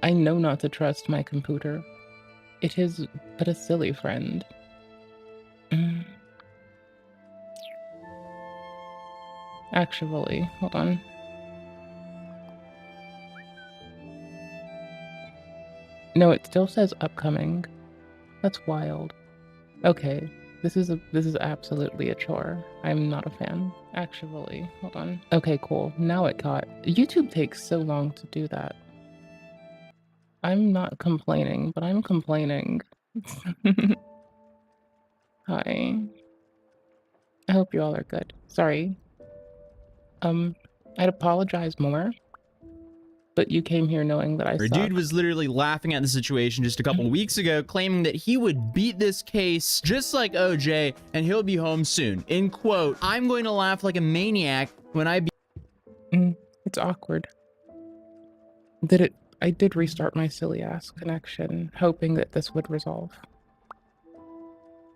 I know not to trust my computer. It is but a silly friend. Actually, hold on. No, it still says upcoming. That's wild. Okay, this is absolutely a chore. I'm not a fan. Actually, hold on. Okay, cool. Now it got. YouTube takes so long to do that. I'm not complaining, but I'm complaining. Hi. I hope you all are good. Sorry. I'd apologize more, but you came here knowing that I suck. Dude was literally laughing at the situation just a couple weeks ago, claiming that he would beat this case just like OJ and he'll be home soon. In quote, I'm going to laugh like a maniac when I It's awkward. I did restart my silly ass connection, hoping that this would resolve.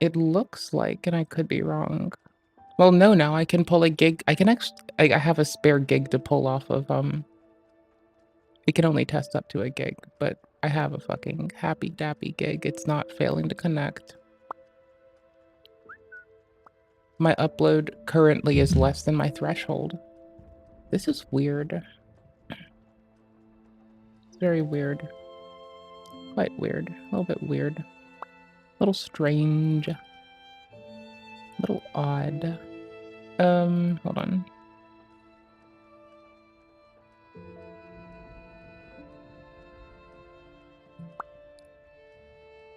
It looks like, and I could be wrong. Well, no, now I can pull a gig. I can actually, I have a spare gig to pull off of, it can only test up to a gig, but I have a fucking happy dappy gig. It's not failing to connect. My upload currently is less than my threshold. This is weird. It's very weird. Quite weird. A little bit weird. A little strange. A little odd. Hold on.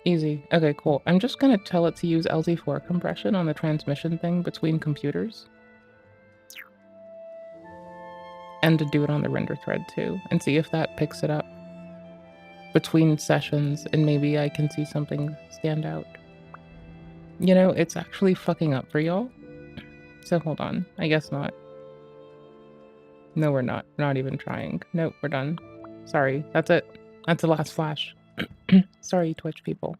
Easy. Okay, cool. I'm just gonna tell it to use LZ4 compression on the transmission thing between computers. And to do it on the render thread too, and see if that picks it up between sessions, and maybe I can see something stand out. You know, it's actually fucking up for y'all. So hold on. I guess not. No, we're not. We're not even trying. Nope, we're done. Sorry. That's it. That's the last flash. Sorry, Twitch people.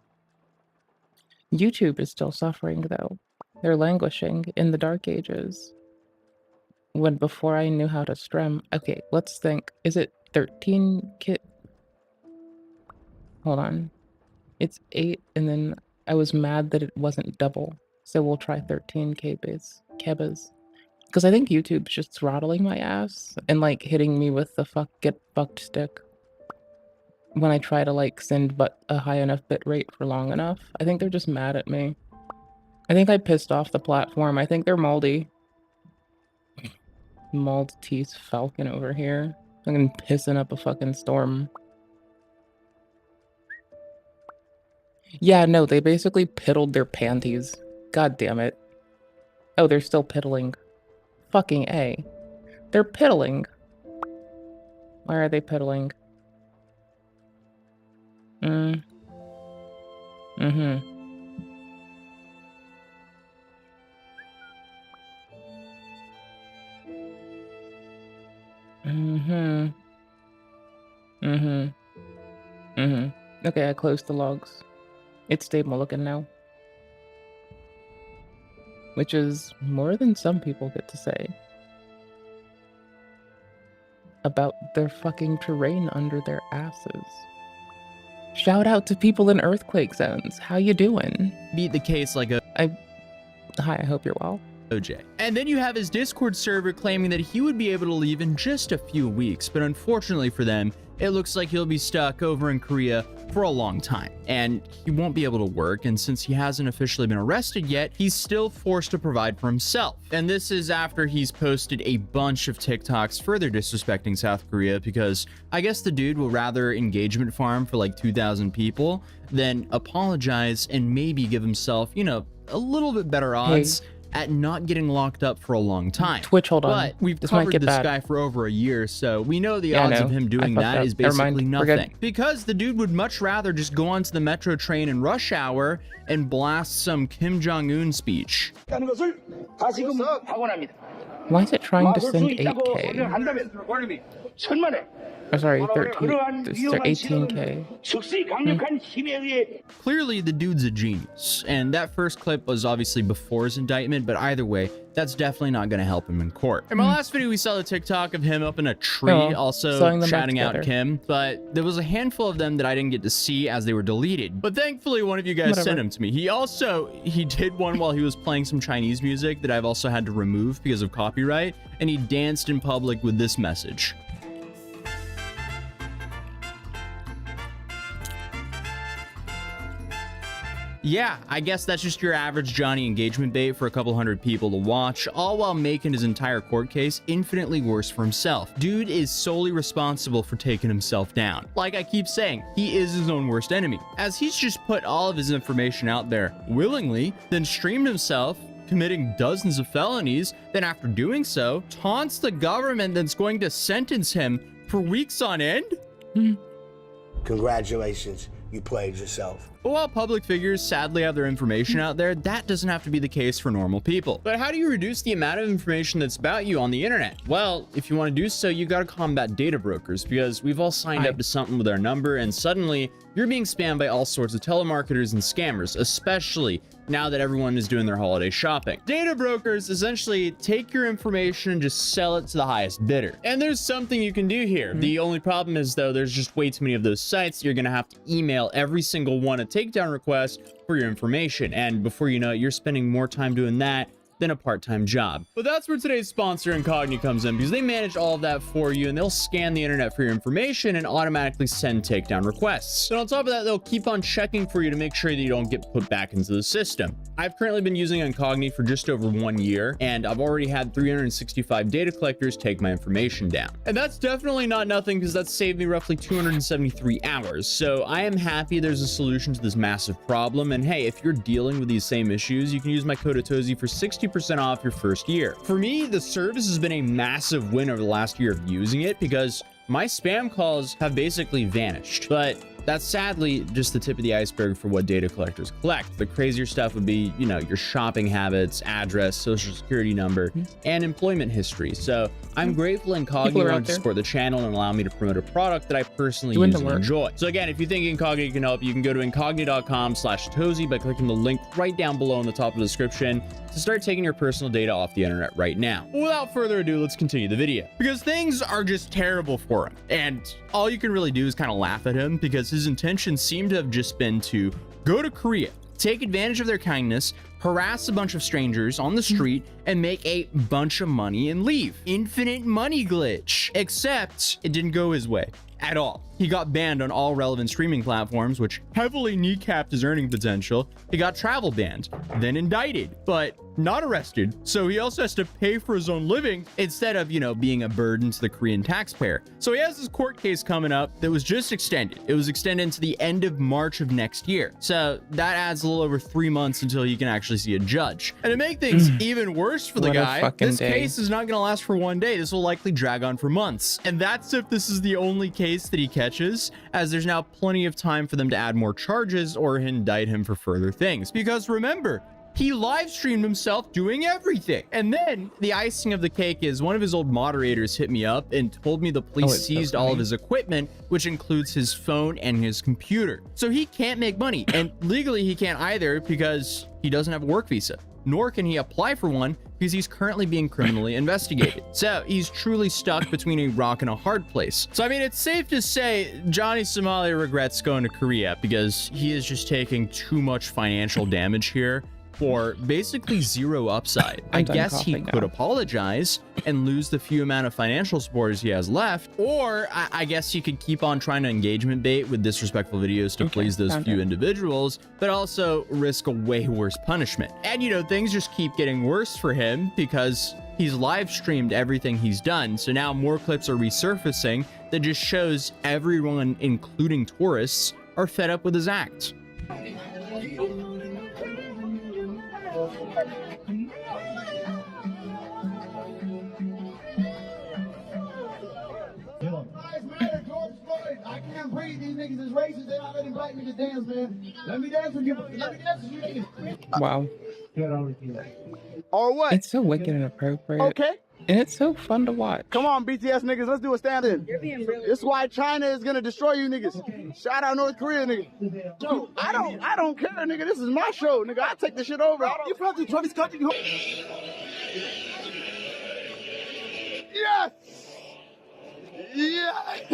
YouTube is still suffering, though. They're languishing in the dark ages. When before I knew how to strum. Okay, let's think. Is it 13K? Hold on. It's 8, and then I was mad that it wasn't double. So we'll try 13K kebas. Because I think YouTube's just throttling my ass and like hitting me with the get fucked stick when I try to like send but a high enough bit rate for long enough. I think they're just mad at me. I think I pissed off the platform. I think they're moldy. Maltese Falcon over here. Fucking pissing up a fucking storm. Yeah, no, they basically piddled their panties. God damn it. Oh, they're still piddling. Fucking A. They're piddling. Why are they piddling? Mm-hmm. Mm-hmm. Mm-hmm. Mm-hmm. Okay, I closed the logs. It's stable looking now. Which is more than some people get to say about their fucking terrain under their asses. Shout out to people in earthquake zones. How you doing? beat the case like a Hi, I hope you're well. OJ. And then you have his Discord server claiming that he would be able to leave in just a few weeks, but unfortunately for them, it looks like he'll be stuck over in Korea for a long time, and he won't be able to work, and since he hasn't officially been arrested yet, he's still forced to provide for himself. And this is after he's posted a bunch of TikToks further disrespecting South Korea, because I guess the dude will rather engagement farm for like 2,000 people than apologize and maybe give himself, you know, a little bit better odds at not getting locked up for a long time. Twitch, hold on. But we've covered this guy for over a year, so we know the odds of him doing that is basically nothing. Because the dude would much rather just go onto the metro train in rush hour and blast some Kim Jong-un speech. Why is it trying to send 8K? Oh, sorry, 18K. Clearly, the dude's a genius, and that first clip was obviously before his indictment, but either way, that's definitely not going to help him in court. In my last video, we saw the TikTok of him up in a tree, Oh, also sewing them back shouting out together. Kim, but there was a handful of them that I didn't get to see as they were deleted. But thankfully, one of you guys sent them to me. He did one while he was playing some Chinese music that I've also had to remove because of copyright, and he danced in public with this message. Yeah, I guess that's just your average Johnny engagement bait for a couple hundred people to watch, all while making his entire court case infinitely worse for himself. Dude is solely responsible for taking himself down. Like I keep saying, he is his own worst enemy, as he's just put all of his information out there willingly, then streamed himself committing dozens of felonies, then after doing so, taunts the government that's going to sentence him for weeks on end? Congratulations, you played yourself. But while public figures sadly have their information out there, that doesn't have to be the case for normal people. But how do you reduce the amount of information that's about you on the internet? Well, if you want to do so, you got to combat data brokers, because we've all signed up to something with our number, and suddenly you're being spammed by all sorts of telemarketers and scammers, especially now that everyone is doing their holiday shopping. Data brokers essentially take your information and just sell it to the highest bidder. And there's something you can do here. The only problem is, though, there's just way too many of those sites. You're going to have to email every single one a takedown request for your information. And before you know it, you're spending more time doing that than a part-time job. But that's where today's sponsor Incogni comes in, because they manage all of that for you, and they'll scan the internet for your information and automatically send takedown requests. And on top of that, they'll keep on checking for you to make sure that you don't get put back into the system. I've currently been using Incogni for just over 1 year, and I've already had 365 data collectors take my information down. And that's definitely not nothing, because that's saved me roughly 273 hours. So I am happy there's a solution to this massive problem. And hey, if you're dealing with these same issues, you can use my code Atozy for 60% off your first year. For me, the service has been a massive win over the last year of using it, because my spam calls have basically vanished. But that's sadly just the tip of the iceberg for what data collectors collect. The crazier stuff would be, you know, your shopping habits, address, social security number, and employment history. So I'm grateful Incogni wanted to support the channel and allow me to promote a product that I personally use and enjoy. So again, if you think Incogni can help, you can go to incogni.com/Atozy by clicking the link right down below in the top of the description to start taking your personal data off the internet right now. But without further ado, let's continue the video, because things are just terrible for him. And all you can really do is kind of laugh at him, because his intentions seem to have just been to go to Korea, take advantage of their kindness, harass a bunch of strangers on the street, and make a bunch of money and leave. Infinite money glitch. Except it didn't go his way at all. He got banned on all relevant streaming platforms, which heavily kneecapped his earning potential. He got travel banned, then indicted, but not arrested. So he also has to pay for his own living instead of, you know, being a burden to the Korean taxpayer. So he has this court case coming up that was just extended. It was extended into the end of March of next year. So that adds a little over 3 months until he can actually see a judge. And to make things even worse for the guy, this case is not going to last for 1 day. This will likely drag on for months. And that's if this is the only case that he catches, as there's now plenty of time for them to add more charges or indict him for further things. Because remember, he live streamed himself doing everything. And then the icing of the cake is one of his old moderators hit me up and told me the police seized all of his equipment, which includes his phone and his computer. So he can't make money, and legally he can't either, because he doesn't have a work visa, nor can he apply for one because he's currently being criminally investigated. So he's truly stuck between a rock and a hard place. So I mean, it's safe to say Johnny Somali regrets going to Korea, because he is just taking too much financial damage here for basically zero upside. I guess he could apologize and lose the few amount of financial supporters he has left, or I guess he could keep on trying to engagement bait with disrespectful videos to please those few individuals, but also risk a way worse punishment. And you know, things just keep getting worse for him, because he's live streamed everything he's done. So now more clips are resurfacing that just shows everyone, including tourists, are fed up with his act. I can't breathe. These niggas is racist. They not letting black niggas dance, man. Let me dance with you. Let me dance with you niggas. Wow. Or what? It's so wicked and appropriate. Okay. And it's so fun to watch. Come on, BTS niggas. Let's do a stand-in. This is why China is gonna destroy you niggas. Okay. Shout out North Korea, nigga. Yo, I don't care, nigga. This is my show, nigga. I take the shit over. You probably Travis country. Yes!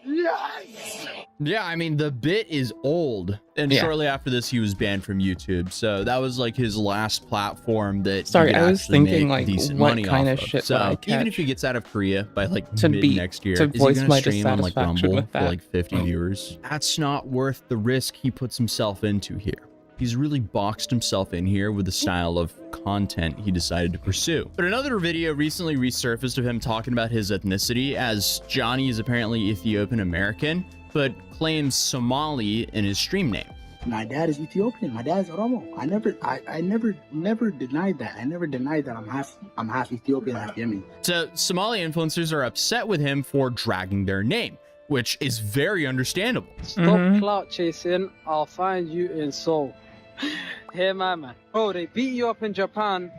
Yes! Yeah, I mean, the bit is old. And Yeah. shortly after this, he was banned from YouTube. So that was like his last platform that Sorry, he could I was actually thinking, make like, decent what money kind off of of. shit would I So even if he catch gets out of Korea by like to mid be next year, to is he voice going my to stream on like dissatisfaction Rumble with for that? like 50 viewers? That's not worth the risk he puts himself into here. He's really boxed himself in here with the style of content he decided to pursue. But another video recently resurfaced of him talking about his ethnicity, as Johnny is apparently Ethiopian American, but claims Somali in his stream name. My dad is Ethiopian. My dad's Oromo. I never denied that. I never denied that I'm half Ethiopian, half Yemen. So Somali influencers are upset with him for dragging their name, which is very understandable. Stop clout chasing. I'll find you in Seoul. Hey, man. Bro, they beat you up in Japan.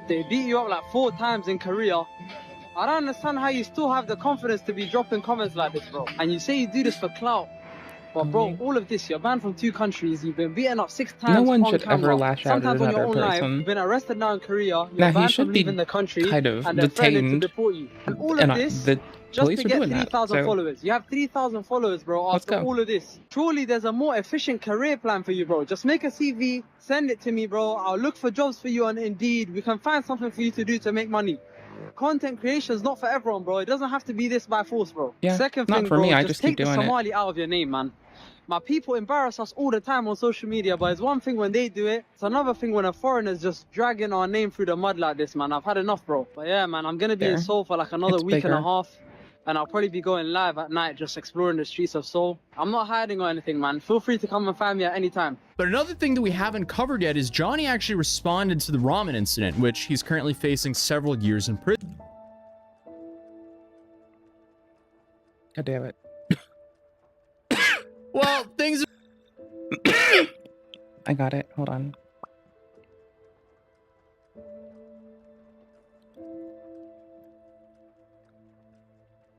They beat you up like 4 times in Korea. I don't understand how you still have the confidence to be dropping comments like this, bro. And you say you do this for clout. But bro, all of this, you're banned from 2 countries. You've been beaten up 6 times. No one on should camera, ever lash out at sometimes on your another own life. person. You've been arrested now in Korea. You're Now, he banned should from be leaving the country. kind of and they're threatening to detained, deport you. And all and of this the just police to are get doing that. 3,000 So followers. You have 3,000 followers, bro, Let's after go. all of this. Surely there's a more efficient career plan for you, bro. Just make a CV, send it to me, bro. I'll look for jobs for you on Indeed. We can find something for you to do to make money. Content creation is not for everyone, bro. It doesn't have to be this by force, bro. Yeah, Second not thing, for bro, me. I just just keep take the doing it. Somali out of your name, man. My people embarrass us all the time on social media, but it's one thing when they do it. It's another thing when a foreigner's just dragging our name through the mud like this, man. I've had enough, bro. But yeah, man, I'm gonna be in Fair. Seoul for like another It's week and bigger. a half. And I'll probably be going live at night, just exploring the streets of Seoul. I'm not hiding or anything, man. Feel free to come and find me at any time. But another thing that we haven't covered yet is Johnny actually responded to the ramen incident, which he's currently facing several years in prison. God damn it. Well, things are I got it. Hold on.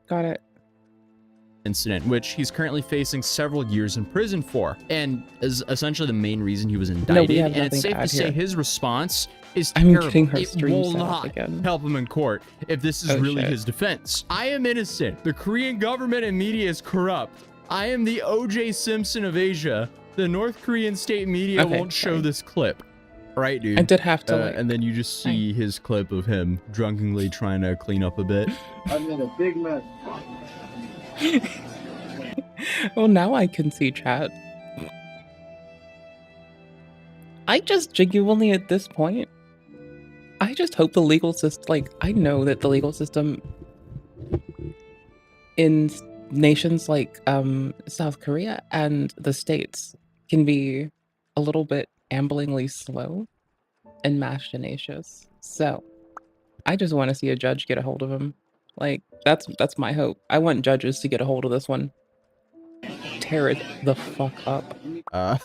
Got it. incident, which he's currently facing several years in prison for, and is essentially the main reason he was indicted. have And it's nothing safe to to add say here. his response is I'm terrible. getting her It stream will set up not again. help him in court if this is Oh, really shit. his defense. I am innocent. The Korean government and media is corrupt. I am the O.J. Simpson of Asia. The North Korean state media Okay, won't show sorry. this clip. Right, dude? I did have to, like, and then you just see his clip of him drunkenly trying to clean up a bit. I made a big mess. well, now I can see chat. I just genuinely, at this point, I just hope the legal system, like, I know that the legal system in nations like South Korea and the States can be a little bit amblingly slow and machinacious. So I just want to see a judge get a hold of him. Like, that's my hope. I want judges to get a hold of this one. Tear it the fuck up.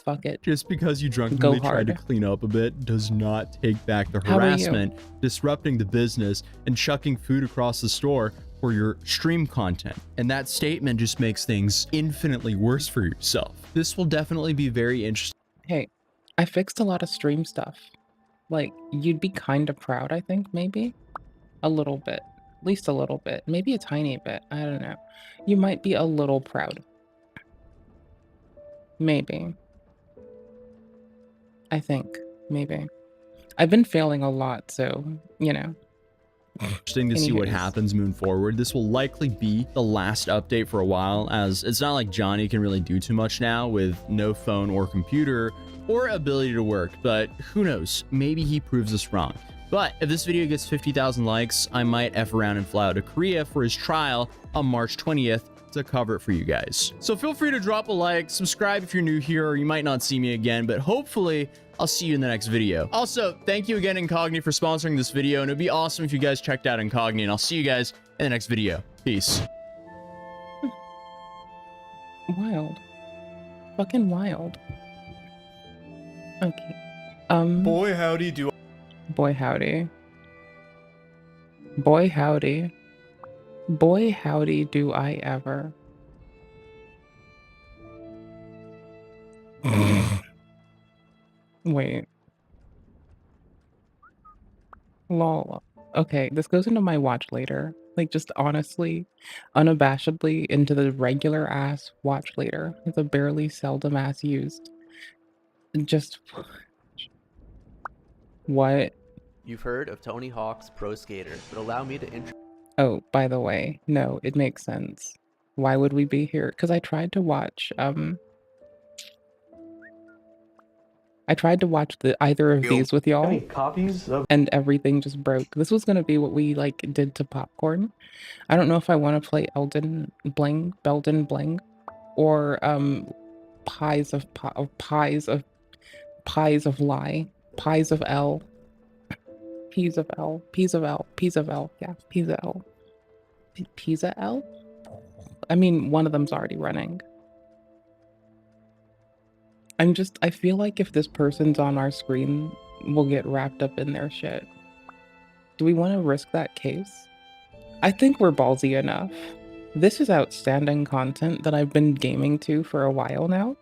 Fuck it. Just because you drunkenly Go tried to hard. clean up a bit does not take back the How are you? harassment, disrupting the business, and chucking food across the store for your stream content. And that statement just makes things infinitely worse for yourself. This will definitely be very interesting. Hey, I fixed a lot of stream stuff. Like, you'd be kind of proud, I think, maybe? A little bit. At least a little bit. Maybe a tiny bit. I don't know. You might be a little proud. Maybe. I think. Maybe. I've been failing a lot, so, you know. Interesting to see what Anyways. happens moving forward. This will likely be the last update for a while, as it's not like Johnny can really do too much now with no phone or computer or ability to work, but who knows, maybe he proves us wrong. But if this video gets 50,000 likes, I might F around and fly out to Korea for his trial on March 20th to cover it for you guys. So feel free to drop a like, subscribe if you're new here, or you might not see me again, but hopefully I'll see you in the next video. Also, thank you again, Incogni, for sponsoring this video, and it'd be awesome if you guys checked out Incogni, and I'll see you guys in the next video. Peace. Wild. Fucking wild. Okay. Boy, howdy do Boy howdy. Boy howdy. Boy howdy do I ever. Wait. Lol. Okay, this goes into my watch later. Like, just honestly, unabashedly into the regular ass watch later. It's a barely seldom ass used. Just what? You've heard of Tony Hawk's Pro Skater, but allow me to Oh, by the way, no, it makes sense. Why would we be here? Because I tried to watch either of these with y'all, copies of and everything just broke. This was gonna be what we like did to popcorn. I don't know if I want to play Belden Bling, or Pies of Lie, Pies of L, P's of L, yeah, Pizza L. I mean, one of them's already running. I feel like if this person's on our screen, we'll get wrapped up in their shit. Do we want to risk that case? I think we're ballsy enough. This is outstanding content that I've been gaming to for a while now.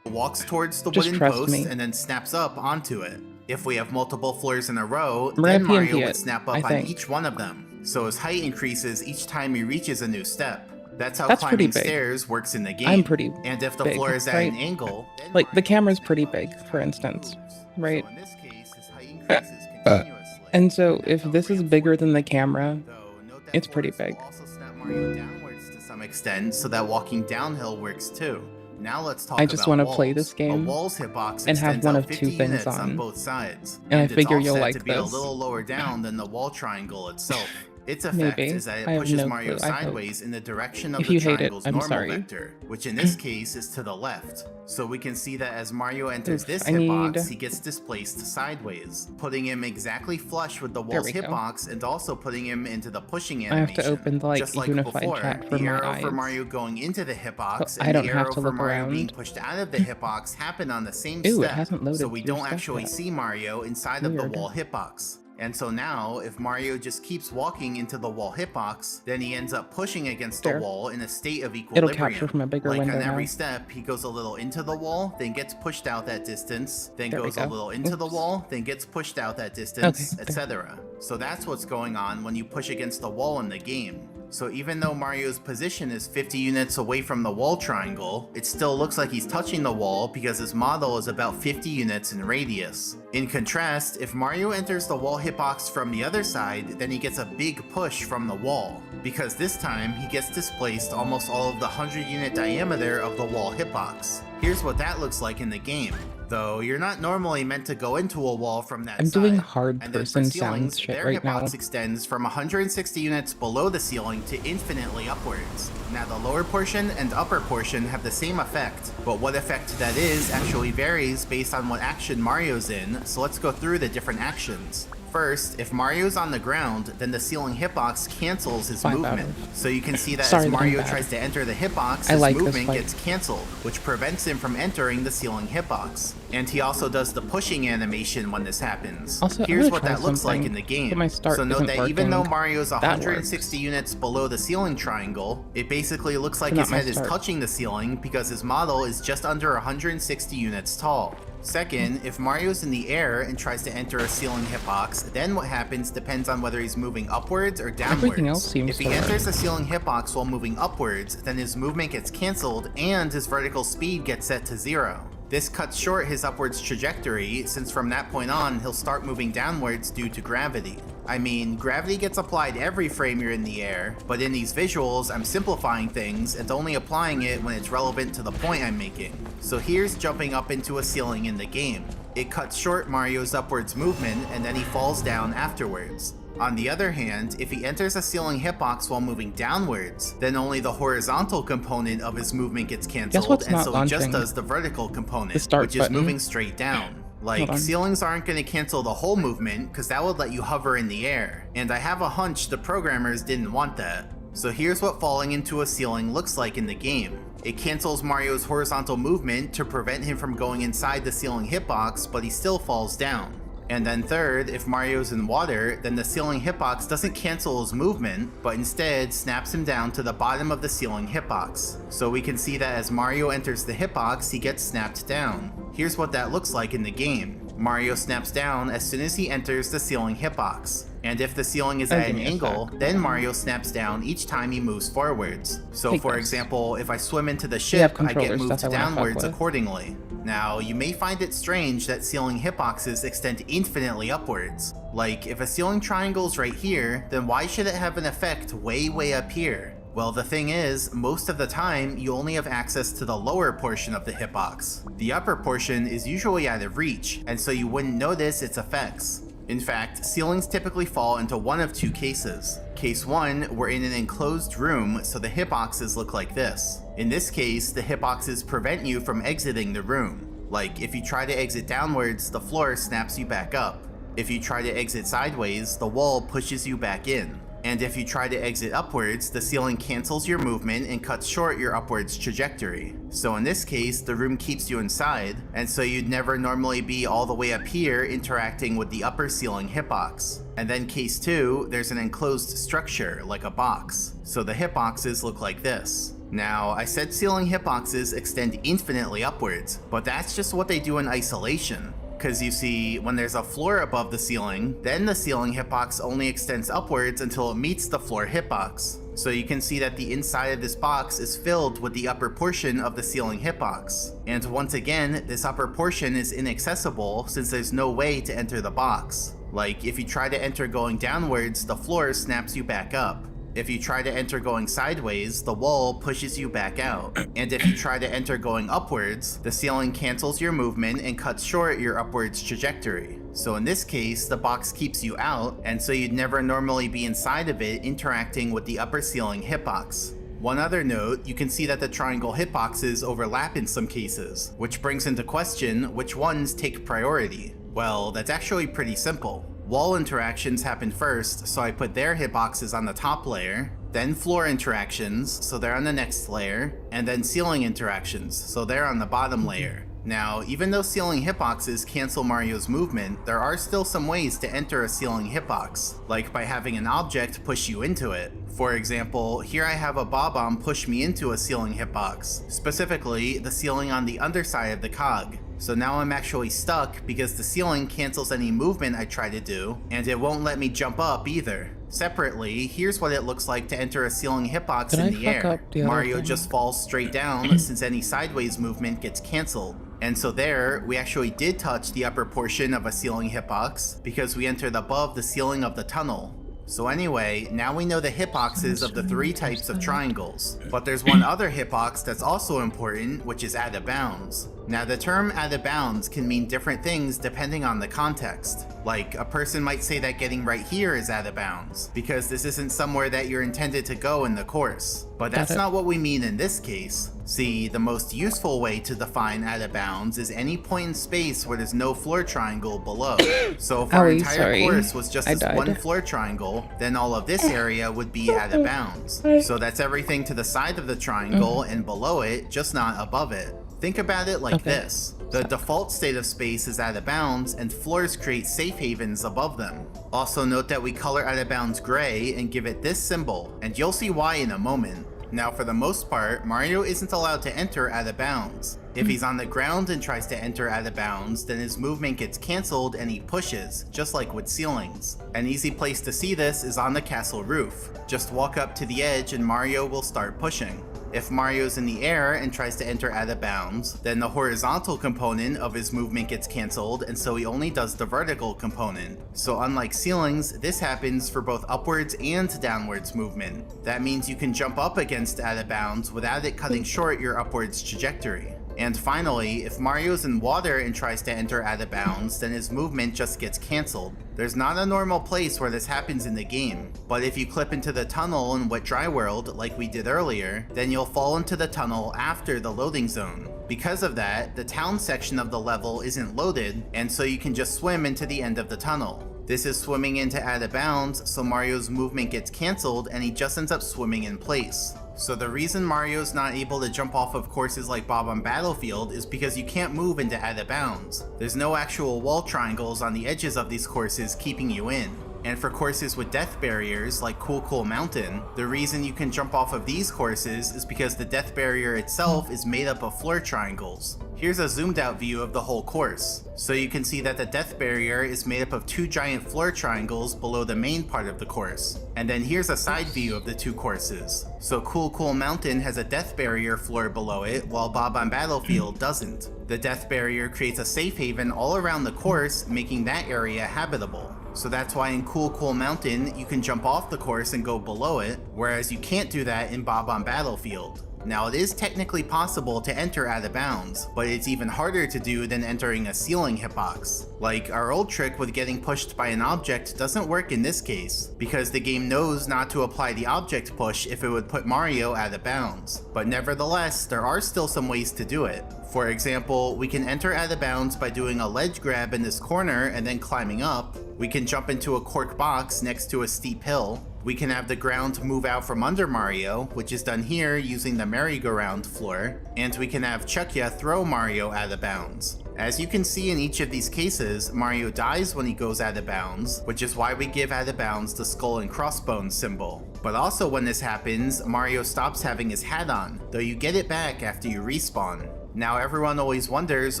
Walks towards the Just wooden trust post me. and then snaps up onto it. If we have multiple floors in a row, We're then gonna Mario PMP would it, snap I up on think. each one of them, so his height increases each time he reaches a new step. That's how That's pretty climbing big. stairs works in the game. I'm pretty And if the big, floor is at right? an angle, then Like, the Mario camera's would pretty snap up big, each for of instance, those. right? So in this case, his height increases continuously. And so That's if how this is ramps bigger work. than the camera, Though, note that it's pretty floors big. will also snap Mario downwards to some extent, so that walking downhill works too. Now let's talk I just about wanna play this walls. game A wall's hitbox and have extends one out of 50 two things units on on. both sides, And I it's figure you'll offset like to be a this. little lower down than the wall triangle itself. Its effect Maybe. is that I it have pushes no Mario clue, I hope. sideways in the direction of If the you hate it, triangle's I'm normal sorry. vector, which in this case is to the left. So we can see that as Mario enters Oof, this I hitbox, need- he gets displaced sideways, putting him exactly flush with the There wall's we go. hitbox and also putting him into the pushing I have animation. to open the, like, Just like unified before, chat for the my arrow for eyes. Mario going into the hitbox So I and don't the have arrow to for look Mario being around. pushed out of the hitbox happen on the same Ooh, it step, hasn't loaded so we through don't stuff actually yet. see Mario inside of the Weird. wall hitbox. And so now, if Mario just keeps walking into the wall hitbox, then he ends up pushing against the There. wall in a state of It'll equilibrium. capture from a bigger Like window on every now. step, he goes a little into the wall, then gets pushed out that distance, then There we goes a go. little into the Oops. wall, then gets pushed out that distance, Okay, there. etc. So that's what's going on when you push against the wall in the game. So even though Mario's position is 50 units away from the wall triangle, it still looks like he's touching the wall because his model is about 50 units in radius. In contrast, if Mario enters the wall hitbox from the other side, then he gets a big push from the wall, because this time he gets displaced almost all of the 100-unit diameter of the wall hitbox. Here's what that looks like in the game. Though you're not normally meant to go into a wall from that I'm side. doing hard And then for person ceilings, sounds shit their right now. hitbox extends from 160 units below the ceiling to infinitely upwards. Now the lower portion and upper portion have the same effect, but what effect that is actually varies based on what action Mario's in, so let's go through the different actions. First, if Mario's on the ground, then the ceiling hitbox cancels his 5 out movement. of. So you can see that Sorry as that I'm Mario bad. tries to enter the hitbox, I his like this movement fight. gets cancelled, which prevents him from entering the ceiling hitbox. And he also does the pushing animation when this happens. Also, I'm Here's gonna what try that looks like something, in the game. but my start So note isn't that even though working. Mario's That 160 works. units below the ceiling triangle, it basically looks like But not his my head is start. touching the ceiling because his model is just under 160 units tall. Second, if Mario's in the air and tries to enter a ceiling hitbox, then what happens depends on whether he's moving upwards or downwards. Everything else seems If he to work. enters a ceiling hitbox while moving upwards, then his movement gets cancelled and his vertical speed gets set to 0. This cuts short his upwards trajectory, since from that point on, he'll start moving downwards due to gravity. I mean, gravity gets applied every frame you're in the air, but in these visuals, I'm simplifying things and only applying it when it's relevant to the point I'm making. So here's jumping up into a ceiling in the game. It cuts short Mario's upwards movement, and then he falls down afterwards. On the other hand, if he enters a ceiling hitbox while moving downwards, then only the horizontal component of his movement gets cancelled, what's and not so he just launching? does the vertical component, The start which is button. moving straight down. Hold Like, on. ceilings aren't going to cancel the whole movement, because that would let you hover in the air, and I have a hunch the programmers didn't want that. So here's what falling into a ceiling looks like in the game. It cancels Mario's horizontal movement to prevent him from going inside the ceiling hitbox, but he still falls down. And then third, if Mario's in water, then the ceiling hitbox doesn't cancel his movement, but instead snaps him down to the bottom of the ceiling hitbox. So we can see that as Mario enters the hitbox, he gets snapped down. Here's what that looks like in the game. Mario snaps down as soon as he enters the ceiling hitbox. And if the ceiling is Oh, at give an me a angle, sec. then Mario snaps down each time he moves forwards. So Take for this. example, if I swim into the have ship, I controller get moved stuff I wanna fuck downwards with. accordingly. Now, you may find it strange that ceiling hitboxes extend infinitely upwards. Like, if a ceiling triangle's right here, then why should it have an effect way up here? Well, the thing is, most of the time, you only have access to the lower portion of the hitbox. The upper portion is usually out of reach, and so you wouldn't notice its effects. In fact, ceilings typically fall into one of two cases. Case 1, we're in an enclosed room, so the hitboxes look like this. In this case, the hitboxes prevent you from exiting the room. Like, if you try to exit downwards, the floor snaps you back up. If you try to exit sideways, the wall pushes you back in. And if you try to exit upwards, the ceiling cancels your movement and cuts short your upwards trajectory. So in this case, the room keeps you inside, and so you'd never normally be all the way up here interacting with the upper ceiling hitbox. And then case 2, there's an enclosed structure, like a box. So the hitboxes look like this. Now, I said ceiling hitboxes extend infinitely upwards, but that's just what they do in isolation. Because you see, when there's a floor above the ceiling, then the ceiling hitbox only extends upwards until it meets the floor hitbox. So you can see that the inside of this box is filled with the upper portion of the ceiling hitbox. And once again, this upper portion is inaccessible since there's no way to enter the box. Like, if you try to enter going downwards, the floor snaps you back up. If you try to enter going sideways, the wall pushes you back out. And if you try to enter going upwards, the ceiling cancels your movement and cuts short your upwards trajectory. So in this case, the box keeps you out, and so you'd never normally be inside of it interacting with the upper ceiling hitbox. One other note, you can see that the triangle hitboxes overlap in some cases, which brings into question which ones take priority. Well, that's actually pretty simple. Wall interactions happen first, so I put their hitboxes on the top layer, then floor interactions, so they're on the next layer, and then ceiling interactions, so they're on the bottom layer. Now, even though ceiling hitboxes cancel Mario's movement, there are still some ways to enter a ceiling hitbox, like by having an object push you into it. For example, here I have a Bob-omb push me into a ceiling hitbox, specifically the ceiling on the underside of the cog. So now I'm actually stuck because the ceiling cancels any movement I try to do, and it won't let me jump up either. Separately, here's what it looks like to enter a ceiling hitbox in the air. Mario just falls straight down since any sideways movement gets cancelled. And so there, we actually did touch the upper portion of a ceiling hitbox because we entered above the ceiling of the tunnel. So anyway, now we know the hitboxes of the 3 types of triangles. But there's one other hitbox that's also important, which is out of bounds. Now the term out of bounds can mean different things depending on the context. Like, a person might say that getting right here is out of bounds, because this isn't somewhere that you're intended to go in the course. But that's not what we mean in this case. See, the most useful way to define out of bounds is any point in space where there's no floor triangle below. So if our entire course was just this one floor triangle, then all of this area would be out of bounds. So that's everything to the side of the triangle and below it, just not above it. Think about it like this. The default state of space is out of bounds, and floors create safe havens above them. Also note that we color out of bounds gray and give it this symbol, and you'll see why in a moment. Now for the most part, Mario isn't allowed to enter out of bounds. If he's on the ground and tries to enter out of bounds, then his movement gets cancelled and he pushes, just like with ceilings. An easy place to see this is on the castle roof. Just walk up to the edge and Mario will start pushing. If Mario's in the air and tries to enter out of bounds, then the horizontal component of his movement gets cancelled, and so he only does the vertical component. So unlike ceilings, this happens for both upwards and downwards movement. That means you can jump up against out of bounds without it cutting short your upwards trajectory. And finally, if Mario's in water and tries to enter out of bounds, then his movement just gets cancelled. There's not a normal place where this happens in the game, but if you clip into the tunnel in Wet Dry World, like we did earlier, then you'll fall into the tunnel after the loading zone. Because of that, the town section of the level isn't loaded, and so you can just swim into the end of the tunnel. This is swimming into out of bounds, so Mario's movement gets cancelled and he just ends up swimming in place. So the reason Mario's not able to jump off of courses like Bob-omb Battlefield is because you can't move into out of bounds. There's no actual wall triangles on the edges of these courses keeping you in. And for courses with death barriers like Cool Mountain, the reason you can jump off of these courses is because the death barrier itself is made up of floor triangles. Here's a zoomed out view of the whole course. So you can see that the death barrier is made up of 2 giant floor triangles below the main part of the course. And then here's a side view of the 2 courses. So Cool Mountain has a death barrier floor below it, while Bob on Battlefield doesn't. The death barrier creates a safe haven all around the course, making that area habitable. So that's why in Cool Mountain, you can jump off the course and go below it, whereas you can't do that in Bob on Battlefield. Now, it is technically possible to enter out of bounds, but it's even harder to do than entering a ceiling hitbox. Like, our old trick with getting pushed by an object doesn't work in this case, because the game knows not to apply the object push if it would put Mario out of bounds. But nevertheless, there are still some ways to do it. For example, we can enter out of bounds by doing a ledge grab in this corner and then climbing up. We can jump into a cork box next to a steep hill. We can have the ground move out from under Mario, which is done here using the merry-go-round floor, and we can have Chuckya throw Mario out of bounds. As you can see in each of these cases, Mario dies when he goes out of bounds, which is why we give out of bounds the skull and crossbones symbol. But also when this happens, Mario stops having his hat on, though you get it back after you respawn. Now everyone always wonders,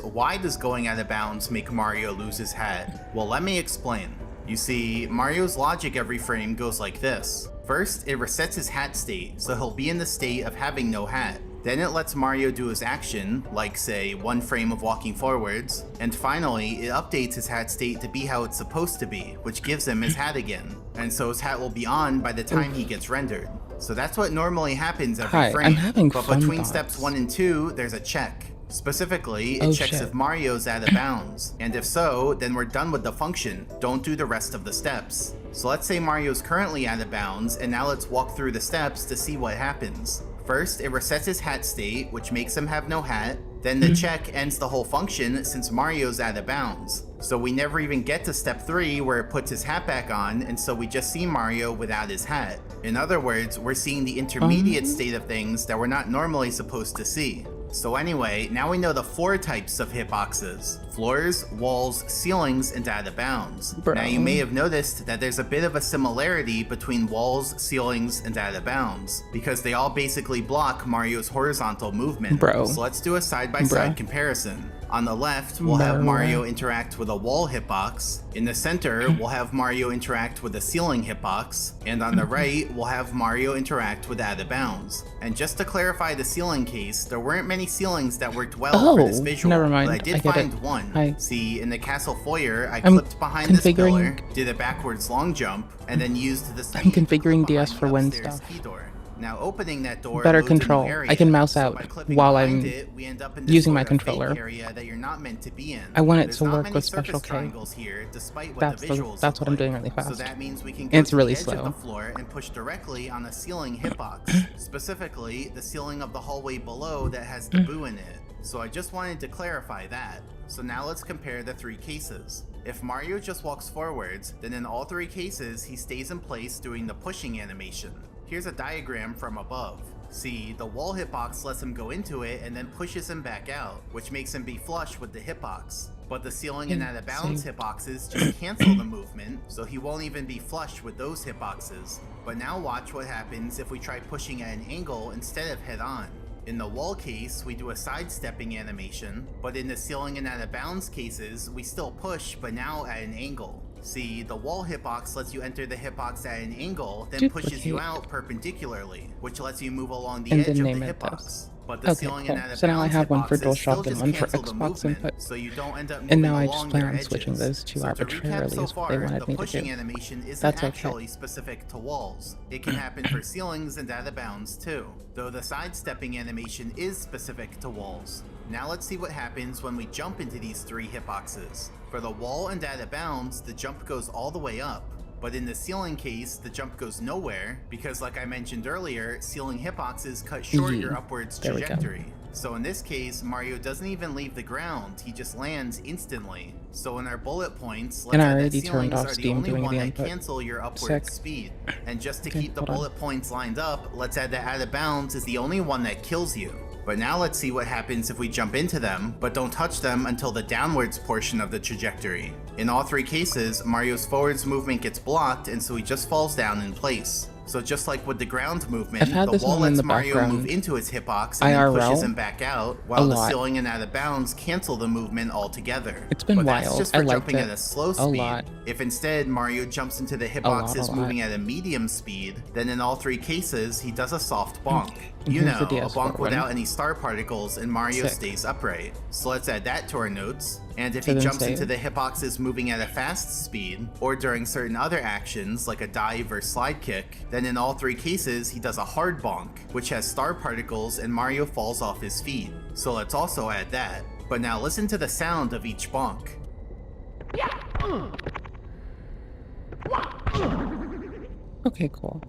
why does going out of bounds make Mario lose his hat? Well, let me explain. You see, Mario's logic every frame goes like this. First, it resets his hat state, so he'll be in the state of having no hat. Then it lets Mario do his action, like say, 1 frame of walking forwards. And finally, it updates his hat state to be how it's supposed to be, which gives him his hat again. And so his hat will be on by the time he gets rendered. So that's what normally happens every frame. I'm having but fun between thoughts. steps 1 and 2, there's a check. Specifically, it checks if Mario's out of bounds, and if so, then we're done with the function. Don't do the rest of the steps. So let's say Mario's currently out of bounds, and now let's walk through the steps to see what happens. First, it resets his hat state, which makes him have no hat. Then the check ends the whole function since Mario's out of bounds. So we never even get to step 3 where it puts his hat back on, and so we just see Mario without his hat. In other words, we're seeing the intermediate state of things that we're not normally supposed to see. So anyway, now we know the 4 types of hitboxes: floors, walls, ceilings, and out of bounds. Now you may have noticed that there's a bit of a similarity between walls, ceilings, and out of bounds, because they all basically block Mario's horizontal movement. So let's do a side-by-side comparison. On the left, we'll have Mario interact with a wall hitbox. In the center, we'll have Mario interact with a ceiling hitbox. And on the right, we'll have Mario interact with out of bounds. And just to clarify the ceiling case, there weren't many ceilings that worked well for this visual, never mind. but I did find one. See, in the castle foyer, I I'm clipped behind this pillar, did a backwards long jump, and then used the speed I'm configuring to DS for Win stuff. key door. Now opening that door Better loads a new control. area, I can mouse so out by clipping while behind I'm it, we end up in this using sort my of fake controller. area that you're not meant to be in. I want it There's to not work many with surface Special K. triangles here, despite what That's the visuals that's look what I'm doing like. really fast. So that means we can And go it's to really the edge slow. of the floor and push directly on a ceiling hitbox, specifically the ceiling of the hallway below that has the boo in it. So I just wanted to clarify that. So now let's compare the 3 cases. If Mario just walks forwards, then in all 3 cases he stays in place doing the pushing animation. Here's a diagram from above. See, the wall hitbox lets him go into it and then pushes him back out, which makes him be flush with the hitbox. But the ceiling and out of bounds hitboxes just cancel the movement, so he won't even be flush with those hitboxes. But now watch what happens if we try pushing at an angle instead of head on. In the wall case, we do a sidestepping animation, but in the ceiling and out of bounds cases, we still push, but now at an angle. See, the wall hitbox lets you enter the hitbox at an angle, then pushes you out perpendicularly, which lets you move along the edge of the hitbox. But the ceiling and out of So now I bounds have one for hitboxes still DualShock and just one for cancel the Xbox movement, input. so you don't end up And moving now I just along plan your on switching edges. those two So to recap arbitrarily so is what far, they wanted the me to pushing do. animation isn't That's okay. actually specific to walls. It can happen for ceilings and out of bounds too, though the sidestepping animation is specific to walls. Now let's see what happens when we jump into these 3 hitboxes. For the wall and out of bounds, the jump goes all the way up. But in the ceiling case, the jump goes nowhere, because like I mentioned earlier, ceiling hitboxes cut short your upwards trajectory. So in this case, Mario doesn't even leave the ground, he just lands instantly. So in our bullet points, let's And I add that already turned ceilings off are the Steam only doing one the that input. cancel your upward Sick. speed. And just to Okay, keep the hold on. bullet points lined up, let's add that out of bounds is the only one that kills you. But now let's see what happens if we jump into them, but don't touch them until the downwards portion of the trajectory. In all three cases, Mario's forwards movement gets blocked, and so he just falls down in place. So just like with the ground movement, the wall lets Mario move into his hitbox and then pushes him back out, while the ceiling and out of bounds cancel the movement altogether. It's been but wild. that's just for jumping at a slow speed. If instead Mario jumps into the hitboxes moving at a medium speed, then in all three cases he does a soft bonk. You know, a bonk without any star particles, and Mario stays upright. So let's add that to our notes. And if he jumps into the hitboxes moving at a fast speed, or during certain other actions like a dive or slide kick, then in all three cases he does a hard bonk, which has star particles and Mario falls off his feet. So let's also add that. But now listen to the sound of each bonk. Okay, cool.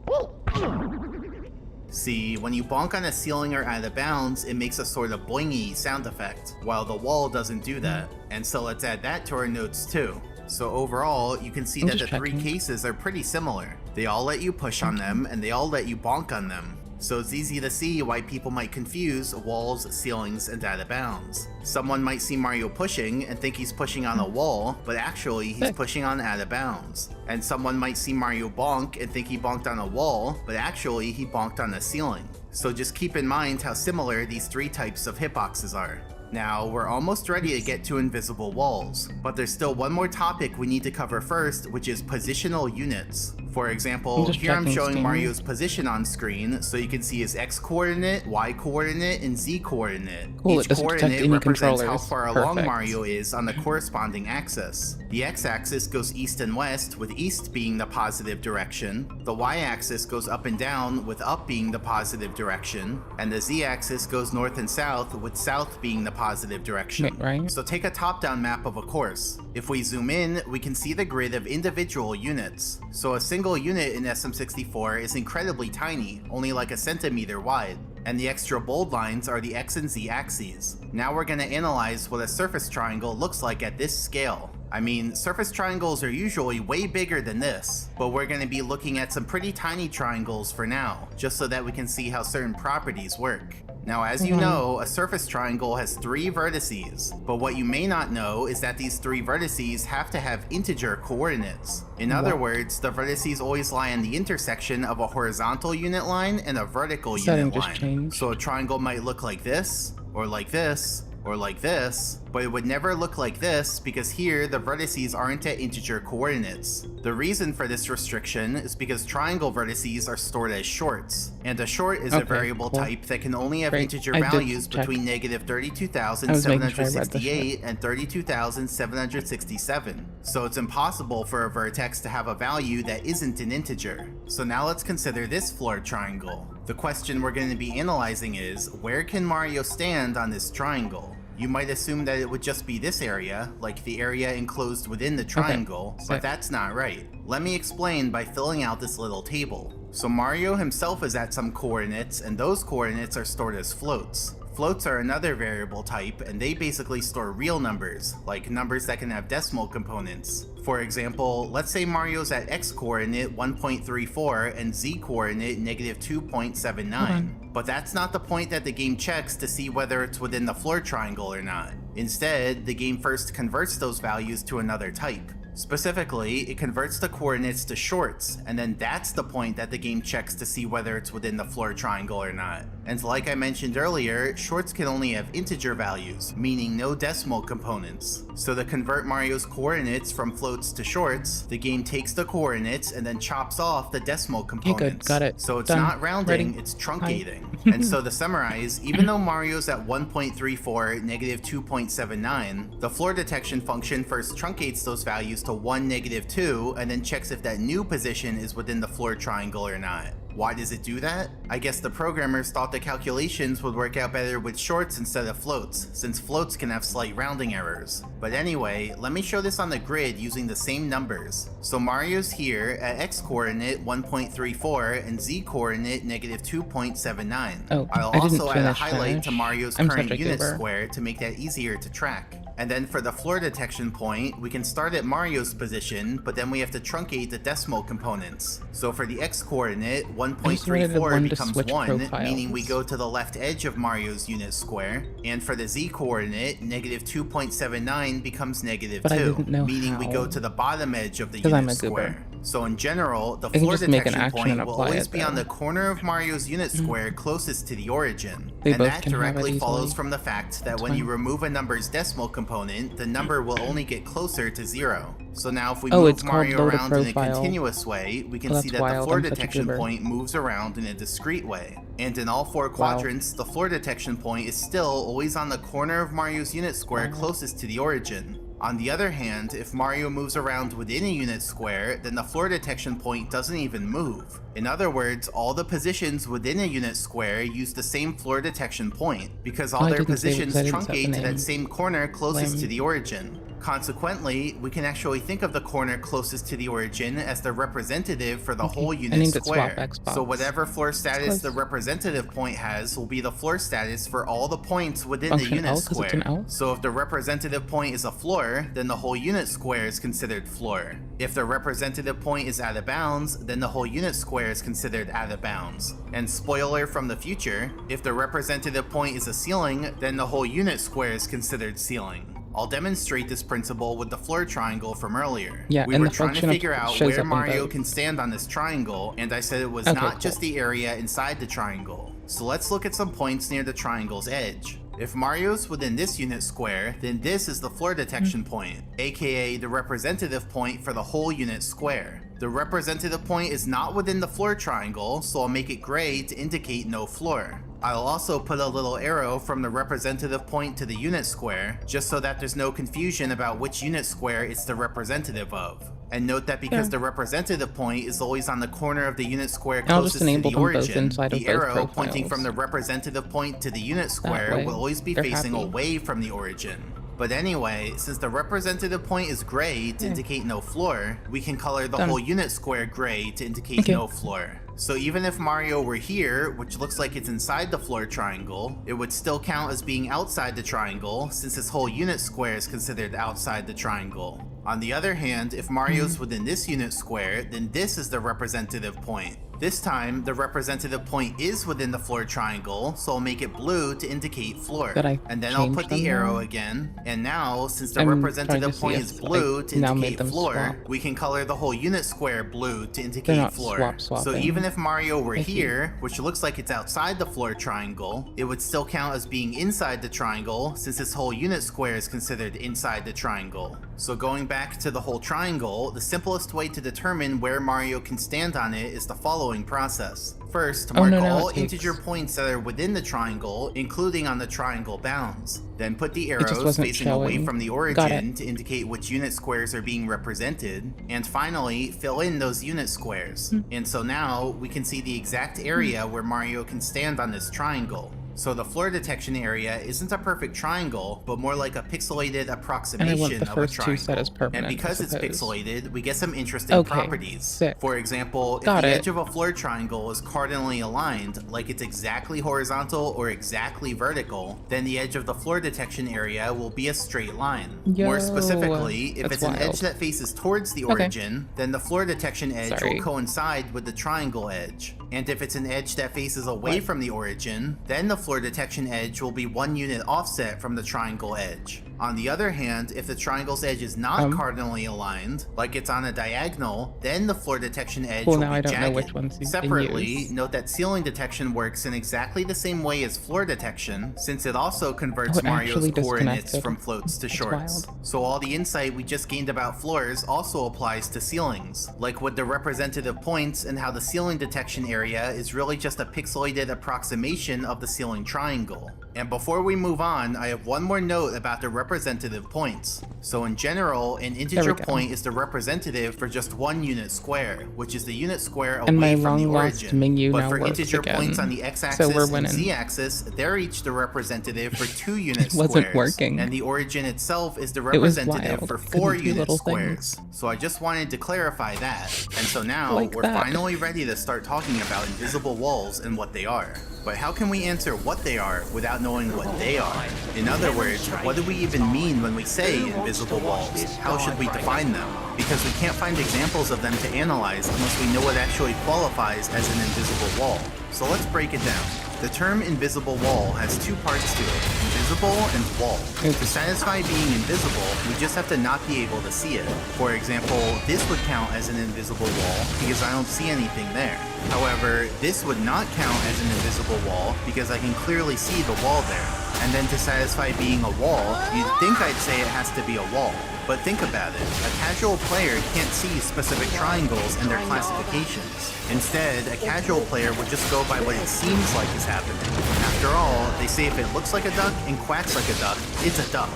See, when you bonk on a ceiling or out of bounds, it makes a sort of boingy sound effect, while the wall doesn't do that. And so let's add that to our notes too. So overall, you can see that the three cases are pretty similar. They all let you push on them, and they all let you bonk on them. So it's easy to see why people might confuse walls, ceilings, and out of bounds. Someone might see Mario pushing and think he's pushing on a wall, but actually he's pushing on out of bounds. And someone might see Mario bonk and think he bonked on a wall, but actually he bonked on a ceiling. So just keep in mind how similar these three types of hitboxes are. Now, we're almost ready to get to invisible walls, but there's still one more topic we need to cover first, which is positional units. For example, here I'm showing Mario's position on screen, so you can see his X coordinate, Y coordinate, and Z coordinate. Each coordinate represents how far along Mario is on the corresponding axis. The X axis goes east and west, with east being the positive direction. The Y axis goes up and down, with up being the positive direction. And the Z axis goes north and south, with south being the positive direction. So take a top-down map of a course. If we zoom in, we can see the grid of individual units. So a single unit in SM64 is incredibly tiny, only like a centimeter wide. And the extra bold lines are the X and Z axes. Now we're going to analyze what a surface triangle looks like at this scale. I mean, surface triangles are usually way bigger than this, but we're going to be looking at some pretty tiny triangles for now, just so that we can see how certain properties work. Now, as you know, a surface triangle has 3 vertices, but what you may not know is that these 3 vertices have to have integer coordinates. In other words, the vertices always lie on the intersection of a horizontal unit line and a vertical unit line. So a triangle might look like this, or like this, or like this, but it would never look like this because here the vertices aren't at integer coordinates. The reason for this restriction is because triangle vertices are stored as shorts, and a short is a variable type that can only have integer values between negative 32,768 and 32,767. So it's impossible for a vertex to have a value that isn't an integer. So now let's consider this floor triangle. The question we're going to be analyzing is, where can Mario stand on this triangle? You might assume that it would just be this area, like the area enclosed within the triangle, but that's not right. Let me explain by filling out this little table. So Mario himself is at some coordinates, and those coordinates are stored as floats. Floats are another variable type, and they basically store real numbers, like numbers that can have decimal components. For example, let's say Mario's at X coordinate 1.34 and Z coordinate negative 2.79. But that's not the point that the game checks to see whether it's within the floor triangle or not. Instead, the game first converts those values to another type. Specifically, it converts the coordinates to shorts, and then that's the point that the game checks to see whether it's within the floor triangle or not. And like I mentioned earlier, shorts can only have integer values, meaning no decimal components. So to convert Mario's coordinates from floats to shorts, the game takes the coordinates and then chops off the decimal components. Got it. So it's not rounding, it's truncating. And so to summarize, even though Mario's at 1.34, negative 2.79, the floor detection function first truncates those values to 1, negative 2, and then checks if that new position is within the floor triangle or not. Why does it do that? I guess the programmers thought the calculations would work out better with shorts instead of floats, since floats can have slight rounding errors. But anyway, let me show this on the grid using the same numbers. So Mario's here at X coordinate 1.34 and Z coordinate negative 2.79. I'll also add a highlight to Mario's current unit square to make that easier to track. And then for the floor detection point, we can start at Mario's position, but then we have to truncate the decimal components. So for the x-coordinate, 1.34 becomes 1, meaning we go to the left edge of Mario's unit square. And for the z-coordinate, negative 2.79 becomes negative 2, meaning we go to the bottom edge of the unit square. So in general, the floor detection point will always be on the corner of Mario's unit square closest to the origin. And that directly follows from the fact that when you remove a number's decimal component, the number will only get closer to 0. So now if we move Mario around in a continuous way, we can see that the floor detection point moves around in a discrete way. And in all 4 quadrants, the floor detection point is still always on the corner of Mario's unit square closest to the origin. On the other hand, if Mario moves around within a unit square, then the floor detection point doesn't even move. In other words, all the positions within a unit square use the same floor detection point, because all their positions truncate to that same corner closest to the origin. Consequently, we can actually think of the corner closest to the origin as the representative for the whole unit square. So whatever floor status the representative point has will be the floor status for all the points within the unit square. So if the representative point is a floor, then the whole unit square is considered floor. If the representative point is out of bounds, then the whole unit square is considered out of bounds. And spoiler from the future, if the representative point is a ceiling, then the whole unit square is considered ceiling. I'll demonstrate this principle with the floor triangle from earlier. We were trying to figure out where Mario can stand on this triangle, and I said it was not just the area inside the triangle. So let's look at some points near the triangle's edge. If Mario's within this unit square, then this is the floor detection point, aka the representative point for the whole unit square. The representative point is not within the floor triangle, so I'll make it gray to indicate no floor. I'll also put a little arrow from the representative point to the unit square, just so that there's no confusion about which unit square it's the representative of. And note that because the representative point is always on the corner of the unit square closest to the origin, the arrow pointing from the representative point to the unit square will always be facing away from the origin. But anyway, since the representative point is gray to indicate no floor, we can color the whole unit square gray to indicate no floor. So even if Mario were here, which looks like it's inside the floor triangle, it would still count as being outside the triangle, since his whole unit square is considered outside the triangle. On the other hand, if Mario's within this unit square, then this is the representative point. This time, the representative point is within the floor triangle, so I'll make it blue to indicate floor. And then I'll put the arrow again, and now, since the representative point is blue to indicate floor, we can color the whole unit square blue to indicate floor. So even if Mario were here, which looks like it's outside the floor triangle, it would still count as being inside the triangle, since this whole unit square is considered inside the triangle. So going back to the whole triangle, the simplest way to determine where Mario can stand on it is the following process. First, mark all integer points that are within the triangle, including on the triangle bounds. Then put the arrows facing away from the origin to indicate which unit squares are being represented. And finally, fill in those unit squares. And so now, we can see the exact area where Mario can stand on this triangle. So the floor detection area isn't a perfect triangle, but more like a pixelated approximation of a triangle. And because it's pixelated, we get some interesting properties. For example, if the edge of a floor triangle is cardinally aligned, like it's exactly horizontal or exactly vertical, then the edge of the floor detection area will be a straight line. More specifically, if it's an edge that faces towards the origin, then the floor detection edge will coincide with the triangle edge. And if it's an edge that faces away from the origin, then the floor detection edge will be 1 unit offset from the triangle edge. On the other hand, if the triangle's edge is not cardinally aligned, like it's on a diagonal, then the floor detection edge will be jagged. Separately, note that ceiling detection works in exactly the same way as floor detection, since it also converts Mario's coordinates from floats to shorts. So all the insight we just gained about floors also applies to ceilings, like with the representative points and how the ceiling detection area is really just a pixelated approximation of the ceiling triangle. And before we move on, I have one more note about the representative points. So in general, an integer point is the representative for just 1 unit square, which is the unit square away from the origin. But for integer points on the x-axis and z-axis, they're each the representative for 2 unit squares. And the origin itself is the representative for 4 unit squares. So I just wanted to clarify that. And so now, we're finally ready to start talking about invisible walls and what they are. But how can we answer what they are without knowing knowing what they are. In other words, what do we even mean when we say invisible walls? How should we define them? Because we can't find examples of them to analyze unless we know what actually qualifies as an invisible wall. So let's break it down. The term invisible wall has two parts to it, invisible and wall. To satisfy being invisible, we just have to not be able to see it. For example, this would count as an invisible wall because I don't see anything there. However, this would not count as an invisible wall because I can clearly see the wall there. And then to satisfy being a wall, you'd think I'd say it has to be a wall. But think about it, a casual player can't see specific triangles and their classifications. Instead, a casual player would just go by what it seems like is happening. After all, they say if it looks like a duck and quacks like a duck, it's a duck.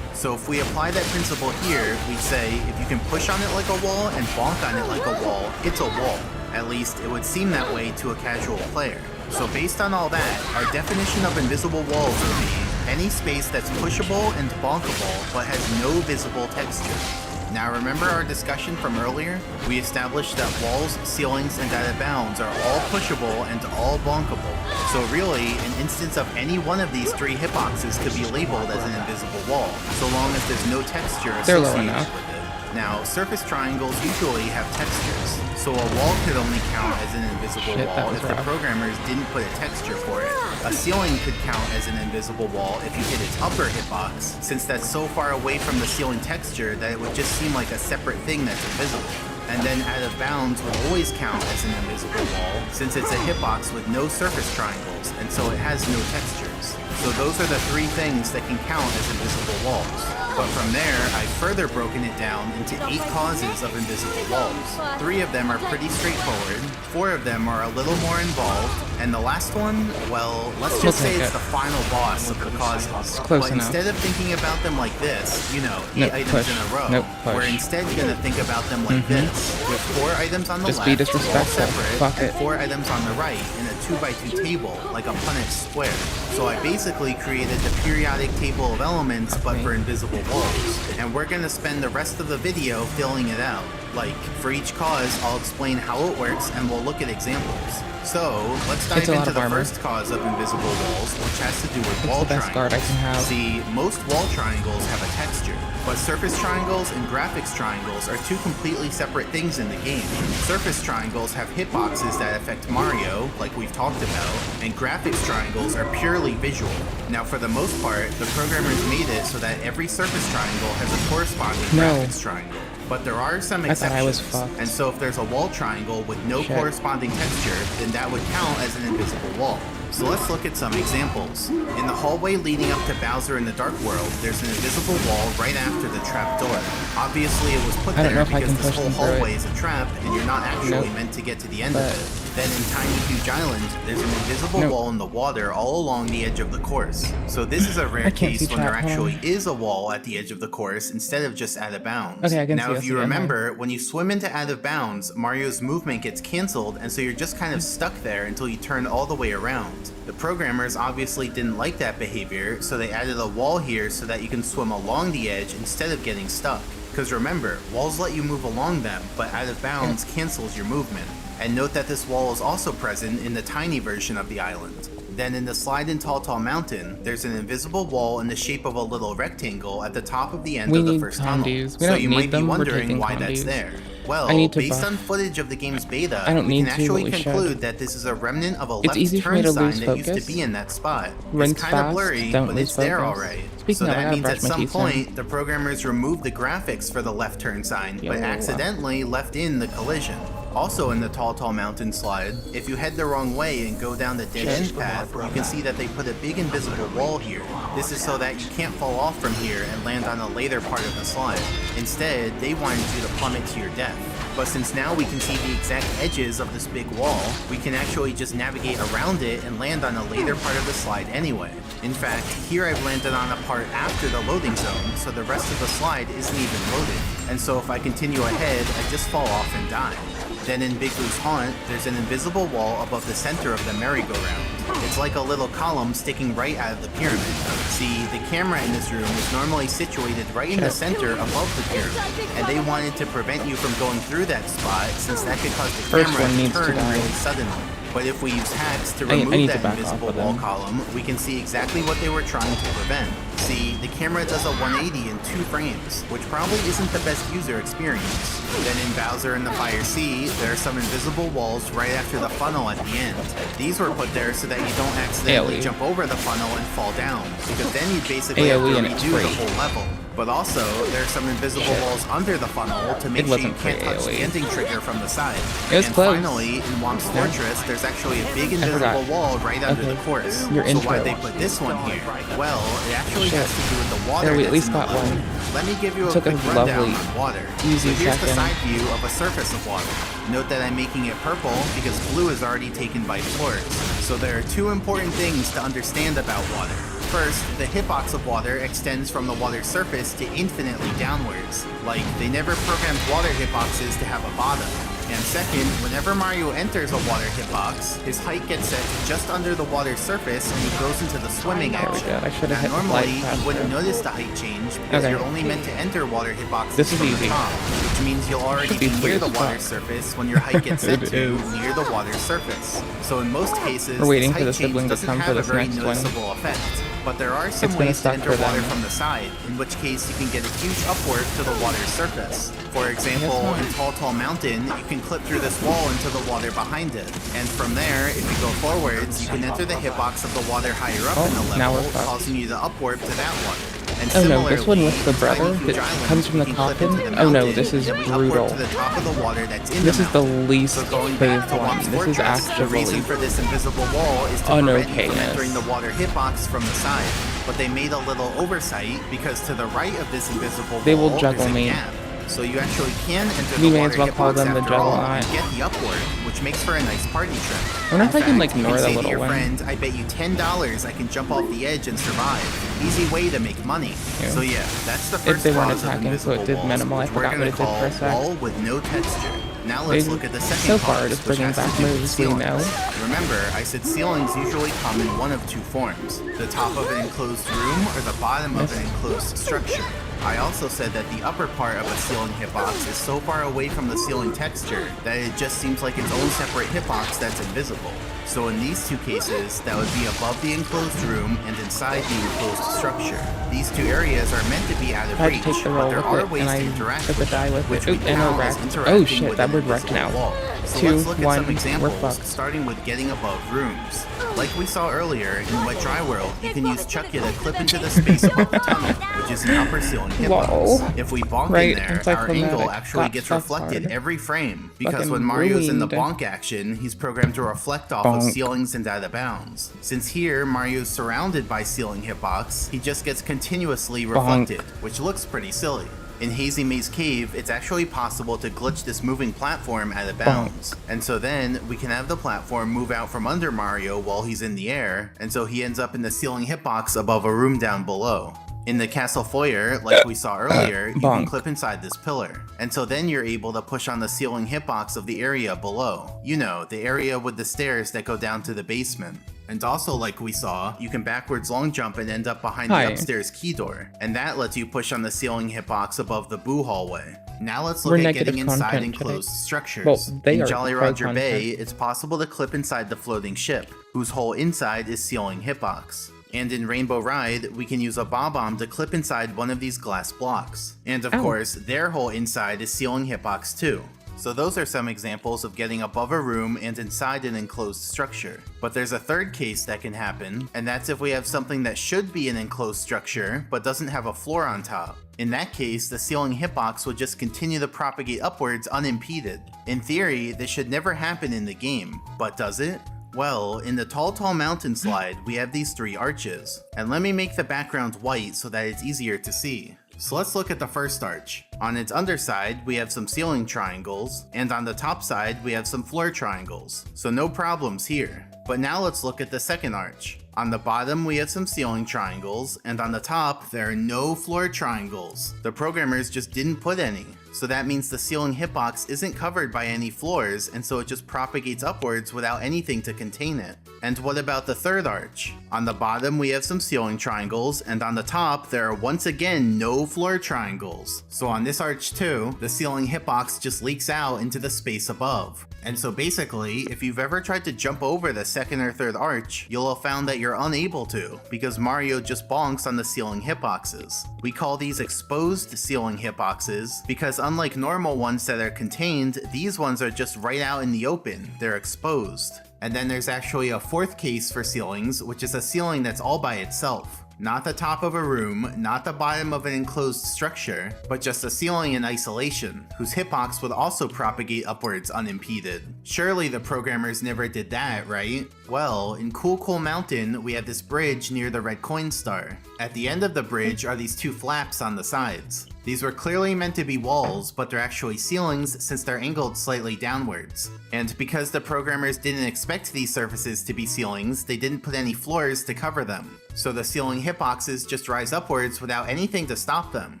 So if we apply that principle here, we'd say if you can push on it like a wall and bonk on it like a wall, it's a wall. At least it would seem that way to a casual player. So based on all that, our definition of invisible walls would be any space that's pushable and bonkable but has no visible texture. Now remember our discussion from earlier? We established that walls, ceilings, and out of bounds are all pushable and all bonkable. So really, an instance of any one of these three hitboxes could be labeled as an invisible wall, so long as there's no texture associated with it. Now, surface triangles usually have textures, so a wall could only count as an invisible wall if the programmers didn't put a texture for it. A ceiling could count as an invisible wall if you hit its upper hitbox, since that's so far away from the ceiling texture that it would just seem like a separate thing that's invisible. And then out of bounds would always count as an invisible wall, since it's a hitbox with no surface triangles, and so it has no textures. So those are the three things that can count as invisible walls. But from there, I've further broken it down into 8 causes of invisible walls. 3 of them are pretty straightforward, 4 of them are a little more involved, and the last one, well, let's just say it's the final boss of the causes. But instead of thinking about them like this, you know, 8 items in a row, we're instead going to think about them like this, with 4 items on the left, all separate, and 4 items on the right in a 2x2 table, like a Punnett square. So I basically created the periodic table of elements, but for invisible walls. And we're going to spend the rest of the video filling it out. Like, for each cause, I'll explain how it works and we'll look at examples. So, let's dive into the first cause of invisible walls, which has to do with wall triangles. See, most wall triangles have a texture, but surface triangles and graphics triangles are 2 completely separate things in the game. Surface triangles have hitboxes that affect Mario, like we've talked about, and graphics triangles are purely visual. Now, for the most part, the programmers made it so that every surface triangle has a corresponding graphics triangle. But there are some exceptions, and so if there's a wall triangle with no corresponding texture, then that would count as an invisible wall. So let's look at some examples. In the hallway leading up to Bowser in the Dark World, there's an invisible wall right after the trap door. Obviously it was put there because this whole hallway is a trap and you're not actually meant to get to the end of it. Then in Tiny Huge Island, there's an invisible wall in the water all along the edge of the course. So this is a rare case when there actually is a wall at the edge of the course instead of just out of bounds. Now if you remember, when you swim into out of bounds, Mario's movement gets cancelled and so you're just kind of stuck there until you turn all the way around. The programmers obviously didn't like that behavior, so they added a wall here so that you can swim along the edge instead of getting stuck. Because remember, walls let you move along them, but out of bounds cancels your movement. And note that this wall is also present in the tiny version of the island. Then in the slide in Tall Tall Mountain, there's an invisible wall in the shape of a little rectangle at the top of the end of the first tunnel. So you might be wondering why that's there. Well, based on footage of the game's beta, we can actually conclude that this is a remnant of a left turn sign that used to be in that spot. It's kind of blurry, but it's there alright. So that means at some point, the programmers removed the graphics for the left turn sign, but accidentally left in the collision. Also in the Tall Tall Mountain slide, if you head the wrong way and go down the dead end path, you can see that they put a big invisible wall here. This is so that you can't fall off from here and land on a later part of the slide. Instead, they wanted you to plummet to your death. But since now we can see the exact edges of this big wall, we can actually just navigate around it and land on a later part of the slide anyway. In fact, here I've landed on a part after the loading zone, so the rest of the slide isn't even loaded. And so if I continue ahead, I just fall off and die. Then in Big Blue's Haunt, there's an invisible wall above the center of the merry-go-round. It's like a little column sticking right out of the pyramid. See, the camera in this room is normally situated right in the center above the pyramid, and they wanted to prevent you from going through that spot since that could cause the camera to turn really suddenly. But if we use hacks to I remove need to that back off invisible of wall them. column, we can see exactly what they were trying to prevent. See, the camera does a 180 in 2 frames, which probably isn't the best user experience. Then in Bowser and the Fire Sea, there are some invisible walls right after the funnel at the end. These were put there so that you don't accidentally AoE. jump over the funnel and fall down, because then you basically have AoE to and it's redo the free. whole level. But also, there are some invisible Shit. walls under the funnel to make It sure you wasn't free can't touch the AoE. ending trigger from the side. It was And close. finally, in Womp's Yeah. Fortress, there's actually a big forgot. invisible wall right under Okay. the course. Your So why intro. they put this one here? Well, it actually Shit. has to do with the water There, we that's at least in the got level. one. Let me give you a Took a quick rundown lovely, on water. easy So here's the second. side view of a surface of water. Note that I'm making it purple because blue is already taken by floors. So there are 2 important things to understand about water. First, the hitbox of water extends from the water's surface to infinitely downwards. Like, they never programmed water hitboxes to have a bottom. And second, whenever Mario enters a water hitbox, his height gets set to just under the water's surface and he goes into the swimming There we action. go. I should have Now, hit the normally, flight you wouldn't faster. notice the height change because Okay. you're only meant to enter water hitboxes This is from easy. the top, which means you'll already Should be be free near as the fuck. water's surface when your height gets set It to is. near the water's surface. So in most cases, We're waiting this for the height change sibling to doesn't come have for a this very next one. noticeable effect. But there are some It's gonna ways to suck enter for them. water from the side, in which case you can get a huge upward to the water's surface. For example, not. in Tall Mountain, you can clip through this wall into the water behind it. And from there, if you go forwards, you can enter the hitbox of the water higher up in the Oh, now level, we're fucked. causing you to upwarp to that water. And Oh no, this one similarly, with the in Tiny brother Huge that Island, comes from the you can clip coffin? into the Oh no, mountain, this is and we brutal. upwarp to the top of the water that's in This the is the mountain. least So going back paved to one. Womp's This is Fortress, the reason actually for this invisible wall is to prevent you from unokayness. entering the water hitbox from the side. But they made a little oversight because to the right of this invisible They will wall juggle there's a me. gap. So you actually can enter We the may water as well call hitbox them the after all Juggernaut. and get the upward, which makes for a nice party trick. I wonder if I In can, fact, like, you ignore the say to little your one. friend, I bet you $10 I can jump off the edge and survive. Easy way to make money. Yeah. So yeah, that's the first they weren't clause of attacking, so it invisible did walls, minimal. I which we're forgot what gonna it did call for a sec. wall with no texture. Now let's They- look at the second so far, clause, it's which bringing has to back do with moves we ceilings. know. Remember, I said ceilings usually come in one of 2 forms: the top of an enclosed room or the bottom of an enclosed structure. I also said that the upper part of a ceiling hitbox is so far away from the ceiling texture that it just seems like its own separate hitbox that's invisible. So in these 2 cases, that would be above the enclosed room and inside the enclosed structure. These 2 areas are meant to be out of I had to reach, take the but roll there with are it, ways and to I interact took the with die them, with it. which we Oop, and count we're as wrecked. interacting Oh shit, with that an would wreck invisible now. wall. So 2, let's look at 1, some we're examples, fucked. starting with getting above rooms. Like we saw earlier, in Wet Dry World, you can use Chucky to clip into the space above the tunnel, which is an upper ceiling hitbox. Lol. If we bonk Right, in there, it's like our from angle that actually Got gets Stuff reflected card. every frame, because Fucking when Mario's in the ruined. bonk action, he's programmed to reflect off of Bonk. ceilings and out of bounds. Since here, Mario's surrounded by ceiling hitbox, he just gets continuously reflected, which looks pretty silly. In Hazy Maze Cave, it's actually possible to glitch this moving platform out of bounds. And so then, we can have the platform move out from under Mario while he's in the air, and so he ends up in the ceiling hitbox above a room down below. In the castle foyer, like we saw earlier, you can Bonk. clip inside this pillar. And so then you're able to push on the ceiling hitbox of the area below. You know, the area with the stairs that go down to the basement. And also, like we saw, you can backwards long jump and end up behind Hi. the upstairs key door. And that lets you push on the ceiling hitbox above the Boo hallway. Now let's We're look at negative getting inside content today. enclosed structures. Well, they in are Jolly pro Roger content. Bay, it's possible to clip inside the floating ship, whose whole inside is ceiling hitbox. And in Rainbow Ride, we can use a Bob-omb to clip inside one of these glass blocks. And of Ow. course, their whole inside is ceiling hitbox too. So those are some examples of getting above a room and inside an enclosed structure. But there's a third case that can happen, and that's if we have something that should be an enclosed structure, but doesn't have a floor on top. In that case, the ceiling hitbox would just continue to propagate upwards unimpeded. In theory, this should never happen in the game, but does it? Well, in the Tall Mountain slide, we have these 3 arches. And let me make the background white so that it's easier to see. So let's look at the first arch. On its underside, we have some ceiling triangles, and on the top side, we have some floor triangles. So no problems here. But now let's look at the second arch. On the bottom, we have some ceiling triangles, and on the top, there are no floor triangles. The programmers just didn't put any. So that means the ceiling hitbox isn't covered by any floors, and so it just propagates upwards without anything to contain it. And what about the third arch? On the bottom, we have some ceiling triangles, and on the top, there are once again no floor triangles. So on this arch too, the ceiling hitbox just leaks out into the space above. And so basically, if you've ever tried to jump over the second or third arch, you'll have found that you're unable to, because Mario just bonks on the ceiling hitboxes. We call these exposed ceiling hitboxes because unlike normal ones that are contained, these ones are just right out in the open, they're exposed. And then there's actually a fourth case for ceilings, which is a ceiling that's all by itself. Not the top of a room, not the bottom of an enclosed structure, but just a ceiling in isolation, whose hitbox would also propagate upwards unimpeded. Surely the programmers never did that, right? Well, in Cool Mountain, we have this bridge near the red coin star. At the end of the bridge are these two flaps on the sides. These were clearly meant to be walls, but they're actually ceilings since they're angled slightly downwards. And because the programmers didn't expect these surfaces to be ceilings, they didn't put any floors to cover them. So the ceiling hitboxes just rise upwards without anything to stop them,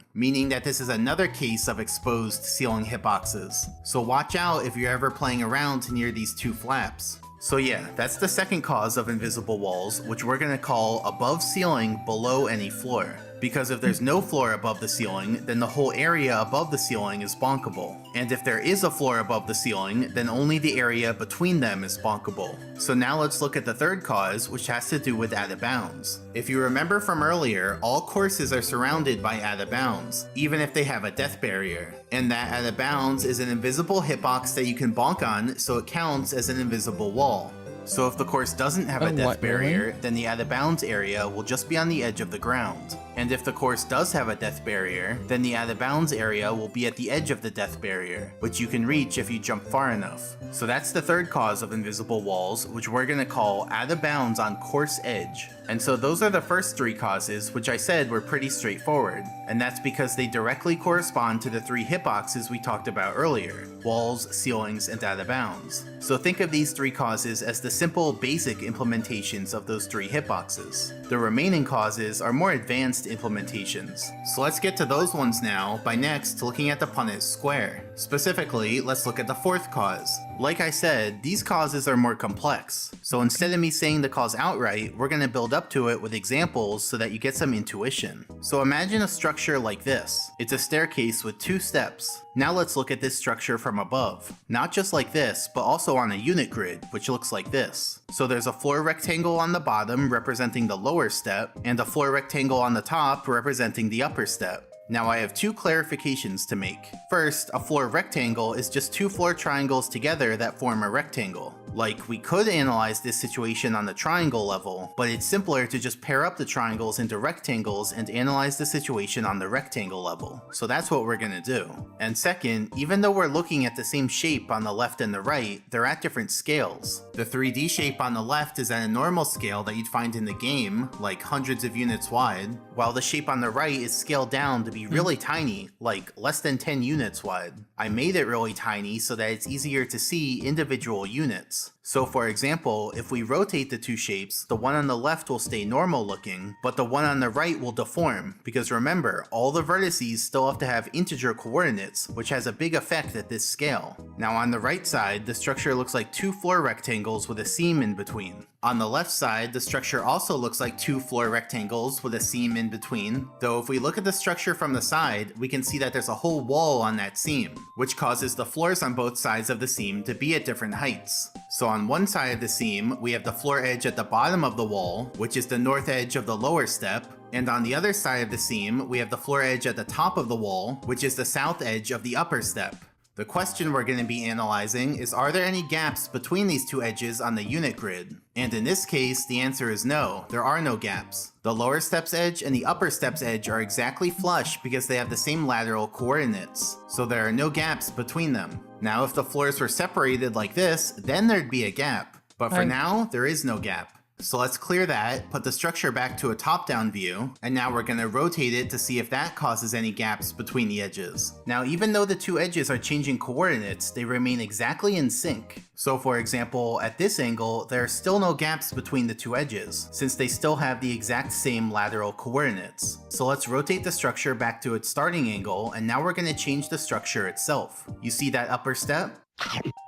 meaning that this is another case of exposed ceiling hitboxes. So watch out if you're ever playing around near these two flaps. So yeah, that's the second cause of invisible walls, which we're gonna call above ceiling below any floor. Because if there's no floor above the ceiling, then the whole area above the ceiling is bonkable. And if there is a floor above the ceiling, then only the area between them is bonkable. So now let's look at the third cause, which has to do with out of bounds. If you remember from earlier, all courses are surrounded by out of bounds, even if they have a death barrier. And that out of bounds is an invisible hitbox that you can bonk on, so it counts as an invisible wall. So if the course doesn't have a death barrier, then the out of bounds area will just be on the edge of the ground. And if the course does have a death barrier, then the out of bounds area will be at the edge of the death barrier, which you can reach if you jump far enough. So that's the third cause of invisible walls, which we're gonna call out of bounds on course edge. And so those are the first three causes, which I said were pretty straightforward. And that's because they directly correspond to the three hitboxes we talked about earlier: walls, ceilings, and out of bounds. So think of these three causes as the simple, basic implementations of those three hitboxes. The remaining causes are more advanced implementations. So let's get to those ones now by next looking at the Punnett square. Specifically, let's look at the fourth cause. Like I said, these causes are more complex. So instead of me saying the cause outright, we're going to build up to it with examples so that you get some intuition. So imagine a structure like this. It's a staircase with two steps. Now let's look at this structure from above. Not just like this, but also on a unit grid, which looks like this. So there's a floor rectangle on the bottom representing the lower step, and a floor rectangle on the top representing the upper step. Now I have two clarifications to make. First, a floor rectangle is just two floor triangles together that form a rectangle. Like, we could analyze this situation on the triangle level, but it's simpler to just pair up the triangles into rectangles and analyze the situation on the rectangle level. So that's what we're gonna do. And second, even though we're looking at the same shape on the left and the right, they're at different scales. The 3D shape on the left is at a normal scale that you'd find in the game, like hundreds of units wide, while the shape on the right is scaled down to be really tiny, like less than 10 units wide. I made it really tiny so that it's easier to see individual units. So for example, if we rotate the two shapes, the one on the left will stay normal looking, but the one on the right will deform, because remember, all the vertices still have to have integer coordinates, which has a big effect at this scale. Now on the right side, the structure looks like two floor rectangles with a seam in between. On the left side, the structure also looks like two floor rectangles with a seam in between, though if we look at the structure from the side, we can see that there's a whole wall on that seam, which causes the floors on both sides of the seam to be at different heights. So on one side of the seam, we have the floor edge at the bottom of the wall, which is the north edge of the lower step, and on the other side of the seam, we have the floor edge at the top of the wall, which is the south edge of the upper step. The question we're going to be analyzing is, are there any gaps between these two edges on the unit grid? And in this case, the answer is no, there are no gaps. The lower step's edge and the upper step's edge are exactly flush because they have the same lateral coordinates, so there are no gaps between them. Now if the floors were separated like this, then there'd be a gap. But for now, there is no gap. So let's clear that, put the structure back to a top-down view, and now we're going to rotate it to see if that causes any gaps between the edges. Now even though the two edges are changing coordinates, they remain exactly in sync. So for example, at this angle, there are still no gaps between the two edges, since they still have the exact same lateral coordinates. So let's rotate the structure back to its starting angle, and now we're going to change the structure itself. You see that upper step?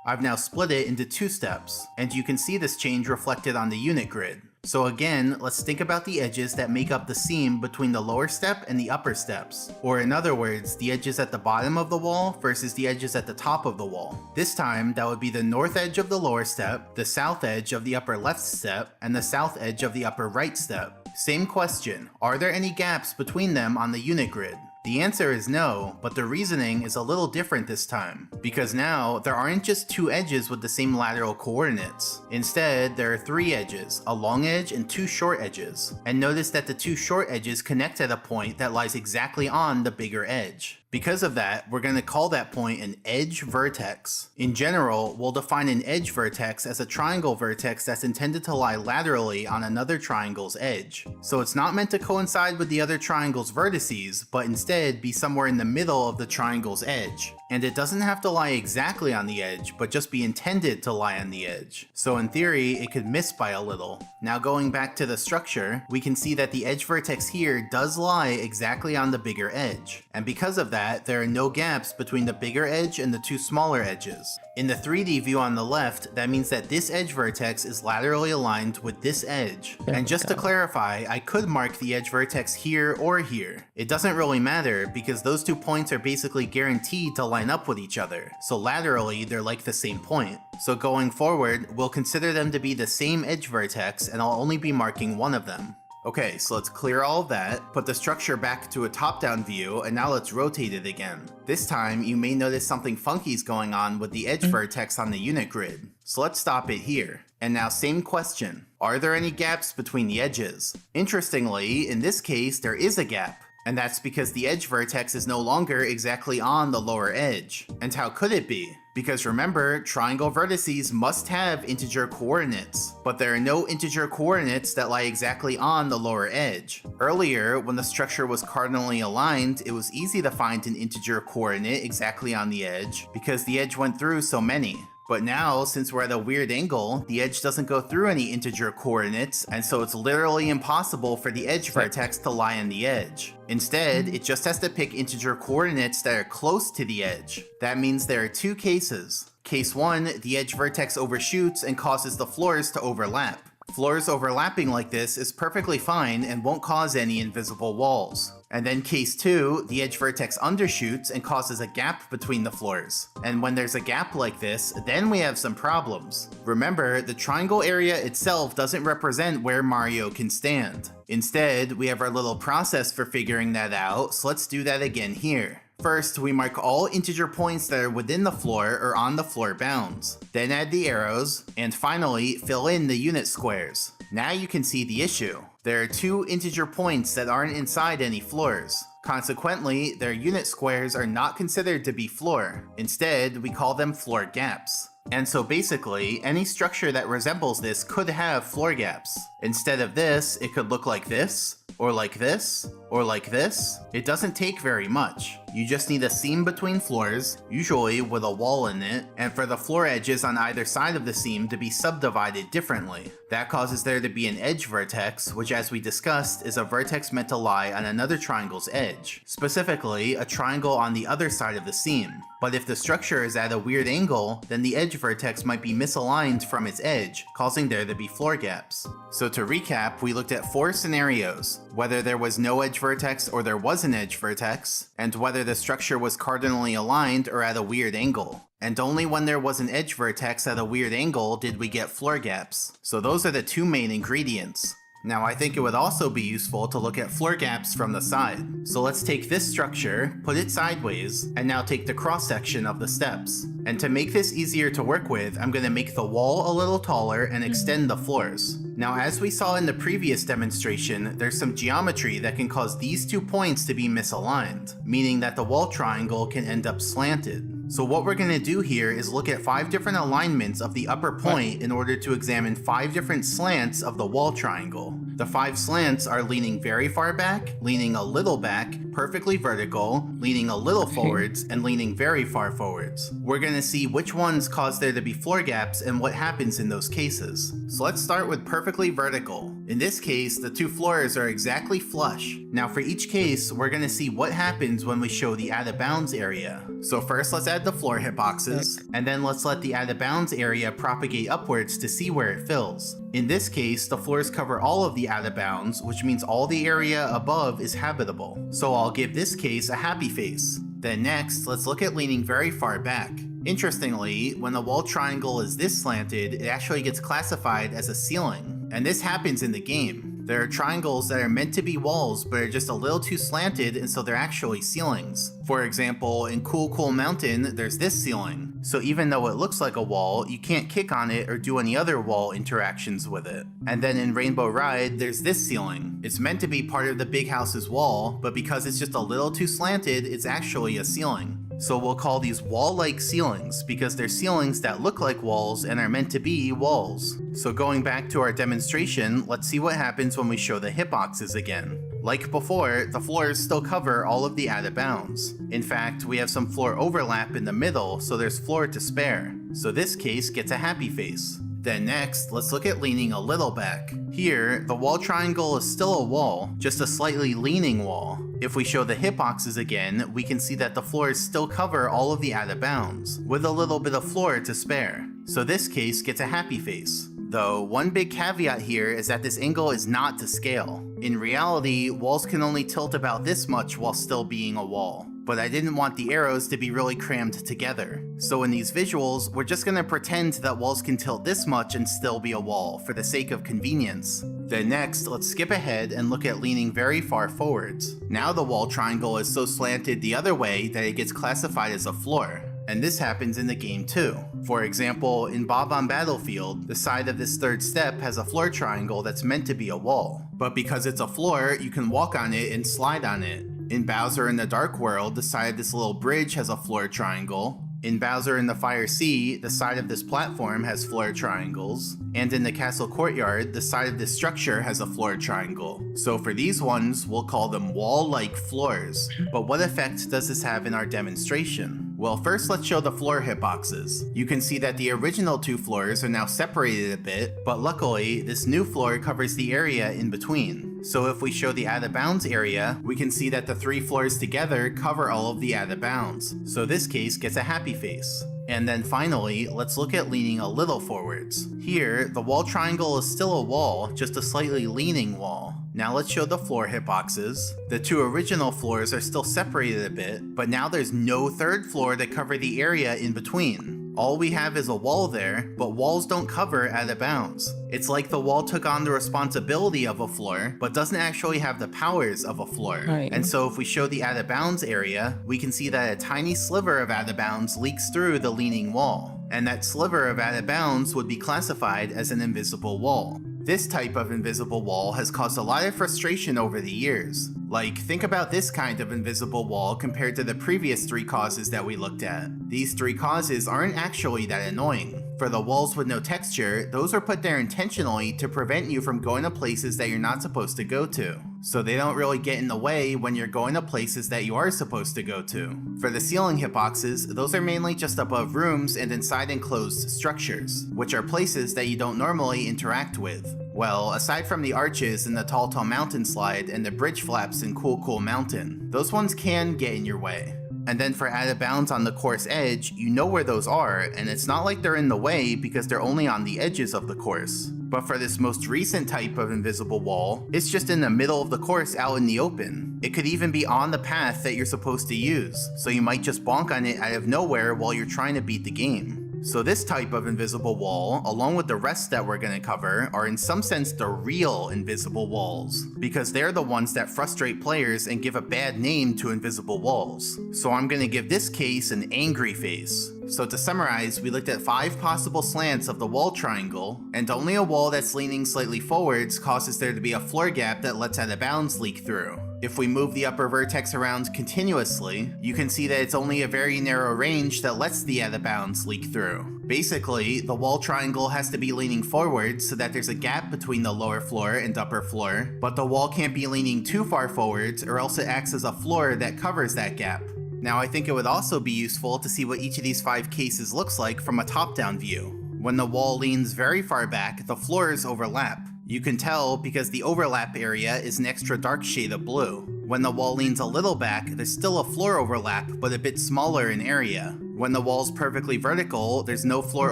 I've now split it into two steps, and you can see this change reflected on the unit grid. So again, let's think about the edges that make up the seam between the lower step and the upper steps. Or in other words, the edges at the bottom of the wall versus the edges at the top of the wall. This time, that would be the north edge of the lower step, the south edge of the upper left step, and the south edge of the upper right step. Same question, are there any gaps between them on the unit grid? The answer is no, but the reasoning is a little different this time, because now there aren't just two edges with the same lateral coordinates. Instead, there are three edges, a long edge and two short edges. And notice that the two short edges connect at a point that lies exactly on the bigger edge. Because of that, we're going to call that point an edge vertex. In general, we'll define an edge vertex as a triangle vertex that's intended to lie laterally on another triangle's edge. So it's not meant to coincide with the other triangle's vertices, but instead be somewhere in the middle of the triangle's edge. And it doesn't have to lie exactly on the edge, but just be intended to lie on the edge. So in theory, it could miss by a little. Now going back to the structure, we can see that the edge vertex here does lie exactly on the bigger edge. And because of that, there are no gaps between the bigger edge and the two smaller edges. In the 3D view on the left, that means that this edge vertex is laterally aligned with this edge. And just to clarify, I could mark the edge vertex here or here. It doesn't really matter because those 2 points are basically guaranteed to line up with each other. So laterally, they're like the same point. So going forward, we'll consider them to be the same edge vertex and I'll only be marking one of them. Okay, so let's clear all of that, put the structure back to a top-down view, and now let's rotate it again. This time, you may notice something funky is going on with the edge vertex on the unit grid. So let's stop it here. And now same question. Are there any gaps between the edges? Interestingly, in this case, there is a gap. And that's because the edge vertex is no longer exactly on the lower edge. And how could it be? Because remember, triangle vertices must have integer coordinates, but there are no integer coordinates that lie exactly on the lower edge. Earlier, when the structure was cardinally aligned, it was easy to find an integer coordinate exactly on the edge because the edge went through so many. But now, since we're at a weird angle, the edge doesn't go through any integer coordinates, and so it's literally impossible for the edge vertex to lie on the edge. Instead, it just has to pick integer coordinates that are close to the edge. That means there are two cases. Case 1, the edge vertex overshoots and causes the floors to overlap. Floors overlapping like this is perfectly fine and won't cause any invisible walls. And then case 2, the edge vertex undershoots and causes a gap between the floors. And when there's a gap like this, then we have some problems. Remember, the triangle area itself doesn't represent where Mario can stand. Instead, we have our little process for figuring that out, so let's do that again here. First, we mark all integer points that are within the floor or on the floor bounds. Then add the arrows, and finally, fill in the unit squares. Now you can see the issue. There are two integer points that aren't inside any floors. Consequently, their unit squares are not considered to be floor. Instead, we call them floor gaps. And so basically, any structure that resembles this could have floor gaps. Instead of this, it could look like this, or like this, or like this. It doesn't take very much. You just need a seam between floors, usually with a wall in it, and for the floor edges on either side of the seam to be subdivided differently. That causes there to be an edge vertex, which as we discussed is a vertex meant to lie on another triangle's edge, specifically a triangle on the other side of the seam. But if the structure is at a weird angle, then the edge vertex might be misaligned from its edge, causing there to be floor gaps. So to recap, we looked at 4 scenarios: whether there was no edge vertex or there was an edge vertex, and whether the structure was cardinally aligned or at a weird angle. And only when there was an edge vertex at a weird angle did we get floor gaps. So those are the 2 main ingredients. Now I think it would also be useful to look at floor gaps from the side. So let's take this structure, put it sideways, and now take the cross section of the steps. And to make this easier to work with, I'm going to make the wall a little taller and extend the floors. Now as we saw in the previous demonstration, there's some geometry that can cause these 2 points to be misaligned, meaning that the wall triangle can end up slanted. So what we're going to do here is look at 5 different alignments of the upper point in order to examine 5 different slants of the wall triangle. The 5 slants are leaning very far back, leaning a little back, perfectly vertical, leaning a little forwards, and leaning very far forwards. We're going to see which ones cause there to be floor gaps and what happens in those cases. So let's start with perfectly vertical. In this case, the 2 floors are exactly flush. Now for each case, we're going to see what happens when we show the out of bounds area. So first let's add the floor hitboxes, and then let's let the out of bounds area propagate upwards to see where it fills. In this case, the floors cover all of the out of bounds, which means all the area above is habitable. So I'll give this case a happy face. Then next, let's look at leaning very far back. Interestingly, when the wall triangle is this slanted, it actually gets classified as a ceiling. And this happens in the game. There are triangles that are meant to be walls but are just a little too slanted, and so they're actually ceilings. For example, in Cool Mountain, there's this ceiling. So even though it looks like a wall, you can't kick on it or do any other wall interactions with it. And then in Rainbow Ride, there's this ceiling. It's meant to be part of the big house's wall, but because it's just a little too slanted, it's actually a ceiling. So we'll call these wall-like ceilings because they're ceilings that look like walls and are meant to be walls. So going back to our demonstration, let's see what happens when we show the hitboxes again. Like before, the floors still cover all of the out of bounds. In fact, we have some floor overlap in the middle, so there's floor to spare. So this case gets a happy face. Then next, let's look at leaning a little back. Here, the wall triangle is still a wall, just a slightly leaning wall. If we show the hitboxes again, we can see that the floors still cover all of the out of bounds, with a little bit of floor to spare. So this case gets a happy face. Though, one big caveat here is that this angle is not to scale. In reality, walls can only tilt about this much while still being a wall. But I didn't want the arrows to be really crammed together. So in these visuals, we're just gonna pretend that walls can tilt this much and still be a wall, for the sake of convenience. Then next, let's skip ahead and look at leaning very far forwards. Now the wall triangle is so slanted the other way that it gets classified as a floor. And this happens in the game too. For example, in Bob on Battlefield, the side of this third step has a floor triangle that's meant to be a wall. But because it's a floor, you can walk on it and slide on it. In Bowser in the Dark World, the side of this little bridge has a floor triangle. In Bowser in the Fire Sea, the side of this platform has floor triangles. And in the castle courtyard, the side of this structure has a floor triangle. So for these ones, we'll call them wall-like floors. But what effect does this have in our demonstration? Well, first let's show the floor hitboxes. You can see that the original 2 floors are now separated a bit, but luckily, this new floor covers the area in between. So if we show the out of bounds area, we can see that the 3 floors together cover all of the out of bounds. So this case gets a happy face. And then finally, let's look at leaning a little forwards. Here, the wall triangle is still a wall, just a slightly leaning wall. Now let's show the floor hitboxes. The 2 original floors are still separated a bit, but now there's no third floor to cover the area in between. All we have is a wall there, but walls don't cover out of bounds. It's like the wall took on the responsibility of a floor, but doesn't actually have the powers of a floor. Right. And so if we show the out of bounds area, we can see that a tiny sliver of out of bounds leaks through the leaning wall. And that sliver of out of bounds would be classified as an invisible wall. This type of invisible wall has caused a lot of frustration over the years. Like, think about this kind of invisible wall compared to the previous 3 causes that we looked at. These 3 causes aren't actually that annoying. For the walls with no texture, those are put there intentionally to prevent you from going to places that you're not supposed to go to. So they don't really get in the way when you're going to places that you are supposed to go to. For the ceiling hitboxes, those are mainly just above rooms and inside enclosed structures, which are places that you don't normally interact with. Well, aside from the arches in the Tall Mountain Slide and the bridge flaps in Cool Mountain, those ones can get in your way. And then for out of bounds on the course edge, you know where those are, and it's not like they're in the way because they're only on the edges of the course. But for this most recent type of invisible wall, it's just in the middle of the course out in the open. It could even be on the path that you're supposed to use, so you might just bonk on it out of nowhere while you're trying to beat the game. So this type of invisible wall, along with the rest that we're going to cover, are in some sense the real invisible walls, because they're the ones that frustrate players and give a bad name to invisible walls. So I'm going to give this case an angry face. So to summarize, we looked at 5 possible slants of the wall triangle, and only a wall that's leaning slightly forwards causes there to be a floor gap that lets out of bounds leak through. If we move the upper vertex around continuously, you can see that it's only a very narrow range that lets the out of bounds leak through. Basically, the wall triangle has to be leaning forward so that there's a gap between the lower floor and upper floor, but the wall can't be leaning too far forwards or else it acts as a floor that covers that gap. Now I think it would also be useful to see what each of these 5 cases looks like from a top-down view. When the wall leans very far back, the floors overlap. You can tell because the overlap area is an extra dark shade of blue. When the wall leans a little back, there's still a floor overlap, but a bit smaller in area. When the wall's perfectly vertical, there's no floor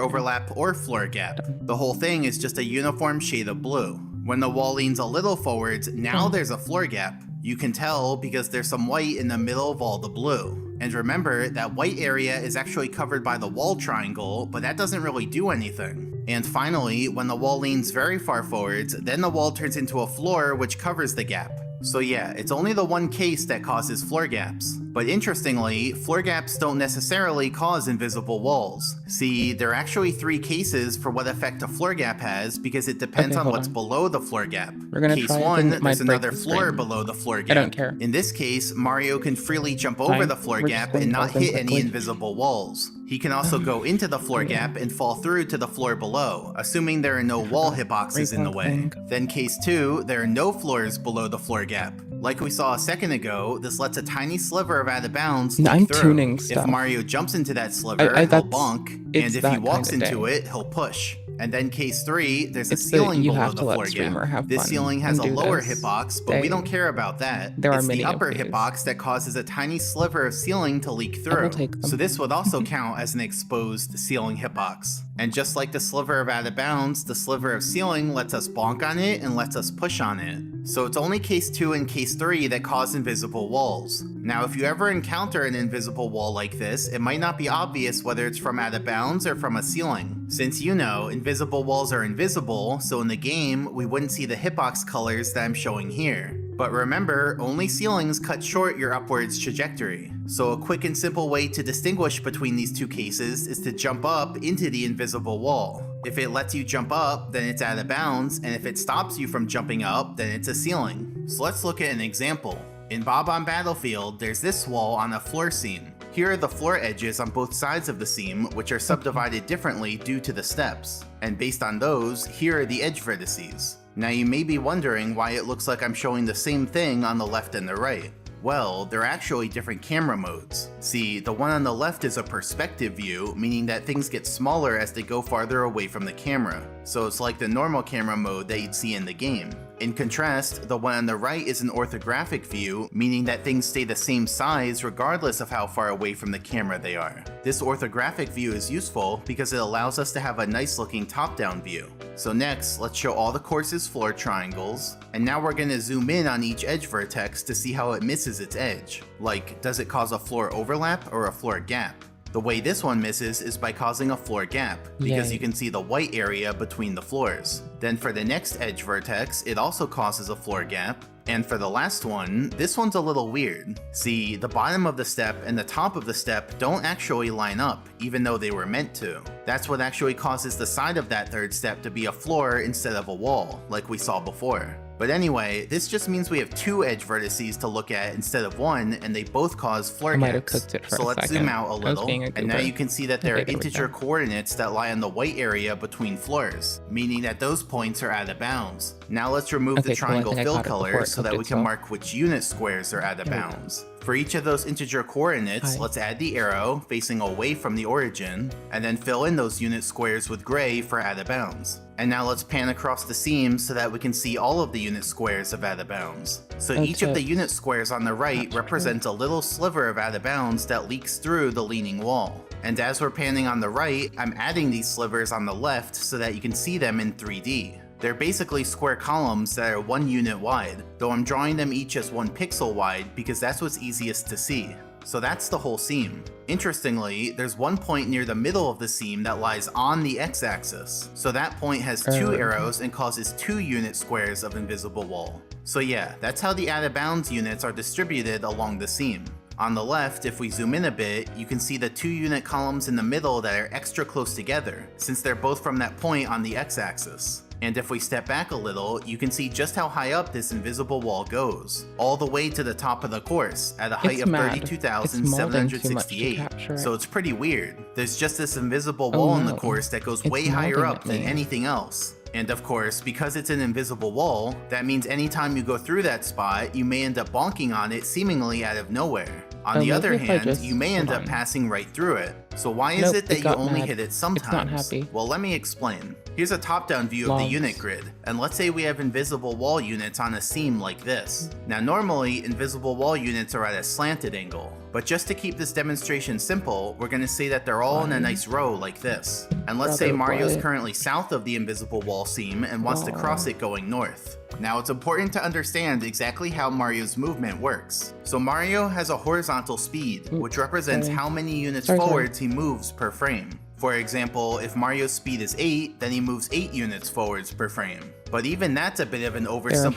overlap or floor gap. The whole thing is just a uniform shade of blue. When the wall leans a little forwards, now there's a floor gap. You can tell because there's some white in the middle of all the blue. And remember, that white area is actually covered by the wall triangle, but that doesn't really do anything. And finally, when the wall leans very far forwards, then the wall turns into a floor which covers the gap. So yeah, it's only the one case that causes floor gaps. But interestingly, floor gaps don't necessarily cause invisible walls. See, there are actually 3 cases for what effect a floor gap has because it depends on what's below the floor gap. Case 1, there's another floor below the floor gap. I don't care. In this case, Mario can freely jump over the floor gap and not hit any invisible walls. He can also go into the floor gap and fall through to the floor below, assuming there are no wall hitboxes in the way. Then case 2, there are no floors below the floor gap. Like we saw a second ago, this lets a tiny sliver of out of bounds leak through. Tuning stuff. If Mario jumps into that sliver, he'll bonk, and if he walks into it, he'll push. And then case 3, there's a ceiling below the floor gap. This ceiling has a lower hitbox, but we don't care about that. It's the upper hitbox that causes a tiny sliver of ceiling to leak through. So this would also count as an exposed ceiling hitbox. And just like the sliver of out of bounds, the sliver of ceiling lets us bonk on it and lets us push on it. So it's only case 2 and case 3 that cause invisible walls. Now if you ever encounter an invisible wall like this, it might not be obvious whether it's from out of bounds or from a ceiling. Since you know, invisible walls are invisible, so in the game, we wouldn't see the hitbox colors that I'm showing here. But remember, only ceilings cut short your upwards trajectory. So a quick and simple way to distinguish between these 2 cases is to jump up into the invisible wall. If it lets you jump up, then it's out of bounds, and if it stops you from jumping up, then it's a ceiling. So let's look at an example. In Bob on Battlefield, there's this wall on a floor seam. Here are the floor edges on both sides of the seam, which are subdivided differently due to the steps. And based on those, here are the edge vertices. Now you may be wondering why it looks like I'm showing the same thing on the left and the right. Well, they're actually different camera modes. See, the one on the left is a perspective view, meaning that things get smaller as they go farther away from the camera. So it's like the normal camera mode that you'd see in the game. In contrast, the one on the right is an orthographic view, meaning that things stay the same size regardless of how far away from the camera they are. This orthographic view is useful because it allows us to have a nice looking top-down view. So next, let's show all the course's floor triangles, and now we're going to zoom in on each edge vertex to see how it misses its edge. Like, does it cause a floor overlap or a floor gap? The way this one misses is by causing a floor gap, because you can see the white area between the floors. Then for the next edge vertex, it also causes a floor gap. And for the last one, this one's a little weird. See, the bottom of the step and the top of the step don't actually line up, even though they were meant to. That's what actually causes the side of that third step to be a floor instead of a wall, like we saw before. But anyway, this just means we have 2 edge vertices to look at instead of 1, and they both cause floor gaps. So let's zoom out a little, and now you can see that there are integer coordinates that lie on the white area between floors, meaning that those points are out of bounds. Now let's remove the triangle fill color so that we can mark which unit squares are out of bounds. For each of those integer coordinates, let's add the arrow facing away from the origin, and then fill in those unit squares with gray for out of bounds. And now let's pan across the seam so that we can see all of the unit squares of out of bounds. So each of the unit squares on the right represents a little sliver of out of bounds that leaks through the leaning wall. And as we're panning on the right, I'm adding these slivers on the left so that you can see them in 3D. They're basically square columns that are 1 unit wide, though I'm drawing them each as 1 pixel wide because that's what's easiest to see. So that's the whole seam. Interestingly, there's one point near the middle of the seam that lies on the x-axis. So that point has 2 arrows and causes 2 unit squares of invisible wall. So yeah, that's how the out of bounds units are distributed along the seam. On the left, if we zoom in a bit, you can see the 2 unit columns in the middle that are extra close together, since they're both from that point on the x-axis. And if we step back a little, you can see just how high up this invisible wall goes, all the way to the top of the course at a height It's of mad. 32,768. It's molding too much to capture So it. it's pretty weird. There's just this invisible Oh, wall in the no. course that goes It's way higher molding up at than me. anything else. And of course, because it's an invisible wall, that means anytime you go through that spot, you may end up bonking on it seemingly out of nowhere. On Oh, the maybe other if I hand, just- you may end hold up on. passing right through it. So why is Nope, it that it you got only mad. hit it It's sometimes? not happy. Well, let me explain. Here's a top-down view of the Logs. unit grid, and let's say we have invisible wall units on a seam like this. Now normally, invisible wall units are at a slanted angle, but just to keep this demonstration simple, we're going to say that they're all in a Why? nice row like this. And let's say Brother, Mario's why? currently south of the invisible wall seam and wants to cross it going north. Now it's important to understand exactly how Mario's movement works. So Mario has a horizontal speed, which represents sorry. how many units Sorry. forwards he moves per frame. For example, if Mario's speed is 8, then he moves 8 units forwards per frame. But even that's a bit of an if I misclick, you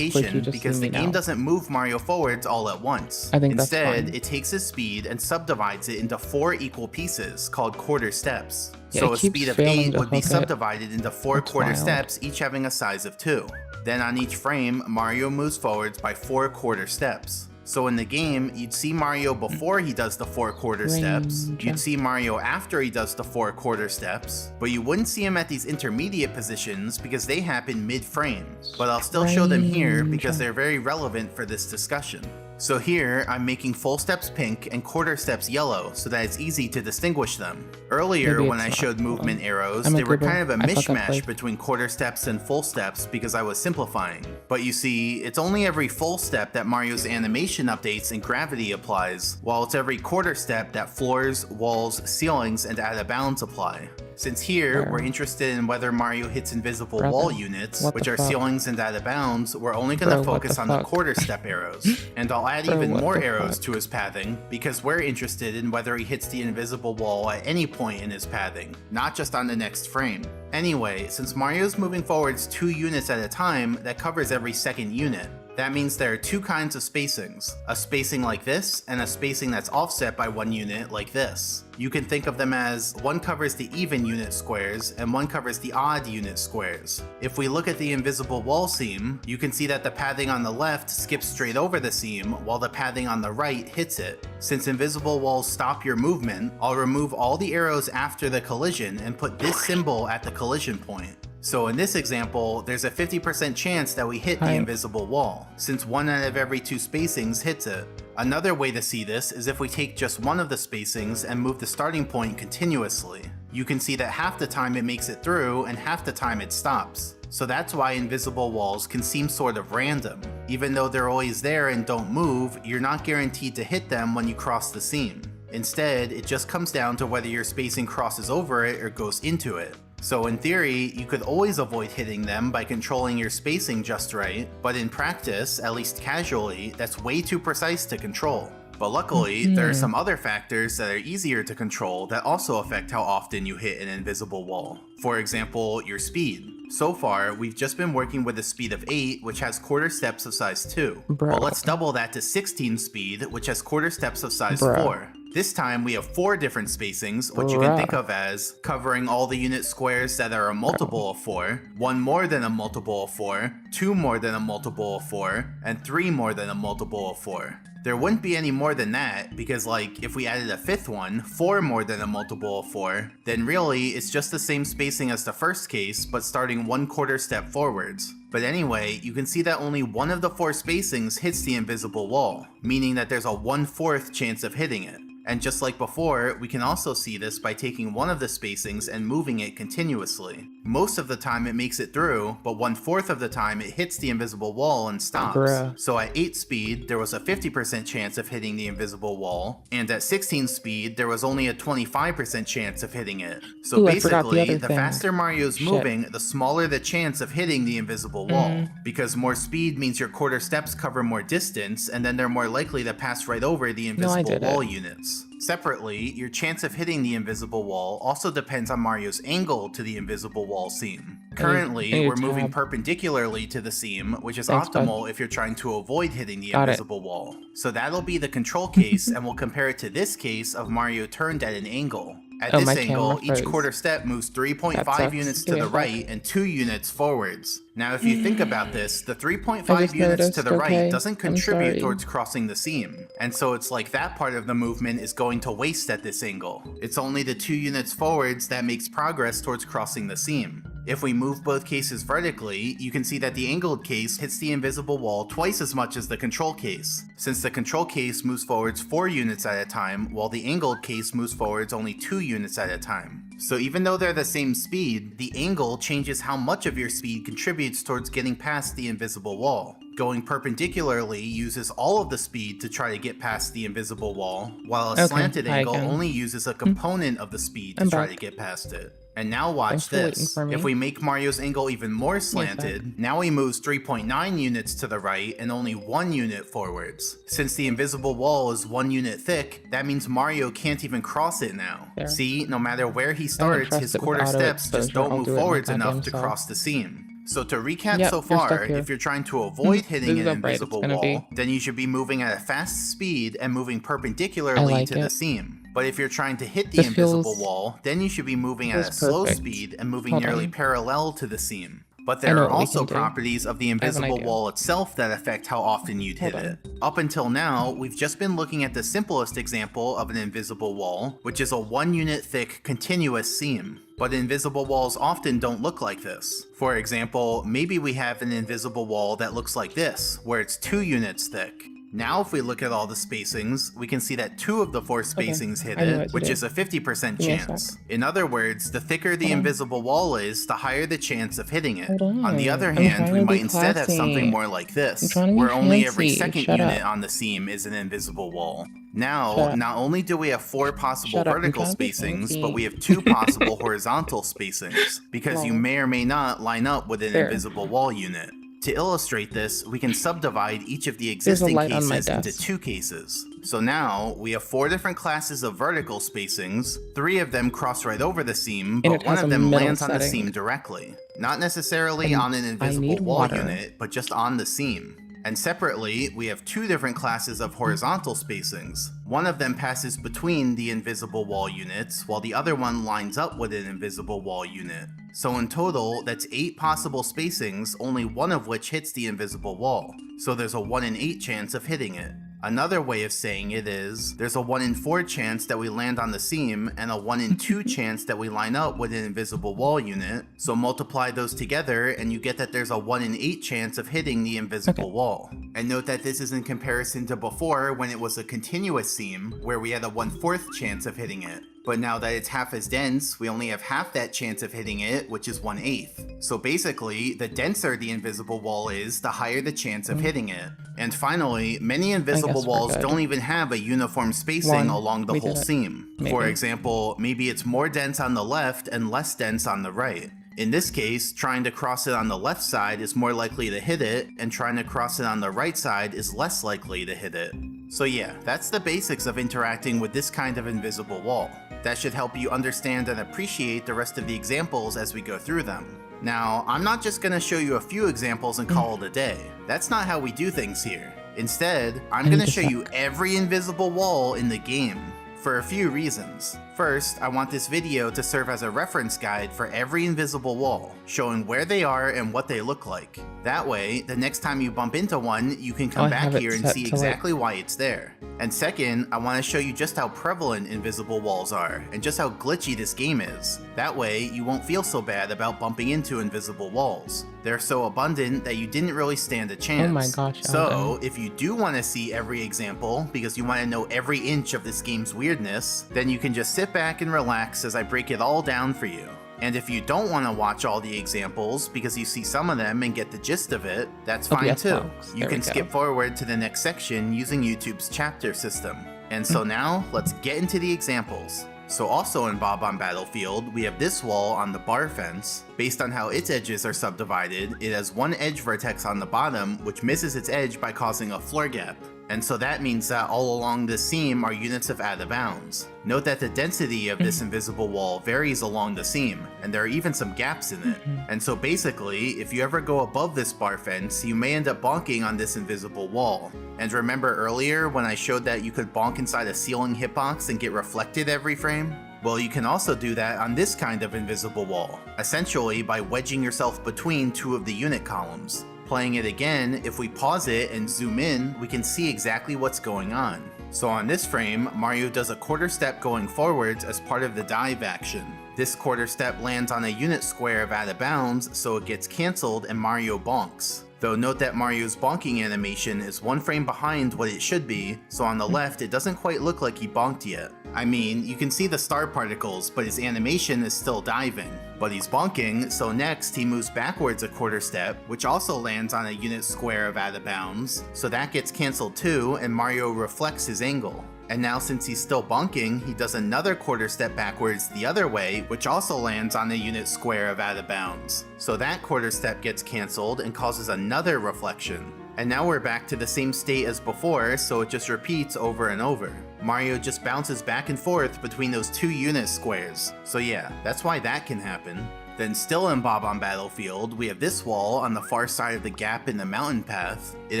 oversimplification just because see the me game now. doesn't move Mario forwards all at once. I think that's Instead, fine. it takes his speed and subdivides it into 4 equal pieces called quarter steps. Yeah, So it a keeps speed of failing 8 to would be hook it. subdivided into 4 That's quarter wild. steps, each having a size of 2. Then on each frame, Mario moves forwards by 4 quarter steps. So in the game, you'd see Mario before he does the 4 quarter steps, Range. you'd see Mario after he does the 4 quarter steps, but you wouldn't see him at these intermediate positions because they happen mid-frame. But I'll still show them here because Range. they're very relevant for this discussion. So here, I'm making full steps pink and quarter steps yellow so that it's easy to distinguish them. Earlier, Maybe when it's I not. showed Hold movement on. arrows, I'm a they were goober. kind of a I fuck up mishmash quick. between quarter steps and full steps because I was simplifying. But you see, it's only every full step that Mario's animation updates and gravity applies, while it's every quarter step that floors, walls, ceilings, and out of bounds apply. Since here, Bro. we're interested in whether Mario hits invisible Brother, wall units, what which the are fuck? ceilings and out of bounds, we're only going to Bro, what focus the on the fuck? quarter step arrows. And I'll add Bro, even what more the arrows fuck? to his pathing, because we're interested in whether he hits the invisible wall at any point in his pathing, not just on the next frame. Anyway, since Mario's moving forwards 2 units at a time, that covers every second unit. That means there are 2 kinds of spacings, a spacing like this and a spacing that's offset by 1 unit like this. You can think of them as one covers the even unit squares and one covers the odd unit squares. If we look at the invisible wall seam, you can see that the pathing on the left skips straight over the seam while the pathing on the right hits it. Since invisible walls stop your movement, I'll remove all the arrows after the collision and put this symbol at the collision point. So in this example, there's a 50% chance that we hit the Hi. invisible wall, since 1 out of every 2 spacings hits it. Another way to see this is if we take just one of the spacings and move the starting point continuously. You can see that half the time it makes it through and half the time it stops. So that's why invisible walls can seem sort of random. Even though they're always there and don't move, you're not guaranteed to hit them when you cross the seam. Instead, it just comes down to whether your spacing crosses over it or goes into it. So in theory, you could always avoid hitting them by controlling your spacing just right, but in practice, at least casually, that's way too precise to control. But luckily, there are some other factors that are easier to control that also affect how often you hit an invisible wall. For example, your speed. So far, we've just been working with a speed of 8, which has quarter steps of size 2. Bro. But let's double that to 16 speed, which has quarter steps of size Bro. 4. This time we have 4 different spacings, which you can Bruh. think of as covering all the unit squares that are a multiple of 4, 1 more than a multiple of 4, 2 more than a multiple of 4, and 3 more than a multiple of 4. There wouldn't be any more than that, because like, if we added a 5th one, 4 more than a multiple of 4, then really it's just the same spacing as the first case, but starting 1 quarter step forwards. But anyway, you can see that only one of the 4 spacings hits the invisible wall, meaning that there's a 1/4 chance of hitting it. And just like before, we can also see this by taking one of the spacings and moving it continuously. Most of the time it makes it through, but 1/4 of the time it hits the invisible wall and stops. Bruh. So at 8 speed, there was a 50% chance of hitting the invisible wall, and at 16 speed, there was only a 25% chance of hitting it. So Ooh, I forgot the basically, other the thing. faster Mario's Shit. moving, the smaller the chance of hitting the invisible wall. Because more speed means your quarter steps cover more distance, and then they're more likely to pass right over the invisible did wall it. units. Separately, your chance of hitting the invisible wall also depends on Mario's angle to the invisible wall seam. Currently, Hey, we're moving tab. perpendicularly to the seam, which is Thanks, bud. optimal if you're trying to avoid hitting the Got it. invisible wall. So that'll be the control case, and we'll compare it to this case of Mario turned at an angle. At Oh, this my angle, camera each froze. quarter step moves That 3.5 sucks. units Give to me the a sec. right and 2 units forwards. Now, if you think about this, the I 3.5 just units to noticed, the right okay? doesn't I'm contribute sorry. towards crossing the seam, and so it's like that part of the movement is going to waste at this angle. It's only the 2 units forwards that makes progress towards crossing the seam. If we move both cases vertically, you can see that the angled case hits the invisible wall twice as much as the control case, since the control case moves forwards 4 units at a time, while the angled case moves forwards only 2 units at a time. So even though they're the same speed, the angle changes how much of your speed contributes towards getting past the invisible wall. Going perpendicularly uses all of the speed to try to get past the invisible wall, while a Okay, slanted hi angle again. only uses a component of the speed to I'm try back. to get past it. And now watch Thanks for waiting this. for me. If we make Mario's angle even more back. slanted, now he moves 3.9 units to the right and only 1 unit forwards. Since the invisible wall is 1 unit thick, that means Mario can't even cross it now. There. See, no matter where he I don't starts, trust his it with quarter auto steps just exposure. don't I'll move do it my forwards enough goddamn to self. cross the seam. So to recap Yep, so you're far, stuck here. if you're trying to avoid hitting This an is upright, it's invisible gonna wall, be. then you should be moving at a fast speed and moving I perpendicularly like to the it. seam. But if you're trying to hit the This invisible feels wall, then you should be moving at a feels slow perfect. speed and moving Hold nearly on. parallel to the seam. But I there know are what we also can do. properties of the I have an invisible idea. wall itself that affect how often you'd hit Hold on. it. Up until now, we've just been looking at the simplest example of an invisible wall, which is a 1 unit thick continuous seam. But invisible walls often don't look like this. For example, maybe we have an invisible wall that looks like this, where it's 2 units thick. Now if we look at all the spacings, we can see that 2 of the 4 spacings hit I know what it, to which do. is a 50% Give me a chance. sec. In other words, the thicker the Hold on. invisible wall is, the higher the chance of hitting it. Hold On the on. other I'm hand, trying we to might be instead have something classy. more like I'm this, trying to be where only every fancy. second Shut unit up. on the seam is an invisible wall. Now, Shut up. not only do we have 4 possible Shut up. I'm vertical trying to be spacings, fancy. but we have 2 possible horizontal spacings, because you Lol. may or may not line up with an There. invisible wall unit. To illustrate this, we can subdivide each of the There's a existing light on my cases into desk. 2 cases. So now, we have 4 different classes of vertical spacings, 3 of them cross right over the seam, And but it one has of a them middle lands on the setting. seam directly. Not necessarily And on an I invisible need wall water. unit, but just on the seam. And separately, we have 2 different classes of horizontal spacings. One of them passes between the invisible wall units, while the other one lines up with an invisible wall unit. So in total, that's 8 possible spacings, only one of which hits the invisible wall. So there's a 1 in 8 chance of hitting it. Another way of saying it is, there's a 1 in 4 chance that we land on the seam, and a 1 in 2 chance that we line up with an invisible wall unit. So multiply those together, and you get that there's a 1 in 8 chance of hitting the invisible wall. And note that this is in comparison to before, when it was a continuous seam, where we had a 1/4 chance of hitting it. But now that it's half as dense, we only have half that chance of hitting it, which is 1/8. So basically, the denser the invisible wall is, the higher the chance of hitting it. And finally, many invisible guess we're walls good. don't even have a uniform spacing 1. along the We whole did it. seam. For Maybe. example, maybe it's more dense on the left and less dense on the right. In this case, trying to cross it on the left side is more likely to hit it, and trying to cross it on the right side is less likely to hit it. So yeah, that's the basics of interacting with this kind of invisible wall. That should help you understand and appreciate the rest of the examples as we go through them. Now, I'm not just going to show you a few examples and call it a day. That's not how we do things here. Instead, I'm I going need to to show you suck. every invisible wall in the game, for a few reasons. First, I want this video to serve as a reference guide for every invisible wall, showing where they are and what they look like. That way, the next time you bump into one, you can I come back have it here and set see to, like- exactly why it's there. And second, I want to show you just how prevalent invisible walls are, and just how glitchy this game is. That way, you won't feel so bad about bumping into invisible walls. They're so abundant that you didn't really stand a chance. Oh my gosh, So, Alden. if you do want to see every example, because you want to know every inch of this game's weirdness, then you can just sit back and relax as I break it all down for you. And if you don't want to watch all the examples because you see some of them and get the gist of it, that's fine OBS too. box. You There can we go. skip forward to the next section using YouTube's chapter system. And so now, let's get into the examples. So also in Bob on Battlefield, we have this wall on the bar fence. Based on how its edges are subdivided, it has one edge vertex on the bottom, which misses its edge by causing a floor gap. And so that means that all along the seam are units of out of bounds. Note that the density of this invisible wall varies along the seam, and there are even some gaps in it. And so basically, if you ever go above this bar fence, you may end up bonking on this invisible wall. And remember earlier when I showed that you could bonk inside a ceiling hitbox and get reflected every frame? Well, you can also do that on this kind of invisible wall, essentially by wedging yourself between two of the unit columns. Playing it again, if we pause it and zoom in, we can see exactly what's going on. So on this frame, Mario does a quarter step going forwards as part of the dive action. This quarter step lands on a unit square of out of bounds, so it gets cancelled and Mario bonks. Though note that Mario's bonking animation is one frame behind what it should be, so on the left it doesn't quite look like he bonked yet. I mean, you can see the star particles, but his animation is still diving. But he's bonking, so next he moves backwards a quarter step, which also lands on a unit square of out of bounds, so that gets cancelled too, and Mario reflects his angle. And now since he's still bonking, he does another quarter step backwards the other way, which also lands on a unit square of out of bounds. So that quarter step gets cancelled and causes another reflection. And now we're back to the same state as before, so it just repeats over and over. Mario just bounces back and forth between those two unit squares. So yeah, that's why that can happen. Then still in Bob-omb Battlefield, we have this wall on the far side of the gap in the mountain path. It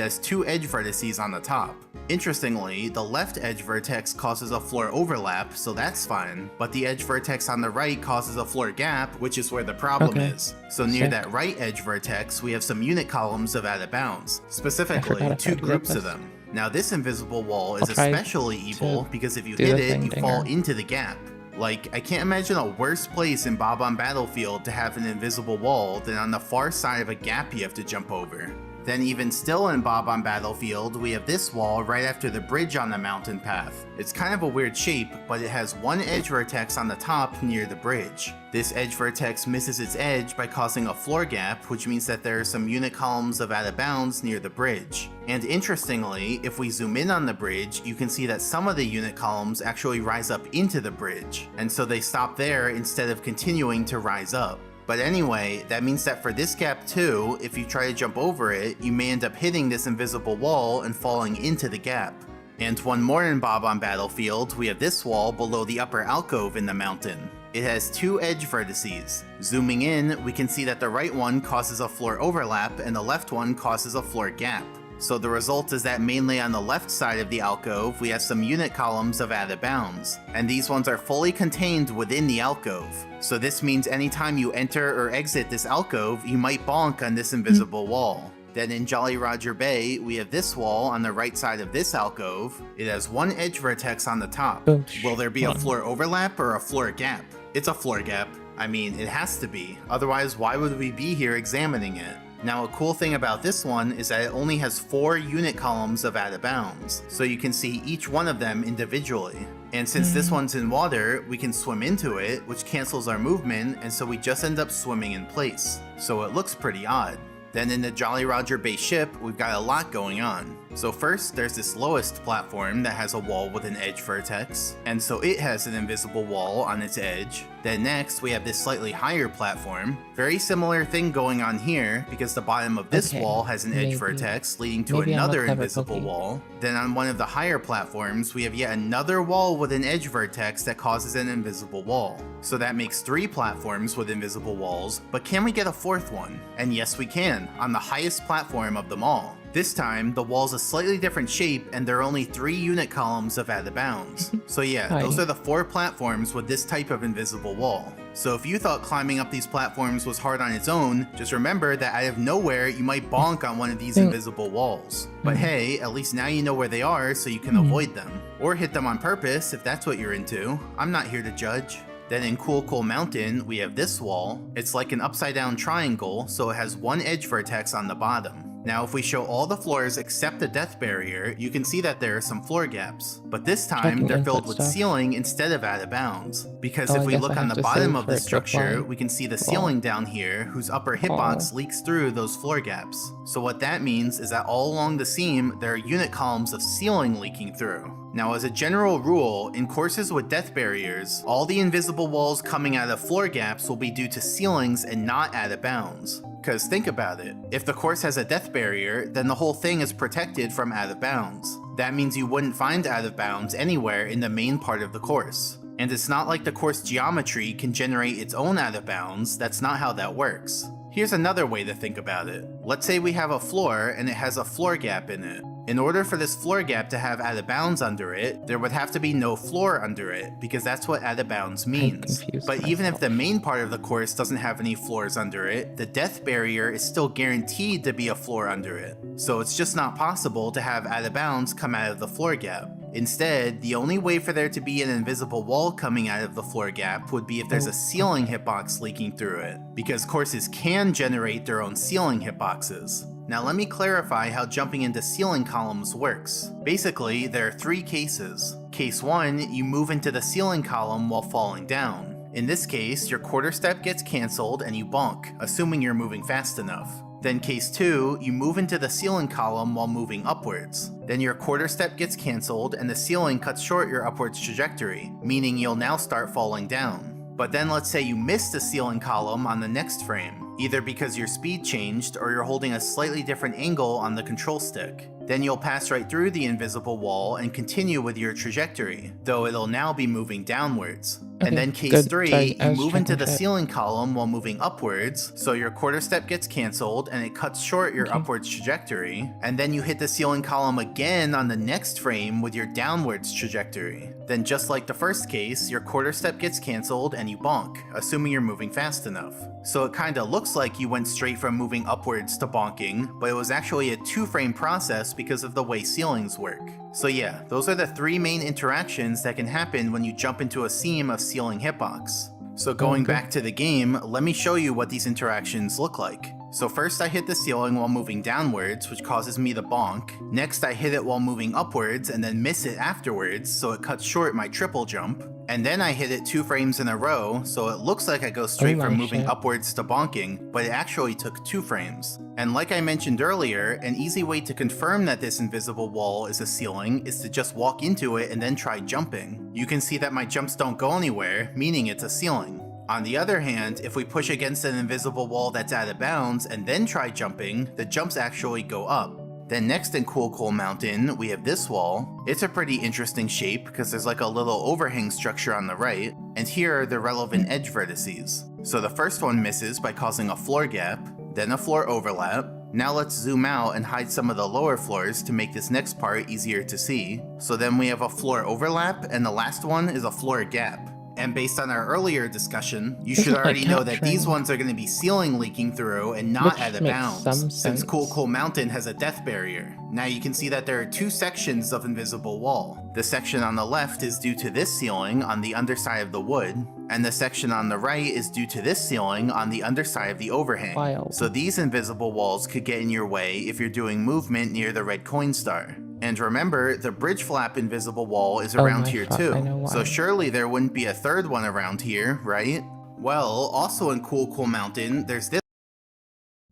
has two edge vertices on the top. Interestingly, the left edge vertex causes a floor overlap, so that's fine, but the edge vertex on the right causes a floor gap, which is where the problem is. So near that right edge vertex, we have some unit columns of out of bounds, specifically two groups of them. Now this invisible wall is especially evil because if you hit it, you fall into the gap. Like, I can't imagine a worse place in Bob-omb Battlefield to have an invisible wall than on the far side of a gap you have to jump over. Then even still in Bob-omb Battlefield, we have this wall right after the bridge on the mountain path. It's kind of a weird shape, but it has one edge vertex on the top near the bridge. This edge vertex misses its edge by causing a floor gap, which means that there are some unit columns of out of bounds near the bridge. And interestingly, if we zoom in on the bridge, you can see that some of the unit columns actually rise up into the bridge, and so they stop there instead of continuing to rise up. But anyway, that means that for this gap too, if you try to jump over it, you may end up hitting this invisible wall and falling into the gap. And one more in Bob-omb Battlefield, we have this wall below the upper alcove in the mountain. It has two edge vertices. Zooming in, we can see that the right one causes a floor overlap and the left one causes a floor gap. So the result is that mainly on the left side of the alcove, we have some unit columns of out of bounds, and these ones are fully contained within the alcove. So this means anytime you enter or exit this alcove, you might bonk on this invisible wall. Then in Jolly Roger Bay, we have this wall on the right side of this alcove. It has one edge vertex on the top. Will there be a floor overlap or a floor gap? It's a floor gap. I mean, it has to be. Otherwise, why would we be here examining it? Now a cool thing about this one is that it only has 4 unit columns of out of bounds, so you can see each one of them individually. And since this one's in water, we can swim into it, which cancels our movement, and so we just end up swimming in place. So it looks pretty odd. Then in the Jolly Roger Bay ship, we've got a lot going on. So first, there's this lowest platform that has a wall with an edge vertex, and so it has an invisible wall on its edge. Then next, we have this slightly higher platform. Very similar thing going on here, because the bottom of this wall has an edge vertex leading to another invisible wall. Then on one of the higher platforms, we have yet another wall with an edge vertex that causes an invisible wall. So that makes 3 platforms with invisible walls, but can we get a 4th one? And yes we can, on the highest platform of them all. This time, the wall's a slightly different shape and there are only 3 unit columns of out of bounds. So yeah, those are the 4 platforms with this type of invisible wall. So if you thought climbing up these platforms was hard on its own, just remember that out of nowhere you might bonk on one of these invisible walls. But hey, at least now you know where they are so you can avoid them. Or hit them on purpose if that's what you're into. I'm not here to judge. Then in Cool Cool Mountain, we have this wall. It's like an upside down triangle, so it has one edge vertex on the bottom. Now if we show all the floors except the death barrier, you can see that there are some floor gaps. But this time, they're filled with ceiling instead of out of bounds. Because if we look on the bottom of the structure, we can see the ceiling down here, whose upper hitbox leaks through those floor gaps. So what that means is that all along the seam, there are unit columns of ceiling leaking through. Now as a general rule, in courses with death barriers, all the invisible walls coming out of floor gaps will be due to ceilings and not out of bounds. Because think about it, if the course has a death barrier, then the whole thing is protected from out of bounds. That means you wouldn't find out of bounds anywhere in the main part of the course. And it's not like the course geometry can generate its own out of bounds, that's not how that works. Here's another way to think about it. Let's say we have a floor and it has a floor gap in it. In order for this floor gap to have out of bounds under it, there would have to be no floor under it, because that's what out of bounds means. But even if the main part of the course doesn't have any floors under it, the death barrier is still guaranteed to be a floor under it. So it's just not possible to have out of bounds come out of the floor gap. Instead, the only way for there to be an invisible wall coming out of the floor gap would be if there's a ceiling hitbox leaking through it, because courses can generate their own ceiling hitboxes. Now let me clarify how jumping into ceiling columns works. Basically, there are 3 cases. Case 1, you move into the ceiling column while falling down. In this case, your quarter step gets cancelled and you bonk, assuming you're moving fast enough. Then case 2, you move into the ceiling column while moving upwards. Then your quarter step gets cancelled and the ceiling cuts short your upwards trajectory, meaning you'll now start falling down. But then let's say you miss the ceiling column on the next frame, either because your speed changed or you're holding a slightly different angle on the control stick. Then you'll pass right through the invisible wall and continue with your trajectory, though it'll now be moving downwards. Okay, And then case good. 3, Sorry, I you was move into the checking shit. ceiling column while moving upwards, so your quarter step gets cancelled and it cuts short your upwards trajectory, and then you hit the ceiling column again on the next frame with your downwards trajectory. Then just like the first case, your quarter step gets cancelled and you bonk, assuming you're moving fast enough. So it kinda looks like you went straight from moving upwards to bonking, but it was actually a 2-frame process because of the way ceilings work. So yeah, those are the 3 main interactions that can happen when you jump into a seam of ceiling hitbox. So going back to the game, let me show you what these interactions look like. So first I hit the ceiling while moving downwards, which causes me to bonk. Next I hit it while moving upwards and then miss it afterwards, so it cuts short my triple jump. And then I hit it 2 frames in a row, so it looks like I go straight from moving upwards to bonking, but it actually took 2 frames. And like I mentioned earlier, an easy way to confirm that this invisible wall is a ceiling is to just walk into it and then try jumping. You can see that my jumps don't go anywhere, meaning it's a ceiling. On the other hand, if we push against an invisible wall that's out of bounds and then try jumping, the jumps actually go up. Then next in Cool Mountain, we have this wall. It's a pretty interesting shape because there's like a little overhang structure on the right, and here are the relevant edge vertices. So the first one misses by causing a floor gap, then a floor overlap. Now let's zoom out and hide some of the lower floors to make this next part easier to see. So then we have a floor overlap, and the last one is a floor gap. And based on our earlier discussion, you should already know that these ones are going to be ceiling leaking through and not out of bounds, since Cool Mountain has a death barrier. Now you can see that there are 2 sections of invisible wall. The section on the left is due to this ceiling on the underside of the wood, and the section on the right is due to this ceiling on the underside of the overhang. Wild. So these invisible walls could get in your way if you're doing movement near the red coin star. And remember, the bridge flap invisible wall is around here too, so surely there wouldn't be a 3rd one around here, right? Well, also in Cool Mountain, there's this.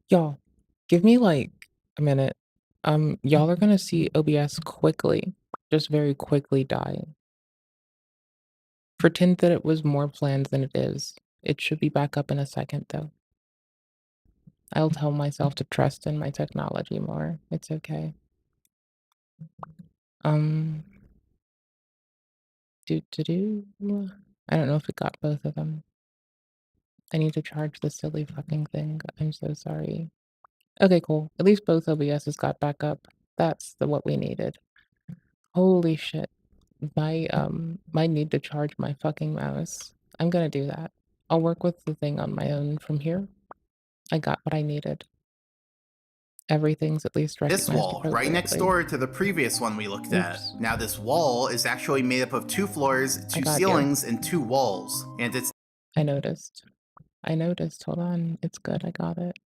Y'all, give me like a minute. Y'all are gonna see OBS quickly, just very quickly dying. Pretend that it was more planned than it is. It should be back up in a second though. I'll tell myself to trust in my technology more. It's okay. I don't know if it got both of them. I need to charge this silly fucking thing. I'm so sorry. Okay, cool. At least both OBS's got back up. That's what we needed. Holy shit. My need to charge my fucking mouse. I'm gonna do that. I'll work with the thing on my own from here. I got what I needed. Everything's at least recognized. This wall, right next door to the previous one we looked at. Now this wall is actually made up of 2 floors, 2 ceilings, and 2 walls. And it's... I noticed. Hold on. It's good. I got it.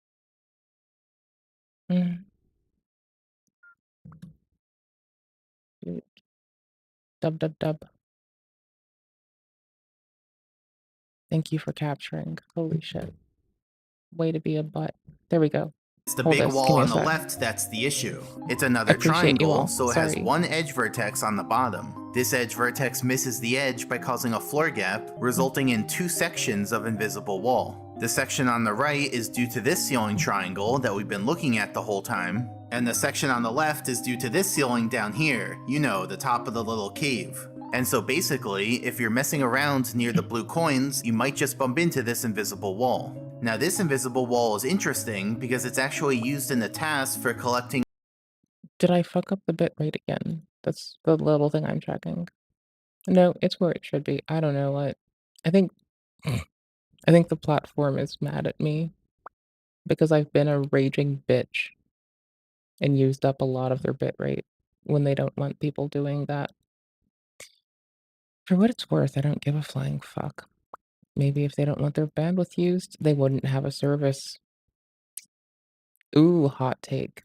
Dub. Thank you for capturing. Holy shit. Way to be a butt. There we go. It's the big wall on the left that's the issue. It's another triangle, so it has 1 edge vertex on the bottom. This edge vertex misses the edge by causing a floor gap, resulting in 2 sections of invisible wall. The section on the right is due to this ceiling triangle that we've been looking at the whole time, and the section on the left is due to this ceiling down here, you know, the top of the little cave. And so basically, if you're messing around near the blue coins, you might just bump into this invisible wall. Now this invisible wall is interesting because it's actually used in the task for collecting Did I fuck up the bit rate again? That's the little thing I'm checking. No, it's where it should be. I don't know what. I think I think the platform is mad at me because I've been a raging bitch and used up a lot of their bit rate when they don't want people doing that. For what it's worth, I don't give a flying fuck. Maybe if they don't want their bandwidth used, they wouldn't have a service. Ooh, hot take.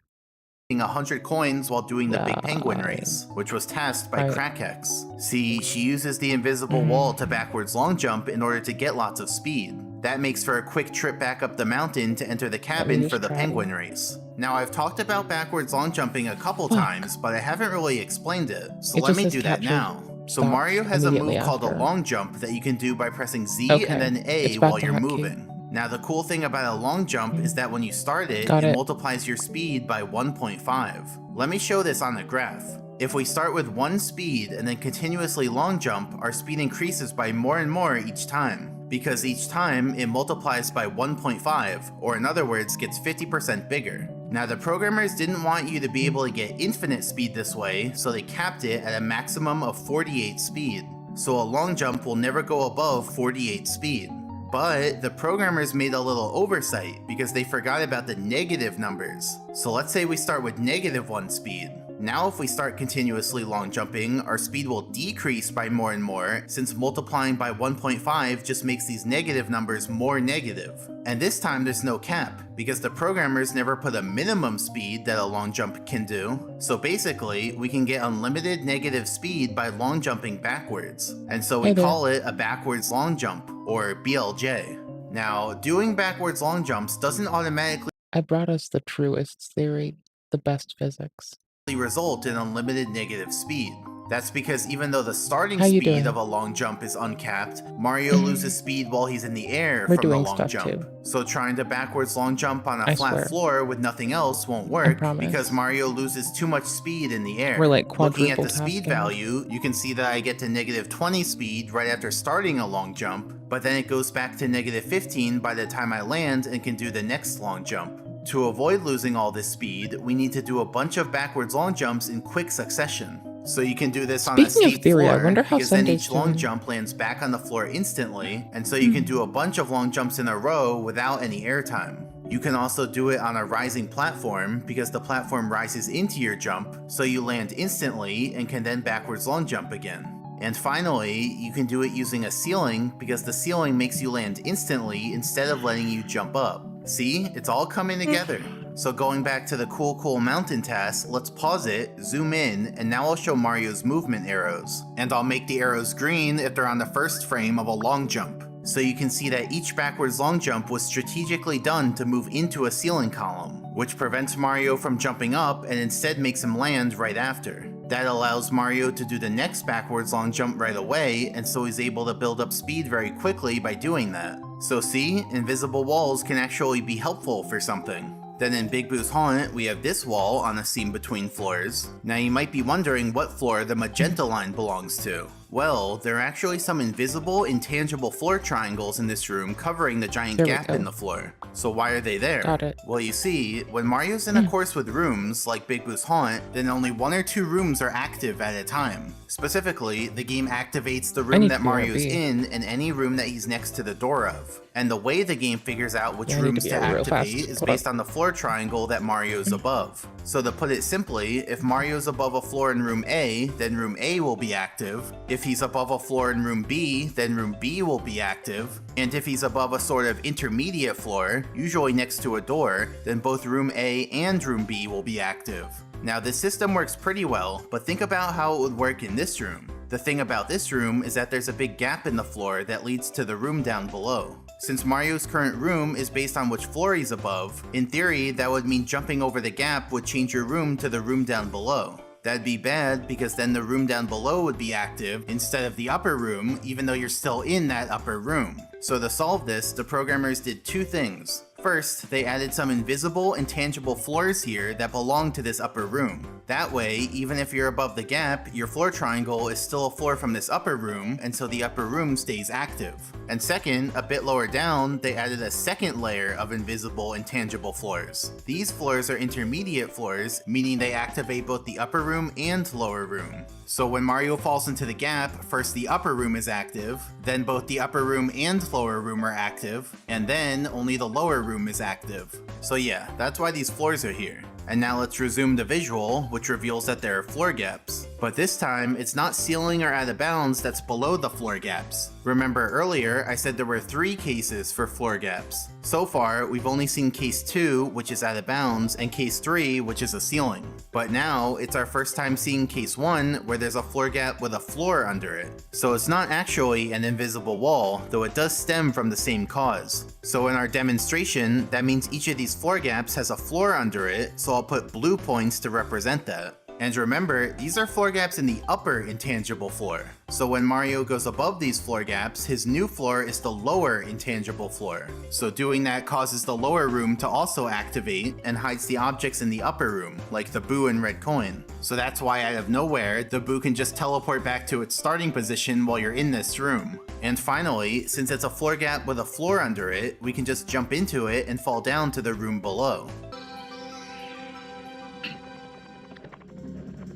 100 coins while doing the Big Penguin Right. race, which was tasked by Right. Crackhex. See, she uses the invisible wall to backwards long jump in order to get lots of speed. That makes for a quick trip back up the mountain to enter the cabin just for the tried. penguin race. Now, I've talked about backwards long jumping a couple times, but I haven't really explained it, so It let just me says do that capture now. So stopped Mario has a move immediately called a after. long jump that you can do by pressing Z Okay, and then A it's back while to you're hotkey. moving. Now, the cool thing about a long jump is that when you start it, Got it it. multiplies your speed by 1.5. Let me show this on the graph. If we start with 1 speed and then continuously long jump, our speed increases by more and more each time, because each time it multiplies by 1.5, or in other words, gets 50% bigger. Now, the programmers didn't want you to be able to get infinite speed this way, so they capped it at a maximum of 48 speed. So a long jump will never go above 48 speed. But the programmers made a little oversight because they forgot about the negative numbers. So let's say we start with -1 speed. Now if we start continuously long jumping, our speed will decrease by more and more, since multiplying by 1.5 just makes these negative numbers more negative. And this time there's no cap, because the programmers never put a minimum speed that a long jump can do. So basically, we can get unlimited negative speed by long jumping backwards. And so we Hey there. call it a backwards long jump, or BLJ. Now, doing backwards long jumps doesn't automatically I brought us the truest theory, the best physics. result in unlimited negative speed. That's because even though the starting How you speed doing? of a long jump is uncapped, Mario loses speed while he's in the air We're from the doing long stuff jump. too. So trying to backwards long jump on a I flat swear. floor with nothing else won't work promise. because Mario loses too much speed in the air. We're, like, Looking at the quadruple speed tasking. value, you can see that I get to -20 speed right after starting a long jump, but then it goes back to -15 by the time I land and can do the next long jump. To avoid losing all this speed, we need to do a bunch of backwards long jumps in quick succession. So you can do this on a Speaking of steep theory, I floor, wonder how because then Sunday's each long doing. jump lands back on the floor instantly, and so you can do a bunch of long jumps in a row without any airtime. You can also do it on a rising platform, because the platform rises into your jump, so you land instantly and can then backwards long jump again. And finally, you can do it using a ceiling, because the ceiling makes you land instantly instead of letting you jump up. See, it's all coming together. So going back to the cool mountain task, let's pause it, zoom in, and now I'll show Mario's movement arrows. And I'll make the arrows green if they're on the first frame of a long jump. So you can see that each backwards long jump was strategically done to move into a ceiling column, which prevents Mario from jumping up and instead makes him land right after. That allows Mario to do the next backwards long jump right away, and so he's able to build up speed very quickly by doing that. So see, invisible walls can actually be helpful for something. Then in Big Boo's Haunt, we have this wall on a seam between floors. Now you might be wondering what floor the magenta line belongs to. Well, there are actually some invisible, intangible floor triangles in this room covering the giant There we gap go. in the floor. So why are they there? Got it. Well, you see, when Mario's in a course with rooms, like Big Boo's Haunt, then only 1 or 2 rooms are active at a time. Specifically, the game activates the room need that to be Mario's RB. in and any room that he's next to the door of. And the way the game figures out which Yeah, I need rooms to to be real activate fast. is Hold based up. on the floor triangle that Mario's above. So to put it simply, if Mario's above a floor in room A, then room A will be active. If he's above a floor in room B, then room B will be active. And if he's above a sort of intermediate floor, usually next to a door, then both room A and room B will be active. Now this system works pretty well, but think about how it would work in this room. The thing about this room is that there's a big gap in the floor that leads to the room down below. Since Mario's current room is based on which floor he's above, in theory that would mean jumping over the gap would change your room to the room down below. That'd be bad because then the room down below would be active instead of the upper room, even though you're still in that upper room. So to solve this, the programmers did 2 things. First, they added some invisible, intangible floors here that belong to this upper room. That way, even if you're above the gap, your floor triangle is still a floor from this upper room, and so the upper room stays active. And second, a bit lower down, they added a second layer of invisible intangible floors. These floors are intermediate floors, meaning they activate both the upper room and lower room. So when Mario falls into the gap, first the upper room is active, then both the upper room and lower room are active, and then only the lower room is active. So yeah, that's why these floors are here. And now let's resume the visual, which reveals that there are floor gaps. But this time, it's not ceiling or out of bounds that's below the floor gaps. Remember earlier, I said there were 3 cases for floor gaps. So far, we've only seen case 2, which is out of bounds, and case 3, which is a ceiling. But now, it's our first time seeing case 1, where there's a floor gap with a floor under it. So it's not actually an invisible wall, though it does stem from the same cause. So in our demonstration, that means each of these floor gaps has a floor under it, so I'll put blue points to represent that. And remember, these are floor gaps in the upper intangible floor. So when Mario goes above these floor gaps, his new floor is the lower intangible floor. So doing that causes the lower room to also activate and hides the objects in the upper room, like the Boo and red coin. So that's why out of nowhere, the Boo can just teleport back to its starting position while you're in this room. And finally, since it's a floor gap with a floor under it, we can just jump into it and fall down to the room below.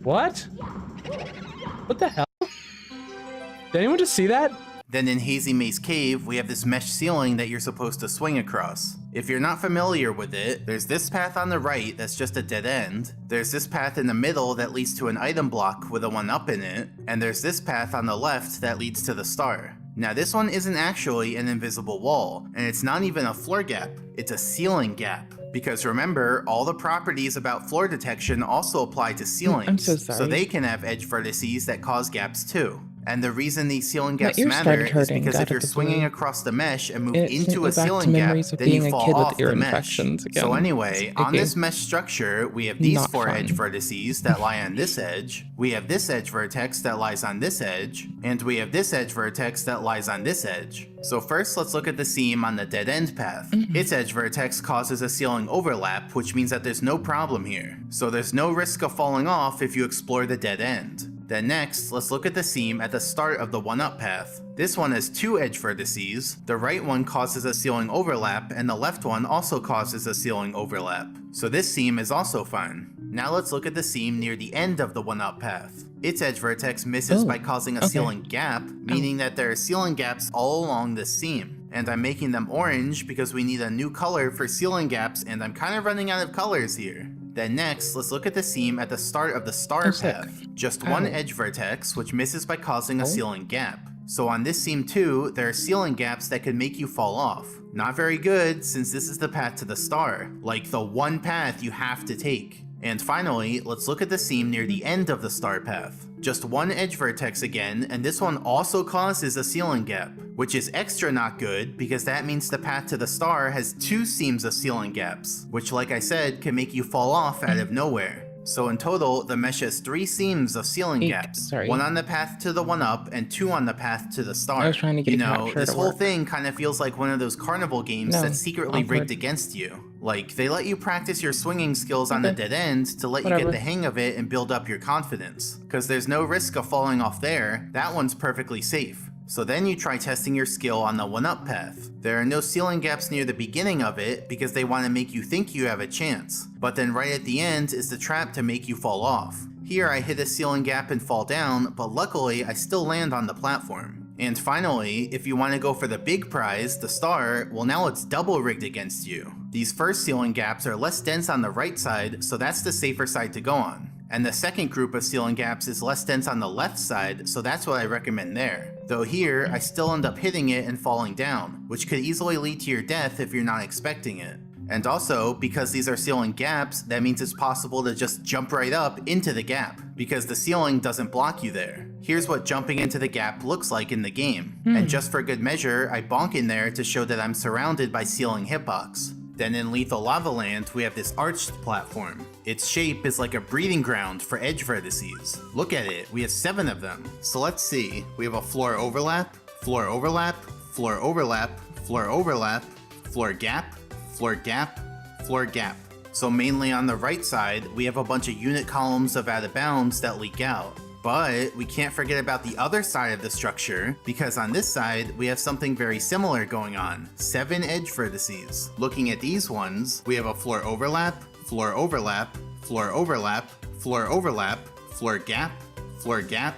What? What the hell? Did anyone just see that? Then in Hazy Maze Cave, we have this mesh ceiling that you're supposed to swing across. If you're not familiar with it, there's this path on the right that's just a dead end, there's this path in the middle that leads to an item block with a 1-up in it, and there's this path on the left that leads to the star. Now this one isn't actually an invisible wall, and it's not even a floor gap, it's a ceiling gap. Because remember, all the properties about floor detection also apply to ceilings, I'm so sorry. so they can have edge vertices that cause gaps too. And the reason these ceiling gaps ear matter started is hurting because out if of you're the swinging blue. across the mesh and move It sent into me a back to ceiling gap, memories of then you being a fall kid with off ear the mesh. infections again. So anyway, It's on icky. this mesh structure, we have these Not 4 fun. edge vertices that lie on this edge, we have this edge vertex that lies on this edge, and we have this edge vertex that lies on this edge. So first, let's look at the seam on the dead end path. Its edge vertex causes a ceiling overlap, which means that there's no problem here. So there's no risk of falling off if you explore the dead end. Then next, let's look at the seam at the start of the 1-up path. This one has 2 edge vertices, the right one causes a ceiling overlap, and the left one also causes a ceiling overlap. So this seam is also fine. Now let's look at the seam near the end of the 1-up path. Its edge vertex misses by causing a ceiling gap, meaning that there are ceiling gaps all along this seam. And I'm making them orange because we need a new color for ceiling gaps, and I'm kind of running out of colors here. Then next, let's look at the seam at the start of the star path. Just one edge vertex, which misses by causing a ceiling gap. So on this seam too, there are ceiling gaps that could make you fall off. Not very good, since this is the path to the star, like the one path you have to take. And finally, let's look at the seam near the end of the star path. Just one edge vertex again, and this one also causes a ceiling gap, which is extra not good because that means the path to the star has 2 seams of ceiling gaps, which like I said, can make you fall off out of nowhere. So in total, the mesh has 3 seams of ceiling gaps, one on the path to the 1-up and 2 on the path to the star. I was trying to get you a know, capture this to whole work. thing kind of feels like one of those carnival games No, that's secretly awkward. rigged against you. Like, they let you practice your swinging skills on the dead end to let you get Whatever. the hang of it and build up your confidence. Because there's no risk of falling off there, that one's perfectly safe. So then you try testing your skill on the 1-up path. There are no ceiling gaps near the beginning of it because they want to make you think you have a chance. But then right at the end is the trap to make you fall off. Here I hit a ceiling gap and fall down, but luckily I still land on the platform. And finally, if you want to go for the big prize, the star, well now it's double rigged against you. These first ceiling gaps are less dense on the right side, so that's the safer side to go on. And the second group of ceiling gaps is less dense on the left side, so that's what I recommend there. Though here, I still end up hitting it and falling down, which could easily lead to your death if you're not expecting it. And also, because these are ceiling gaps, that means it's possible to just jump right up into the gap, because the ceiling doesn't block you there. Here's what jumping into the gap looks like in the game. And just for good measure, I bonk in there to show that I'm surrounded by ceiling hitbox. Then in Lethal Lava Land, we have this arched platform. Its shape is like a breeding ground for edge vertices. Look at it, we have 7 of them. So let's see, we have a floor overlap, floor overlap, floor overlap, floor overlap, floor gap, floor gap, floor gap. So mainly on the right side, we have a bunch of unit columns of out of bounds that leak out. But we can't forget about the other side of the structure, because on this side, we have something very similar going on. 7 edge vertices. Looking at these ones, we have a floor overlap, floor overlap, floor overlap, floor overlap, floor gap, floor gap,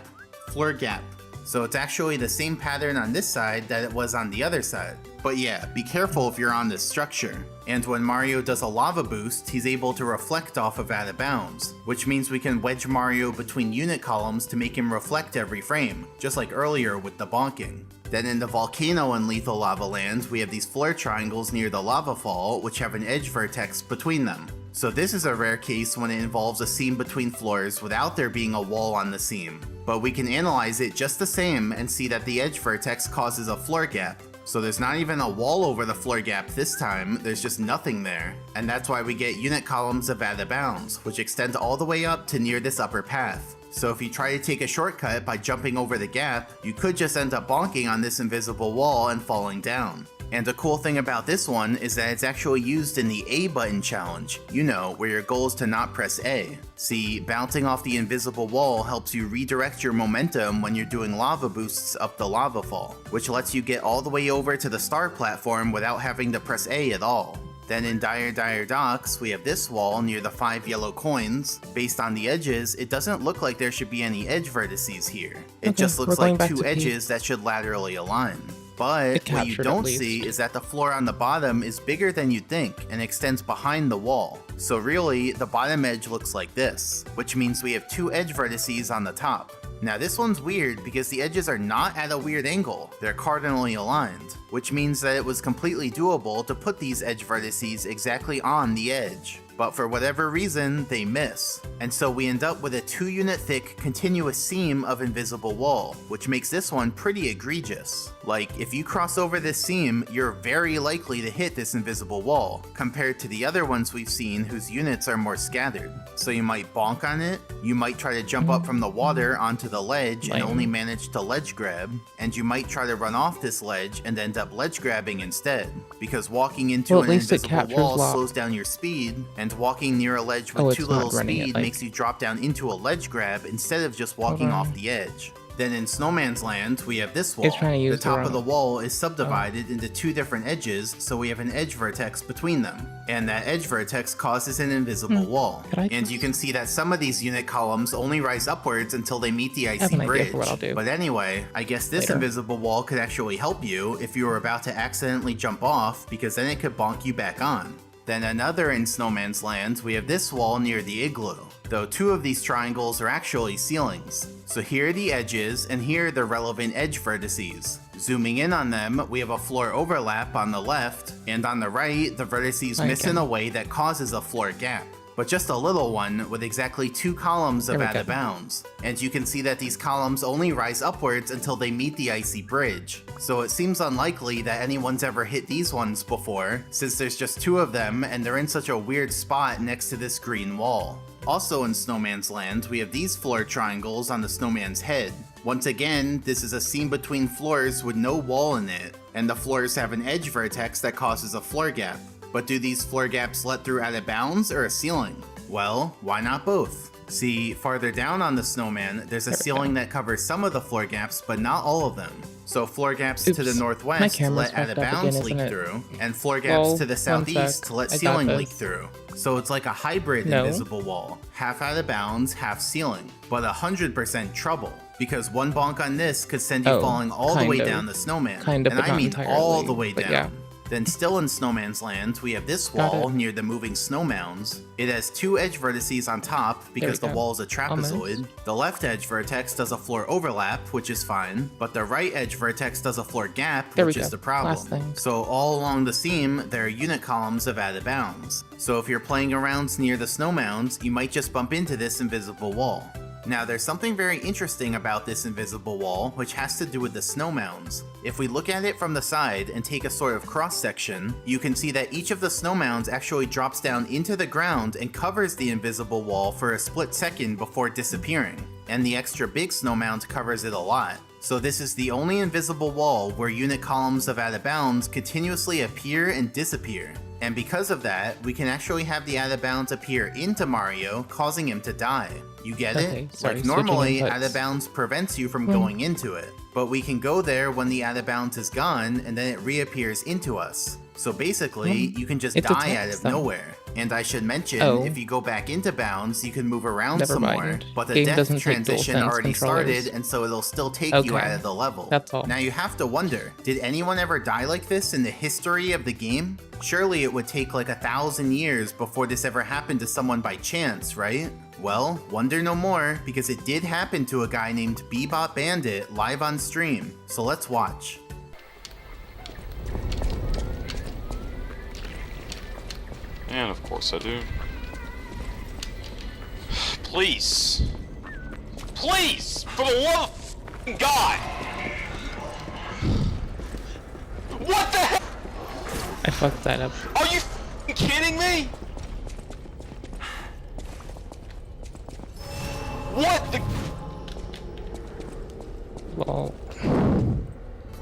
floor gap. So it's actually the same pattern on this side that it was on the other side. But yeah, be careful if you're on this structure. And when Mario does a lava boost, he's able to reflect off of out of bounds, which means we can wedge Mario between unit columns to make him reflect every frame, just like earlier with the bonking. Then in the volcano and lethal lava land, we have these flare triangles near the lava fall, which have an edge vertex between them. So this is a rare case when it involves a seam between floors without there being a wall on the seam. But we can analyze it just the same and see that the edge vertex causes a floor gap. So there's not even a wall over the floor gap this time, there's just nothing there. And that's why we get unit columns of out of bounds, which extend all the way up to near this upper path. So if you try to take a shortcut by jumping over the gap, you could just end up bonking on this invisible wall and falling down. And the cool thing about this one is that it's actually used in the A button challenge, you know, where your goal is to not press A. See, bouncing off the invisible wall helps you redirect your momentum when you're doing lava boosts up the lava fall, which lets you get all the way over to the star platform without having to press A at all. Then in Dire Docks, we have this wall near the 5 yellow coins. Based on the edges, it doesn't look like there should be any edge vertices here. It just looks like 2 edges that should laterally align. But what you don't see is that the floor on the bottom is bigger than you'd think and extends behind the wall. So really, the bottom edge looks like this, which means we have 2 edge vertices on the top. Now this one's weird because the edges are not at a weird angle, they're cardinally aligned, which means that it was completely doable to put these edge vertices exactly on the edge. But for whatever reason, they miss. And so we end up with a 2-unit thick continuous seam of invisible wall, which makes this one pretty egregious. Like, if you cross over this seam, you're very likely to hit this invisible wall, compared to the other ones we've seen whose units are more scattered. So you might bonk on it, you might try to jump up from the water onto the ledge and only manage to ledge grab, and you might try to run off this ledge and end up ledge grabbing instead, because walking into an invisible wall slows down your speed, and walking near a ledge with too little speed makes you drop down into a ledge grab instead of just walking off the edge. Then in Snowman's Land, we have this wall. The top of the wall is subdivided into 2 different edges, so we have an edge vertex between them. And that edge vertex causes an invisible wall. And you can see that some of these unit columns only rise upwards until they meet the icy bridge. But anyway, I guess this invisible wall could actually help you if you were about to accidentally jump off, because then it could bonk you back on. Then another in Snowman's Land, we have this wall near the igloo, though 2 of these triangles are actually ceilings. So here are the edges, and here are the relevant edge vertices. Zooming in on them, we have a floor overlap on the left, and on the right, the vertices miss in a way that causes a floor gap. But just a little one with exactly 2 columns of out of bounds. And you can see that these columns only rise upwards until they meet the icy bridge. So it seems unlikely that anyone's ever hit these ones before, since there's just 2 of them and they're in such a weird spot next to this green wall. Also in Snowman's Land, we have these floor triangles on the snowman's head. Once again, this is a seam between floors with no wall in it, and the floors have an edge vertex that causes a floor gap. But do these floor gaps let through out of bounds or a ceiling? Well, why not both? See, farther down on the snowman, there's a ceiling that covers some of the floor gaps, but not all of them. So floor gaps to the northwest let out of bounds leak through, and floor gaps to the southeast let ceiling leak through. So it's like a hybrid invisible wall, half out of bounds, half ceiling, but 100% trouble. Because one bonk on this could send you falling all the way down the snowman, and I mean all the way down. Yeah. Then still in Snowman's Land, we have this wall near the moving snow mounds. It has 2 edge vertices on top because the wall is a trapezoid. The left edge vertex does a floor overlap, which is fine, but the right edge vertex does a floor gap, which is the problem. So all along the seam, there are unit columns of out of bounds. So if you're playing around near the snow mounds, you might just bump into this invisible wall. Now there's something very interesting about this invisible wall, which has to do with the snow mounds. If we look at it from the side and take a sort of cross section, you can see that each of the snow mounds actually drops down into the ground and covers the invisible wall for a split second before disappearing. And the extra big snow mound covers it a lot. So this is the only invisible wall where unit columns of out of bounds continuously appear and disappear. And because of that, we can actually have the out of bounds appear into Mario, causing him to die. You get Okay, it? sorry, Like switching normally, inputs. out of bounds prevents you from going into it, but we can go there when the out of bounds is gone, and then it reappears into us. So basically, you can just It die out detects of them. nowhere. And I should mention, Oh. if you go back into bounds, you can move around Never some more, mind. but the Game death doesn't take transition DualSense already controllers. started, and so it'll still take you Okay. out of the level. That's all. Now you have to wonder, did anyone ever die like this in the history of the game? Surely it would take like 1,000 years before this ever happened to someone by chance, right? Well, wonder no more, because it did happen to a guy named Bebop Bandit live on stream. So let's watch. And of course I do. Please! Please! For the love of f***ing God! What the hell? I fucked that up. Are you f***ing kidding me? What the? Lol.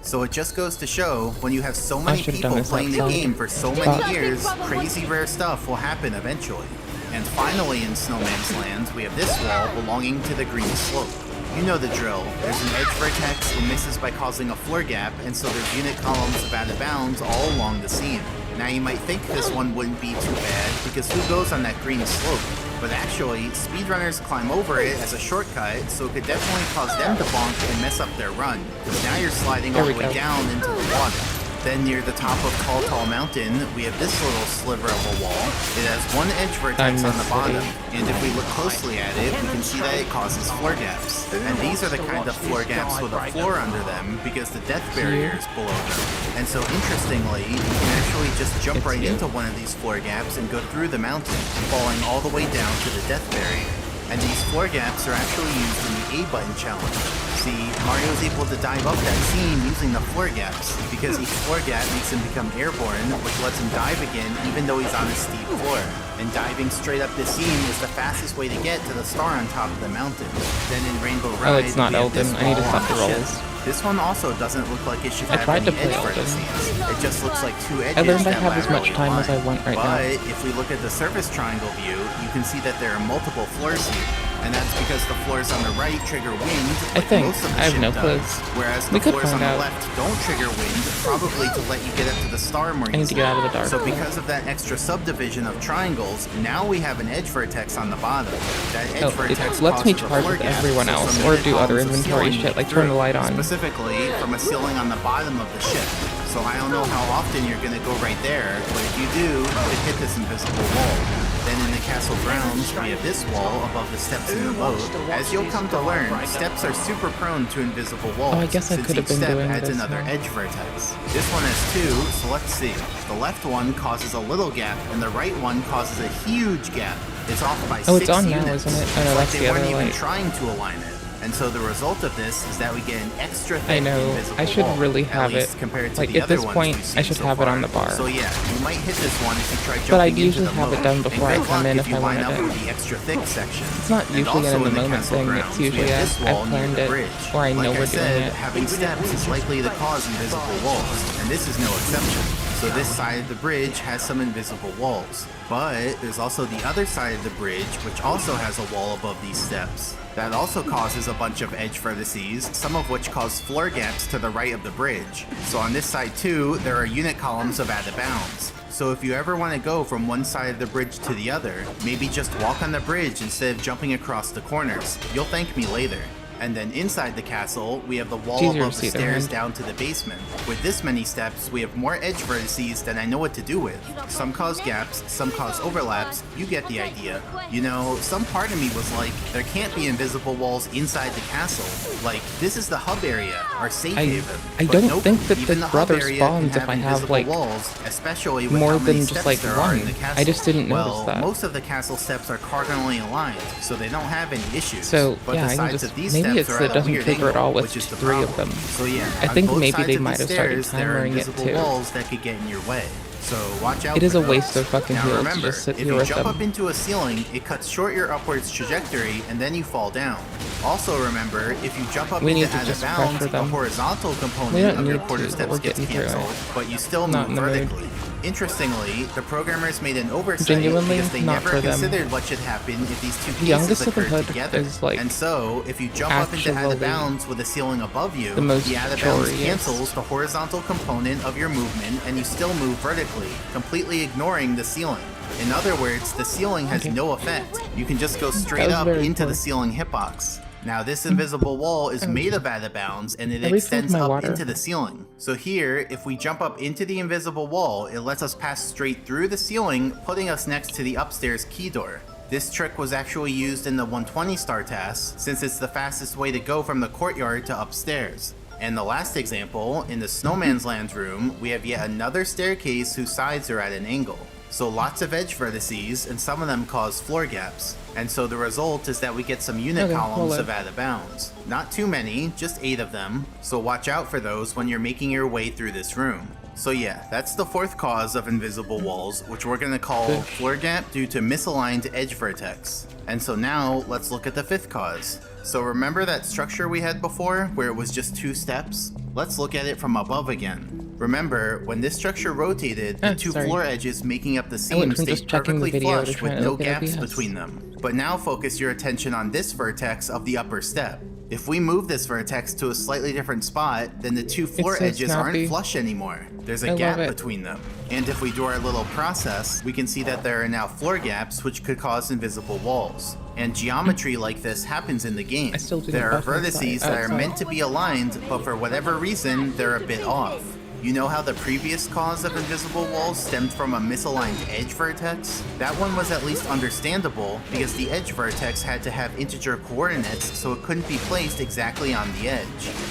So it just goes to show, when you have so many should've done people this playing the outside. game for so many years, crazy rare stuff will happen eventually. And finally in Snowman's Land, we have this wall belonging to the green slope. You know the drill. There's an edge vertex, it misses by causing a floor gap, and so there's unit columns of out of bounds all along the seam. Now you might think this one wouldn't be too bad, because who goes on that green slope? But actually, speedrunners climb over it as a shortcut, so it could definitely cause them to bonk and mess up their run, because now you're sliding all There the we way go. down into the water. Then near the top of Tall Tall Mountain, we have this little sliver of a wall. It has one edge vertex on the bottom, and if we look closely at it, we can see that it causes floor gaps. And these are the kind of floor gaps with a floor under them, because the death barrier is below them. And so interestingly, you can actually just jump right into one of these floor gaps and go through the mountain, falling all the way down to the death barrier. And these floor gaps are actually used in the A button challenge. See, Mario's able to dive up that seam using the floor gaps, because each floor gap makes him become airborne, which lets him dive again even though he's on a steep floor. And diving straight up the seam is the fastest way to get to the star on top of the mountain. Then in Rainbow Ride, Oh, it's not we have this Elden. I need to wall stop on the ship. rolls. This one also doesn't look like it should I have tried any to play edge Elden. vertices. It just looks like two edges I learned I that have as much laterally time as I align. want right But now. if we look at the surface triangle view, you can see that there are multiple floors here. And that's because the floors on the right trigger wind, like think. most of the I have ship no does, clue. whereas We the could floors on find the out. left don't trigger wind, probably to let you get up to the star more I need to get out of the dark. So because of that extra subdivision of triangles, now we have an edge vertex on the bottom. That edge Oh, vertex it lets me causes a charge floor with gap, everyone so else, some or unit do other columns of inventory ceiling shit, leak like turn the through, light on. Specifically from a ceiling on the bottom of the ship. So I don't know how often you're gonna go right there, but if you do, you could hit this invisible wall. Then in the castle grounds, we have this wall above the steps in the boat. As you'll come to learn, steps are super prone to invisible walls. Oh, I guess I since could have each been step doing adds this, another huh? edge vertex. This one has two, so let's see. The left one causes a little gap, and the right one causes a huge gap. It's off by Oh, 6 it's on now, units. isn't it? Oh, no, It's like that's they the other weren't even light. trying to align it. And so the result of this is that we get an extra thick I know. invisible I should wall, really at have least it. compared to Like, the at other this ones point, we've I seen should so have it far. on the bar. So yeah, you might hit this one if you try jumping But I'd into usually the have it moat, done and before I good come luck in if if you I line wanted up it. with the extra thick section. It's not And usually also an in the in moment castle thing. grounds, It's we usually have a this wall I've near planned the it, bridge. or I know Like we're said, doing it. having steps is likely to cause invisible walls, and this is no exception. So this side of the bridge has some invisible walls. But there's also the other side of the bridge, which also has a wall above these steps. That also causes a bunch of edge vertices, some of which cause floor gaps to the right of the bridge. So on this side too, there are unit columns of out of bounds. So if you ever want to go from one side of the bridge to the other, maybe just walk on the bridge instead of jumping across the corners. You'll thank me later. And then inside the castle, we have the wall It's easier above to the see their stairs hand. down to the basement. With this many steps, we have more edge vertices than I know what to do with. Some cause gaps, some cause overlaps, you get the idea. You know, some part of me was like, there can't be invisible walls inside the castle. Like, this is the hub area, our safe haven. I But don't nope, think that even the hub brother area can spawns if I have, invisible like, walls, especially with more how many than steps just, like, there are in one. the castle. I just didn't well, notice that. Most of the castle steps are cardinally aligned, so they don't have any issues. So, but yeah, the I sides just, of these maybe steps it's are that at it a doesn't weird trigger at angle, all with which is the 3 of problem. them. So yeah, I on think both maybe sides they of might these have started stairs, there are timering it invisible too. walls that could get in your way. So watch out It is for a waste those. of fucking now heals to remember, just sit if here you with jump them. up into a ceiling, it cuts short your upwards trajectory and then you fall down. Also remember, if you jump up We into need to out of just bounds, pressure the them. horizontal We component don't of your need quarter to, but steps we're gets getting through it. canceled, but you still Not move in the mood. vertically. Interestingly, the programmers made an oversight Genuinely, because they not never for them. considered what should happen if these two The cases youngest occurred siblinghood together. is, like, And so, if you jump up into out of actually bounds with a ceiling above you, the most the out of bounds curious. cancels the horizontal component of your movement and you still move vertically, completely ignoring the ceiling. In other words, the ceiling has no effect. You can just go straight was up very into cool. the ceiling hitbox. Now this invisible wall is made of out of bounds and it I refilled extends my up water. into the ceiling. So here, if we jump up into the invisible wall, it lets us pass straight through the ceiling, putting us next to the upstairs key door. This trick was actually used in the 120 star task, since it's the fastest way to go from the courtyard to upstairs. And the last example, in the Snowman's Land room, we have yet another staircase whose sides are at an angle. So lots of edge vertices, and some of them cause floor gaps. And so the result is that we get some unit Okay, columns hold of out of bounds. Not too many, just 8 of them, so watch out for those when you're making your way through this room. So yeah, that's the 4th cause of invisible walls, which we're gonna call floor gap due to misaligned edge vertex. And so now, let's look at the 5th cause. So remember that structure we had before, where it was just 2 steps? Let's look at it from above again. Remember, when this structure rotated, the 2 sorry. floor edges making up the I seam went from stayed just checking the perfectly video to flush trying with to no look at gaps OBS. between them. But now focus your attention on this vertex of the upper step. If we move this vertex to a slightly different spot, then the 2 floor so edges snappy. aren't flush anymore. There's I a love gap it. between them. And if we do our little process, we can see that there are now floor gaps which could cause invisible walls. And geometry like this happens in the game. I still didn't There are buff outside- vertices that are outside. meant to be aligned, but for whatever reason, they're a bit off. You know how the previous cause of invisible walls stemmed from a misaligned edge vertex? That one was at least understandable because the edge vertex had to have integer coordinates so it couldn't be placed exactly on the edge.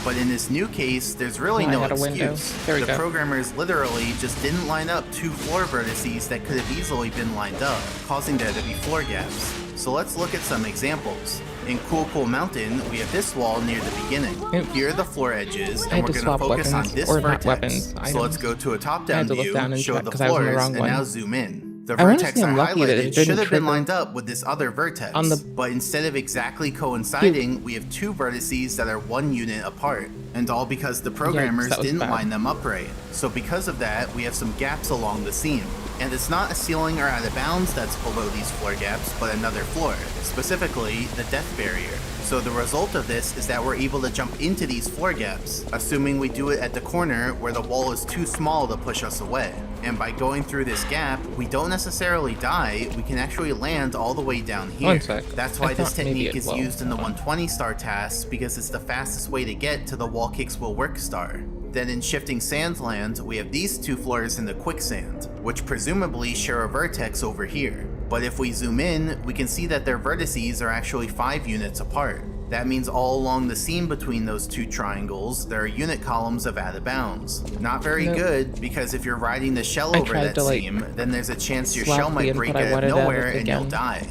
But in this new case, there's really Oh, I no had a window. excuse. There we The go. programmers literally just didn't line up 2 floor vertices that could have easily been lined up, causing there to be floor gaps. So let's look at some examples. In Cool Cool Mountain, we have this wall near the beginning. Yep. Here are the floor edges, I and had we're to going to swap focus on weapons, this or not vertex. weapons, So items. let's go to a I top-down had to look view, down and show check the 'cause I was on the floors, wrong and one. now zoom in. The I wanna vertex say I I'm lucky that it highlighted didn't should have been trigger lined up with this other vertex, on the- but instead of exactly coinciding, we have 2 vertices that are 1 unit apart. And all because the programmers that was didn't bad. line them up right. So because of that, we have some gaps along the seam. And it's not a ceiling or out of bounds that's below these floor gaps, but another floor, specifically the death barrier. So the result of this is that we're able to jump into these floor gaps, assuming we do it at the corner where the wall is too small to push us away. And by going through this gap, we don't necessarily die, we can actually land all the way down here. One sec. That's I why this thought maybe technique it is will. used in the 120 star task, because it's the fastest way to get to the wall kicks will work star. Then in Shifting Sandland, we have these 2 floors in the quicksand, which presumably share a vertex over here. But if we zoom in, we can see that their vertices are actually 5 units apart. That means all along the seam between those 2 triangles, there are unit columns of out of bounds. Not very Nope. good, because if you're riding the shell I over tried that to, like, seam, then there's a chance your slap shell the might input break I out of wanted out of nowhere it and you'll again. die.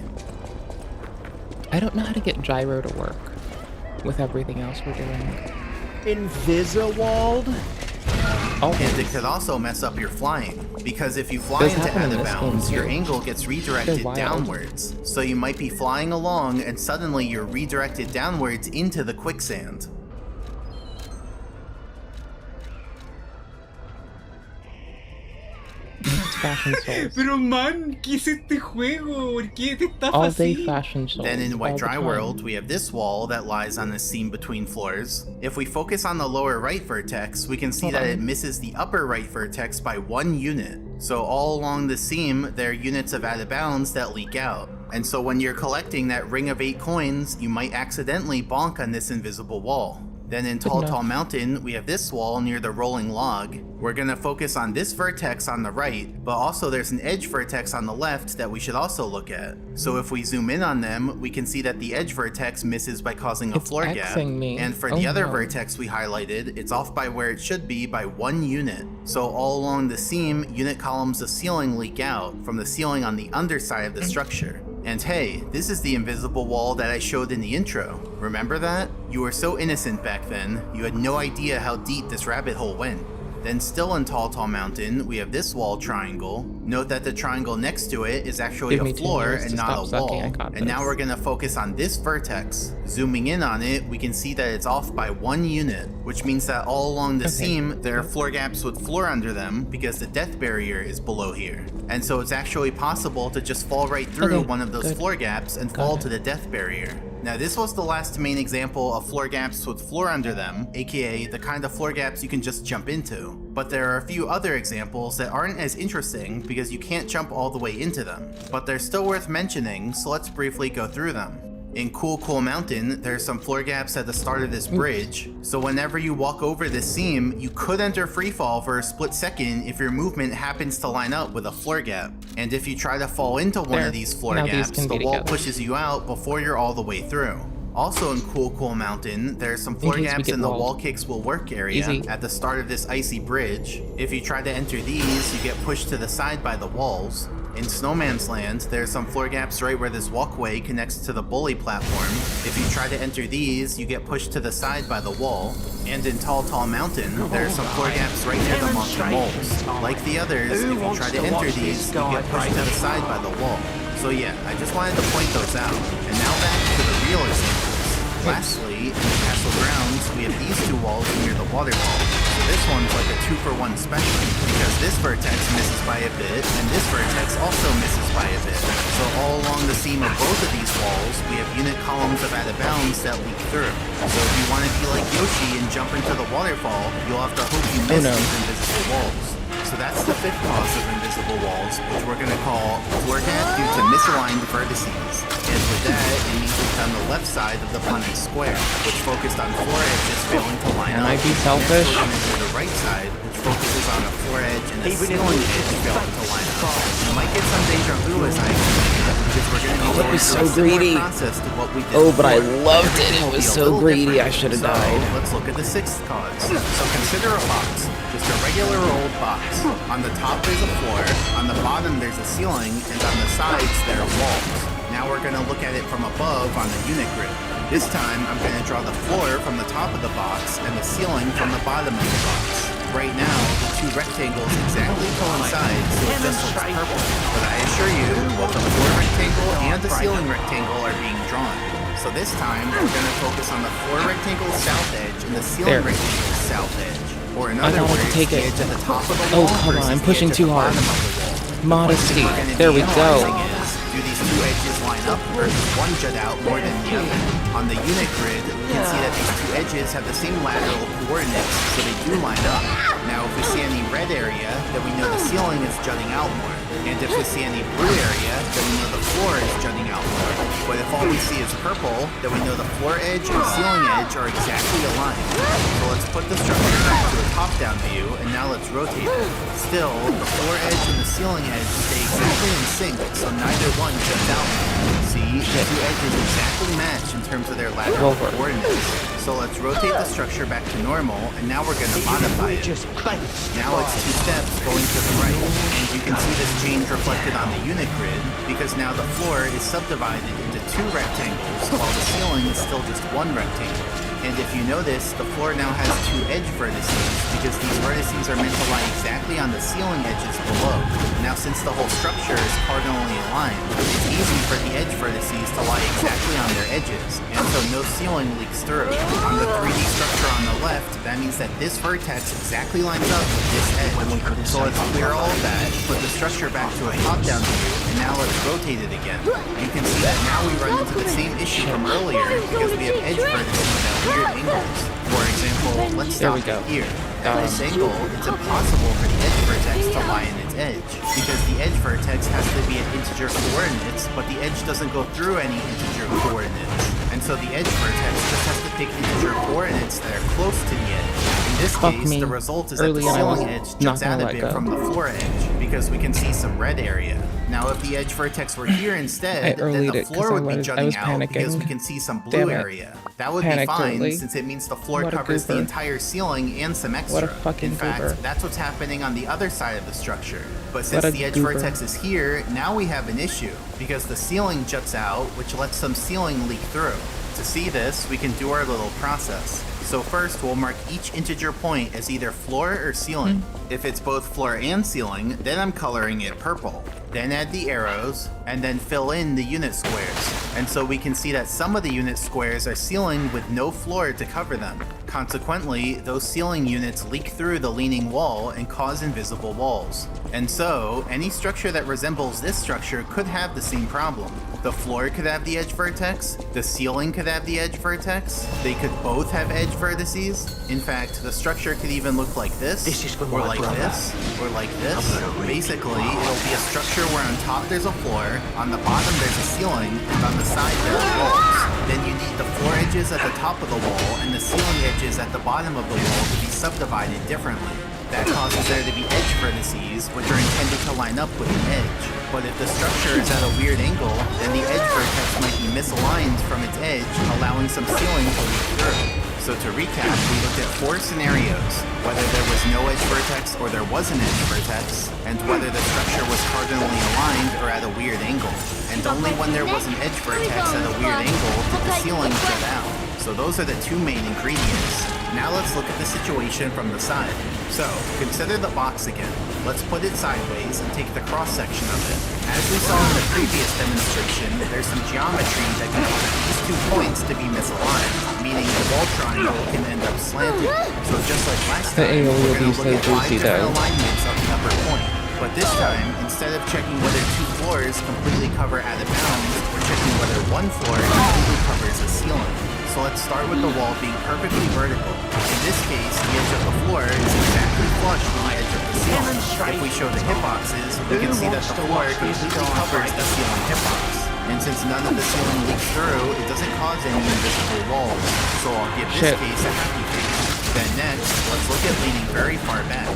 I don't know how to get gyro to work with everything else we're doing. Invisawalled? Oh, And it could also mess up your flying, because if you fly Those into happen in out of this game, bounds, your too. angle gets redirected They're wild. downwards. So you might be flying along and suddenly you're redirected downwards into the quicksand. Fashion Souls. Pero man, ¿qué es este juego? ¿Por qué te estás All day así? Fashion Souls. Then in White all the Dry time. World, we have this wall that lies on the seam between floors. If we focus on the lower right vertex, we can see Hold that on. it misses the upper right vertex by 1 unit. So all along the seam, there are units of out of bounds that leak out. And so when you're collecting that ring of 8 coins, you might accidentally bonk on this invisible wall. Then in Tall enough. Tall Mountain, we have this wall near the rolling log. We're gonna focus on this vertex on the right, but also there's an edge vertex on the left that we should also look at. So if we zoom in on them, we can see that the edge vertex misses by causing a It's floor gap. Xing me. And for Oh, the other no. vertex we highlighted, it's off by where it should be by 1 unit. So all along the seam, unit columns of ceiling leak out from the ceiling on the underside of the structure. And hey, this is the invisible wall that I showed in the intro. Remember that? You were so innocent back then, you had no idea how deep this rabbit hole went. Then still in Tall Tall Mountain, we have this wall triangle. Note that the triangle next to it is actually Give me a 2 floor years and to not stop a sucking, wall. I got And now this. we're gonna focus on this vertex. Zooming in on it, we can see that it's off by 1 unit, which means that all along the seam, there are floor gaps with floor under them because the depth barrier is below here. And so it's actually possible to just fall right through one of those floor gaps and fall to the depth barrier. Now this was the last main example of floor gaps with floor under them, aka the kind of floor gaps you can just jump into. But there are a few other examples that aren't as interesting because you can't jump all the way into them. But they're still worth mentioning, so let's briefly go through them. In Cool Cool Mountain, there's some floor gaps at the start of this bridge, so whenever you walk over this seam, you could enter freefall for a split second if your movement happens to line up with a floor gap. And if you try to fall into one of these floor gaps, the wall pushes you out before you're all the way through. Also in Cool Cool Mountain, there's some floor gaps in the wall kicks will work area at the start of this icy bridge. If you try to enter these, you get pushed to the side by the walls. In Snowman's Land, there's some floor gaps right where this walkway connects to the bully platform. If you try to enter these, you get pushed to the side by the wall. And in Tall Tall Mountain, there's some floor gaps right near the monkey moles. Like the others, if you try to enter these, you get pushed to the side by the wall. So yeah, I just wanted to point those out. And now back to the real examples. Lastly, in the castle grounds, we have these 2 walls near the waterfall. So this one's like a 2-for-1 special, because this vertex misses by a bit, and this vertex also misses by a bit. So all along the seam of both of these walls, we have unit columns of out of bounds that leak through. So if you want to be like Yoshi and jump into the waterfall, you'll have to hope you miss these invisible walls. So that's the 5th cause of invisible walls, which we're going to call floor gap due to misaligned vertices. And with that, it means it's on the left side of the Punnett square, which focused on floor edges failing to line up. Can I be selfish? Next, we're going to do the right side, which focuses on a floor edge and a ceiling edge failing to line up. You might get some deja vu as I explain it, because we're going to be going through a similar process to what we did before. but I loved it. It was so greedy. I should have died. Let's look at the 6th cause. So consider a box. Just a regular old box. On the top there's a floor, on the bottom there's a ceiling, and on the sides there are walls. Now we're going to look at it from above on the unit grid. This time I'm going to draw the floor from the top of the box and the ceiling from the bottom of the box. Right now, the 2 rectangles exactly coincide, so it just looks purple. But I assure you, both the floor rectangle and the ceiling rectangle are being drawn. So this time, we're going to focus on the floor rectangle's south edge and the ceiling rectangle's south edge. Or in other words, the edge at the top of the wall versus the edge at the bottom of the wall. Modesty. There we go. Do these 2 edges line up versus one jut out more than the other? On the unit grid, you can see that these 2 edges have the same lateral coordinates, so they do line up. Now if we see any red area, then we know the ceiling is jutting out more. And if we see any blue area, then we know the floor is jutting out more. But if all we see is purple, then we know the floor edge and ceiling edge are exactly aligned. So let's put the structure back to a top-down view, and now let's rotate it. Still, the floor edge and the ceiling edge stay exactly in sync, so neither one juts out. See, the 2 edges exactly match in terms of their lateral coordinates. So let's rotate the structure back to normal, and now we're going to modify it. Now it's 2 steps going to the right, and you can see this change reflected on the unit grid, because now the floor is subdivided into 2 rectangles, while the ceiling is still just 1 rectangle. And if you notice, the floor now has 2 edge vertices, because these vertices are meant to lie exactly on the ceiling edges below. Now since the whole structure is cardinally aligned, it's easy for the edge vertices to lie exactly on their edges, and so no ceiling leaks through. On the 3D structure on the left, that means that this vertex exactly lines up with this edge. So let's clear all of that, put the structure back to a top-down view, and now let's rotate it again. You can see that now we run into the same issue from earlier, because we have edge vertices at weird angles. For example, let's stop it here. At this angle, it's impossible for the edge vertex to lie in its edge, because the edge vertex has to be at integer coordinates, but the edge doesn't go through any integer coordinates. And so the edge vertex just has to pick integer coordinates that are close to the edge. In this case, the result is that the ceiling edge juts out a bit from the floor edge, because we can see some red area. Now if the edge vertex were here instead, then the floor would be jutting out because we can see some blue area. That would be fine, since it means the floor covers the entire ceiling and some extra. In fact, that's what's happening on the other side of the structure. But since the edge vertex is here, now we have an issue, because the ceiling juts out, which lets some ceiling leak through. To see this, we can do our little process. So first, we'll mark each integer point as either floor or ceiling. If it's both floor and ceiling, then I'm coloring it purple. Then add the arrows, and then fill in the unit squares. And so we can see that some of the unit squares are ceiling with no floor to cover them. Consequently, those ceiling units leak through the leaning wall and cause invisible walls. And so, any structure that resembles this structure could have the same problem. The floor could have the edge vertex, the ceiling could have the edge vertex, they could both have edge vertices. In fact, the structure could even look like this, or like this, or like this. Basically, it'll be a structure where on top there's a floor, on the bottom there's a ceiling, and on the side there are walls. Then you need the floor edges at the top of the wall and the ceiling edges at the bottom of the wall to be subdivided differently. That causes there to be edge vertices, which are intended to line up with an edge. But if the structure is at a weird angle, then the edge vertex might be misaligned from its edge, allowing some ceiling to leak through. So to recap, we looked at 4 scenarios: whether there was no edge vertex or there was an edge vertex, and whether the structure was cardinally aligned or at a weird angle. And only when there was an edge vertex at a weird angle did the ceiling jut out. So those are the 2 main ingredients. Now let's look at the situation from the side. So, consider the box again. Let's put it sideways and take the cross-section of it. As we saw in the previous demonstration, there's some geometry that can cause these 2 points to be misaligned, meaning the wall triangle can end up slanted. So just like last time, we're going to look at 5 different alignments of the upper point. But this time, instead of checking whether 2 floors completely cover out of bounds, we're checking whether 1 floor completely covers a ceiling. So let's start with the wall being perfectly vertical. In this case, the edge of the floor is exactly flush with the edge of the ceiling. If we show the hitboxes, we can see that the floor completely covers the ceiling hitbox. And since none of the ceiling leaks through, it doesn't cause any invisible walls. So I'll give this case a happy face. Then next, let's look at leaning very far back.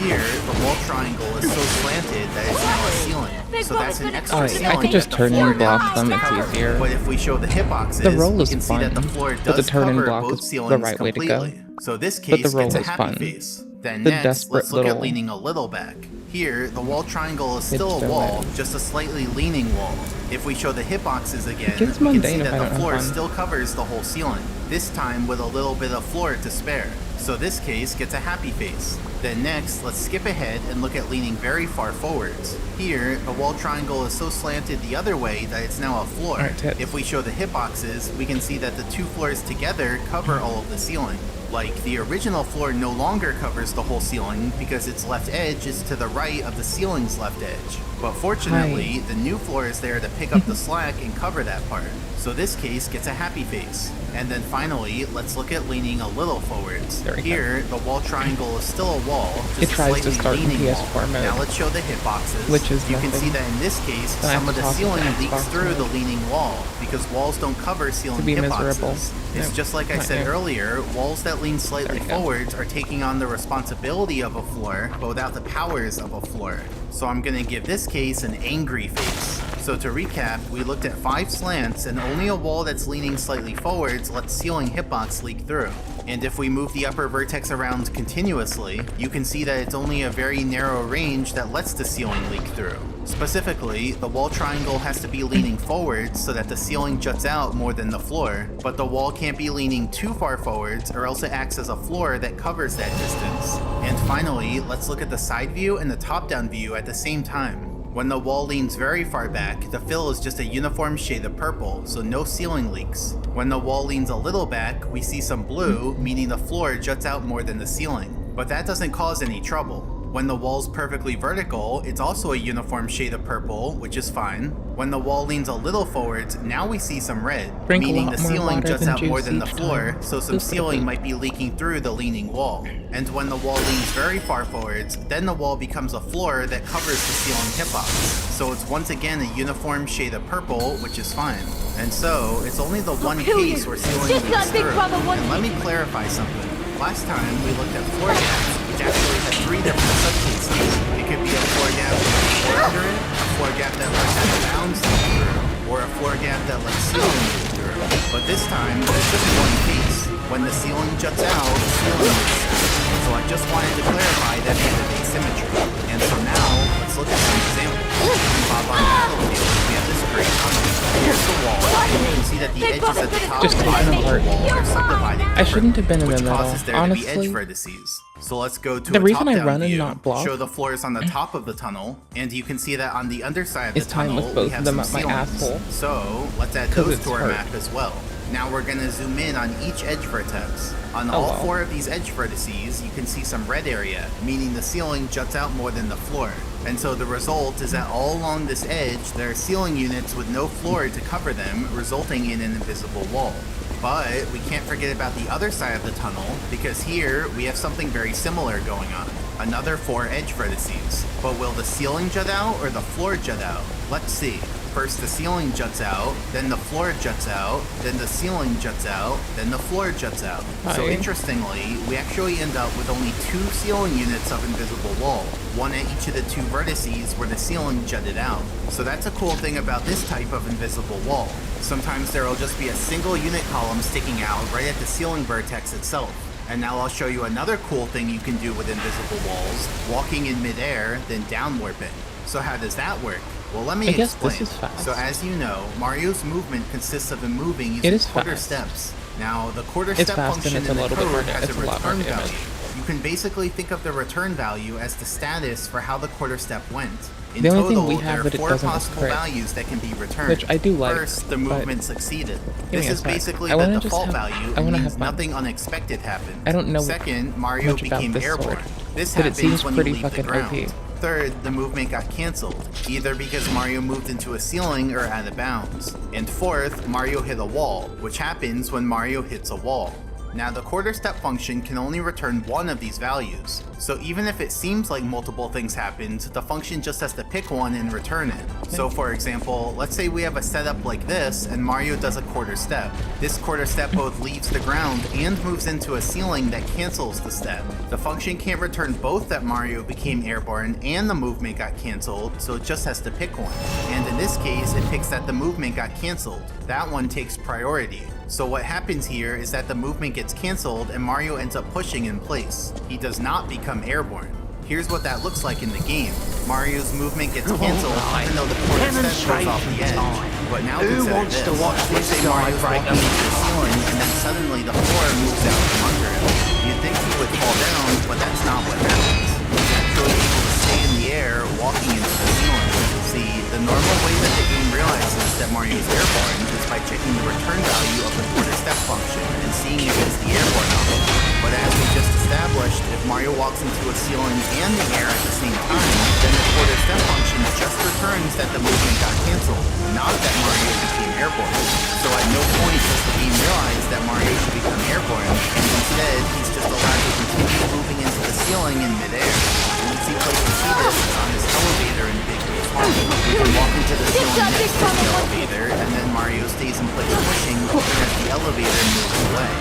Here, the wall triangle is so slanted that it's now a ceiling. So that's an extra ceiling. I could just turn and block them, it's easier. But if we show the hitboxes, the roll is we can fun, see that the floor but the does turn and cover block both is ceilings the right way to completely. go. So this But the case roll gets a is happy fun. face. Then The next, desperate let's look at little- leaning a little back. Here, the wall triangle is still It's a so wall, bad. just a slightly leaning wall. If we show the hitboxes again, gets we can mundane see if I that don't the have floor fun. still covers the whole ceiling, this time with a little bit of floor to spare. So this case gets a happy face. Then next, let's skip ahead and look at leaning very far forwards. Here, the wall triangle is so slanted the other way that it's now a floor. Alright, tits. If we show the hitboxes, we can see that the 2 floors together cover all of the ceiling. Like, the original floor no longer covers the whole ceiling because its left edge is to the right of the ceiling's left edge. But fortunately, the new floor is there to pick up the slack and cover that part. So this case gets a happy face. And then finally, let's look at leaning a little forwards. Here, the wall triangle is still a wall, just It tries a to slightly start in leaning PS4 wall. mode, Now let's show the hitboxes. which is You can see nothing. that in this case, Then I have some of to the toss it ceiling to leaks Xbox through the mode. leaning wall, because walls don't cover ceiling be hitboxes. miserable. It's Nope, just like I not said yet. earlier, walls that lean slightly There we go. forwards are taking on the responsibility of a floor, but without the powers of a floor. So I'm gonna give this case an angry face. So to recap, we looked at 5 slants, and only a wall that's leaning slightly forwards lets ceiling hitbox leak through. And if we move the upper vertex around continuously, you can see that it's only a very narrow range that lets the ceiling leak through. Specifically, the wall triangle has to be leaning forwards so that the ceiling juts out more than the floor, but the wall can't be leaning too far forwards or else it acts as a floor that covers that distance. And finally, let's look at the side view and the top-down view at the same time. When the wall leans very far back, the fill is just a uniform shade of purple, so no ceiling leaks. When the wall leans a little back, we see some blue, meaning the floor juts out more than the ceiling. But that doesn't cause any trouble. When the wall's perfectly vertical, it's also a uniform shade of purple, which is fine. When the wall leans a little forwards, now we see some red, Drink a meaning lot the more ceiling water juts than out more juice than the each floor, time. so some ceiling might be leaking through the leaning wall. And when the wall leans very far forwards, then the wall becomes a floor that covers the ceiling hitbox. So it's once again a uniform shade of purple, which is fine. And so, it's only the one case where ceiling leaks through. And let me clarify something. Last time, we looked at floor gaps, which actually had 3 different subcases. It could be a floor gap with a floor under it, a floor gap that lets out of bounds leak through, or a floor gap that lets ceiling leak through. But this time, there's just one case. When the ceiling juts out, the ceiling leaks through. So I just wanted to clarify that bit of asymmetry. And so now, let's look at some examples. In Bob on Battlefield, we have this great concept. Here's the wall, You can see that the edges at the top Just and taken bottom of the apart. wall are subdivided I shouldn't have been in the which middle. causes there to be edge Honestly, vertices. So let's go to the a reason I top-down run and view, not block show the floors on the top of the tunnel, and you can see that on the underside of the is time tunnel, with we both have of them some up my ceilings. asshole. So let's add 'Cause those it's to our hurt. map as well. Now we're going to zoom in on each edge vertex. On Oh, all wow. 4 of these edge vertices, you can see some red area, meaning the ceiling juts out more than the floor. And so the result is that all along this edge, there are ceiling units with no floor to cover them, resulting in an invisible wall. But we can't forget about the other side of the tunnel, because here we have something very similar going on. Another 4 edge vertices. But will the ceiling jut out or the floor jut out? Let's see. First the ceiling juts out, then the floor juts out, then the ceiling juts out, then the floor juts out. So Hi. interestingly, we actually end up with only 2 ceiling units of invisible wall, one at each of the 2 vertices where the ceiling jutted out. So that's a cool thing about this type of invisible wall. Sometimes there will just be a single unit column sticking out right at the ceiling vertex itself. And now I'll show you another cool thing you can do with invisible walls, walking in midair, then down warping. So how does that work? Well, let me I guess explain. this is fast. So as you know, Mario's movement consists of him moving It using is quarter fast. steps. Now, the quarter It's step fast and function it's a in the little bit code more- has it's a a lot more return damage. value. You can basically think of the return value as the status for how the quarter step went. In The only thing total, we there have are that it 4 doesn't is possible crit, values that can be returned. which I do like, First, the but movement succeeded. give This me a is sec. basically I the wanna just default have- value I and wanna means have fun. nothing unexpected happened. I don't know Second, Mario much about became this airborne. sword, This but it happens seems when you pretty leave the fucking ground. OP. Third, the movement got cancelled, either because Mario moved into a ceiling or out of bounds. And fourth, Mario hit a wall, which happens when Mario hits a wall. Now the quarter step function can only return one of these values, so even if it seems like multiple things happened, the function just has to pick one and return it. So for example, let's say we have a setup like this and Mario does a quarter step. This quarter step both leaves the ground and moves into a ceiling that cancels the step. The function can't return both that Mario became airborne and the movement got cancelled, so it just has to pick one. And in this case, it picks that the movement got cancelled. That one takes priority. So what happens here is that the movement gets cancelled and Mario ends up pushing in place. He does not become airborne. Here's what that looks like in the game. Mario's movement gets cancelled even though the quarter step goes off the edge. But now consider this. Let's say Mario's walking into the ceiling and then suddenly the floor moves out from under him. You'd think he would fall down, but that's not what happens. He's actually able to stay in the air walking into the ceiling. See, the normal way that the game realizes that Mario is airborne is by checking the return value of the quarter step function and seeing if it's the airborne option. But as we just established, if Mario walks into a ceiling and the air at the same time, then the quarter step function just returns that the movement got cancelled, not that Mario became airborne. So at no point does the game realize that Mario should become airborne, and instead he's just allowed to continue moving into the ceiling in midair. An easy place to see this is on this elevator in Big Boo's Hall. We can walk into the ceiling next to the elevator, and then Mario stays in place pushing even as the elevator moves away.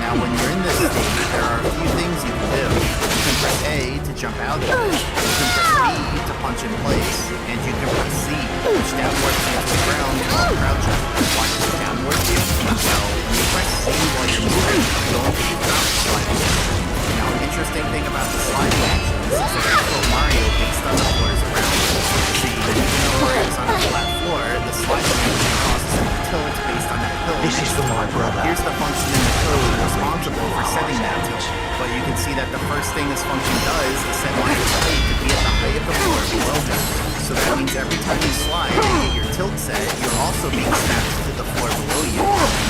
Now when you're in this state, there are a few things you can do. You can press A to jump out of it, you can press B to punch in place, and you can press C, which downwards into the ground while crouching. Why does it downward you? Well, when you press C while you're moving, you'll only be crouch sliding. Now an interesting thing about the sliding actions is that they float Mario based on the floors around him. See, even though Mario's on a flat floor, the sliding action causes him to tilt based on that tilt. This is for my brother. Here's the function in the code responsible for setting that tilt. But you can see that the first thing this function does is set Mario's height to be at the height of the floor below him. So that means every time you slide and get your tilt set, you're also being snapped to the floor below you.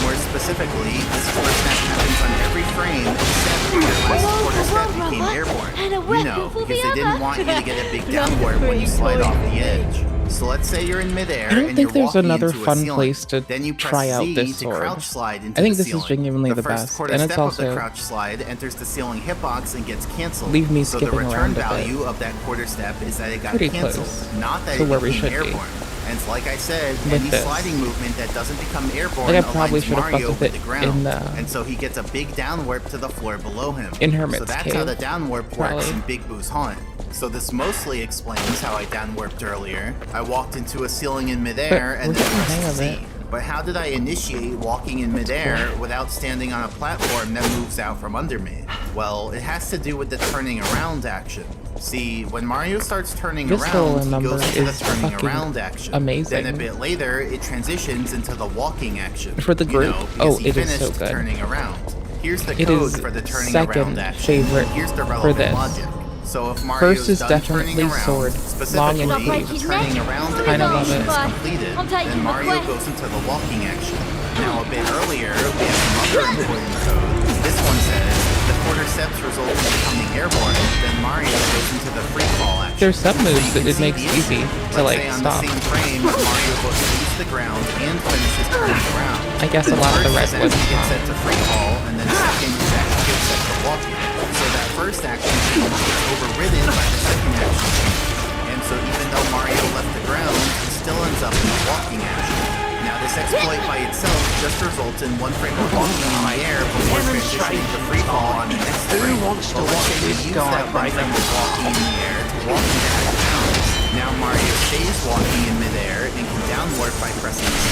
More specifically, this floor snap happens on every frame except when your last quarter step became airborne. You know, because they didn't want you to get a big downward when you slide off the edge. So let's say you're in midair I don't and think you're there's walking another into a fun ceiling. place to Then you press try out Z this to sword. crouch slide into I think the this is ceiling. genuinely the first best, quarter and it's step of the also crouch slide enters the ceiling hitbox and gets canceled. leave me So the skipping return around a bit. value of that quarter step is that it got Pretty canceled, close not that to it where we became should be. airborne. And it's like I said, With any this. sliding movement that doesn't become airborne Like, I probably aligns should have Mario fucked with with the it ground, in the- and so he gets a big down warp to the floor below him. In Hermit's So that's Cave, how the down warp works probably. in Big Boo's Haunt. So this mostly explains how I down warped earlier. I walked into a ceiling in midair But and we're then getting the hang pressed of C. it. But how did I initiate walking in midair without standing on a platform that moves out from under me? Well, it has to do with the turning around action. See, when Mario starts turning around, he goes into the turning around action. Amazing. Then a bit later, it transitions into the walking action. For the group, it is so good. Turning around. Here's the It code is for the turning second around action. favorite Here's the for relevant this. logic. So if Mario's First is done definitely turning around, sword, long and specifically deep. the turning around Kinda love animation it. is completed, then Mario goes into the walking action. Now a bit earlier, we have some other important code. This one says, the quarter steps result in becoming airborne, then Mario goes into the free fall action. There's some moves that it makes easy to like Let's say on stop. the same frame, Mario both leaves the ground and finishes turning around. I guess a lot of the red First was gets set to free fall, and then second is actually gets set to walking. So that first action change gets overridden by the second action change. And so even though Mario left the ground, he still ends up in the walking action. Now this exploit by itself just results in one frame of walking in the air before transitioning to free fall on the next frame. But we can use that one frame of walking in the air to walk into the ground. Now Mario stays walking in midair and can downward by pressing C.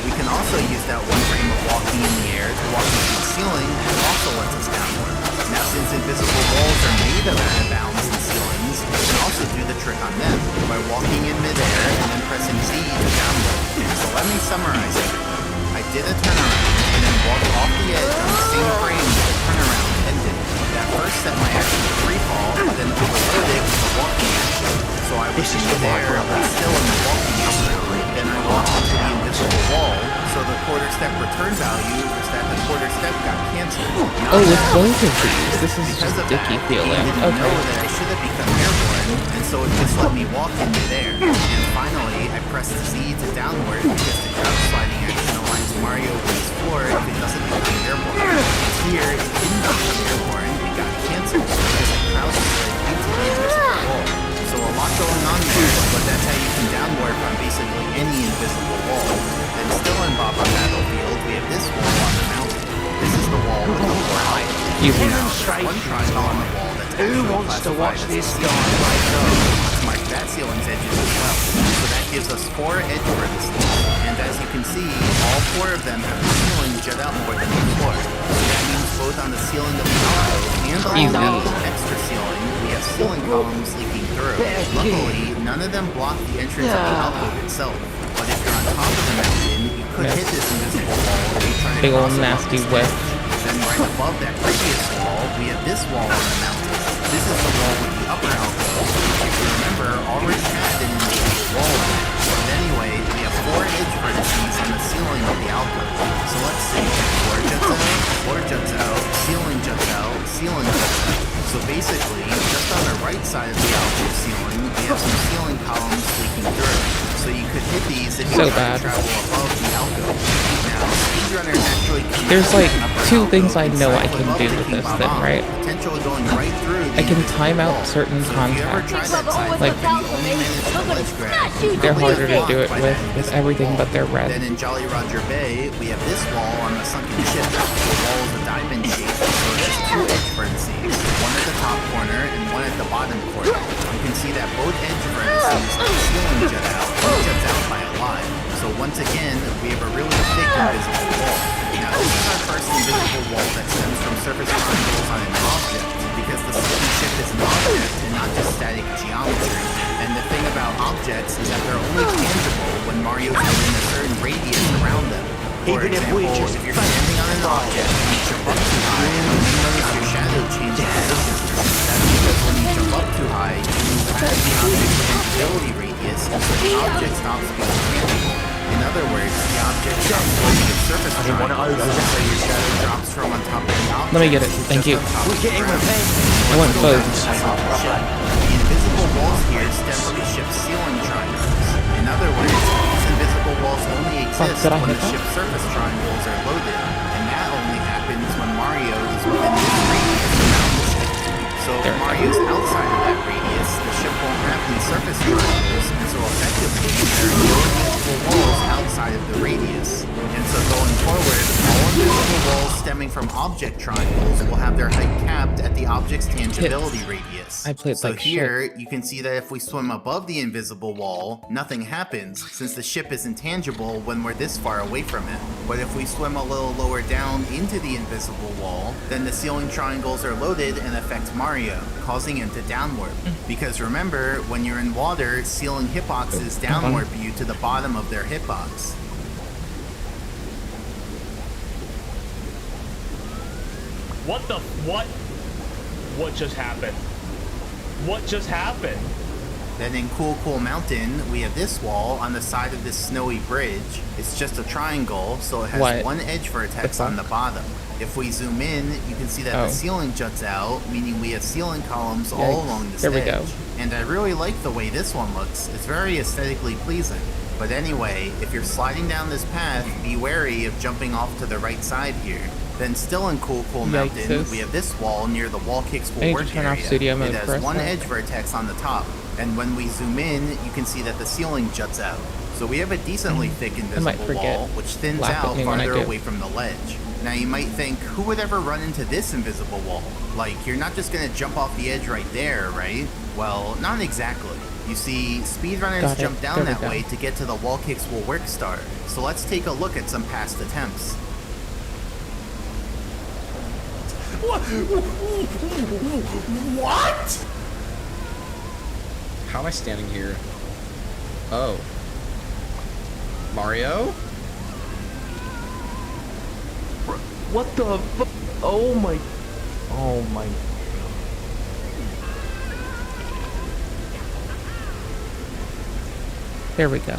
We can also use that one frame of walking in the air to walk into the ceiling, which also lets us downward. Now since invisible walls are made of out of bounds and ceilings, we can also do the trick on them by walking in midair and then pressing Z to downward. So let me summarize everything. I did a turnaround and then walked off the edge on the same frame that the turnaround ended. That first set my action to free fall, then overrode it with the walking action. So I was in midair, but still in the walking action. Then I walked into the invisible wall, so the quarter step return value was that the quarter step got cancelled. Oh, with both of these, this is just sticky feeling. I didn't know Okay. that I should have become airborne, and so it just let me walk in midair. And finally, I pressed Z to downward because the jump sliding action aligns Mario with his floor if it doesn't become airborne. Here, it didn't become airborne, it got cancelled because it crouched right into the invisible wall. So a lot going on there, but that's how you can downward from basically any invisible wall. Then still in Baba Battlefield, we have this wall on the mountain. This is the wall with the four items. Easy. Now, there's one triangle on the wall that's actually classified as a ceiling. Let's mark that ceiling's edges as well. So that gives us 4 edge vertices. And as you can see, all 4 of them have the ceiling jut out more than the floor. So that means both on the ceiling of the alcove and on the extra ceiling, we have ceiling columns leaking through. Luckily, none of them block the entrance of the alcove itself. But if you're on top of the mountain, you could hit this invisible wall if you try to Big cross old above nasty this whip. Then right above that previous wall, we have this wall on the mountain. This is the wall with the upper alcove, which if you remember, already had an invisible wall in it. But anyway, we have 4 edge vertices on the ceiling of the alcove. So let's see, floor juts out, ceiling juts out, ceiling juts out. So basically, just on the right side of the alcove ceiling, we have some ceiling columns leaking through. So you could hit these if you try to travel above the alcove. Now, speedrunners actually There's like 2 things I know I can do with this thing, right? potentially going right through I can time out certain contracts. Like, they're harder to do it with everything but their red. Then in Jolly Roger Bay, we have this wall on the sunken ship. The wall is a diamond shape, so it's 2 edge vertices, one at the top corner and one at the bottom corner. You can see that both edge vertices of the ceiling jut out, and juts out by a lot. So once again, we have a really thick invisible wall. Now this is our first invisible wall that stems from surface triangles on an object, because the sunken ship is an object and not just static geometry. And the thing about objects is that they're only tangible when Mario's within a certain radius around them. For example, if you're standing on an object and you jump up too high, you notice your shadow changes position. That's because when you jump up too high, you move past the object's tangibility radius, so the object stops being tangible. In other words, the object stops holding its surface triangle, so your shadow drops from on top of the object. Let me get it. Thank you. I want both. The invisible walls here stem from the ship's ceiling triangles. In other words, these invisible walls only exist when the ship's surface triangles are loaded, and that only happens when Mario is within this radius around the ship. So if Mario's outside of that radius, the ship won't have any surface triangles, and so effectively there are no invisible walls outside outside of the radius. And so going forward, all invisible walls stemming from object triangles will have their height capped at the object's tangibility radius. I played so like here, shit. you can see that if we swim above the invisible wall, nothing happens, since the ship is intangible when we're this far away from it. But if we swim a little lower down into the invisible wall, then the ceiling triangles are loaded and affect Mario, causing him to downwarp. Because remember, when you're in water, ceiling hitboxes downwarp you to the bottom of their hitbox. What just happened? What just happened? Then in Cool Cool Mountain, we have this wall on the side of this snowy bridge. It's just a triangle, so it has one edge vertex on the bottom. If we zoom in, you can see that the ceiling juts out, meaning we have ceiling columns all along this edge. And I really like the way this one looks. It's very aesthetically pleasing. But anyway, if you're sliding down this path, be wary of jumping off to the right side here. Then still in Cool Cool Mountain, we have this wall near the wall kicks will work area. It has one edge vertex on the top. And when we zoom in, you can see that the ceiling juts out. So we have a decently thick invisible wall, which thins out farther away from the ledge. Now you might think, who would ever run into this invisible wall? Like, you're not just gonna jump off the edge right there, right? Well, not exactly. You see, speedrunners jump down that way to get to the wall kicks will work star. So let's take a look at some past attempts. What? How am I standing here? Oh. Mario? What the fu- Oh my. Oh my. There we go.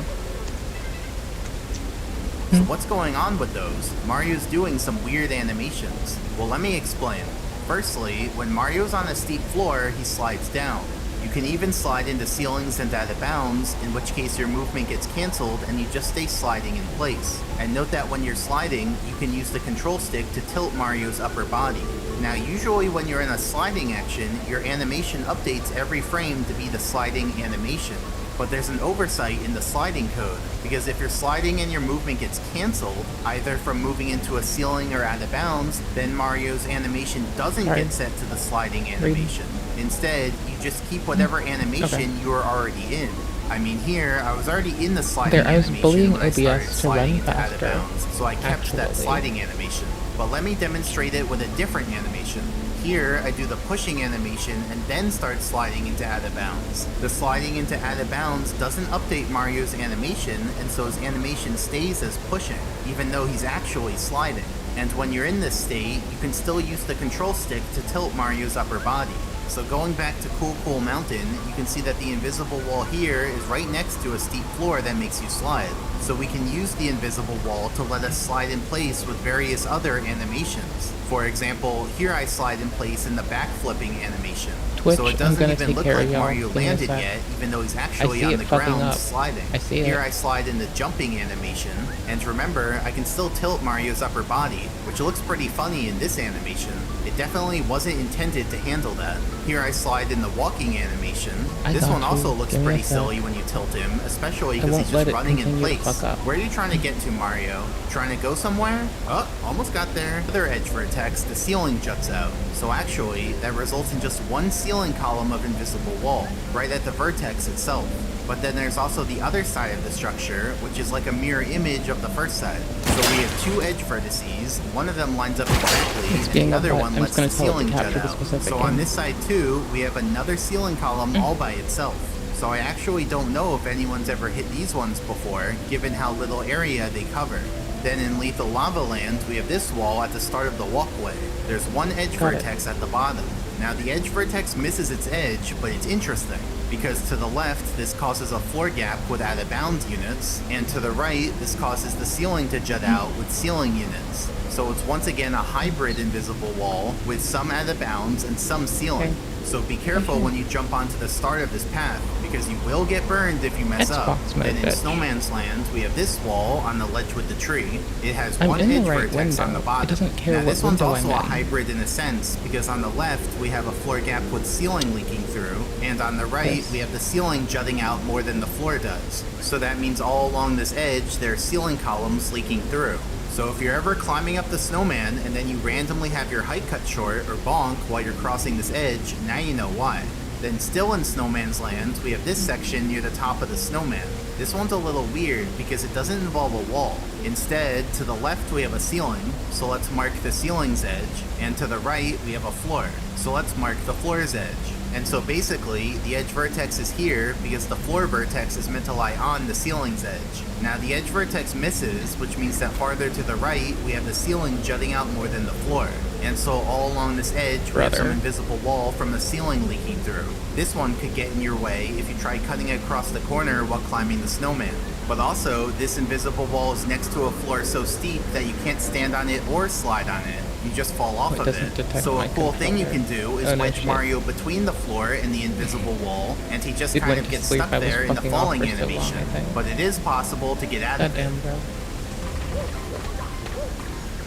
So what's going on with those? Mario's doing some weird animations. Well, let me explain. Firstly, when Mario's on a steep floor, he slides down. You can even slide into ceilings and out of bounds, in which case your movement gets cancelled and you just stay sliding in place. And note that when you're sliding, you can use the control stick to tilt Mario's upper body. Now usually when you're in a sliding action, your animation updates every frame to be the sliding animation. But there's an oversight in the sliding code, because if you're sliding and your movement gets cancelled, either from moving into a ceiling or out of bounds, then Mario's animation doesn't get set to the sliding animation. Instead, you just keep whatever animation you are already in. I mean, here, I was already in the sliding animation when I started sliding into out of bounds, so I kept that sliding animation. But let me demonstrate it with a different animation. Here, I do the pushing animation and then start sliding into out of bounds. The sliding into out of bounds doesn't update Mario's animation, and so his animation stays as pushing, even though he's actually sliding. And when you're in this state, you can still use the control stick to tilt Mario's upper body. So going back to Cool Cool Mountain, you can see that the invisible wall here is right next to a steep floor that makes you slide. So we can use the invisible wall to let us slide in place with various other animations. For example, here I slide in place in the backflipping animation. So it doesn't even look like Mario landed yet, even though he's actually on the ground sliding. Here I slide in the jumping animation, and remember, I can still tilt Mario's upper body, which looks pretty funny in this animation. It definitely wasn't intended to handle that. Here I slide in the walking animation. This one also looks pretty silly when you tilt him, especially because he's just running in place. Where are you trying to get to, Mario? Trying to go somewhere? Oh, almost got there. Other edge vertex, the ceiling juts out. So actually, that results in just one ceiling column of invisible wall, right at the vertex itself. But then there's also the other side of the structure, which is like a mirror image of the first side. So we have two edge vertices, one of them lines up exactly, and the other one lets the ceiling jut out. So on this side too, we have another ceiling column all by itself. So I actually don't know if anyone's ever hit these ones before, given how little area they cover. Then in Lethal Lava Land, we have this wall at the start of the walkway. There's one edge vertex at the bottom. Now the edge vertex misses its edge, but it's interesting, because to the left, this causes a floor gap with out of bounds units, and to the right, this causes the ceiling to jut out with ceiling units. So it's once again a hybrid invisible wall with some out of bounds and some ceiling. So be careful when you jump onto the start of this path, because you will get burned if you mess up. Then in Snowman's Land, we have this wall on the ledge with the tree. It has one edge vertex on the bottom. It doesn't care now what this one's window also I'm a in. hybrid in a sense, because on the left we have a floor gap with ceiling leaking through, and on the right we have the ceiling jutting out more than the floor does. So that means all along this edge there are ceiling columns leaking through. So if you're ever climbing up the snowman and then you randomly have your height cut short or bonk while you're crossing this edge, now you know why. Then still in Snowman's Land, we have this section near the top of the snowman. This one's a little weird because it doesn't involve a wall. Instead, to the left we have a ceiling, so let's mark the ceiling's edge, and to the right we have a floor, so let's mark the floor's edge. And so basically, the edge vertex is here because the floor vertex is meant to lie on the ceiling's edge. Now the edge vertex misses, which means that farther to the right, we have the ceiling jutting out more than the floor. And so all along this edge, we have some invisible wall from the ceiling leaking through. This one could get in your way if you try cutting across the corner while climbing the snowman. But also, this invisible wall is next to a floor so steep that you can't stand on it or slide on it. You just fall off of it. So a cool thing you can do is wedge Mario between the floor and the invisible wall, and he just kind of gets stuck there in the falling animation. But it is possible to get out of it. Bro.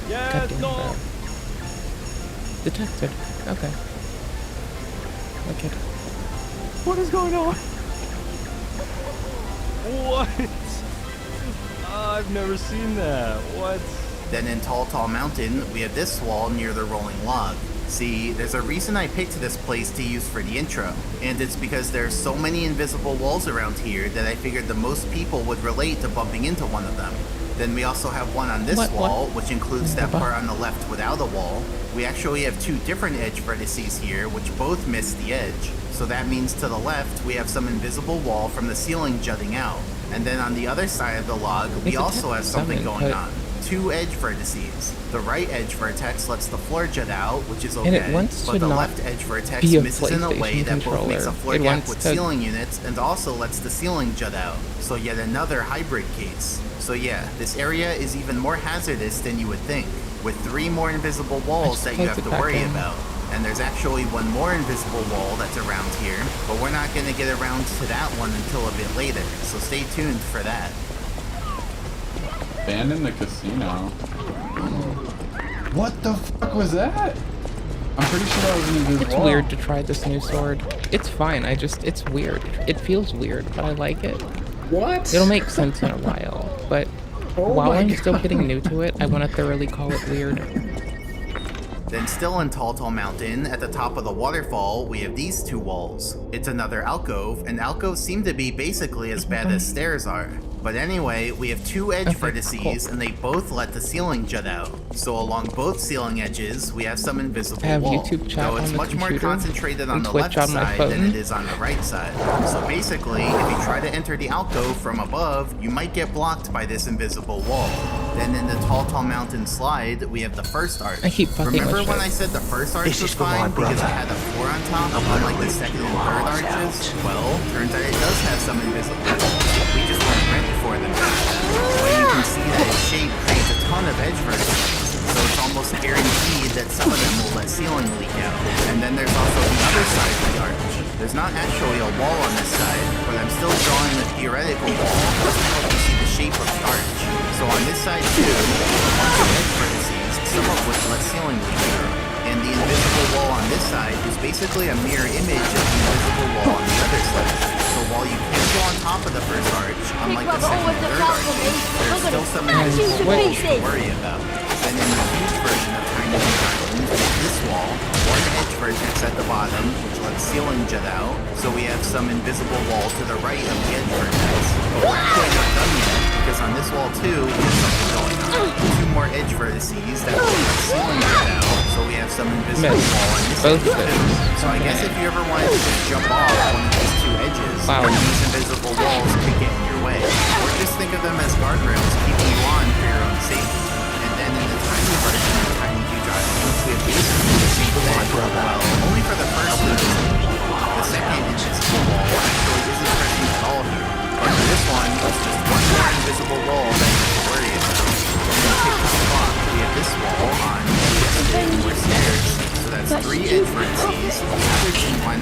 Yeah, no. Detected. Okay. Wicked. What is going on? What? I've never seen that. What? Then in Tall Tall Mountain, we have this wall near the rolling log. See, there's a reason I picked this place to use for the intro, and it's because there's so many invisible walls around here that I figured the most people would relate to bumping into one of them. Then we also have one on this wall, which includes that part on the left without a wall. We actually have two different edge vertices here, which both miss the edge. So that means to the left, we have some invisible wall from the ceiling jutting out. And then on the other side of the log, we also have something going on. Two edge vertices. The right edge vertex lets the floor jut out, which is okay, but the left edge vertex misses in a way that both makes a floor gap with ceiling units and also lets the ceiling jut out. So yet another hybrid case. So yeah, this area is even more hazardous than you would think, with 3 more invisible walls that you have to worry about. And there's actually one more invisible wall that's around here, but we're not going to get around to that one until a bit later, so stay tuned for that. Abandon the casino. What the fuck was that? I'm pretty sure that was an invisible It's weird to try this new sword. It's fine, it's weird. It feels weird, but I like it. What? It'll make sense in a while, but while I'm still getting new to it, I want to thoroughly call it weird. Then still in Tall Tall Mountain, at the top of the waterfall, we have these 2 walls. It's another alcove, and alcoves seem to be basically as bad as stairs are. But anyway, we have 2 edge vertices, and they both let the ceiling jut out. So along both ceiling edges, we have some invisible wall. Though it's much more concentrated on the left side than it is on the right side. So basically, if you try to enter the alcove from above, you might get blocked by this invisible wall. Then in the Tall Tall Mountain slide, we have the first arch. Remember when I said the first arch was fine because it had a floor on top, unlike the second and third arches? Well, turns out it does have some invisible walls. We just weren't ready for them. But you can see that its shape creates a ton of edge vertices, so it's almost guaranteed that some of them will let ceiling leak out. And then there's also the other side of the arch. There's not actually a wall on this side, but I'm still drawing the theoretical wall just to help you see the shape of the arch. So on this side too, there's a bunch of edge vertices, some of which let ceiling leak through. And the invisible wall on this side is basically a mirror image of the invisible wall on the other side. So while you can go on top of the first arch, unlike the second and third arches, there's still some invisible walls to worry about. Then in the huge version of Tiny Toon Island, we have this wall, one edge vertex at the bottom, which lets ceiling jut out, so we have some invisible wall to the right of the edge vertex. But we're actually not done yet, because on this wall too, we have something going on. 2 more edge vertices that will let ceiling jut out, so we have some invisible wall on this edge too. So I guess if you ever wanted to just jump off one of these 2 edges, then these invisible walls could get in your way. Or just think of them as guardrails keeping you on for your own safety. And then in the tiny version of Tiny Huge Island, we have basically the same thing. Well, only for the first invisible wall. The second invisible wall actually isn't present at all here. But for this one, it's just one more invisible wall that you have to worry about. And then pick the block, we have this wall on more stairs. So that's 3 edge vertices. The average in my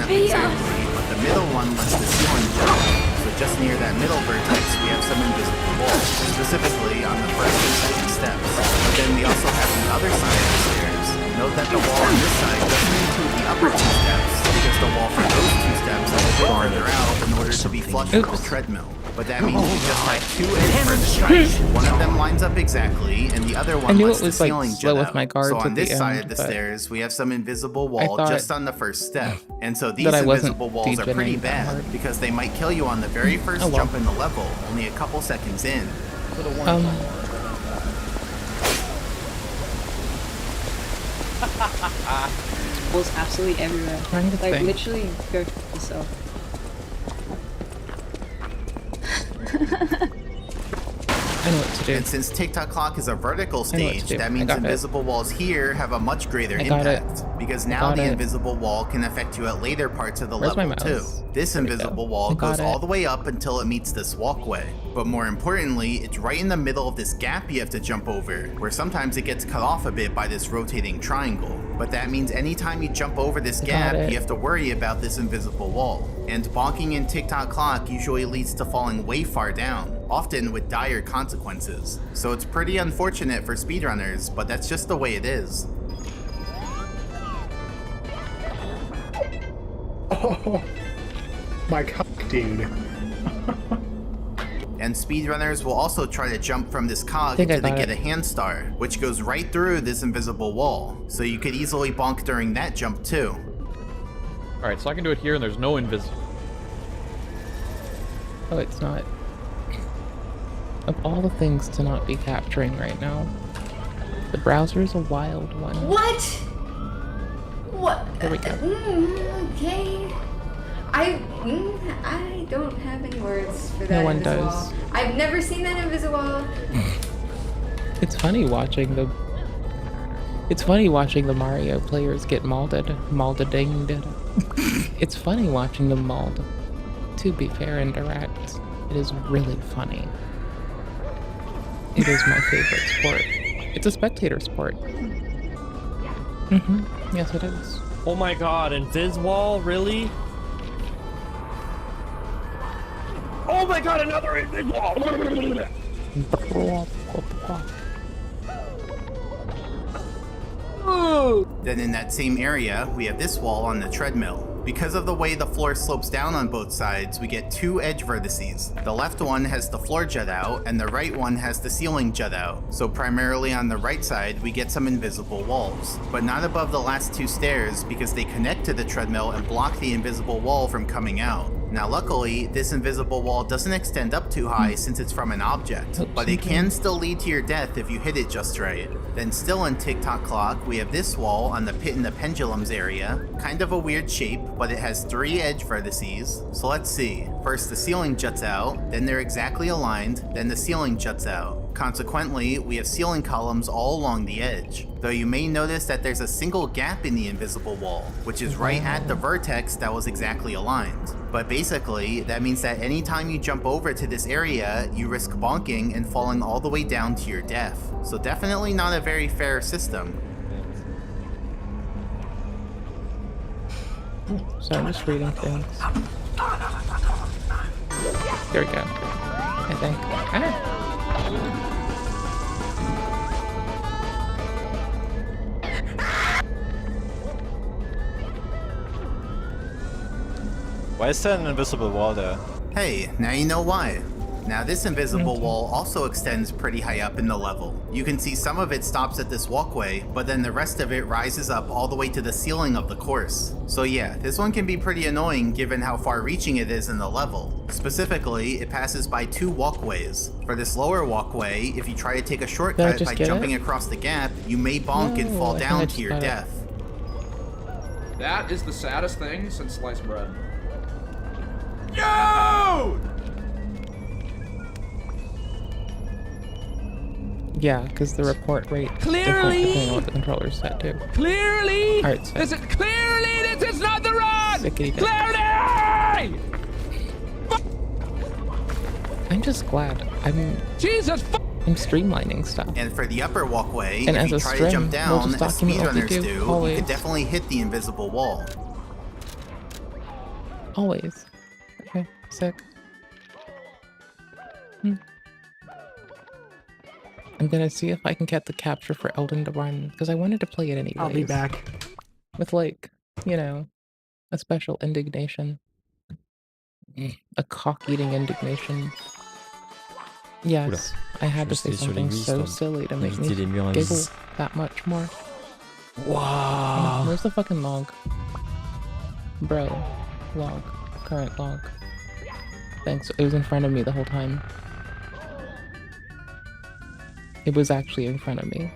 the middle one lets the ceiling jump. So just near that middle vertex, we have some invisible walls, specifically on the first and second steps. But then we also have the other side of the stairs. Note that the wall on this side doesn't include the upper two steps, because the wall for those two steps is a bit farther out in order to be flush with the treadmill. But that means we just have two edge vertices. One of them lines up exactly, and the other one lets the ceiling jut out. So on this side of the stairs, we have some invisible wall just on the first step. And so these invisible walls are pretty bad, because they might kill you on the very first jump in the level, only a couple seconds in. Balls absolutely everywhere. Like literally go for yourself. I know what to do. And since TikTok Clock is a vertical stage, that means invisible walls here have a much greater impact. Because now the invisible wall can affect you at later parts of the level too. This invisible wall goes all the way up until it meets this walkway. But more importantly, it's right in the middle of this gap you have to jump over, where sometimes it gets cut off a bit by this rotating triangle. But that means anytime you jump over this gap, you have to worry about this invisible wall. And bonking in TikTok Clock usually leads to falling way far down, often with dire consequences. So it's pretty unfortunate for speedrunners, but that's just the way it is. Oh, my cock, dude. And speedrunners will also try to jump from this cog until they get a hand star, which goes right through this invisible wall. So you could easily bonk during that jump too. Alright, so I can do it here and there's no invisible. Oh, it's not. Of all the things to not be capturing right now, the browser is a wild one. What? What? There we go. Okay. I don't have any words for that. No one invisible does. wall. I've never seen that invisible. It's funny watching the. It's funny watching the Mario players get malded. It's funny watching them mauled. To be fair and direct, it is really funny. It is my favorite sport. It's a spectator sport. Yes, it is. Oh my god, Invis wall, really? Oh my god, another Invis wall! Then in that same area, we have this wall on the treadmill. Because of the way the floor slopes down on both sides, we get two edge vertices. The left one has the floor jut out, and the right one has the ceiling jut out. So primarily on the right side, we get some invisible walls. But not above the last two stairs, because they connect to the treadmill and block the invisible wall from coming out. Now luckily, this invisible wall doesn't extend up too high since it's from an object, but it can still lead to your death if you hit it just right. Then still in TikTok Clock, we have this wall on the pit in the pendulums area. Kind of a weird shape, but it has three edge vertices. So let's see. First the ceiling juts out, then they're exactly aligned, then the ceiling juts out. Consequently, we have ceiling columns all along the edge, though you may notice that there's a single gap in the invisible wall, which is right at the vertex that was exactly aligned. But basically, that means that anytime you jump over to this area, you risk bonking and falling all the way down to your death. So definitely not a very fair system. So I'm just reading things. There we go. I think. Why is there an invisible wall there? Hey, now you know why. Now this invisible wall also extends pretty high up in the level. You can see some of it stops at this walkway, but then the rest of it rises up all the way to the ceiling of the course. So yeah, this one can be pretty annoying given how far reaching it is in the level. Specifically, it passes by two walkways. For this lower walkway, if you try to take a shortcut by jumping across the gap, you may bonk and fall down to your death. That is the saddest thing since sliced bread. Yo! Yeah, because the report rate Clearly, depending on what the controller's set to. Clearly, Alright, this is not the run. Clearly! I'm just glad I'm streamlining stuff. And for the upper walkway, and if you try to jump down, as speedrunners do, always. you could definitely hit the invisible wall. Always. Okay, sick. I'm gonna see if I can get the capture for Elden to run, because I wanted to play it anyways. I'll be back. With, like, you know, a special indignation. A cock-eating indignation. Yes, I had to say something so silly to make me giggle that much more. Wow. Where's the fucking log? Bro. Log. Current log. Thanks. It was in front of me the whole time. It was actually in front of me.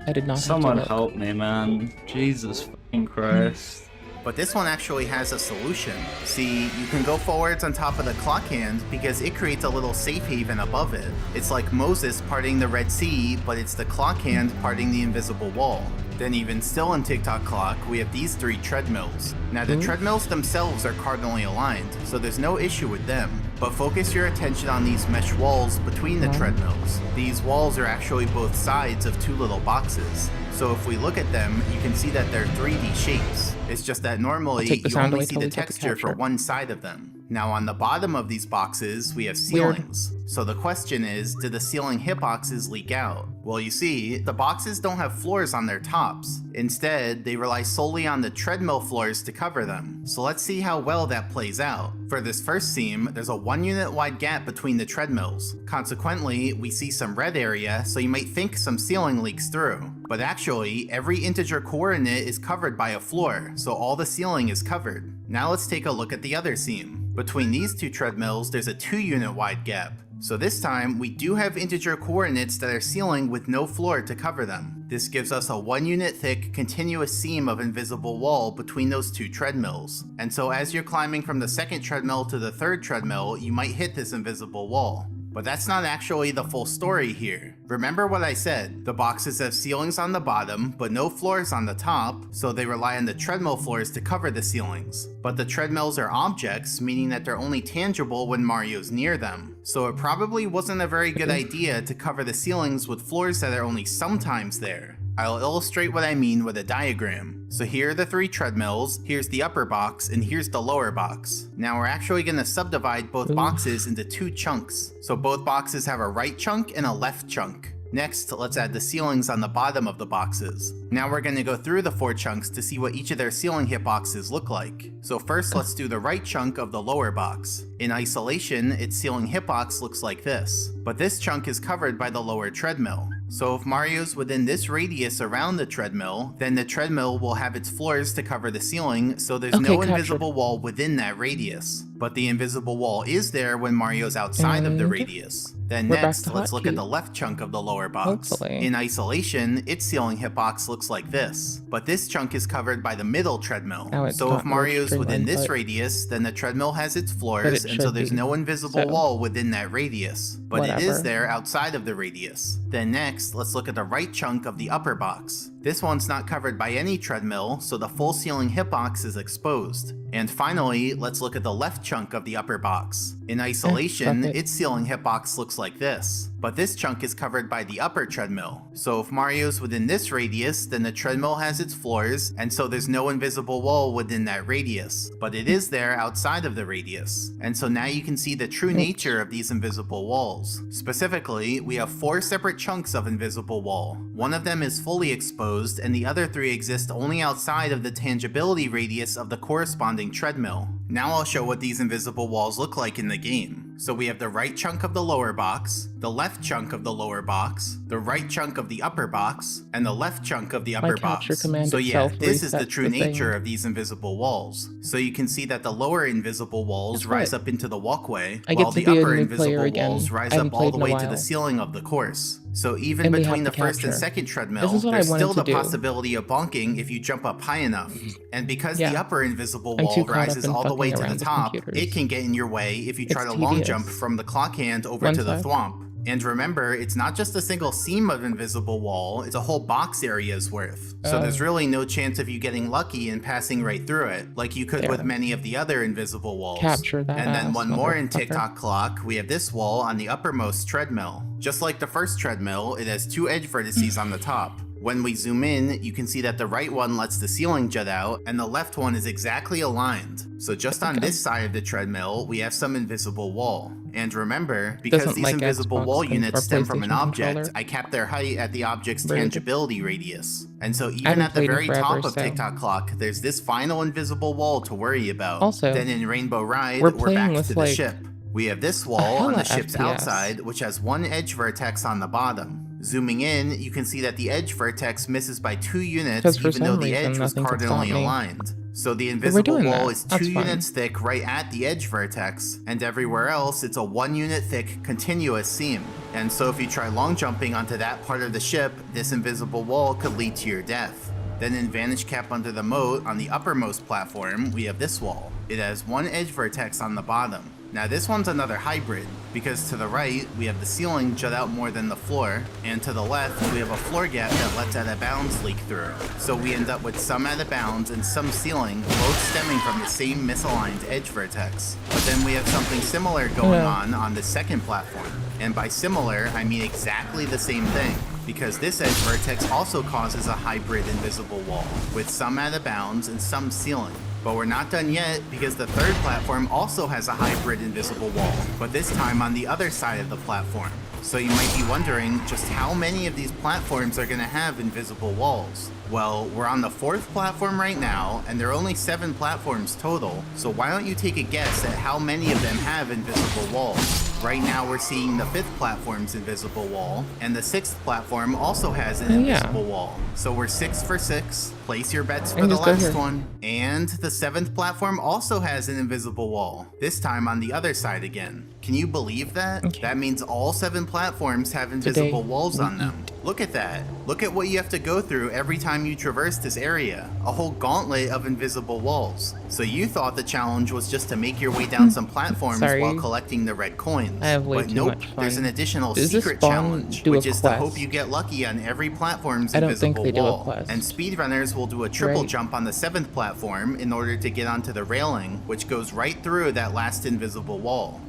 I did not Someone have to look. help me, man. Jesus fucking Christ. But this one actually has a solution. See, you can go forwards on top of the clock hand because it creates a little safe haven above it. It's like Moses parting the Red Sea, but it's the clock hand parting the invisible wall. Then even still in TikTok Clock, we have these 3 treadmills. Now the treadmills themselves are cardinally aligned, so there's no issue with them. But focus your attention on these mesh walls between the treadmills. These walls are actually both sides of 2 little boxes. So if we look at them, you can see that they're 3D shapes. It's just that normally you only see the texture for one side of them. Now on the bottom of these boxes, we have ceilings. So the question is, did the ceiling hitboxes leak out? Well, you see, the boxes don't have floors on their tops. Instead, they rely solely on the treadmill floors to cover them. So let's see how well that plays out. For this first seam, there's a 1 unit wide gap between the treadmills. Consequently, we see some red area, so you might think some ceiling leaks through. But actually, every integer coordinate is covered by a floor, so all the ceiling is covered. Now let's take a look at the other seam. Between these 2 treadmills, there's a 2 unit wide gap. So this time, we do have integer coordinates that are ceiling with no floor to cover them. This gives us a 1 unit thick continuous seam of invisible wall between those 2 treadmills. And so as you're climbing from the second treadmill to the third treadmill, you might hit this invisible wall. But that's not actually the full story here. Remember what I said, the boxes have ceilings on the bottom, but no floors on the top, so they rely on the treadmill floors to cover the ceilings. But the treadmills are objects, meaning that they're only tangible when Mario's near them. So it probably wasn't a very good idea to cover the ceilings with floors that are only sometimes there. I'll illustrate what I mean with a diagram. So here are the 3 treadmills, here's the upper box, and here's the lower box. Now we're actually going to subdivide both boxes into 2 chunks. So both boxes have a right chunk and a left chunk. Next, let's add the ceilings on the bottom of the boxes. Now we're going to go through the 4 chunks to see what each of their ceiling hitboxes look like. So first, let's do the right chunk of the lower box. In isolation, its ceiling hitbox looks like this, but this chunk is covered by the lower treadmill. So if Mario's within this radius around the treadmill, then the treadmill will have its floors to cover the ceiling, so there's no invisible wall within that radius. But the invisible wall is there when Mario's outside of the radius. Then next, let's look at the left chunk of the lower box. In isolation, its ceiling hitbox looks like this, but this chunk is covered by the middle treadmill. So if Mario's within this radius, then the treadmill has its floors, and so there's no invisible wall within that radius. But it is there outside of the radius. Then next, let's look at the right chunk of the upper box. This one's not covered by any treadmill, so the full ceiling hitbox is exposed. And finally, let's look at the left chunk of the upper box. In isolation, its ceiling hitbox looks like this, but this chunk is covered by the upper treadmill. So if Mario's within this radius, then the treadmill has its floors, and so there's no invisible wall within that radius, but it is there outside of the radius. And so now you can see the true nature of these invisible walls. Specifically, we have 4 separate chunks of invisible wall. One of them is fully exposed, and the other 3 exist only outside of the tangibility radius of the corresponding treadmill. Now I'll show what these invisible walls look like in the game. So we have the right chunk of the lower box, the left chunk of the lower box, the right chunk of the upper box, and the left chunk of the upper box. So yeah, this is the true nature of these invisible walls. So you can see that the lower invisible walls rise up into the walkway, while the upper invisible walls rise up all the way to the ceiling of the course. So even between the first and second treadmill, there's still the possibility of bonking if you jump up high enough. And because the upper invisible wall rises all the way to the top, it can get in your way if you try to long jump from the clock hand over to the thwomp. And remember, it's not just a single seam of invisible wall, it's a whole box area's worth. So there's really no chance of you getting lucky and passing right through it, like you could with many of the other invisible walls. Capture that and then one more in TikTok Clock, we have this wall on the uppermost treadmill. Just like the first treadmill, it has 2 edge vertices on the top. When we zoom in, you can see that the right one lets the ceiling jut out, and the left one is exactly aligned. So just on this side of the treadmill, we have some invisible wall. And remember, because these invisible wall units stem from an object, I cap their height at the object's tangibility radius. And so even at the very top of Tick-Tock Clock, there's this final invisible wall to worry about. Also, then in Rainbow Ride, we're back to the ship. We have this wall on the ship's outside, which has one edge vertex on the bottom. Zooming in, you can see that the edge vertex misses by 2 units even though the edge was cardinally aligned. So the invisible wall is 2 units thick right at the edge vertex, and everywhere else it's a 1 unit thick continuous seam. And so if you try long jumping onto that part of the ship, this invisible wall could lead to your death. Then in Vantage Cap under the moat, on the uppermost platform, we have this wall. It has 1 edge vertex on the bottom. Now this one's another hybrid, because to the right, we have the ceiling jut out more than the floor, and to the left, we have a floor gap that lets out of bounds leak through. So we end up with some out of bounds and some ceiling, both stemming from the same misaligned edge vertex. But then we have something similar going on the second platform. And by similar, I mean exactly the same thing, because this edge vertex also causes a hybrid invisible wall, with some out of bounds and some ceiling. But we're not done yet, because the third platform also has a hybrid invisible wall, but this time on the other side of the platform. So you might be wondering just how many of these platforms are going to have invisible walls. Well, we're on the 4th platform right now, and there are only 7 platforms total, so why don't you take a guess at how many of them have invisible walls? Right now we're seeing the 5th platform's invisible wall, and the 6th platform also has an invisible wall. So we're 6 for 6, place your bets for the last one. And the 7th platform also has an invisible wall, this time on the other side again. Can you believe that? That means all 7 platforms have invisible walls on them. Look at that. Look at what you have to go through every time you traverse this area. A whole gauntlet of invisible walls. So you thought the challenge was just to make your way down some platforms while collecting the red coins. But nope, there's an additional secret challenge, which is to hope you get lucky on every platform's invisible wall. And speedrunners will do a triple jump on the 7th platform in order to get onto the railing, which goes right through that last invisible wall.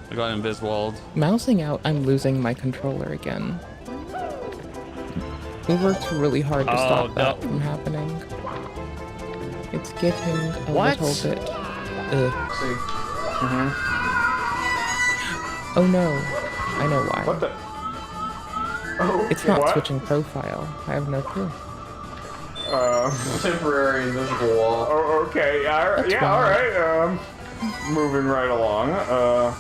I got invis-walled. Mousing out, I'm losing my controller again. We worked really hard to stop that from happening. It's getting a little bit... Oh no. I know why. What the? Oh, it's not switching profile. I have no clue. Temporary invisible wall. Oh, okay. Alright. Moving right along.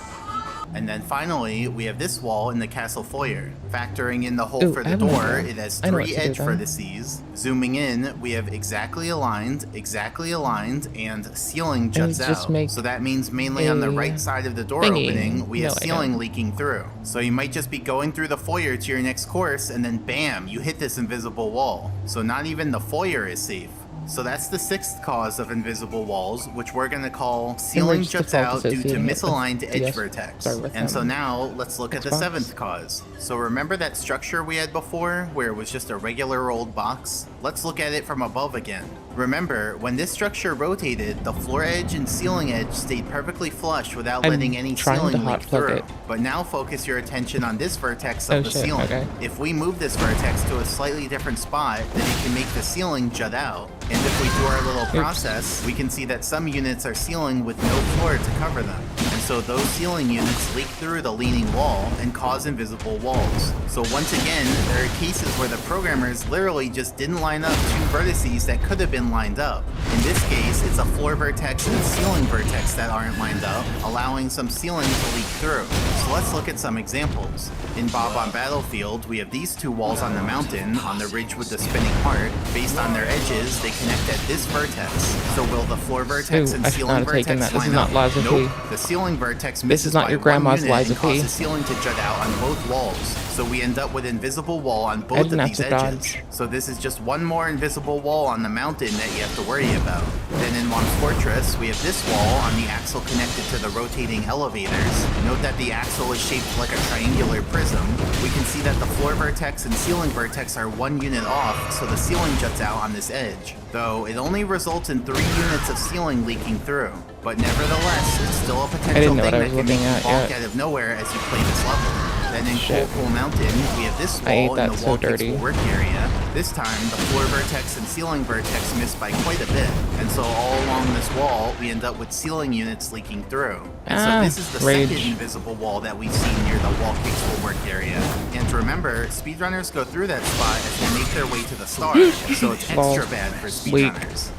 And then finally, we have this wall in the castle foyer. Factoring in the hole for the door, it has 3 edge vertices. Zooming in, we have exactly aligned, and ceiling juts out. So that means mainly on the right side of the door opening, we have ceiling leaking through. So you might just be going through the foyer to your next course, and then bam, you hit this invisible wall. So not even the foyer is safe. So that's the 6th cause of invisible walls, which we're going to call ceiling juts out due to misaligned edge vertex. And so now let's look at the 7th cause. So remember that structure we had before where it was just a regular old box? Let's look at it from above again. Remember, when this structure rotated, the floor edge and ceiling edge stayed perfectly flush without letting any ceiling leak through. But now focus your attention on this vertex of the ceiling. If we move this vertex to a slightly different spot, then it can make the ceiling jut out. And if we do our little process, we can see that some units are ceiling with no floor to cover them. And so those ceiling units leak through the leaning wall and cause invisible walls. So once again, there are cases where the programmers literally just didn't line up 2 vertices that could have been lined up. In this case, it's a floor vertex and a ceiling vertex that aren't lined up, allowing some ceiling to leak through. So let's look at some examples. In Bob on Battlefield, we have these 2 walls on the mountain, on the ridge with the spinning heart. Based on their edges, they connect at this vertex. So will the floor vertex and ceiling vertex line up? Nope. The ceiling vertex misses by 1 unit and causes ceiling to jut out on both walls. So we end up with invisible wall on both of these edges. So this is just one more invisible wall on the mountain that you have to worry about. Then in Mom's Fortress, we have this wall on the axle connected to the rotating elevators. Note that the axle is shaped like a triangular prism. We can see that the floor vertex and ceiling vertex are 1 unit off, so the ceiling juts out on this edge. Though it only results in 3 units of ceiling leaking through. But nevertheless, it's still a potential thing that can make you bonk out of nowhere as you play this level. Then in Coal Mountain, we have this I ate wall in that the so wall dirty. pixel work area. This time, the floor vertex and ceiling vertex missed by quite a bit, and so all along this wall, we end up with ceiling units leaking through. And so this is the second invisible wall that we've seen near the wall pixel work area. And remember, speedrunners go through that spot as they make their way to the star, so it's extra bad for speedrunners.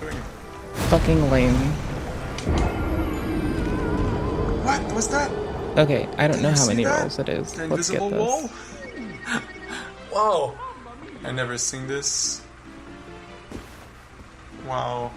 Fucking lame. What? What's that? Okay, I don't know how many that? rolls it is. The Let's get invisible this. wall? Wow. I never seen this. Wow.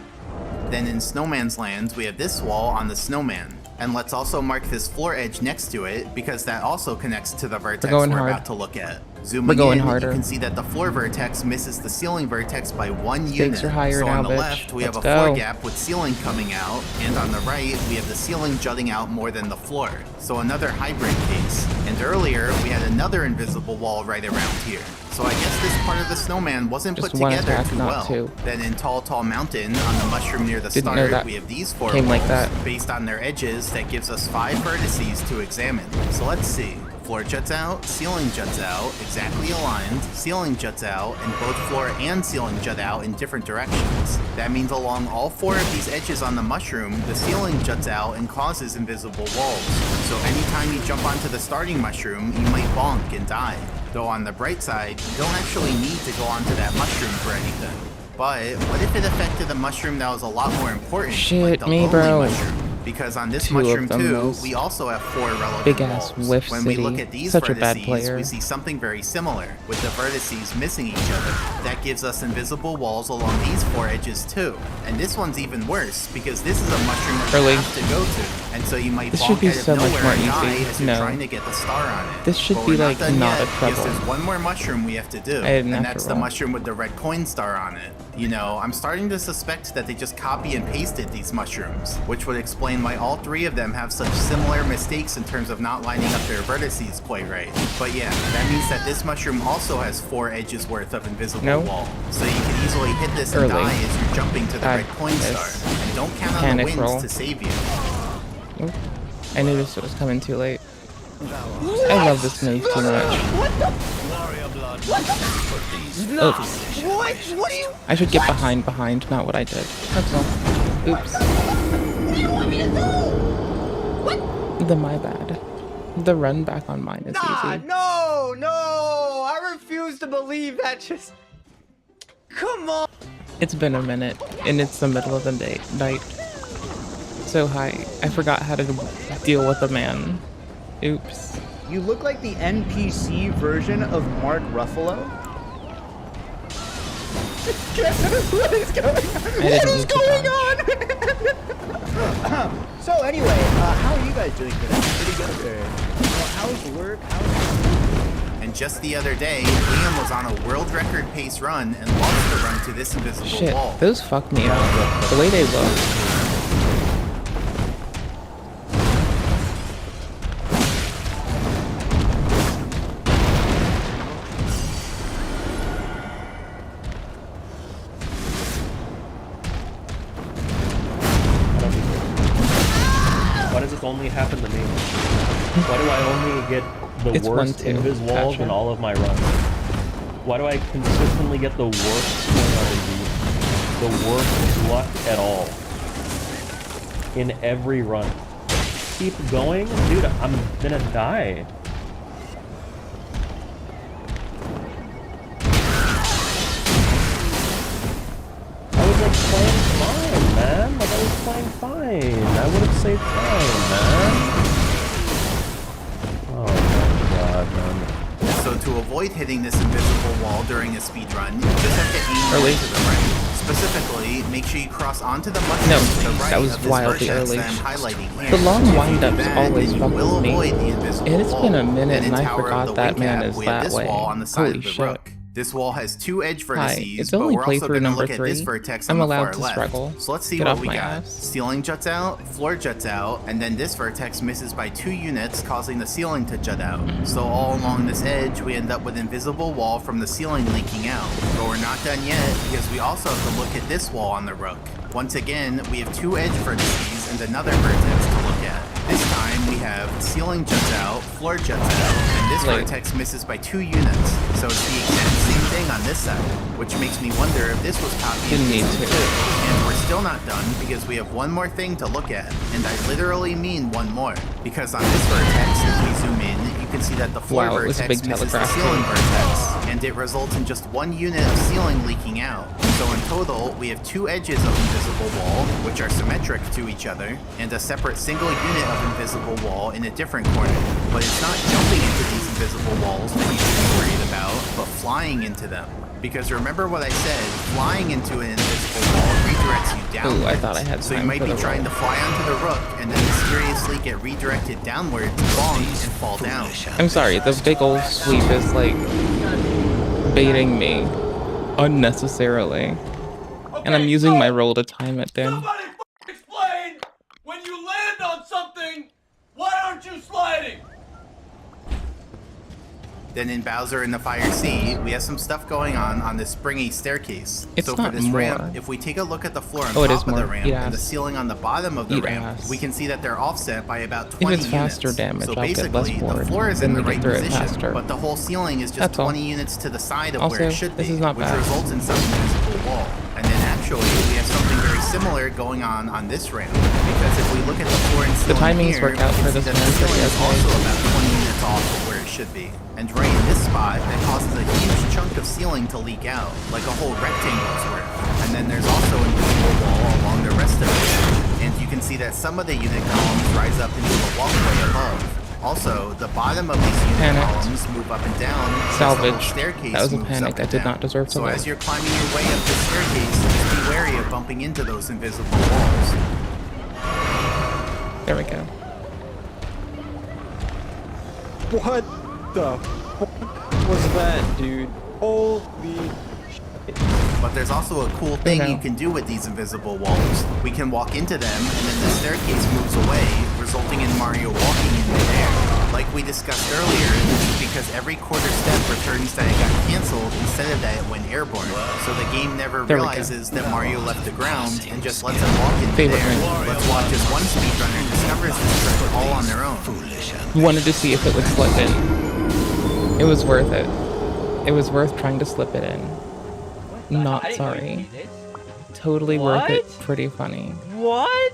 Then in Snowman's Land, we have this wall on the snowman. And let's also mark this floor edge next to it, because that also connects to the vertex we're about to look at. Zooming in, you can see that the floor vertex misses the ceiling vertex by 1 unit. Stakes are higher so now, on the bitch. left, we have a Let's floor go. gap with ceiling coming out, and on the right, we have the ceiling jutting out more than the floor. So another hybrid case. And earlier, we had another invisible wall right around here. So I guess this part of the snowman wasn't Just put one together attack, too not well. two. Then in Tall Mountain, on the mushroom near the Didn't know start, that we have these 4 came like walls. that. Based on their edges, that gives us 5 vertices to examine. So let's see. Floor juts out, ceiling juts out, exactly aligned, ceiling juts out, and both floor and ceiling jut out in different directions. That means along all 4 of these edges on the mushroom, the ceiling juts out and causes invisible walls. So anytime you jump onto the starting mushroom, you might bonk and die. Though on the bright side, you don't actually need to go onto that mushroom for anything. But what if it affected a mushroom that was a lot more important, like the lonely mushroom? Because on this 2 of mushroom them, too, those we also have 4 relevant big-ass walls. whiff When we city. look at these Such a bad vertices, player. we see something very similar, with the vertices missing each other. That gives us invisible walls along these 4 edges too. And this one's even worse, because this is a mushroom that you have to go to. And so you might This should bonk be out of so much nowhere more and die easy. as you're No. trying to get the star on it. This should But be we're like done not yet, a trouble. because there's one more mushroom we have to do, I didn't and have to that's the roll. mushroom with the red coin star on it. You know, I'm starting to suspect that they just copy and pasted these mushrooms, which would explain why all 3 of them have such similar mistakes in terms of not lining up their vertices quite right. But yeah, that means that this mushroom also has 4 edges worth of invisible wall. So you can easily hit this and die as you're jumping to the red coin star. And don't count on the Panic winds roll. to save you. Oop. I noticed it was coming too late. I love this move too much. Oops. What do you? I should get behind, not what I did. That's all. Oops. What do you want me to do? My bad. The run back on mine is easy. No, I refuse to believe that. Just come on. It's been a minute, and it's the middle of the night. So hi, I forgot how to deal with a man. Oops. You look like the NPC version of Mark Ruffalo. What is going on? What is going on? So anyway, how are you guys doing today? Pretty good. How's work? And just the other day, Liam was on a world record pace run and lost the run to this invisible Shit, wall. those fuck me up. The way they look. Why does this only happen to me? Why do I only get the worst invis walls in all of my runs? Why do I consistently get the worst the worst luck at all in every run? Keep going, dude. I'm gonna die. I was like playing fine, man. Like I was playing fine. I would have saved time, man. Oh my god, man. So to avoid hitting this invisible wall during a speedrun, you just have to aim Early. to the right. Specifically, make sure you cross onto the mushroom No, to the right that was of this wildly vertex early. that I'm highlighting here. The long If you windups do that, always then you fuck will with me. avoid the invisible And it's been a wall. minute And in and I Tower of forgot the that man Windcap, is we have that this way. wall on the side Holy of the shit. rook. This wall has 2 edge Hi, vertices, it's but only we're also playthrough going to number look at this 3. vertex I'm on the allowed far to left. struggle. So let's see Get what off we my got. ass. Ceiling juts out, floor juts out, and then this vertex misses by 2 units, causing the ceiling to jut out. So all along this edge, we end up with invisible wall from the ceiling leaking out. But we're not done yet, because we also have to look at this wall on the rook. Once again, we have 2 edge vertices and another vertex to look at. This time we have ceiling juts out, floor juts out, and this vertex misses by 2 units. So it's the exact same thing on this side, which makes me wonder if this was copied and pasted too. And we're still not done because we have one more thing to look at, and I literally mean one more. Because on this vertex, as we zoom in, you can see that the floor vertex misses the ceiling vertex, and it results in just 1 unit of ceiling leaking out. So in total, we have 2 edges of invisible wall, which are symmetric to each other, and a separate single unit of invisible wall in a different corner. But it's not jumping into these invisible walls that you should be worried about, but flying into them. Because remember what I said, flying into an invisible wall redirects you downwards. Ooh, I thought I had so you might be trying to fly onto the rook and then mysteriously get redirected downwards, bonk, and fall down. I'm sorry, the big old sweep is like baiting me unnecessarily. And I'm using my roll to time it then. Somebody explain when you land on something, why aren't you sliding? Then in Bowser in the Fire Sea, we have some stuff going on this springy staircase. It's so not for this more. ramp, if we take a look at the floor on Oh, it is top of the more. ramp and the ceiling on the bottom of the ramp, we can see that they're offset by about 20 If it's faster units. damage, So I'll get less basically, bored. the floor is in Then the we right get through it position, faster. but the whole ceiling is just That's all. 20 units to the side of Also, where it should this be, is not which bad. results in some invisible wall. And then actually, we have something very similar going on this ramp. Because if we look at the floor and ceiling timings here, work out we for can this see that one the pretty ceiling is okay. also about 20 units off of where it should be. And right in this spot, that causes a huge chunk of ceiling to leak out, like a whole rectangle's worth. And then there's also an invisible wall along the rest of it. And you can see that some of the unit columns rise up into the walkway above. Also, the bottom of these unit columns move up and down. as the whole Salvage. staircase That was a moves panic. up I and did down. not deserve to So live. as you're climbing your way up the staircase, just be wary of bumping into those invisible walls. There we go. What the fuck was that, dude? Holy shit. But there's also a cool thing you can do with these invisible walls. We can walk into them, and then the staircase moves away, resulting in Mario walking in midair. Like we discussed earlier, this is because every quarter step returns that it got cancelled instead of that it went airborne. So the game never There we go. realizes that Mario left the ground and just lets him walk in midair. Let's watch as one speedrunner discovers this trick all on their own. Wanted to see if it would slip in. It was worth it. It was worth trying to slip it in. Not sorry. Totally worth it. Pretty funny. What?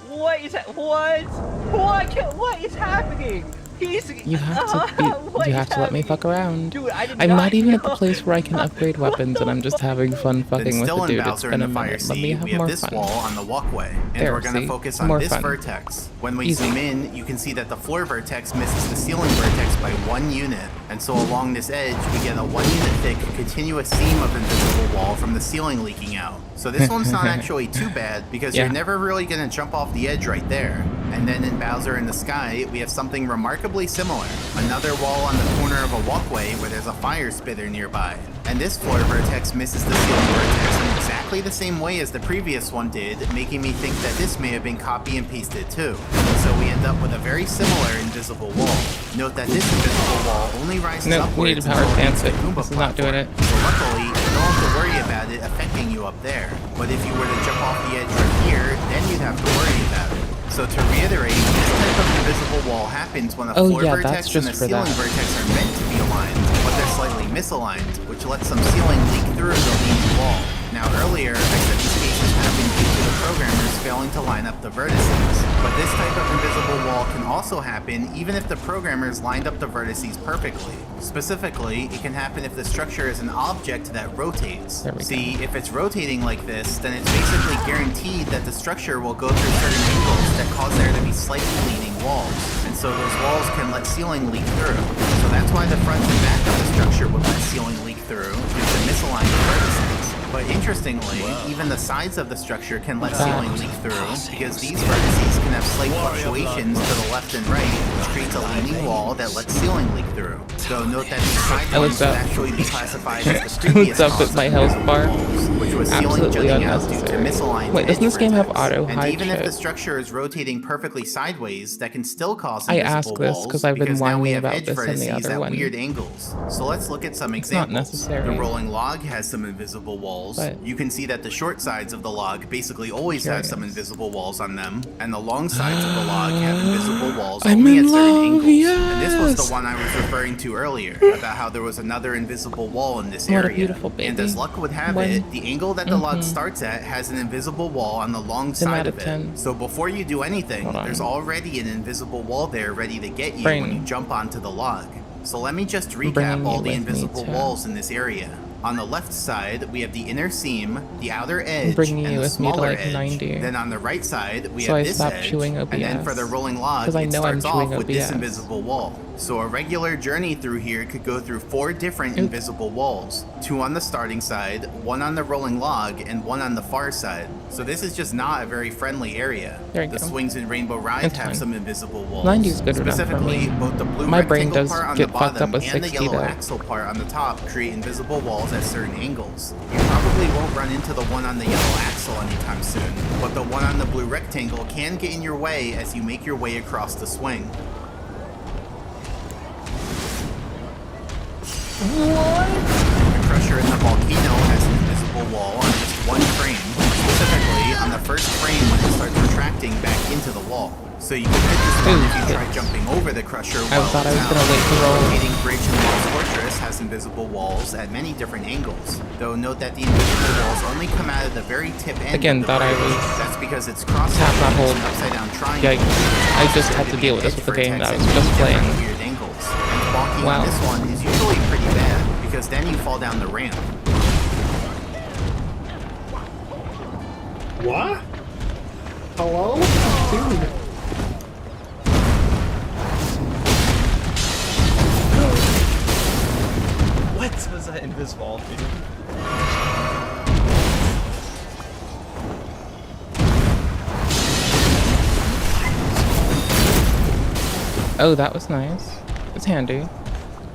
What is that? What? What is happening? You have to you have to let me fuck around. Dude, I did I'm not even at the know. place where I can upgrade weapons and I'm just having fun fucking Then with still the in dude. It's Bowser been in a the Fire minute. Let me Sea, have we have more this fun. wall on the walkway, and There, we're going to see? focus on More this fun. vertex. When we Easy. zoom in, you can see that the floor vertex misses the ceiling vertex by 1 unit, and so along this edge, we get a 1 unit thick continuous seam of invisible wall from the ceiling leaking out. So this one's not actually too bad, because Yeah. you're never really going to jump off the edge right there. And then in Bowser in the Sky, we have something remarkably similar. Another wall on the corner of a walkway where there's a fire spitter nearby. And this floor vertex misses the ceiling vertex in exactly the same way as the previous one did, making me think that this may have been copy and pasted too. So we end up with a very similar invisible wall. Note that this invisible wall only rises No, upwards we need to power until it stance hits it. the Goomba This is not doing platform. it. So luckily, you don't have to worry about it affecting you up there. But if you were to jump off the edge right here, then you'd have to worry about it. So to reiterate, this type of invisible wall happens when a Oh, floor yeah, vertex that's and just a for ceiling that. vertex are meant to be aligned, but they're slightly misaligned, which lets some ceiling leak through the leaning wall. Now earlier, I said these cases happen due to the programmers failing to line up the vertices, but this type of invisible wall can also happen even if the programmers lined up the vertices perfectly. Specifically, it can happen if the structure is an object that rotates. See, if it's rotating like this, then it's basically guaranteed that the structure will go through certain angles that cause there to be slightly leaning walls, and so those walls can let ceiling leak through. So that's why the front and back of the structure would let ceiling leak through, due to misaligned vertices. But interestingly, even the sides of the structure can let ceiling leak through, because these vertices can have slight fluctuations to the left and right, which creates a leaning wall that lets ceiling leak through. So note that these side I ones looked up. would actually be classified as the I previous looked up cause at my of health invisible bar. walls, which was ceiling Absolutely jutting out due to unnecessary. misaligned Wait, doesn't edge this game have vertex. auto And hide even if shit? the structure is rotating perfectly sideways, that can still cause I invisible ask this walls, 'cause I've been because now we whining have about edge this in the vertices other at one. weird angles. So let's look at some It's not examples. necessary. The rolling log has some invisible walls. walls, But you can see that the short sides of the log basically always have some invisible walls on them, and the long sides of the log have invisible walls only at certain angles. And this was the one I was referring to earlier, about how there was another invisible wall in this What a area. beautiful baby. And as luck would have it, the angle that the log starts at has an invisible wall on the long 10 side out of of it. 10. So before you do anything, Hold on. there's already an invisible wall there ready to get you Brain. when you jump onto the log. So let me just Bringing recap you all the with me invisible too. walls in this area. On the left side, we have the inner seam, the outer edge, bringing and you the with me to, smaller like, edge. 90. Then on the right side, we So have I this stopped edge, chewing and then for OBS, the rolling log, 'cause I it know I'm starts off chewing with this OBS. invisible wall. So a regular journey through here could go through 4 different invisible walls. 2 on the starting side, 1 on the rolling log, and 1 on the far side. So this is just not a very friendly area. There you The go. swings in Rainbow Ride It's have fine. some invisible walls. 90 is good enough for Specifically, me. both the blue My brain rectangle does part on get the fucked up bottom with and the 60 yellow though. axle part on the top create invisible walls at certain angles. You probably won't run into the one on the yellow axle anytime soon, but the one on the blue rectangle can get in your way as you make your way across the swing. The crusher in the volcano has an invisible wall on just one frame, specifically on the first frame when it starts retracting back into the wall. So you can hit this one if you try jumping over the crusher while thought I was it's gonna out. wait to roll. The rotating bridge in Lost Fortress has invisible walls at many different angles, though note that the invisible walls only come out of the very tip end Again, of the thought I bridge. was That's because it's cross tap not hold. an upside down triangle. Yikes. I just had to deal with this with the game that I was just playing. Weird angles. And walking Wow. on this one is usually pretty bad, because then you fall down the ramp. What? Hello? Dude. What was that invisible, dude? Oh, that was nice. It's handy.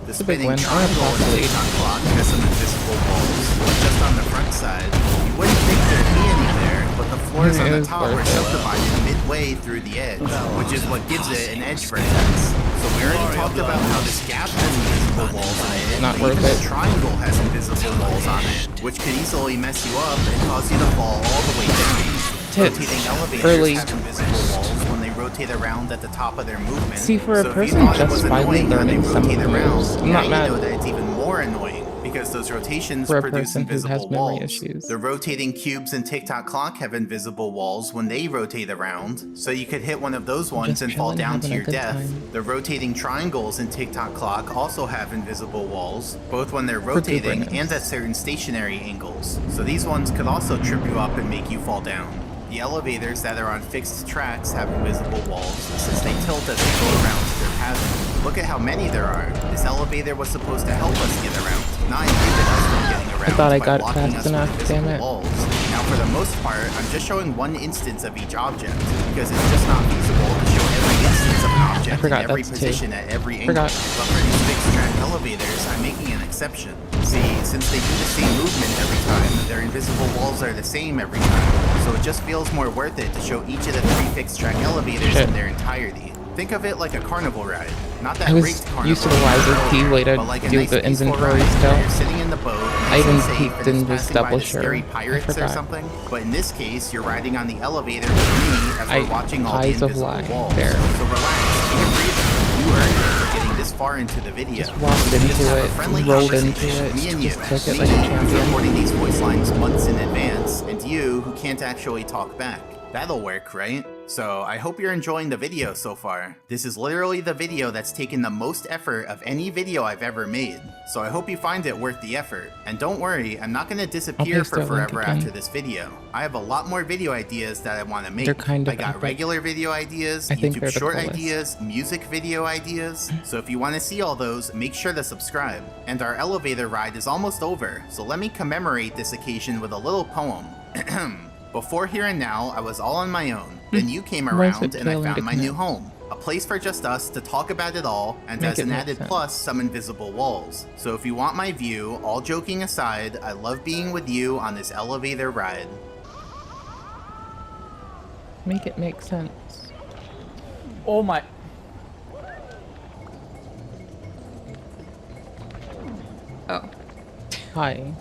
The It's a big spinning win. I have triangle lost in the the lead. clock has some invisible walls, but just on the front side. You wouldn't think there'd be any there, but the floors on It the is top worth are it. subdivided midway through the edge, which is what gives it an edge vertex. So we already talked about how this gap has invisible walls on it. Not but worth even it. this triangle has invisible walls on it, which could easily mess you up and cause you to fall all the way down. Tits. Rotating elevators Early. have invisible walls when they rotate around at the top of their movement. See, for a so if person you thought it just was finally annoying how they learning some rotate moves, around, I'm now not you mad. know that it's even more annoying because those rotations For a produce person who has invisible memory walls. issues. The rotating cubes in TikTok Clock have invisible walls when they rotate around, so you could hit one of those ones Just and fall chilling, down to having a your good death. time. The rotating triangles in TikTok Clock also have invisible walls, both when they're For two rotating brainers. and at certain stationary angles. So these ones could also trip you up and make you fall down. The elevators that are on fixed tracks have invisible walls since they tilt as they go around their pattern. Look at how many there are. This elevator was supposed to help us get around, not inhibit us from getting around thought I by got blocking fast us enough, with damn invisible it. walls. Now for the most part, I'm just showing one instance of each object, because it's just not feasible to show every instance of an object forgot in every that's two. position at every angle. Forgot. But for these fixed track elevators, I'm making an exception. See, since they do the same movement every time, their invisible walls are the same every time. So it just feels more worth it to show each of the 3 fixed track elevators Shit. in their entirety. Think of it like a carnival ride. Not that I was rigged carnival used to the ride, wiser key way to but like a do nice the peaceful inventory ride stuff. where you're sitting in the boat, I even nice and safe, peeked and and just was passing by double the sure. scary I pirates or forgot. something. But in this case, you're riding on the elevator with me as we're watching all the Eyes of invisible lie. walls. There. So relax, take a breather. You earned it for getting this far into the video. Just walked So we just into have a it, friendly rolled conversation, into it, me and you. just took it Me, like a who's champion. recording these voice lines months in advance, and you who can't actually talk back. That'll work, right? So I hope you're enjoying the video so far. This is literally the video that's taken the most effort of any video I've ever made. So I hope you find it worth the effort. And don't worry, I'm not gonna disappear paste for that link forever again. after this video. I have a lot more video ideas that I want to make. They're kind of I got epic. regular video ideas, I think YouTube they're the short coolest. ideas, music video ideas. So if you want to see all those, make sure to subscribe. And our elevator ride is almost over, so let me commemorate this occasion with a little poem. Before Here and Now, I was all on my own. Then you came Why is around it and I failing found to my new connect? home. A place for just us to talk about it all, and Make as it an make added sense. plus, some invisible walls. So if you want my view, all joking aside, I love being with you on this elevator ride. Make it make sense. Oh my. Oh. Hi.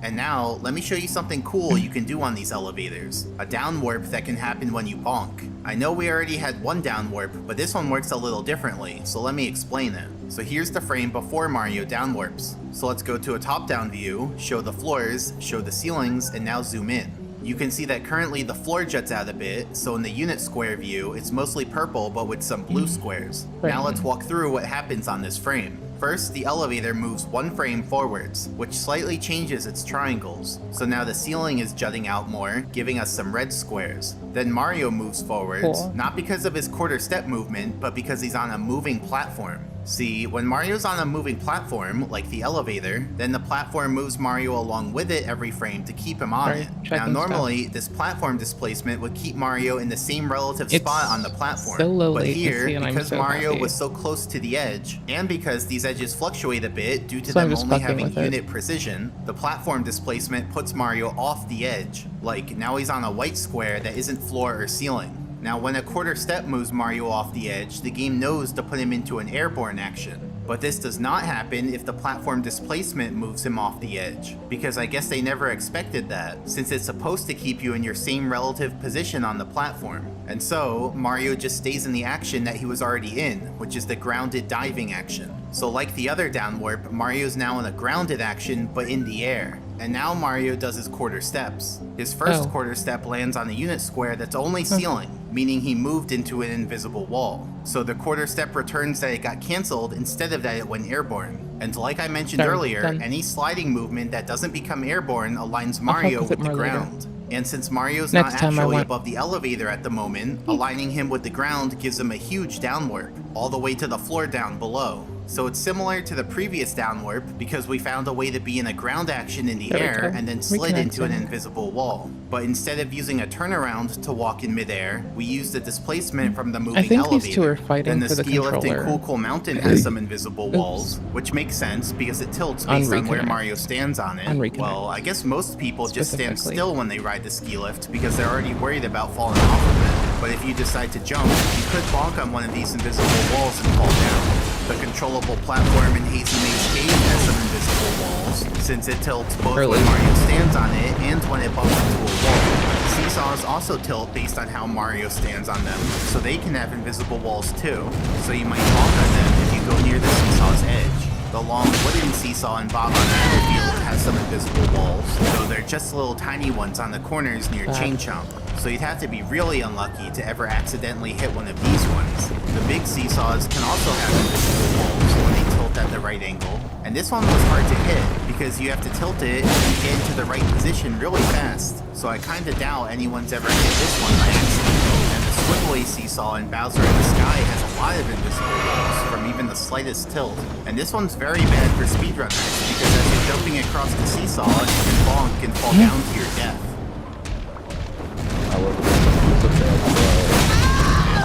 And now, let me show you something cool you can do on these elevators. A down warp that can happen when you bonk. I know we already had one down warp, but this one works a little differently, so let me explain it. So here's the frame before Mario down warps. So let's go to a top-down view, show the floors, show the ceilings, and now zoom in. You can see that currently the floor juts out a bit, so in the unit square view, it's mostly purple but with some blue squares. Now let's walk through what happens on this frame. First, the elevator moves one frame forwards, which slightly changes its triangles. So now the ceiling is jutting out more, giving us some red squares. Then Mario moves forwards, not because of his quarter step movement, but because he's on a moving platform. See, when Mario's on a moving platform, like the elevator, then the platform moves Mario along with it every frame to keep him on it. Now normally, this platform displacement would keep Mario in the same relative spot on the platform. But here, because Mario was so close to the edge, and because these edges fluctuate a bit due to them only having unit precision, the platform displacement puts Mario off the edge. Like, now he's on a white square that isn't floor or ceiling. Now when a quarter step moves Mario off the edge, the game knows to put him into an airborne action. But this does not happen if the platform displacement moves him off the edge, because I guess they never expected that, since it's supposed to keep you in your same relative position on the platform. And so, Mario just stays in the action that he was already in, which is the grounded diving action. So like the other down warp, Mario's now in a grounded action, but in the air. And now Mario does his quarter steps. His first quarter step lands on a unit square that's only ceiling, meaning he moved into an invisible wall. So the quarter step returns that it got cancelled instead of that it went airborne. And like I mentioned earlier, any sliding movement that doesn't become airborne aligns Mario with the ground. And since Mario's not actually above the elevator at the moment, aligning him with the ground gives him a huge down warp, all the way to the floor down below. So it's similar to the previous down warp because we found a way to be in a ground action in the air and then slid into an invisible wall. But instead of using a turnaround to walk in midair, we used the displacement from the moving elevator. These two are fighting then the ski lift in Cool Cool Mountain has some invisible walls, which makes sense because it tilts based on where Mario stands on it. Well, I guess most people just stand still when they ride the ski lift because they're already worried about falling off of it. But if you decide to jump, you could bonk on one of these invisible walls and fall down. The controllable platform in Hazy Maze Cave has some invisible walls, since it tilts both when Mario stands on it and when it bumps into a wall. Seesaws also tilt based on how Mario stands on them, so they can have invisible walls too, so you might bonk on them if you go near the seesaw's edge. The long wooden seesaw in Bob on Battlefield has some invisible walls, though they're just little tiny ones on the corners near Chain Chomp. So you'd have to be really unlucky to ever accidentally hit one of these ones. The big seesaws can also have invisible walls when they tilt at the right angle. And this one was hard to hit because you have to tilt it and get into the right position really fast. So I kinda doubt anyone's ever hit this one by accident. And the squiggly seesaw in Bowser in the Sky has a lot of invisible walls from even the slightest tilt. And this one's very bad for speedrunners because as you're jumping across the seesaw, you can bonk and fall down to your death.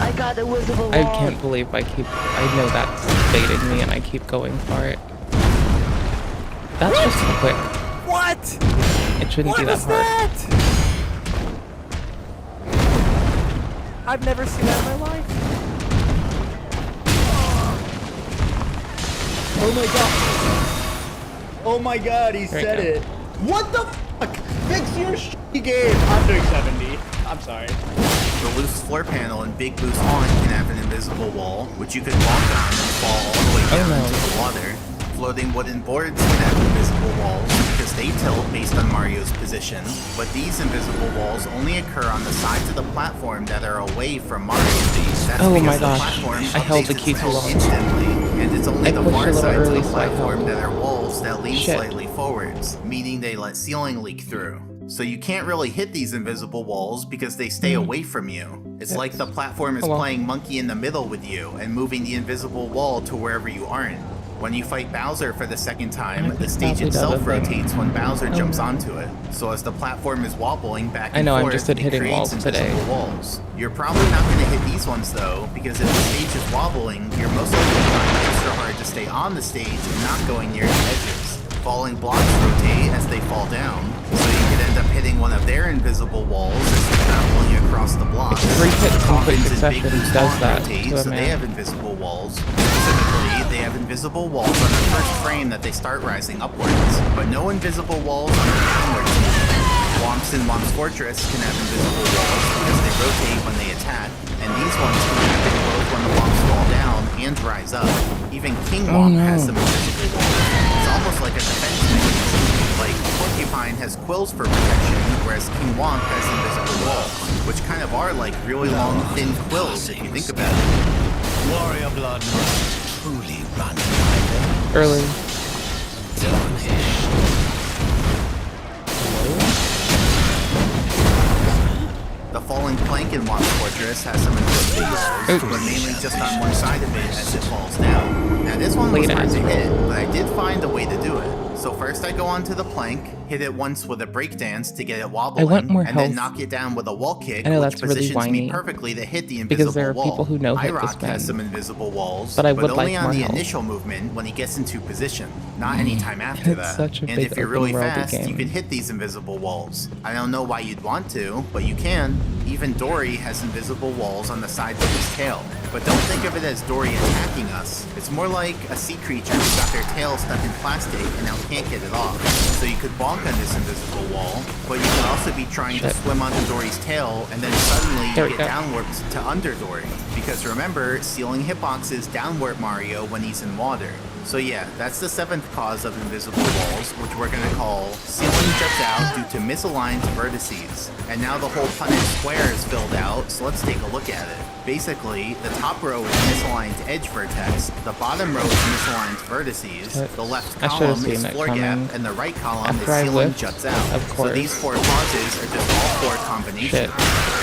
I got the invisible wall. I can't believe I know that's baiting me and I keep going for it. That's just quick. What? It shouldn't be that hard. I've never seen that in my life. Oh my god. Oh my god, he said it. What the fuck? Fix your shitty game. I'm doing 70. I'm sorry. The loose floor panel in Big Boo's Haunt can have an invisible wall, which you can walk on and fall all the way down into the water. Floating wooden boards can have invisible walls because they tilt based on Mario's position, but these invisible walls only occur on the sides of the platform that are away from Mario. That's because the platform I held the key too long. Instantly, and it's only the far sides of the platform that are walls that lean slightly forwards, meaning they let ceiling leak through. So you can't really hit these invisible walls because they stay away from you. It's like the platform is playing monkey in the middle with you and moving the invisible wall to wherever you aren't. When you fight Bowser for the second time, the stage itself rotates when Bowser jumps onto it. So as the platform is wobbling back and forth, I'm just hitting walls today. Walls. You're probably not going to hit these ones though, because if the stage is wobbling, you're most likely trying extra hard to stay on the stage and not going near the edges. Falling blocks rotate as they fall down, so you could end up hitting one of their invisible walls as they're traveling across the blocks. 3-hit complete Coffins and Big succession Boost does Taunt that rotate, to a so they man. have invisible walls. Specifically, they have invisible walls on the first frame that they start rising upwards, but no invisible walls on the downwards movement. Womps in Womp's Fortress can have invisible walls because they rotate when they attack, and these ones can happen both when the Womps fall down and rise up. Even King Womp has some invisible walls. It's almost like a defense mechanism. Like, Porcupine has quills for protection, whereas King Womp has invisible walls, which kind of are like really long, thin quills if you think about it. Warrior blood must truly run Early. The falling plank in Womp's Fortress has some invisible walls, but mainly just on one side of it as it falls down. Now this one was hard to hit, but I did find a way to do it. So first I go onto the plank, hit it once with a breakdance to get it wobbling, and then knock it down with a wall kick, which positions me perfectly to hit the invisible because there are wall. people who know hit Irock this has man. some invisible walls, But I but would only like on more the help. initial movement when he gets into position, not anytime after It's that. such a And big if you're open really worldy fast, game. you can hit these invisible walls. I don't know why you'd want to, but you can. Even Dory has invisible walls on the sides of his tail. But don't think of it as Dory attacking us. It's more like a sea creature who got their tail stuck in plastic and now can't get it off. So you could bonk on this invisible wall, but you could also be trying to swim onto Dory's tail and then suddenly you get downwarped to under Dory. Because remember, ceiling hitboxes downwarp Mario when he's in water. So yeah, that's the 7th cause of invisible walls, which we're gonna call ceiling juts out due to misaligned vertices. And now the whole punished square is filled out, so let's take a look at it. Basically, the top row is misaligned edge vertex, the bottom row is misaligned vertices, the left column is floor gap, and the right column is ceiling juts out. So these 4 causes are just all 4 combinations.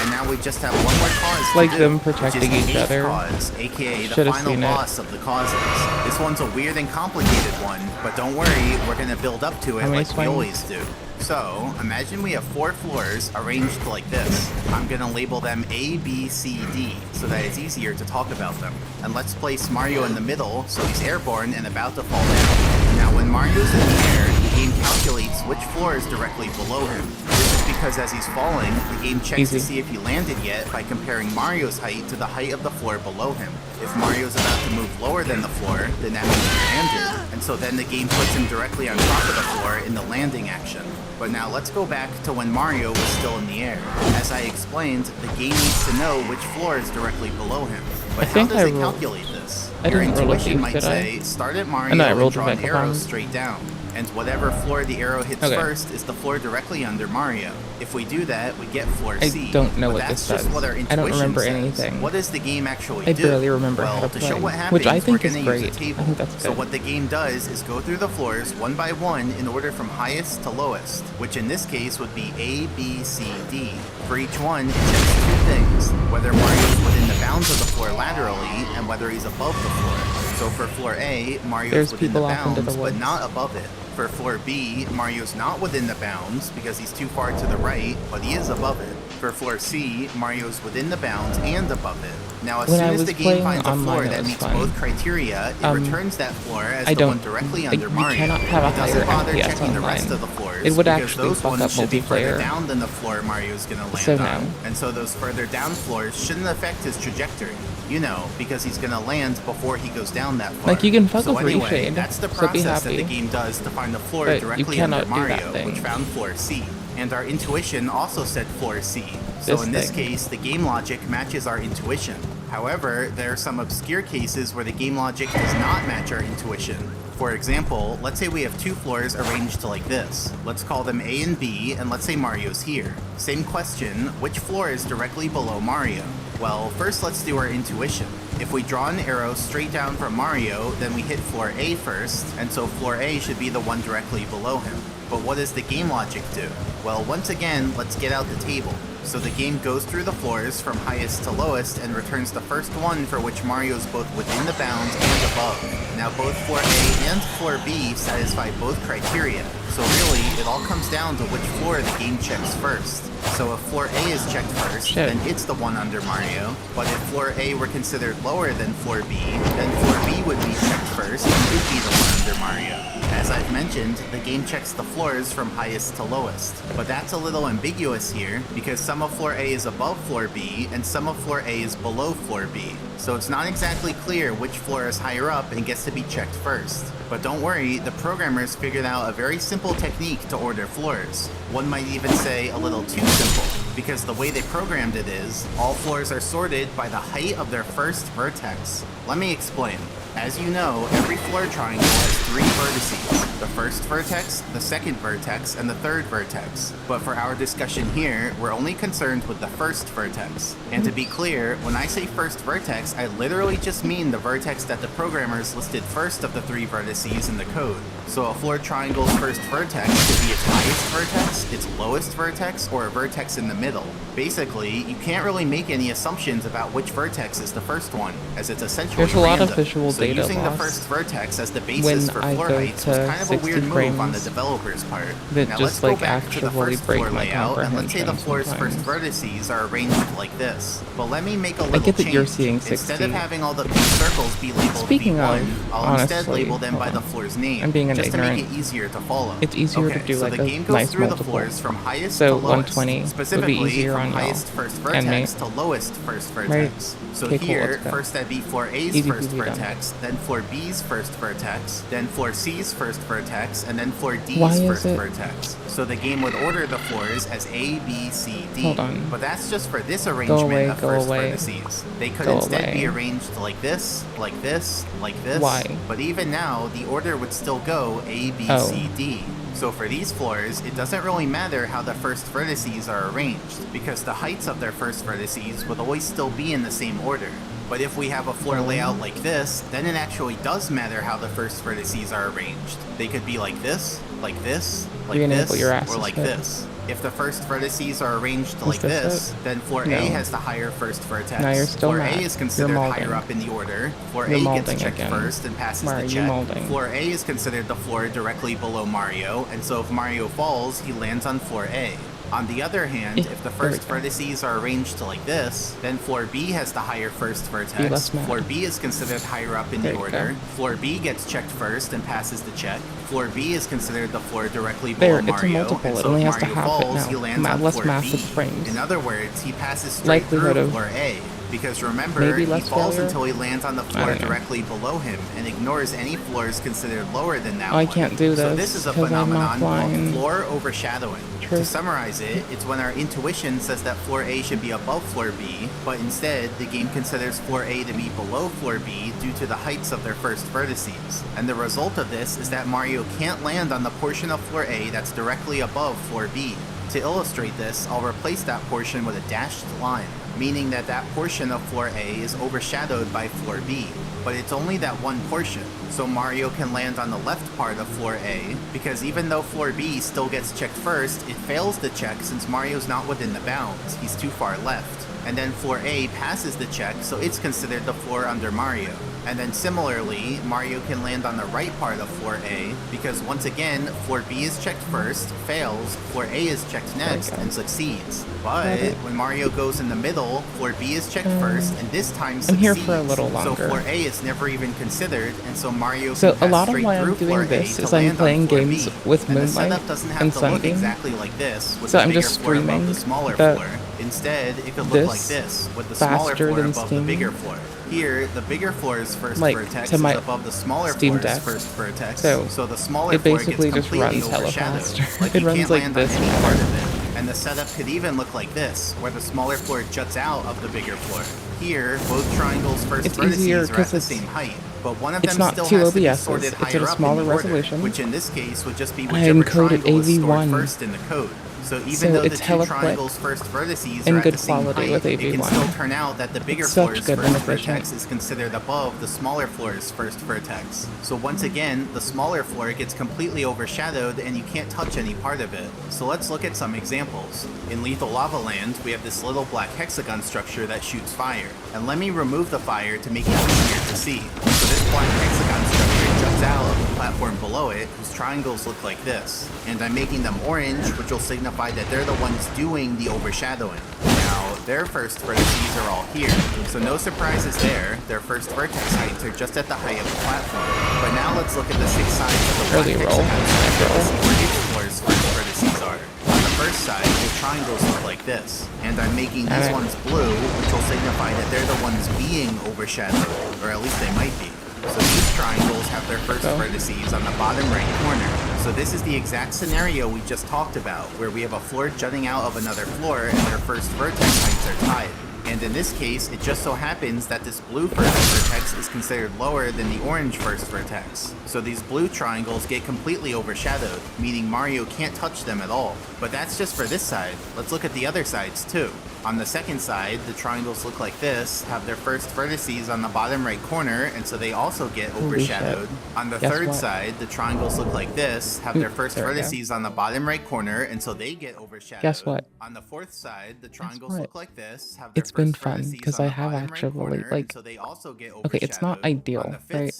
And now we just have one more cause to Like do, them which is protecting the each 8th other. cause, aka the Should've final seen it. boss of the causes. This one's a weird and complicated one, but don't worry, we're gonna build up to it How many like we swings? always do. So, imagine we have 4 floors arranged like this. I'm gonna label them A, B, C, D, so that it's easier to talk about them. And let's place Mario in the middle, so he's airborne and about to fall down. Now, when Mario's in the air, the game calculates which floor is directly below him. This is because as he's falling, the game checks to see if he landed yet by comparing Mario's height to the height of the floor below him. If Mario's about to move lower than the floor, then that means he landed, and so then the game puts him directly on top of the floor in the landing action. But now let's go back to when Mario was still in the air. As I explained, the game needs to know which floor is directly below him. But how does it calculate this? Your intuition might say, start at Mario and draw an arrow straight down. And whatever floor the arrow hits first is the floor directly under Mario. If we do that, we get floor C. I don't know but what this that's just does. what our I intuition don't remember says. anything. What does the game actually I do? barely remember well, how to play, show what happens, which I think we're is gonna great. use a table. I think that's So good. what the game does is go through the floors one by one in order from highest to lowest, which in this case would be A, B, C, D. For each one, it checks 2 things: whether Mario's within the bounds of the floor laterally, and whether he's above the floor. So for floor A, Mario's There's within the people off into bounds, the but woods. not above it. For floor B, Mario's not within the bounds because he's too far to the right, but he is above it. For floor C, Mario's within the bounds and above it. Now, as When soon I as was the game playing finds a floor online, it that was meets fun. both criteria, it returns that floor as I the don't- one directly like, under you Mario. cannot have a It doesn't higher bother FPS checking the rest online. of the floors It would because actually those fuck ones up should be further multiplayer. down than the floor Mario's gonna land So on. no. And so those further down floors shouldn't affect his trajectory. You know, because he's gonna land before he goes down that far. Like, you can fuck so with anyway, Reshade, that's the so be process that happy. the game does to find the floor But you directly cannot under do that Mario, thing. which found floor C. And our intuition also said floor C. So This in this thing. case, the game logic matches our intuition. However, there are some obscure cases where the game logic does not match our intuition. For example, let's say we have 2 floors arranged like this. Let's call them A and B, and let's say Mario's here. Same question, which floor is directly below Mario? Well, first let's do our intuition. If we draw an arrow straight down from Mario, then we hit floor A first, and so floor A should be the one directly below him. But what does the game logic do? Well, once again, let's get out the table. So the game goes through the floors from highest to lowest and returns the first one for which Mario's both within the bounds and above. Now both floor A and floor B satisfy both criteria. So really, it all comes down to which floor the game checks first. So if floor A is checked first, then it's the one under Mario. But if floor A were considered lower than floor B, then floor B would be checked first and would be the one under Mario. As I've mentioned, the game checks the floors from highest to lowest. But that's a little ambiguous here, because some of floor A is above floor B, and some of floor A is below floor B. So it's not exactly clear which floor is higher up and gets to be checked first. But don't worry, the programmers figured out a very simple technique to order floors. One might even say a little too simple, because the way they programmed it is, all floors are sorted by the height of their first vertex. Let me explain. As you know, every floor triangle has 3 vertices. The first vertex, the second vertex, and the third vertex. But for our discussion here, we're only concerned with the first vertex. And to be clear, when I say first vertex, I literally just mean the vertex that the programmers listed first of the 3 vertices in the code. So a floor triangle's first vertex could be its highest vertex, its lowest vertex, or a vertex in the middle. Basically, you can't really make any assumptions about which vertex is the first one, as it's essentially There's a lot random. of visual So data using loss the first vertex as the basis when for I floor go heights was to kind of a 60 weird move on the frames developer's part. that Now just, let's go like, back to the actually first break floor my layout, and let's say the comprehension floor's first sometimes. vertices are arranged like this. But let me make a little get that change. you're seeing Instead 60. of having all the pink circles be labeled Speaking V1, of, I'll instead honestly, label them by hold the on. floor's name, I'm being an just to make ignorant. it easier to follow. It's easier Okay, to do so like the a game goes nice through the multiple. floors from highest So to lowest, 120 would be specifically easier from on y'all highest first and me. vertex to lowest first Right? vertex. So Okay, cool, here, let's go. first that'd be floor A's Easy first peasy done. vertex, then floor B's first vertex, then floor C's first vertex, and then floor D's Why is first it- vertex. So the game would order the floors as A, B, C, D. Hold on. But that's just for this arrangement away, of go first away. vertices. They could Go instead be away. arranged like this, like this, like this. Why? But even now, the order would still go A, B, Oh. C, D. So for these floors, it doesn't really matter how the first vertices are arranged, because the heights of their first vertices would always still be in the same order. But if we have a floor layout like this, then it actually does matter how the first vertices are arranged. They could be like this, like this, like You're gonna this, put your ass or to like shit. this. If the first vertices are arranged like this this, then floor No. A has the higher first vertex. Now you're still floor mad. A is considered You're higher molding. up in the order. Floor You're A molding gets checked again. first and passes Why the are you check. molding? Floor A is considered the floor directly below Mario, and so if Mario falls, he lands on floor A. On the other hand, if the There we first go. vertices are arranged like this, then floor B has the higher first Be vertex. less mad. Floor B is considered higher up in There the you order. go. Floor B gets checked first and passes the check. Floor B is considered the floor directly There, below it's a Mario, multiple. and It so only if has to Mario half it falls, now. he lands on Less floor massive B. frames. In other words, he passes straight Likelihood through of floor A. Because remember, maybe he less falls failure? until he lands on the I floor don't know. directly below him and ignores any floors considered lower than that Oh, I one. can't do So this this is a 'cause I'm phenomenon called offline. floor overshadowing. True. To summarize it, it's when our intuition says that floor A should be above floor B, but instead the game considers floor A to be below floor B due to the heights of their first vertices. And the result of this is that Mario can't land on the portion of floor A that's directly above floor B. To illustrate this, I'll replace that portion with a dashed line, meaning that that portion of floor A is overshadowed by floor B. But it's only that one portion, so Mario can land on the left part of floor A, because even though floor B still gets checked first, it fails the check since Mario's not within the bounds, he's too far left. And then floor A passes the check, so it's considered the floor under Mario. And then similarly, Mario can land on the right part of floor A, because once again, floor B is checked first, fails, floor A is checked next, and succeeds. But when Mario goes in the middle, floor B is checked first, and this time I'm succeeds. here for a little So longer. floor A is never even considered, and so Mario So can pass a lot of straight why I'm through floor doing A this to is I'm land on playing floor games B. with And the Moonlight setup doesn't have and to look Sunbeam. exactly like this, with So the I'm bigger just floor above the streaming smaller the- floor. Instead, it could look like this, with the smaller faster floor than above the Steam. bigger floor. Here, the bigger floor's first Like, vertex to is my above the smaller Steam floor's Deck. first vertex, So, the smaller it floor basically gets just completely runs hella overshadowed. faster. Like It you runs can't like land this on any now. part of it. And the setup could even look like this, where the smaller floor juts out of the bigger floor. Here, both triangles' first It's easier vertices are 'cause at the it's- same height, but one of it's them not still two has to be OBSs, sorted it's at higher a up smaller in the resolution. order, which in this case would just be I whichever encoded triangle is stored AV1. first in the code. So even So though the it's two hella quick triangles' first vertices and are at good the same quality height, with it can AV1. still turn out that the bigger It's such floor's good first and efficient. vertex is considered above the smaller floor's first vertex. So once again, the smaller floor gets completely overshadowed and you can't touch any part of it. So let's look at some examples. In Lethal Lava Land, we have this little black hexagon structure that shoots fire. And let me remove the fire to make it easier to see. So this black hexagon structure juts cuts out of the platform below it, whose triangles look like this. And I'm making them orange, which will signify that they're the ones doing the overshadowing. Now, their first vertices are all here, so no surprises there. Their first vertex heights are just at the height of the platform. But now let's look at the 6 sides of the black hexagon to see where each floor's first vertices are. On the first side, the triangles look like this, and I'm making these ones blue, which will signify that they're the ones being overshadowed, or at least they might be. So these triangles have their first vertices on the bottom right corner. So this is the exact scenario we just talked about, where we have a floor jutting out of another floor and their first vertex heights are tied. And in this case, it just so happens that this blue first vertex is considered lower than the orange first vertex. So these blue triangles get completely overshadowed, meaning Mario can't touch them at all. But that's just for this side. Let's look at the other sides too. On the second side, the triangles look like this, have their first vertices on the bottom right corner, and so they also get overshadowed. On the third side, the triangles look like this, have their first vertices on the bottom right corner, and so they get overshadowed. Guess what? On the fourth side, the triangles look like this, have It's been fun because I have actually like, okay, it's not ideal, right?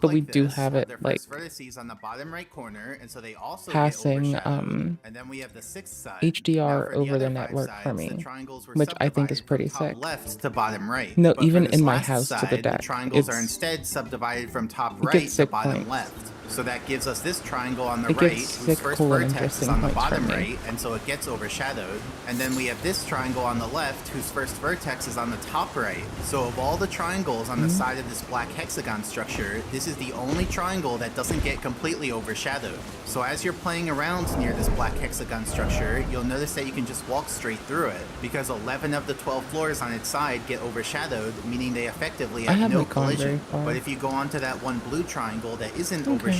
But we do have it like passing HDR over the network for me, which I think is pretty sick. Left to bottom right. No, even in my house to the deck, the triangles are instead subdivided from top right to bottom left. So that gives us this triangle on the right, whose first vertex is on the bottom right, and so it gets overshadowed. And then we have this triangle on the left, whose first vertex is on the top right. So of all the triangles on the side of this black hexagon structure, this is the only triangle that doesn't get completely overshadowed. So as you're playing around near this black hexagon structure, you'll notice that you can just walk straight through it, because 11 of the 12 floors on its side get overshadowed, meaning they effectively have no collision. But if you go onto that one blue triangle that isn't overshadowed,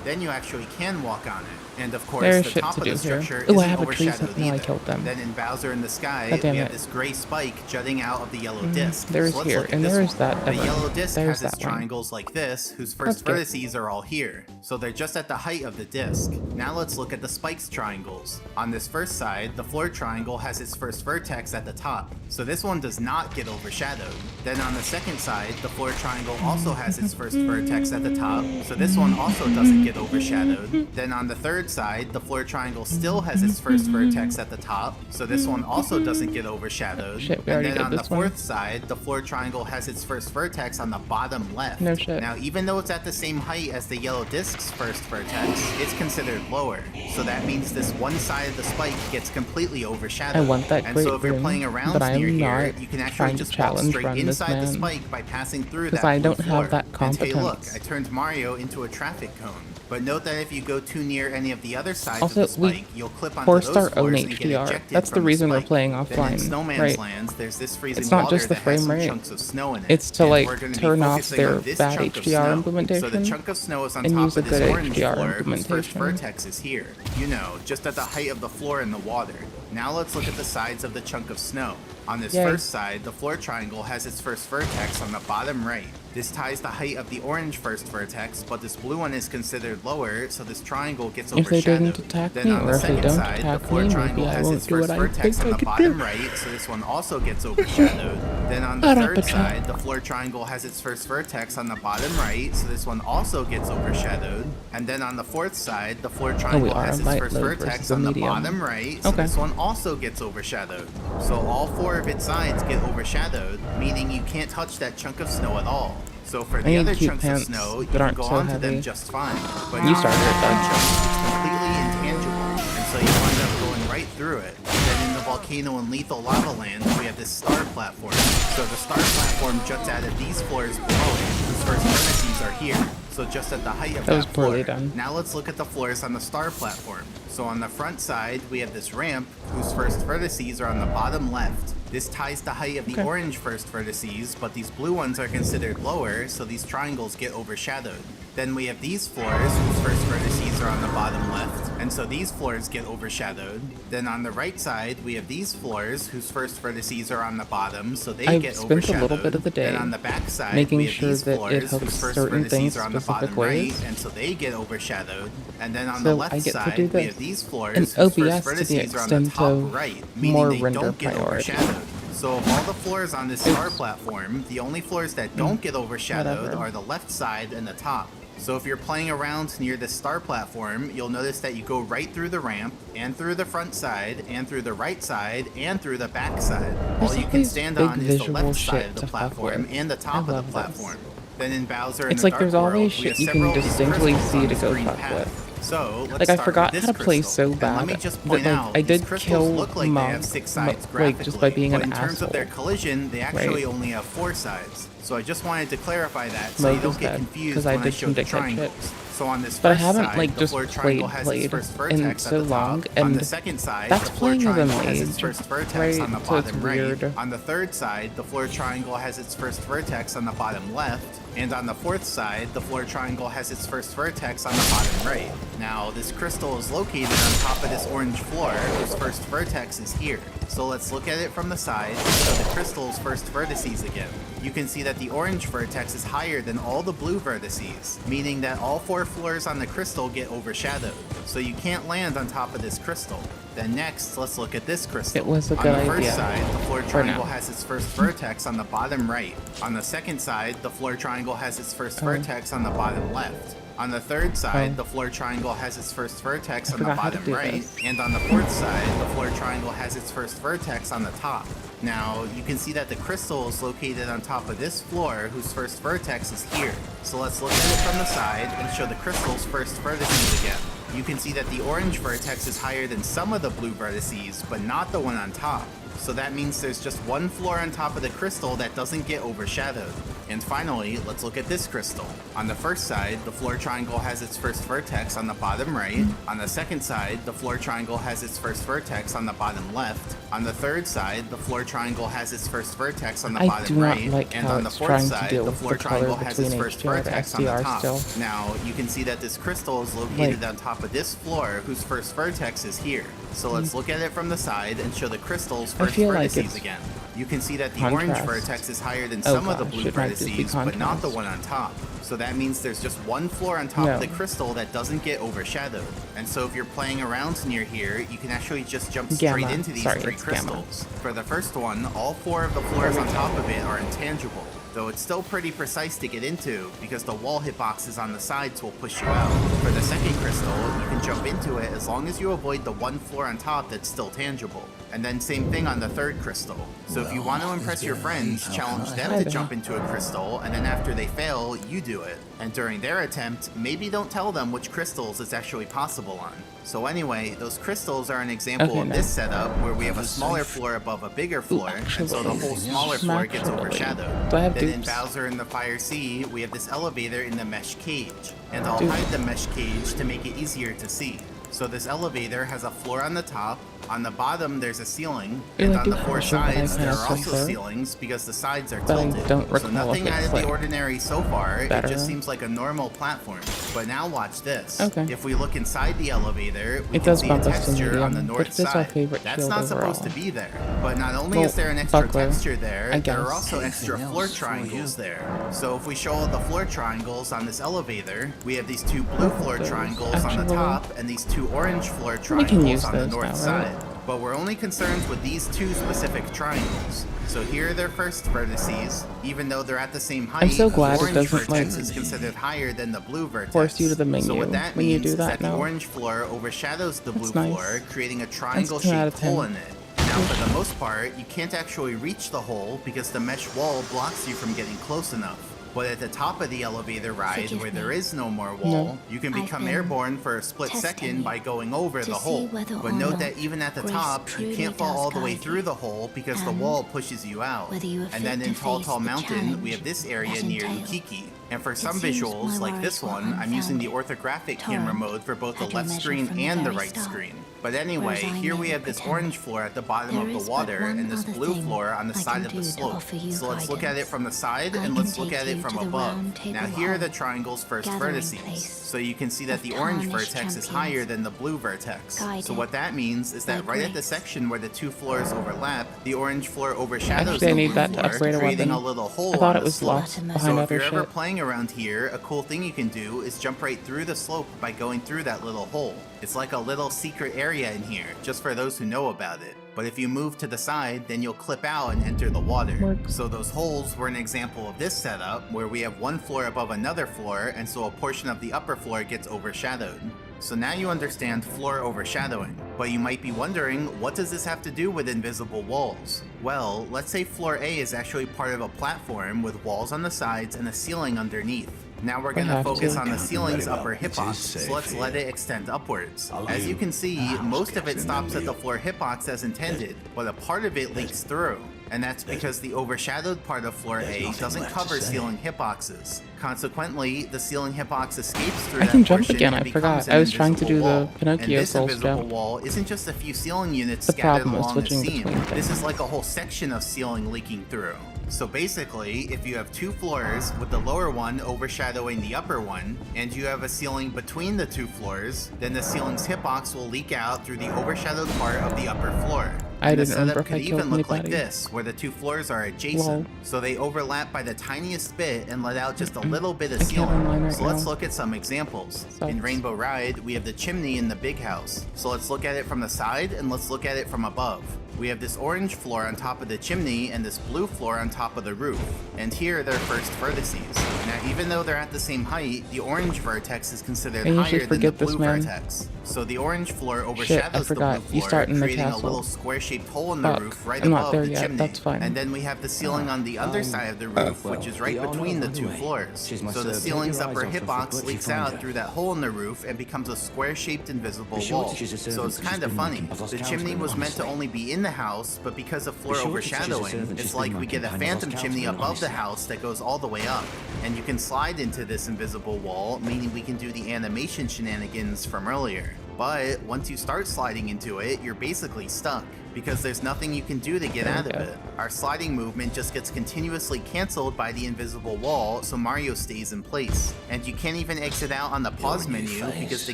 then you actually can walk on it. And of course, the top of the structure isn't overshadowed either. Then in Bowser in the Sky, we have this gray spike jutting out of the yellow disc. There is here, and there is that. The yellow disc has its triangles like this, whose first vertices are all here. So they're just at the height of the disc. Now let's look at the spikes triangles. On this first side, the floor triangle has its first vertex at the top. So this one does not get overshadowed. Then on the second side, the floor triangle also has its first vertex at the top. So this one also doesn't get overshadowed. Then on the third side, the floor triangle still has its first vertex at the top, so this one also doesn't get overshadowed. And then on the fourth side, the floor triangle has its first vertex on the bottom left. Now, even though it's at the same height as the yellow disc's first vertex, it's considered lower. So that means this one side of the spike gets completely overshadowed. I want that and great so if you're room, playing around but I near am here, not you can actually just walk straight inside the spike by passing through that I don't blue floor. have that And hey, look, competence. I turned Mario into a traffic cone. But note that if you go too near any of the other sides Also, of the spike, you'll clip onto forced those our own floors and get HDR. ejected That's the from reason we're spike. playing Then in offline, Snowman's right? Lands, there's this freezing It's not water just the that has frame some rate. chunks of snow in it. It's to And like we're gonna be turn off focusing their on this bad chunk of HDR snow. implementation So the chunk of snow is on and top use a of this good orange HDR floor, whose first implementation. vertex is here. You know, just at the height of the floor in the water. Now let's look at the sides of the chunk of snow. On this first side, the floor triangle has its first vertex on the bottom right. This ties the height of the orange first vertex, but this blue one is considered lower, so this triangle gets If they overshadowed. didn't attack Then me, on or the if they second don't side, the attack floor me, triangle maybe I has won't its do first what I vertex think on I the could do. bottom right, so this one also gets overshadowed. Then on the third side, the floor triangle has its first vertex on the bottom right, so this one also gets overshadowed. And then on the fourth side, the floor triangle has its first vertex on the bottom right, so this one also gets overshadowed. So all four of its sides get overshadowed, meaning you can't touch that chunk of snow at all. So for the other chunks of snow, you can go onto them just fine. But You started it that then. chunk is completely intangible, and so you wind up going right through it. Then in the volcano and lethal lava land, we have this star platform. So the star platform juts out of these floors below it, whose first vertices are here. So just at the height of That was that floor. poorly done. Now let's look at the floors on the star platform. So on the front side, we have this ramp, whose first vertices are on the bottom left. This ties the height of the orange first vertices, but these blue ones are considered lower, so these triangles get overshadowed. Then we have these floors, whose first vertices are on the bottom left, and so these floors get overshadowed. Then on the right side, we have these floors, whose first vertices are on the bottom, so they get spent overshadowed. a little bit of the day Then on the back side, making we have sure these that it floors, hooks whose first certain things vertices are on the bottom specific right, ways. and so they get overshadowed. And then on So the I left get to side, do we this. have these floors, And whose first OBS to the vertices are on the extent top of right, more meaning they render don't get priority. overshadowed. So of all the floors on this star platform, the only floors that don't get overshadowed whatever. are the left side and the top. So if you're playing around near the star platform, you'll notice that you go right through the ramp, and through the front side, and through the right side, and through the back side. All you can stand on is the left side of the platform and the top of the platform. Then in Bowser and It's the like Dark there's World, always we have shit you several can of these distinctly crystals see on to the go screen fuck path. with. So let's Like I start forgot with how this to play crystal. so And bad let me just that point like out, I these did crystals kill look like they have Mog, 6 sides like graphically, just by being but an in terms of their asshole. collision, they actually Right. only have 4 sides. So I just wanted to clarify that so you Mog don't is get dead, confused 'cause I when I did show some the dickhead shit. triangles. So on this But I first haven't side, like the just floor triangle has its played first in vertex so at the top. long, On and the second side, that's the floor playing as a triangle has its mage, first vertex right? on the So it's bottom right. weird. On the third side, the floor triangle has its first vertex on the bottom left. And on the fourth side, the floor triangle has its first vertex on the bottom right. Now, this crystal is located on top of this orange floor, whose first vertex is here. So let's look at it from the side and show the crystal's first vertices again. You can see that the orange vertex is higher than all the blue vertices, meaning that all 4 floors on the crystal get overshadowed. So you can't land on top of this crystal. Then next, let's look at this crystal. It was a on good the first idea. side, the floor For triangle now. has its first vertex on the bottom right. On the second side, the floor triangle has its first vertex on the bottom left. On the third side, the floor triangle has its first vertex I on the forgot how to bottom do right. this. And on the fourth side, the floor triangle has its first vertex on the top. Now, you can see that the crystal is located on top of this floor, whose first vertex is here. So let's look at it from the side and show the crystal's first vertices again. You can see that the orange vertex is higher than some of the blue vertices, but not the one on top. So that means there's just one floor on top of the crystal that doesn't get overshadowed. And finally, let's look at this crystal. On the first side, the floor triangle has its first vertex on the bottom right. On the second side, the floor triangle has its first vertex on the bottom left. On the third side, the floor triangle has its first vertex on the I bottom do not right. like And how on the it's fourth trying to side, deal the with floor the color triangle has its between first HDR and vertex on the SDR top. still. Now, you can see that this crystal is located Like- on top of this floor, whose first vertex is here. So let's look at it from the side and show the crystal's I first feel like vertices it's again. You can see that the orange contrast. vertex is higher than Oh some of the gosh, blue it might just be vertices, but not the contrast. one on top. So that means there's just one floor on top No. of the crystal that doesn't get overshadowed. And so if you're playing around near here, you can actually just jump straight Gamma. into these Sorry, 3 it's gamma. crystals. For the first one, all 4 of the floors on top of it are intangible. Though it's still pretty precise to get into, because the wall hitboxes on the sides will push you out. For the second crystal, you can jump into it as long as you avoid the one floor on top that's still tangible. And then same thing on the third crystal. So if you want to impress your friends, challenge them to jump into a crystal, and then after they fail, you do it. And during their attempt, maybe don't tell them which crystals it's actually possible on. So anyway, those crystals are an example Okay, of now. this setup where we have a smaller floor above a bigger floor, and so the whole smaller floor gets overshadowed. Do I have Then in dupes? Bowser in the Fire Sea, we have this elevator in the mesh cage. And I'll Dude. hide the mesh cage to make it easier to see. So this elevator has a floor on the top. On the bottom, there's a ceiling. Ew, And I on do the have 4 a shirt that I sides, there can't are also prefer, ceilings because the sides are but I tilted. don't So recall nothing if out it's of the like ordinary so far. It better. just seems like a normal platform. But now watch this. Okay. If we look inside the elevator, we It can does see a bump us to texture on the medium, north but it is our side. favorite That's shield not supposed to overall. be there. But not only Well, is there an extra buckler, texture there, I there are guess. also extra floor triangles there. So if we show all the floor triangles on this elevator, we have these 2 blue floor Those. triangles on the Actually, top and these 2 orange floor use triangles on the those north now, side. right? But we're only concerned with these 2 specific triangles. So here are their first vertices. Even though they're at the same height, so glad the it orange doesn't, vertex like, is considered higher than the blue vertex. force you to the So what menu that when you means do is that that the now. orange floor overshadows the blue That's nice. floor, creating a That's 10 out of triangle-shaped 10. hole in it. Now, for the most part, you can't actually reach the hole because the mesh wall blocks you from getting close enough. But at the top of the elevator ride, Forgive where me. there is no more wall, No. you can I've become been airborne for a split testing second you by going over to the see hole. whether But or note not that even at the grace top, you truly can't fall does all the way guide through you. the hole because the And wall pushes you out. whether you are And then fit in to Tall face Tall the Mountain, we have challenge this area that near entails. Ukiki. And for It some seems visuals, my like this worries were one, I'm using the unfounded. orthographic Torrent camera mode for both the had your left measure screen from the and the very right start. screen. But anyway, Whereas I here we may have this pretend. orange floor at the bottom There of is the water but one and this other blue thing floor on the I side can of the do to slope. offer you So let's look at it from the side I and can let's look take at it you from to the above. round table Now here are the hall, triangle's first gathering vertices. place So you can see that of the orange tarnished vertex is champions, higher than the blue vertex. So guided what that means is that by right at the grace. section where the 2 floors overlap, the orange floor overshadows Actually, I the need blue that to floor, upgrade a creating weapon. a little hole I thought on it the was slope. lost behind So if other you're ever shit. playing around here, a cool thing you can do is jump right through the slope by going through that little hole. It's like a little secret area in here, just for those who know about it. But if you move to the side, then you'll clip out and enter the water. Works. So those holes were an example of this setup, where we have one floor above another floor, and so a portion of the upper floor gets overshadowed. So now you understand floor overshadowing. But you might be wondering, what does this have to do with invisible walls? Well, let's say floor A is actually part of a platform with walls on the sides and a ceiling underneath. Now we're going to focus on the ceiling's upper hitbox, so let's let it extend upwards. As you can see, most of it stops at the floor hitbox as intended, but a part of it leaks through. And that's because the overshadowed part of floor A doesn't cover ceiling hitboxes. Consequently, the ceiling hitbox escapes through I that can jump portion again, and I becomes forgot. an I was trying to do invisible the wall. Pinocchio And this Souls invisible jump. wall isn't just a few ceiling units The scattered problem is along the switching seam. between This things. is like a whole section of ceiling leaking through. So basically, if you have two floors with the lower one overshadowing the upper one, and you have a ceiling between the two floors, then the ceiling's hitbox will leak out through the overshadowed part of the upper floor. I And the didn't remember setup if I could killed even look like anybody. this, where the two floors are adjacent, so they overlap by the tiniest bit and let out just a little bit of I can't online ceiling. right So let's now. look at some examples. Sucks. In Rainbow Ride, we have the chimney in the big house. So let's look at it from the side and let's look at it from above. We have this orange floor on top of the chimney and this blue floor on top of the roof. And here they're first vertices. Now even though they're at the same height, the orange vertex is considered I usually higher than the forget this, blue man. vertex. So the orange floor Shit, I overshadows the forgot. blue You floor, start in the creating a castle. little square-shaped hole in the Fuck. roof right I'm not above there the yet. chimney. That's fine. And then we have the ceiling on the underside of the roof, which is right between the two floors. So the ceiling's upper hitbox leaks out through that hole in the roof and becomes a square-shaped invisible wall. So it's kind of funny. The chimney was meant to only be in the house, but because of floor overshadowing, it's like we get a phantom chimney above the house that goes all the way up. And you can slide into this invisible wall, meaning we can do the animation shenanigans from earlier. But once you start sliding into it, you're basically stuck, because there's nothing you can do to get out of it. Our sliding movement just gets continuously cancelled by the invisible wall, so Mario stays in place. And you can't even exit out on the pause menu, because the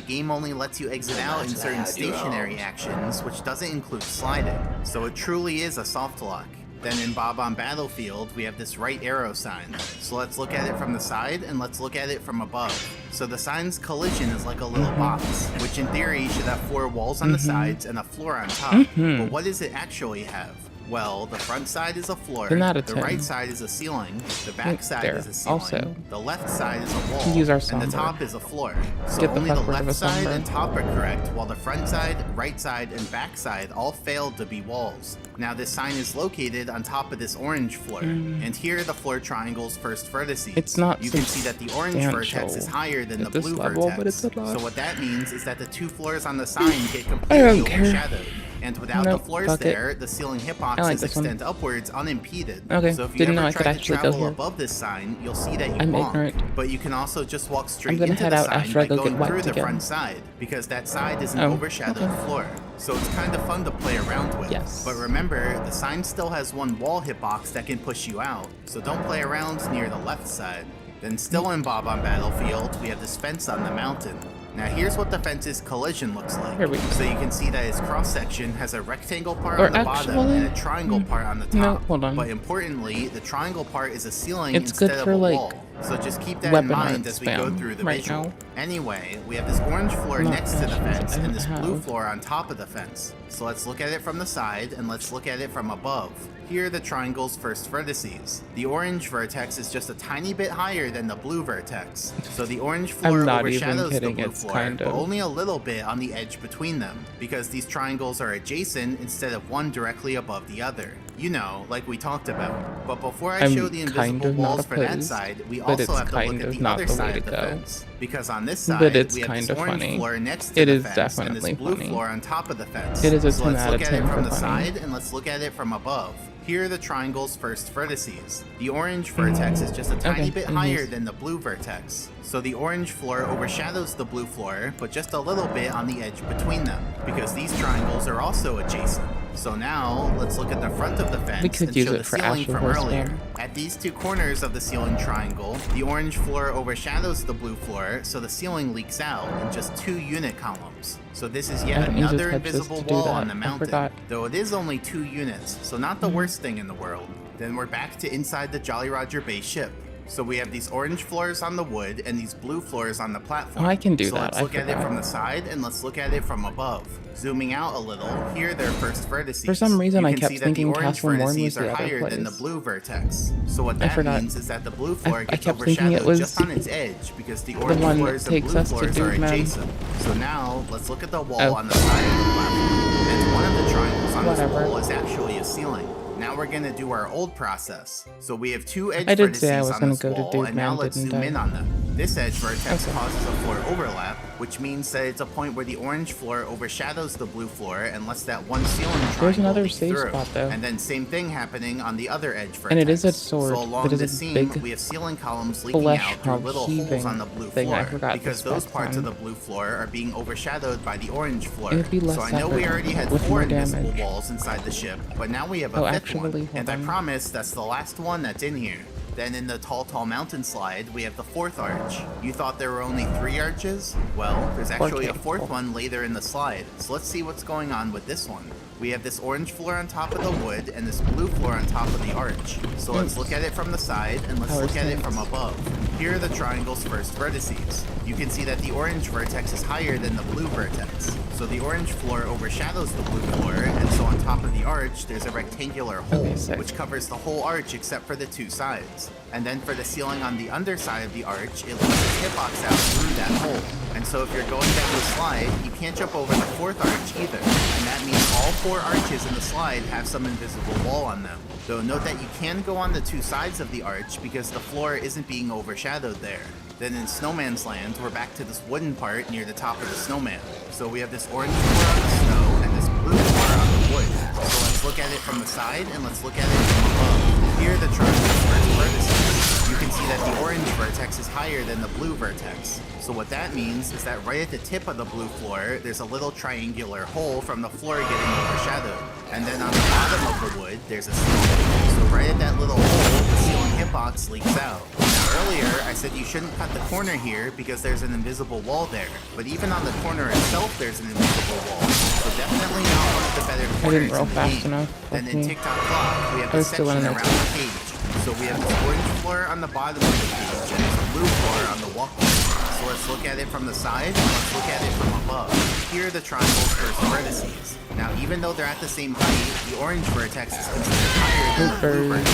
game only lets you exit out in certain stationary actions, which doesn't include sliding. So it truly is a soft lock. Then in Bob on Battlefield, we have this right arrow sign. So let's look at it from the side and let's look at it from above. So the sign's collision is like a little box, which in theory should have 4 walls on the sides and a floor on top. But what does it actually have? Well, the front side is a floor, They're not a the 10. right side is a ceiling, the back side there, is a ceiling, also. the left side is a wall, Use our and the soundboard. top is a floor. So Get the only the fuck rid of left a side soundboard. and top are correct, while the front side, right side, and back side all failed to be walls. Now this sign is located on top of this orange floor, and here the floor triangle's first vertices. It's not You can see that the orange vertex is substantial higher than the at this blue level, but vertex. it's a lot. So what that means is that the 2 floors on the sign get I completely don't care. overshadowed. And without Nope, the floors fuck it. there, the ceiling I like hitboxes this one. extend upwards unimpeded. Okay, So if you didn't know ever I could try to actually go travel here. above this sign, you'll see that you I'm won't. ignorant. But you can also just walk straight gonna into head the out sign after I by go going get through wiped the again. front side, because that side is an Oh, overshadowed okay. floor. So it's kind of fun to play around with. Yes. But remember, the sign still has one wall hitbox that can push you out, so don't play around near the left side. Then still in Bob on Battlefield, we have this fence on the mountain. Now here's what the fence's collision looks like. Here we go. So you can see that its cross-section has a rectangle part Or on the bottom actually- and a triangle part on the top. No, hold on. But importantly, the triangle part is a ceiling It's instead good of for, a like, wall. So just keep that in weapon mind art as we go spam through the right visual. now. Anyway, we have this orange floor Not next to the options fence I and this blue have. floor on top of the fence. So let's look at it from the side and let's look at it from above. Here are the triangle's first vertices. The orange vertex is just a tiny bit higher than the blue vertex. So the orange floor I'm not even overshadows the kidding, blue it's floor, kind but of. only a little bit on the edge between them, because these triangles are adjacent instead of one directly above the other. You know, like we talked about. But before I I'm show the kind invisible of not walls for that opposed, side, we but also it's have to look kind at of the not other the way side to of the go. fence. Because on this side, But it's we have kind this of orange funny. floor next to It the is fence and definitely this blue funny. floor on top of the fence. It is a So 10 let's out look of at it 10 from for the funny. side and let's look at it from above. Here are the triangle's first vertices. The orange vertex is just a tiny Okay, bit higher than the blue vertex. So the orange floor overshadows the blue floor, but just a little bit on the edge between them, because these triangles are also adjacent. So now, let's look at the front of the fence could and use show it the for ceiling Astro from Horse earlier. Spam. At these 2 corners of the ceiling triangle, the orange floor overshadows the blue floor, so the ceiling leaks out in just 2 unit columns. So this is I yet don't use another a touch this invisible to do wall that. on the I mountain, forgot. though it is only 2 units, so not the worst thing in the world. Then we're back to inside the Jolly Roger base ship. So we have these orange floors on the wood and these blue floors on the platform. Oh, I can do so that, let's I look at it forgot. from the side and let's look at it from above. Zooming out a little, here are their first vertices. For some reason, you I can kept see that thinking the orange Castle Morn was vertices the are other higher than the place. blue vertex. So what I that forgot. means is that the blue floor I gets kept thinking it overshadowed was just on its edge because the the orange one floors that and takes blue us to floors are Dude Man. adjacent. So now, let's look at the wall on the side of the platform. And one of the triangles on this wall is actually a ceiling. Now we're gonna do our old process. So we have two edge I did say I vertices was on gonna this go to wall, Dude and now Man, let's didn't zoom I? in on them. This edge vertex Okay. causes a floor overlap, which means that it's a point where the orange floor overshadows the blue floor and lets that one ceiling triangle There's another leak safe through. spot, though. And then same thing happening on the other edge vertex. And it is a sword So along that is this a seam, big we have ceiling columns leaking flesh out through hog little holes heaving on the blue thing. I floor forgot the because those specs parts on. of the blue floor are being overshadowed by the orange floor. It would be less So I know we effort already had with 4 more invisible damage. walls inside the ship, but now we have a Oh, 5th actually, one. hold And I on. promise that's the last one that's in here. Then in the tall mountain slide, we have the 4th arch. You thought there were only 3 arches? Well, there's actually a 4th one later in the slide. So let's see what's going on with this one. We have this orange floor on top of the wood and this blue floor on top of the arch. So let's look at it from the side and let's look at it from above. Here are the triangle's first vertices. You can see that the orange vertex is higher than the blue vertex. So the orange floor overshadows the blue floor, and so on top of the arch, there's a rectangular hole, which covers the whole arch except for the 2 sides. And then for the ceiling on the underside of the arch, it leaves its hitbox out through that hole. And so if you're going down the slide, you can't jump over the 4th arch either. And that means all 4 arches in the slide have some invisible wall on them. Though note that you can go on the 2 sides of the arch because the floor isn't being overshadowed there. Then in Snowman's Land, we're back to this wooden part near the top of the snowman. So we have this orange floor on the snow and this blue floor on the wood. So let's look at it from the side and let's look at it from above. Here are the triangle's first vertices. You can see that the orange vertex is higher than the blue vertex. So what that means is that right at the tip of the blue floor, there's a little triangular hole from the floor getting overshadowed. And then on the bottom of the wood, there's a ceiling. So right at that little hole, the ceiling hitbox leaks out. Now earlier, I said you shouldn't cut the corner here because there's an invisible wall there. But even on the corner itself, there's an invisible wall. So definitely not one of the better I corners didn't roll in the fast game. enough. Then in Okay. TikTok Clock, we have I a was still section in around there. the page. So we have this orange floor on the bottom of the page and there's a blue floor on the walkway. So let's look at it from the side and let's look at it from above. Here are the triangle's first vertices. Now even though they're at the same height, the orange vertex is considered higher than the blue vertex.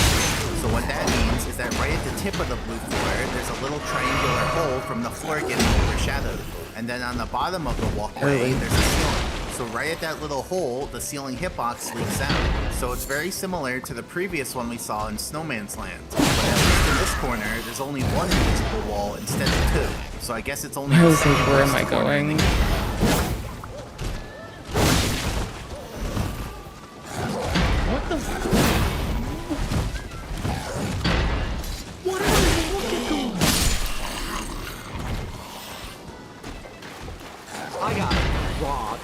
So what that means is that right at the tip of the blue floor, there's a little triangular hole from the floor getting overshadowed. And then on the bottom of the walkway, there's a ceiling. So right at that little hole, the ceiling hitbox leaks out. So it's very similar to the previous one we saw in Snowman's Land. But at least in this corner, there's only 1 invisible wall instead of 2. So I guess it's only I the was second like, where am worst I corner in the going? game. What the? What are you looking for? I got robbed.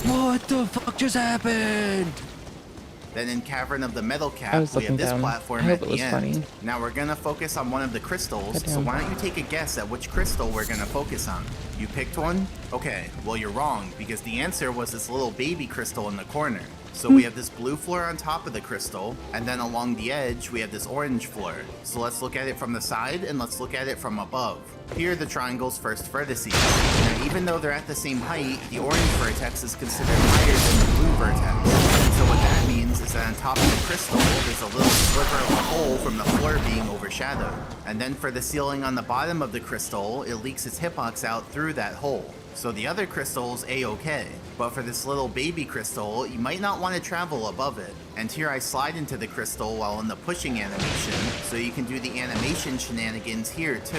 What the fuck just happened? Then in Cavern of the Metal I Cap, was we have looking this down. platform I hope at it the was end. funny. Now we're gonna focus on one of the crystals, so Goddamn. why don't you take a guess at which crystal we're gonna focus on? You picked one? Okay, well you're wrong, because the answer was this little baby crystal in the corner. So we have this blue floor on top of the crystal, and then along the edge we have this orange floor. So let's look at it from the side and let's look at it from above. Here are the triangle's first vertices. Now even though they're at the same height, the orange vertex is considered higher than the blue vertex. And so what that means is that on top of the crystal, there's a little sliver of a hole from the floor being overshadowed. And then for the ceiling on the bottom of the crystal, it leaks its hitbox out through that hole. So the other crystal's a-okay, but for this little baby crystal, you might not want to travel above it. And here I slide into the crystal while in the pushing animation, so you can do the animation shenanigans here too.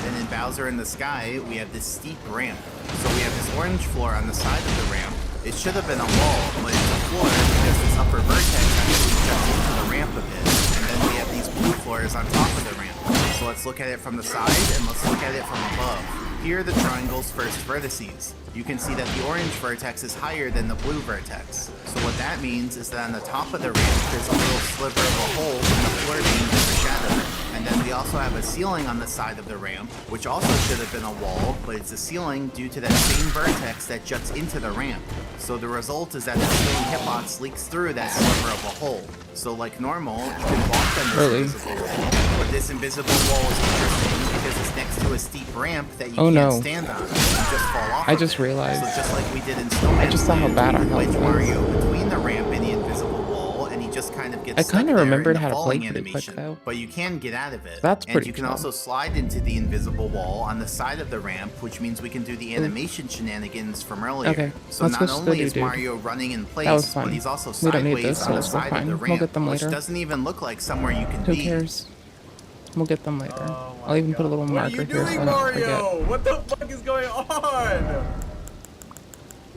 Then in Bowser in the Sky, we have this steep ramp. So we have this orange floor on the side of the ramp. It should have been a wall, but it's a floor because this upper vertex actually juts into the ramp a bit. And then we have these blue floors on top of the ramp. So let's look at it from the side and let's look at it from above. Here are the triangle's first vertices. You can see that the orange vertex is higher than the blue vertex. So what that means is that on the top of the ramp, there's a little sliver of a hole from the floor being overshadowed. And then we also have a ceiling on the side of the ramp, which also should have been a wall, but it's a ceiling due to that same vertex that juts into the ramp. So the result is that the ceiling hitbox leaks through that sliver of a hole. So like normal, you can walk on this invisible wall. But this invisible wall is interesting because it's next next to a steep ramp that you Oh, can't no. stand on. You just fall off I of just it. realized. So just like we did in Snowman's I just saw how Land, bad you our can health wedge was. Mario between the ramp and the invisible wall, and he just kind of gets I stuck kind of there remembered in the how to play falling pretty animation. quick, though. But you can get out of it. That's And pretty you can chill. also slide into the invisible wall on the side of the ramp, which means we can do the animation shenanigans from earlier. Okay, So let's go not only is dude. Mario running in That was place, fun. but he's also We don't need sideways those on the souls, we're side of fine. the We'll ramp, get them which later. doesn't even look like somewhere you can Who be. cares? We'll get them later. I'll even put a little marker here so I don't forget. What the fuck is going on?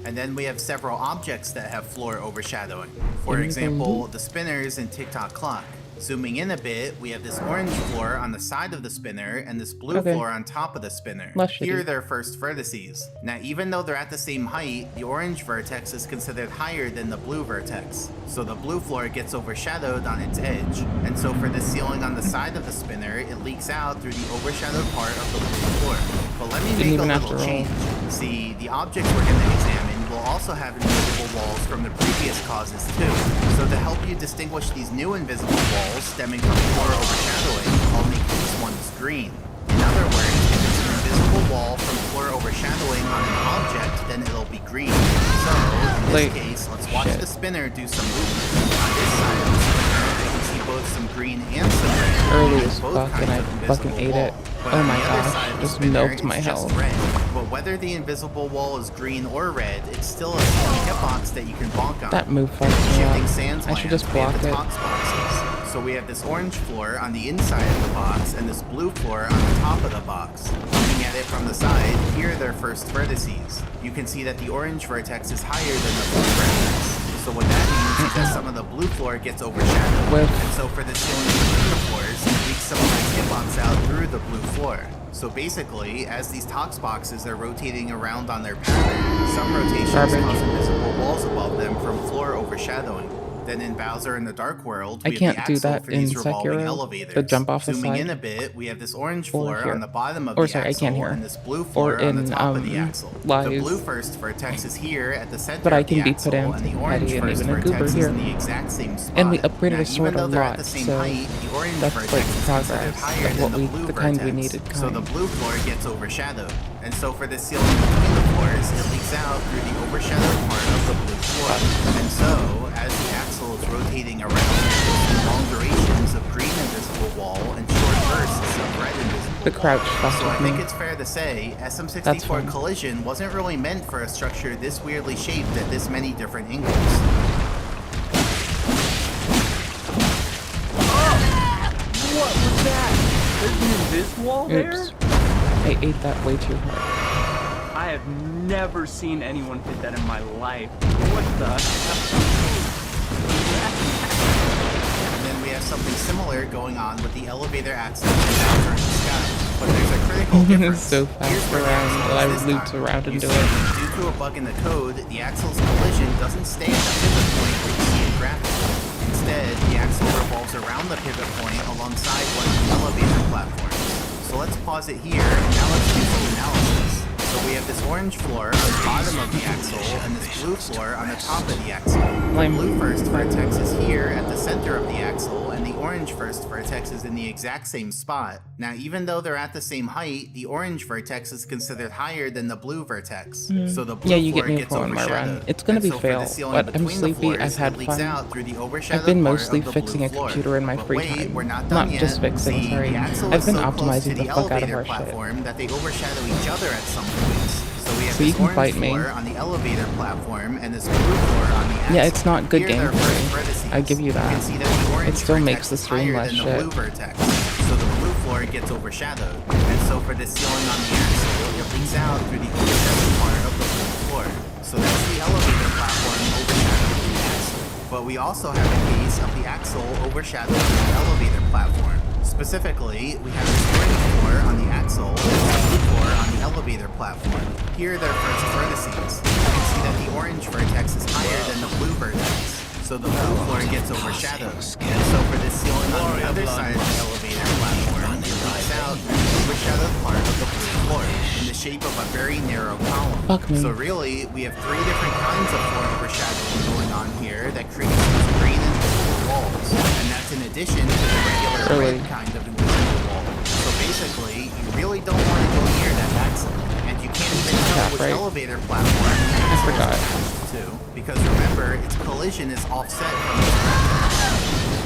And then we have several objects that have floor overshadowing. For example, the spinners in Tick-Tock Clock. Zooming in a bit, we have this orange floor on the side of the spinner and this blue floor on top of the spinner. Here are their first vertices. Now, even though they're at the same height, the orange vertex is considered higher than the blue vertex. So the blue floor gets overshadowed on its edge. And so for the ceiling on the side of the spinner, it leaks out through the overshadowed part of the blue floor. But let me make a little change. See, the objects we're going to examine will also have invisible walls from the previous causes too. So to help you distinguish these new invisible walls stemming from floor overshadowing, I'll make these ones green. In other words, if it's an invisible wall from floor overshadowing on an object, then it'll be green. So, in this case, let's watch the spinner do some movement. On this side of the spinner, I can see both some green and some red. Early as fuck and I fucking ate it. Oh my gosh, just milked my health. But whether the invisible wall is green or red, it's still a hitbox that you can bonk on. That move fucks me up. I should just block it. So we have this orange floor on the inside of the box and this blue floor on the top of the box. Looking at it from the side, here are their first vertices. You can see that the orange vertex is higher than the blue vertex. So what that means is that some of the blue floor gets overshadowed. And so for the ceiling between the floors, it leaks some of the hitbox out through the blue floor. So basically, as these tox boxes are rotating around on their pattern, some rotations cause invisible walls above them from floor overshadowing. Then in Bowser in the Dark World, we have the axle for these revolving elevators. the jump off the Zooming side. in a bit, we have this orange floor here. on the bottom of Or the sorry, I axle can't hear. and this blue floor Or on in, the top of the axle. The Lies. blue first vertex is here at the center But I of the can be axle, pedant and the and orange petty and first even a goober vertex is here. in the exact same spot. And we upgraded Now, a sword even though a they're at lot, the same so height, the orange that's vertex like is considered progress, higher like than what the we, blue the kind vertex. we needed. So the blue floor gets overshadowed. And so for the ceiling between the floors, it leaks out through the overshadowed part of the blue floor. And so, as the axle is rotating around, there's long durations of green invisible wall and short bursts of red invisible The crouch wall. fucked So with I think me. it's fair to say, That's SM64 fine. Collision wasn't really meant for a structure this weirdly shaped at this many different angles. What was that? There's an invis wall there? Oops. I ate that way too hard. I have never seen anyone hit that in my life. What the? And then we have something similar going on with the elevator axle and Bowser in the sky. But there's a critical difference. So fast around, I looped around into it. Due to a bug in the code, the axle's collision doesn't stay at the pivot point where you see it graphically. Instead, the axle revolves around the pivot point alongside one of the elevator platforms. So let's pause it here, and now let's do some analysis. So we have this orange floor on the bottom of the axle, and this blue floor on the top of the axle. The blue first vertex is here at the center of the axle, and the orange first vertex is in the exact same spot. Now, even though they're at the same height, the orange vertex is considered higher than the blue vertex. So the blue Yeah, you floor get me gets for my run. overshadowed. It's gonna And be so for the fail, ceiling but I'm between the sleepy, floors, I've had it leaks fun. out through the overshadowed I've been part mostly of the fixing blue a floor. computer in my But free wait, time. we're not done Not yet. just fixing, See, sorry. the axle I've is been so close to optimizing the fuck out of elevator our shit. platform that they overshadow each other at some points. So we have So you this can orange fight me. floor on the elevator platform and this blue floor on the axle. Yeah, it's not good Here are their first gameplay. vertices. I give you You that. can see that the orange It still vertex makes the is stream higher less than the shit. blue vertex. So the blue floor gets overshadowed. And so for the ceiling on the axle, it leaks out through the overshadowed part of the blue floor. So that's the elevator platform overshadowing the axle. But we also have a case of the axle overshadowing the elevator platform. Specifically, we have this orange floor on the axle and this blue floor on the elevator platform. Here are their first vertices. You can see that the orange vertex is higher than the blue vertex. So the blue floor gets overshadowed. And so for this ceiling on the other side of the elevator platform, it leaks out through the overshadowed part of the blue floor in the shape of a very narrow column. Fuck me. So really, we have three different kinds of floor overshadowing going on here that creates these green invisible walls. And that's in addition to the regular red kind of invisible wall. So basically, you really don't right? elevator platform I forgot. too, because remember, its collision is offset from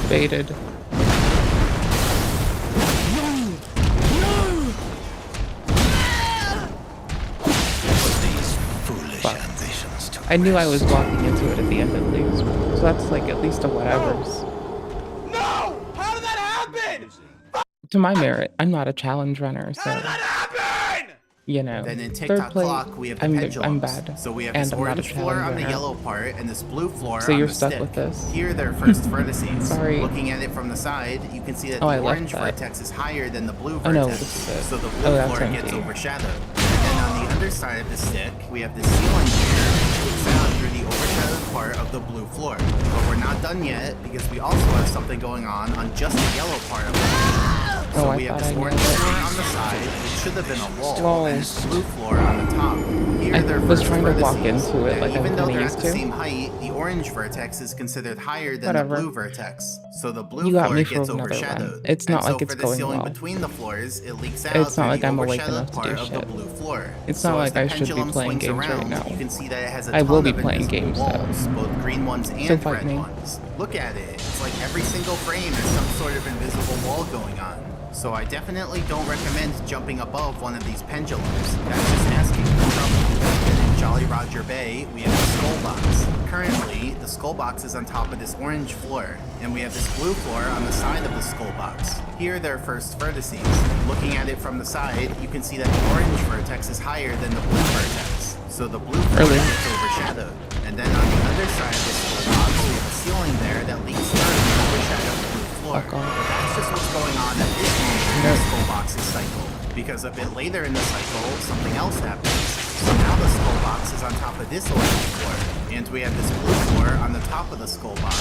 the Baited. I knew I was walking into it at the end at least, so that's like at least a whatever's. No! How did that happen? To my merit, I'm not a challenge runner, so you know. Then in Third TikTok place, clock, we have the I'm pendulums. bad, So we have and this I'm not a orange floor challenge on the runner. yellow part and this blue floor So on you're the stuck stick. with this. Here they're first vertices. Sorry. Looking at it from the side, you can see that Oh, the I left orange that. vertex is higher than the blue Oh, no, vertex. this is it. So the blue Oh, that's floor gets empty. overshadowed. And on the underside of the stick, we have the ceiling here, which looks out through the overshadowed part of the blue floor. But we're not done yet, because we also have something going on just the yellow part of the floor. So I we have thought this I orange nailed it. floor on the side, which should have been a wall, Lol. and this blue floor on the top. Here I they're was first trying to walk vertices, into it and like I even though kinda they're used at the to. same height, the orange vertex is considered higher than Whatever. the blue vertex. So the blue You got floor me for gets another overshadowed. one. It's not and like so it's for the going ceiling well. between the floors, it leaks out It's not through like the I'm awake overshadowed enough to part do of the shit. blue floor. It's So not as like the I should be pendulum playing swings games right around, now. you can see that it has a I will ton be of playing invisible games, though. walls, both green ones and So fight red me. ones. Look at it. It's like every single frame has some sort of invisible wall going on. So I definitely don't recommend jumping above one of these pendulums. That's just asking for trouble. And in Jolly Roger Bay, we have the skull box. Currently, the skull box is on top of this orange floor, and we have this blue floor on the side of the skull box. Here they're first vertices. Looking at it from the side, you can see that the orange vertex is higher than the blue vertex. So the blue floor gets overshadowed. And then on the other side of the skull box, we have a ceiling there that leads through the overshadowed blue floor. But that's just what's going on at this moment in the skull box's cycle. Because a bit later in the cycle, something else happens. So now the skull box is on top of this orange floor, and we have this blue floor on the top of the skull box.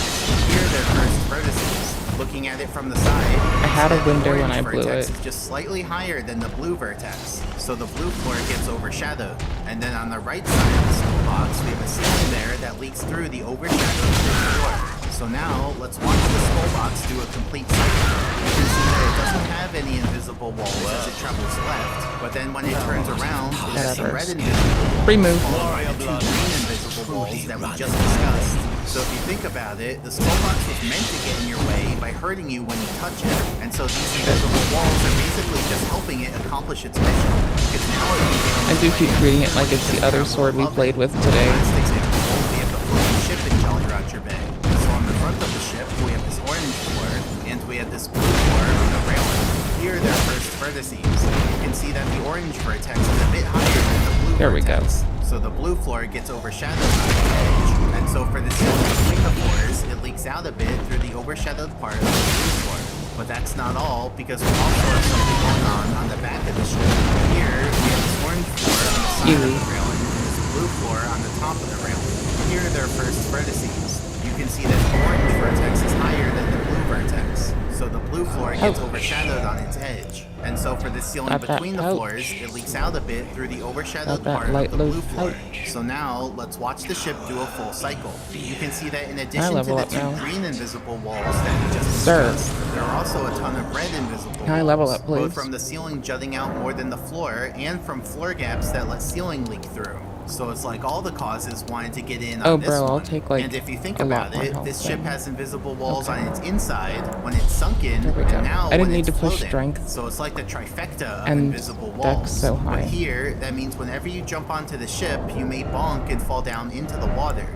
Here they're first vertices. Looking at it from the side, I had a the window when orange I blew vertex it. is just slightly higher than the blue vertex, so the blue floor gets overshadowed. And then on the right side of the skull box, we have a ceiling there that leaks through the overshadowed blue floor. So now, let's watch the skull box do a complete cycle. You can see that it doesn't have any invisible walls as it travels left, but then when it turns around, it has some red invisible walls, Remove. followed by the two green invisible walls that we just discussed. So if you think about it, the skull box was meant to get in your way by hurting you when you touch it, and so these invisible walls are basically just helping it accomplish its mission. Because now it can get I do keep treating it like it's the other sword we played with today. Last example, we have the floating ship in Jolly Roger Bay. So on the front of the ship, we have this orange floor, and we have this blue floor on the railing. Here they're first vertices. You can see that the orange vertex is a bit higher than the blue There we go. vertex. So the blue floor gets overshadowed on the edge. And so for the ceiling between the floors, it leaks out a bit through the overshadowed part of the blue floor. But that's not all, because we also have something going on the back of the ship. Here, we have this orange floor on the side of the railing, and this blue floor on the top of the railing. Here they're first vertices. You can see that the orange vertex is higher than the blue vertex. So the blue floor gets overshadowed on its edge. And so for the ceiling Got that between the pouch. floors, it leaks out a bit through the overshadowed Got that part of light the blue load floor. pouch. So now, let's watch the ship do a full cycle. You can see that in addition to level the up two now. green invisible walls that we just Sir. discussed, there are also a ton of red invisible Can I level walls, up, please? both from the ceiling jutting out more than the floor, and from floor gaps that let ceiling leak through. So it's like all the causes wanted to get in on Oh, this bro, I'll one. take, like, and if you think a lot about more it, health this ship then. has invisible walls on its inside when it's sunken, There we go. and now I didn't when need it's to push floating. strength So it's like the trifecta of and invisible dex walls. so high. But here, that means whenever you jump onto the ship, you may bonk and fall down into the water.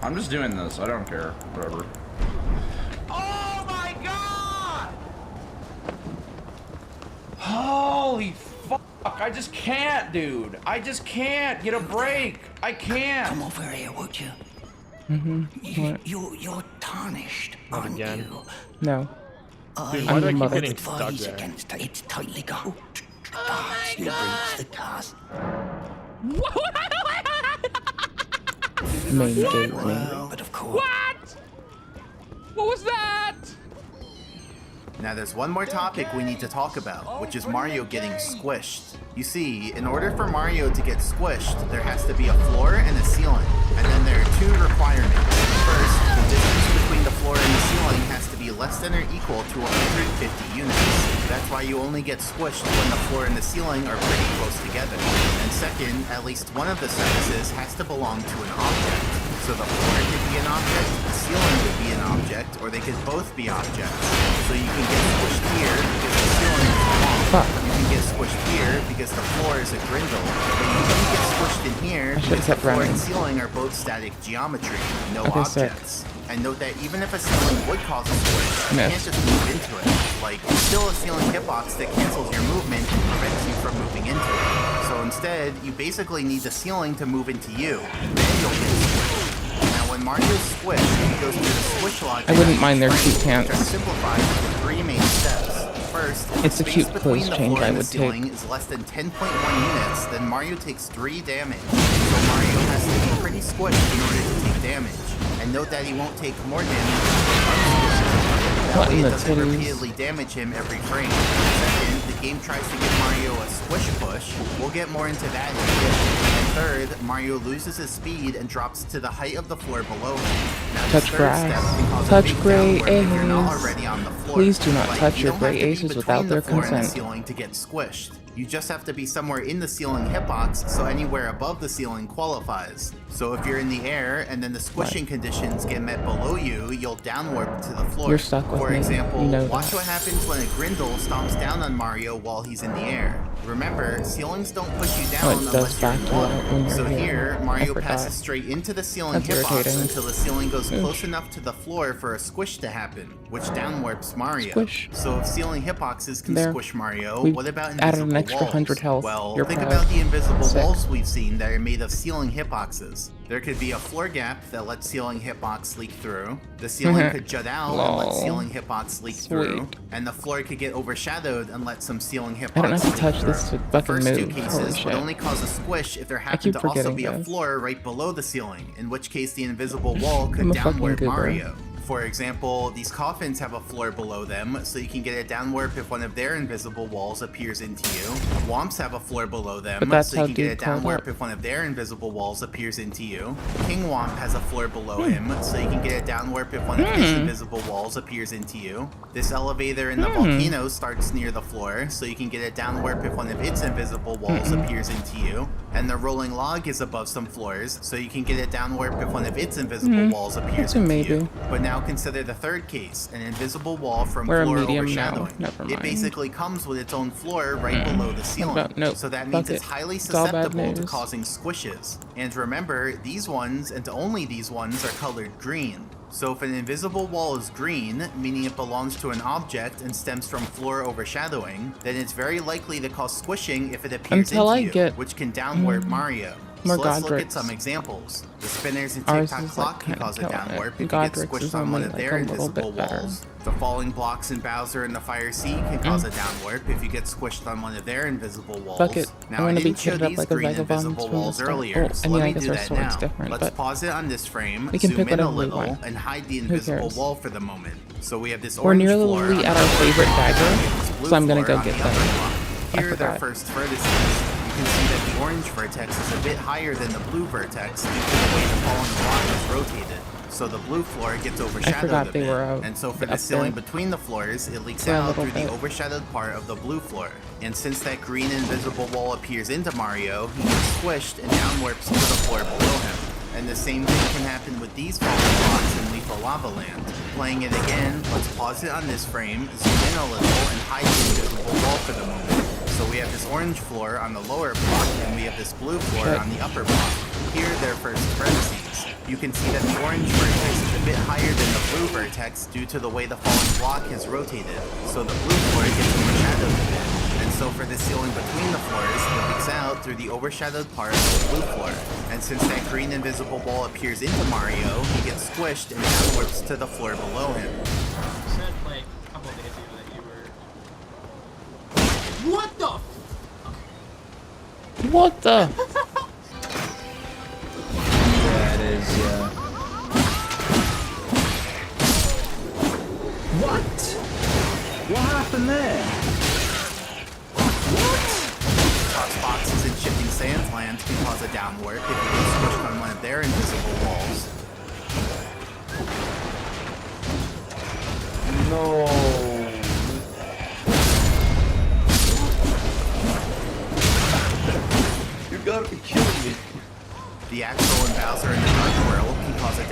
I'm just doing this. I don't care. Whatever. Oh my god! Holy fuck! I just can't, dude. I just can't get a break. I can't. Come over here, would you? What? You're tarnished, Not aren't again. you? No. Dude, I'm why do your I keep mother. getting stuck Advise there? against it. It's tightly got. You breach the cars. Main gate me. But of course. What? What was that? Now there's one more topic we need to talk about, which is Mario getting squished. You see, in order for Mario to get squished, there has to be a floor and a ceiling. And then there are two requirements. First, the distance between the floor floor and the ceiling has to be less than or equal to 150 units. That's why you only get squished when the floor and the ceiling are pretty close together. And second, at least one of the surfaces has to belong to an object. So the floor could be an object, the ceiling could be an object, or they could both be objects. So you can get squished here because the ceiling is long. You can get squished here because the floor is a grindle. But you can't get squished in here because the floor and ceiling are both static geometry, no objects. And note that even if a ceiling would cause a squish, you can't just move into it. Like, it's still a ceiling hitbox that cancels your movement and prevents you from moving into it. So instead, you basically need the ceiling to move into you, then you'll get squished. Now when Mario's squished, he goes through the squish logic. I wouldn't mind their cute pants. Which are simplified into 3 main steps. First, it's a cute clothes change I would take. Is less than 10.1 units, then Mario takes 3 damage. So Mario has to be pretty squished in order to take damage. And note that he won't take more damage that way it doesn't repeatedly damage him every frame. Second, the game tries to give Mario a squish push. We'll get more into that in a bit. And third, Mario loses his speed and drops to the height of the floor below him. Now, touch grass. Touch gray aces. Please do not touch your gray aces without their consent. Ceiling to get squished. You just have to be somewhere in the ceiling hitbox, so anywhere above the ceiling qualifies. So if you're in the air and then the squishing conditions get met below you, you'll downwarp to the floor. You're stuck with For example, watch that. what happens when a grindle stomps down on Mario while he's in the air. Remember, ceilings don't push you down unless you're in water. So here, Mario passes straight into the ceiling hitbox until the ceiling goes close enough to the floor for a squish to happen, which downwarps Mario. Squish. So if ceiling hitboxes can squish Mario, what about invisible an extra 100 health. Well, think about the invisible walls we've seen that are made of ceiling hitboxes. There could be a floor gap that lets ceiling hitbox leak through. The ceiling could jut out and let ceiling hitbox leak through. And the floor could get overshadowed and let some ceiling hitbox leak through. I don't have to touch this to fucking First move. two cases would only cause a squish if there happened to also be a floor right below the ceiling, in which case the invisible wall could downward Mario. For example, these coffins have a floor below them, so you can get a downwarp if one of their invisible walls appears into you. Womps have a floor below them, so you can get a downwarp if one of their invisible walls appears into you. King Womp has a floor below him, so you can get a downwarp if one of his invisible walls appears into you. This elevator in the volcano starts near the floor, so you can get a downwarp if one of its invisible walls appears into you. And the rolling log is above some floors, so you can get a downwarp if one of its invisible walls appears into you. But now consider the third case, an invisible wall from floor overshadowing. It basically comes with its own floor right below the ceiling. So that means it's highly susceptible to causing squishes. And remember, these ones, and only these ones, are colored green. So if an invisible wall is green, meaning it belongs to an object and stems from floor overshadowing, then it's very likely to cause squishing if it appears into you, which can downwarp Mario. So let's look at some examples. The spinners in Tick-Tock Clock can cause a downwarp if you get squished on one of their invisible walls. The falling blocks in Bowser and the Fire Sea can cause a downwarp if you get squished on one of their invisible walls. Now I didn't show these green invisible walls earlier, so let me do that now. Let's pause it on this frame, zoom in a little, and hide the invisible wall for the moment. So we have this orange floor. We're nearly at our favorite dagger, so I'm gonna go get them. Here are their first vertices. You can see that the orange vertex is a bit higher than the blue vertex due to the way the falling block is rotated. So the blue floor gets overshadowed a bit, and so for the ceiling between the floors, it leaks out through the overshadowed part of the blue floor. And since that green invisible wall appears into Mario, he gets squished and downwarps to the floor below him. And the same thing can happen with these falling blocks in Lethal Lava Land. Playing it again, let's pause it on this frame, zoom in a little, and hide the invisible wall for the moment. So we have this orange floor on the lower block, and we have this blue floor on the upper block. Here are their first vertices. You can see that the orange vertex is a bit higher than the blue vertex due to the way the falling block is rotated. So the blue floor gets overshadowed a bit. And so for the ceiling between the floors, it leaks out through the overshadowed part of the blue floor. And since that green invisible wall appears into Mario, he gets squished and downwarps to the floor below him. What the? What the? That is, What? What happened there? Toss boxes in Shifting Sands Land can cause a downwarp if you get squished on one of their invisible walls.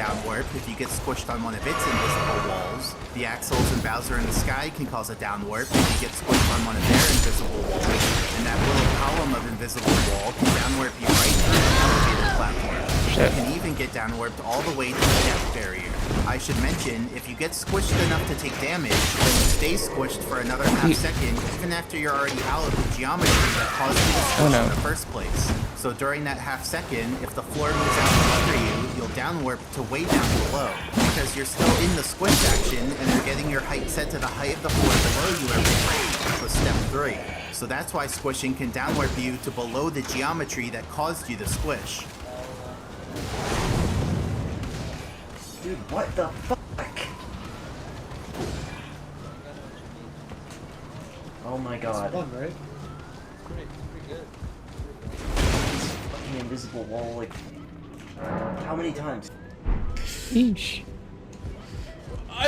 down warp if you get squished on one of its invisible walls. The Axles and Bowser in the Sky can cause a down warp if you get squished on one of their invisible walls. And that little column of invisible wall can down warp you right through the elevator platform. You can even get down warped all the way to the death barrier. I should mention, if you get squished enough to take damage, then you stay squished for another half second, even after you're already out of the geometry that caused you to squish in the first place. So during that half second, if the floor moves out from under you, you'll down warp to way down below. Because you're still in the squish action, and you're getting your height set to the height of the floor below you every time, which was step 3. So that's why squishing can down warp you to below the geometry that caused you to squish. Dude, what the fuck? Oh my god. Fun, right? Pretty good. Fucking invisible wall, like... How many times? Eesh.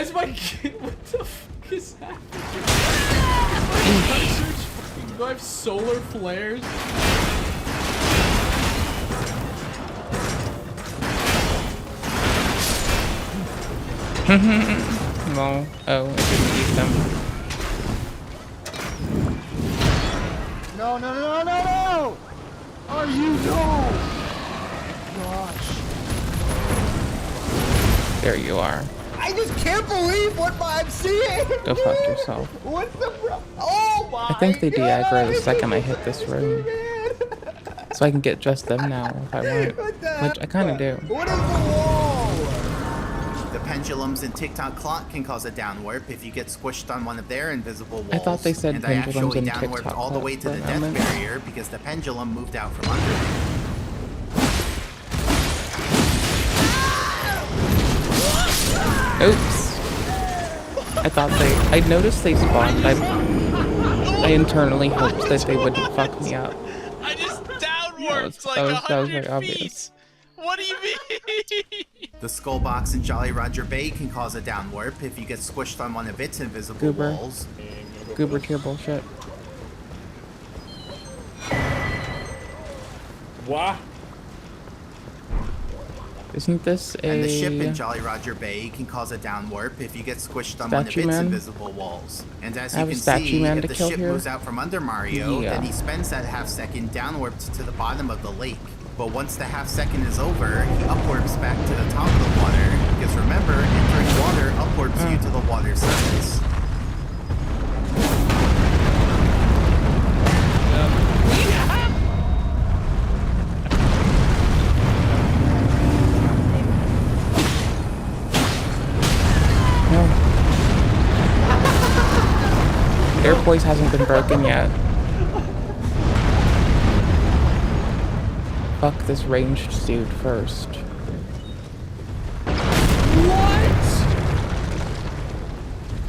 Is my kid? What the fuck is happening? Do I have solar flares? No. Oh, I didn't use them. No, no, no, no, no! Are you no? Gosh. There you are. I just can't believe what I'm seeing! Go fuck yourself. What's the Oh my I think they de-aggro the second I hit this room. So I can get just them now if I want. Which I kinda do. What is the wall? The pendulums in TikTok Clock can cause a down warp if you get squished on one of their invisible walls. I thought they said and I pendulums actually in down warped TikTok all the way to the death barrier because the pendulum moved out from under me. Oops. I thought I noticed they spawned. I internally hoped that they wouldn't fuck me up. I just downwards like 100 feet. What do you mean? The skull box in Jolly Roger Bay can cause a down warp if you get squished on one of its invisible Goober. walls. Goober tier bullshit. What? Isn't this a... And the ship in Jolly Roger Bay can cause a down warp if you get squished on one of its invisible walls. And as you can see, if the ship moves out from under Mario, then he spends that half second down warped to the bottom of the lake. But once the half second is over, he upwarps back to the top of the water, because remember, entering water upwarps you to the water surface. Airpoise hasn't been broken yet. Fuck this ranged dude first. What?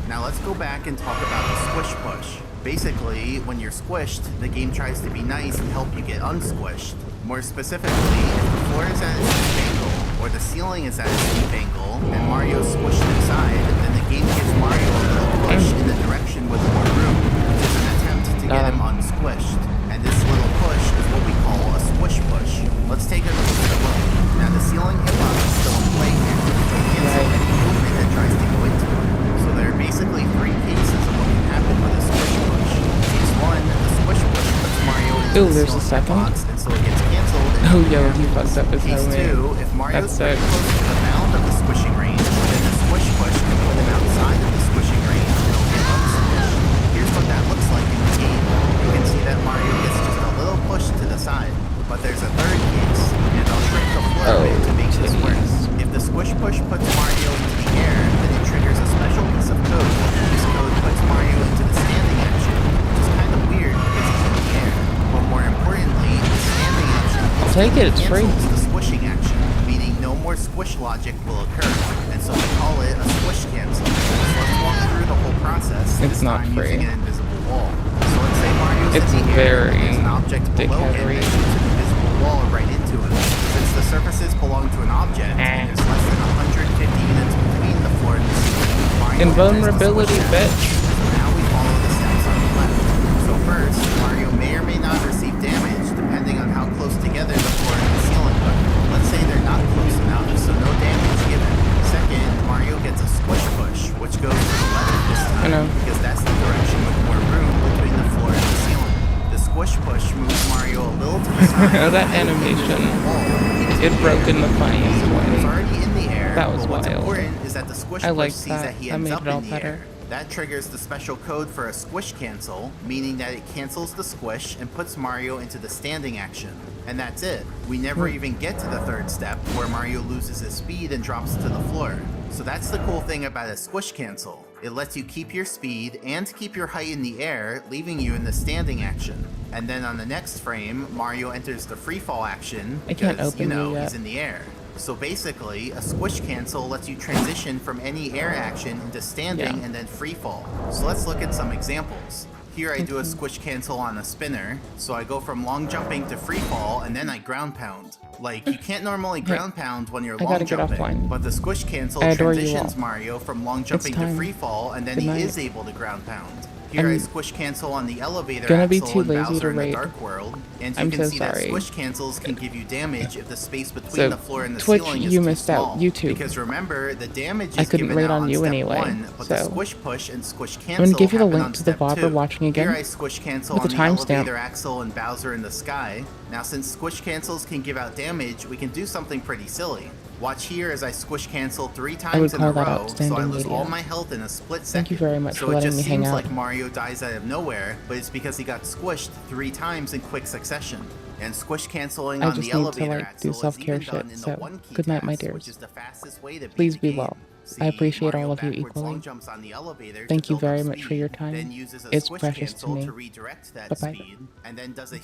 Now let's go back and talk about the squish push. Basically, when you're squished, the game tries to be nice and help you get unsquished. More specifically, if the floor is at its steep angle, or the ceiling is at its steep angle, and Mario's squished inside, then the game gives Mario a little push in the direction with more room, which is an attempt to get him unsquished. And this little push is what we call a squish push. Let's take a closer look. Now the ceiling hitbox is still in play here, so it cancels any movement that tries to go into it. So there are basically 3 cases of what can happen with a squish push. Case 1, the squish push puts Mario into the there's a ceiling second. hitbox, and so it gets canceled. Oh yo, he fucked up his Case helmet. 2, if Mario's That's very sick. close to the bound of the squishing range, then the squish push can put him outside of the squishing range and he'll get unsquished. Here's what that looks like in the game. You can see that Mario gets just a little push to the side. But there's a third case, and I'll shrink the floor a bit to make this work. If the squish push puts Mario into the air, then it triggers a special piece of code. This code puts Mario into the standing action, which is kind of weird because he's in the air. But more importantly, the standing action cancels the squishing action, meaning no more squish logic will occur. And so we call it a squish cancel. So let's walk through the whole process, this time using an invisible wall. So let's say Mario's in the air, and there's an object below him that shoots an invisible wall right into him. Since the surfaces belong to an object, and there's less than 150 units between the floor and the ceiling, Mario Invulnerability, bitch. So now we follow the steps on the left. So first, Mario may or may not receive damage depending on how close together the floor and the ceiling are. Let's say they're not close enough, so no damage given application. It broke in the funniest way. Already in the air, That was but what's wild. important is that the squish I push liked sees that. that he That ends made up it all in the better. air. That triggers the special code for a squish cancel, meaning that it cancels the squish and puts Mario into the standing action. And that's it. We never even get to the third step, where Mario loses his speed and drops to the floor. So that's the cool thing about a squish cancel. It lets you keep your speed and keep your height in the air, leaving you in the standing action. And then on the next frame, Mario enters the free fall action because, you know, he's in the air. So basically, a squish cancel lets you transition from any air action into standing and then free fall. So let's look at some examples. Here I do a squish cancel on a spinner, so I go from long jumping to free fall and then I ground pound. Like, you can't normally ground pound when you're long jumping, but the squish cancel transitions Mario from long jumping to free fall and then he is able to ground pound. Here I squish cancel on the elevator axle in Bowser in the Dark World, and you can see that squish cancels can give you damage if the space between the floor and the ceiling is too small. Because remember, the damage is given out on step 1, but the squish push and squish cancel I'm gonna give you the happen link on to the step VOD 2. we're watching again. Here I squish cancel with on the the timestamp. elevator axle and Bowser in the sky. Now since squish cancels can give out damage, we can do something pretty silly. Watch here as I squish cancel 3 times in a row, so I lose all my health in a split second. Thank you very much so for it letting just me hang seems out. like Mario dies out of nowhere, but it's because he got squished 3 times in quick succession. And squish canceling I on just the need elevator to, like, axle do self-care is even done shit, in so the 1 key good night, my task, which dears. is the fastest way to beat Please the be game. well. See, I appreciate Mario all of you backwards long equally. jumps on the elevator to Thank you build up very much for speed, your then time. uses a It's squish precious to cancel me. to redirect that Bye-bye. speed, and then does a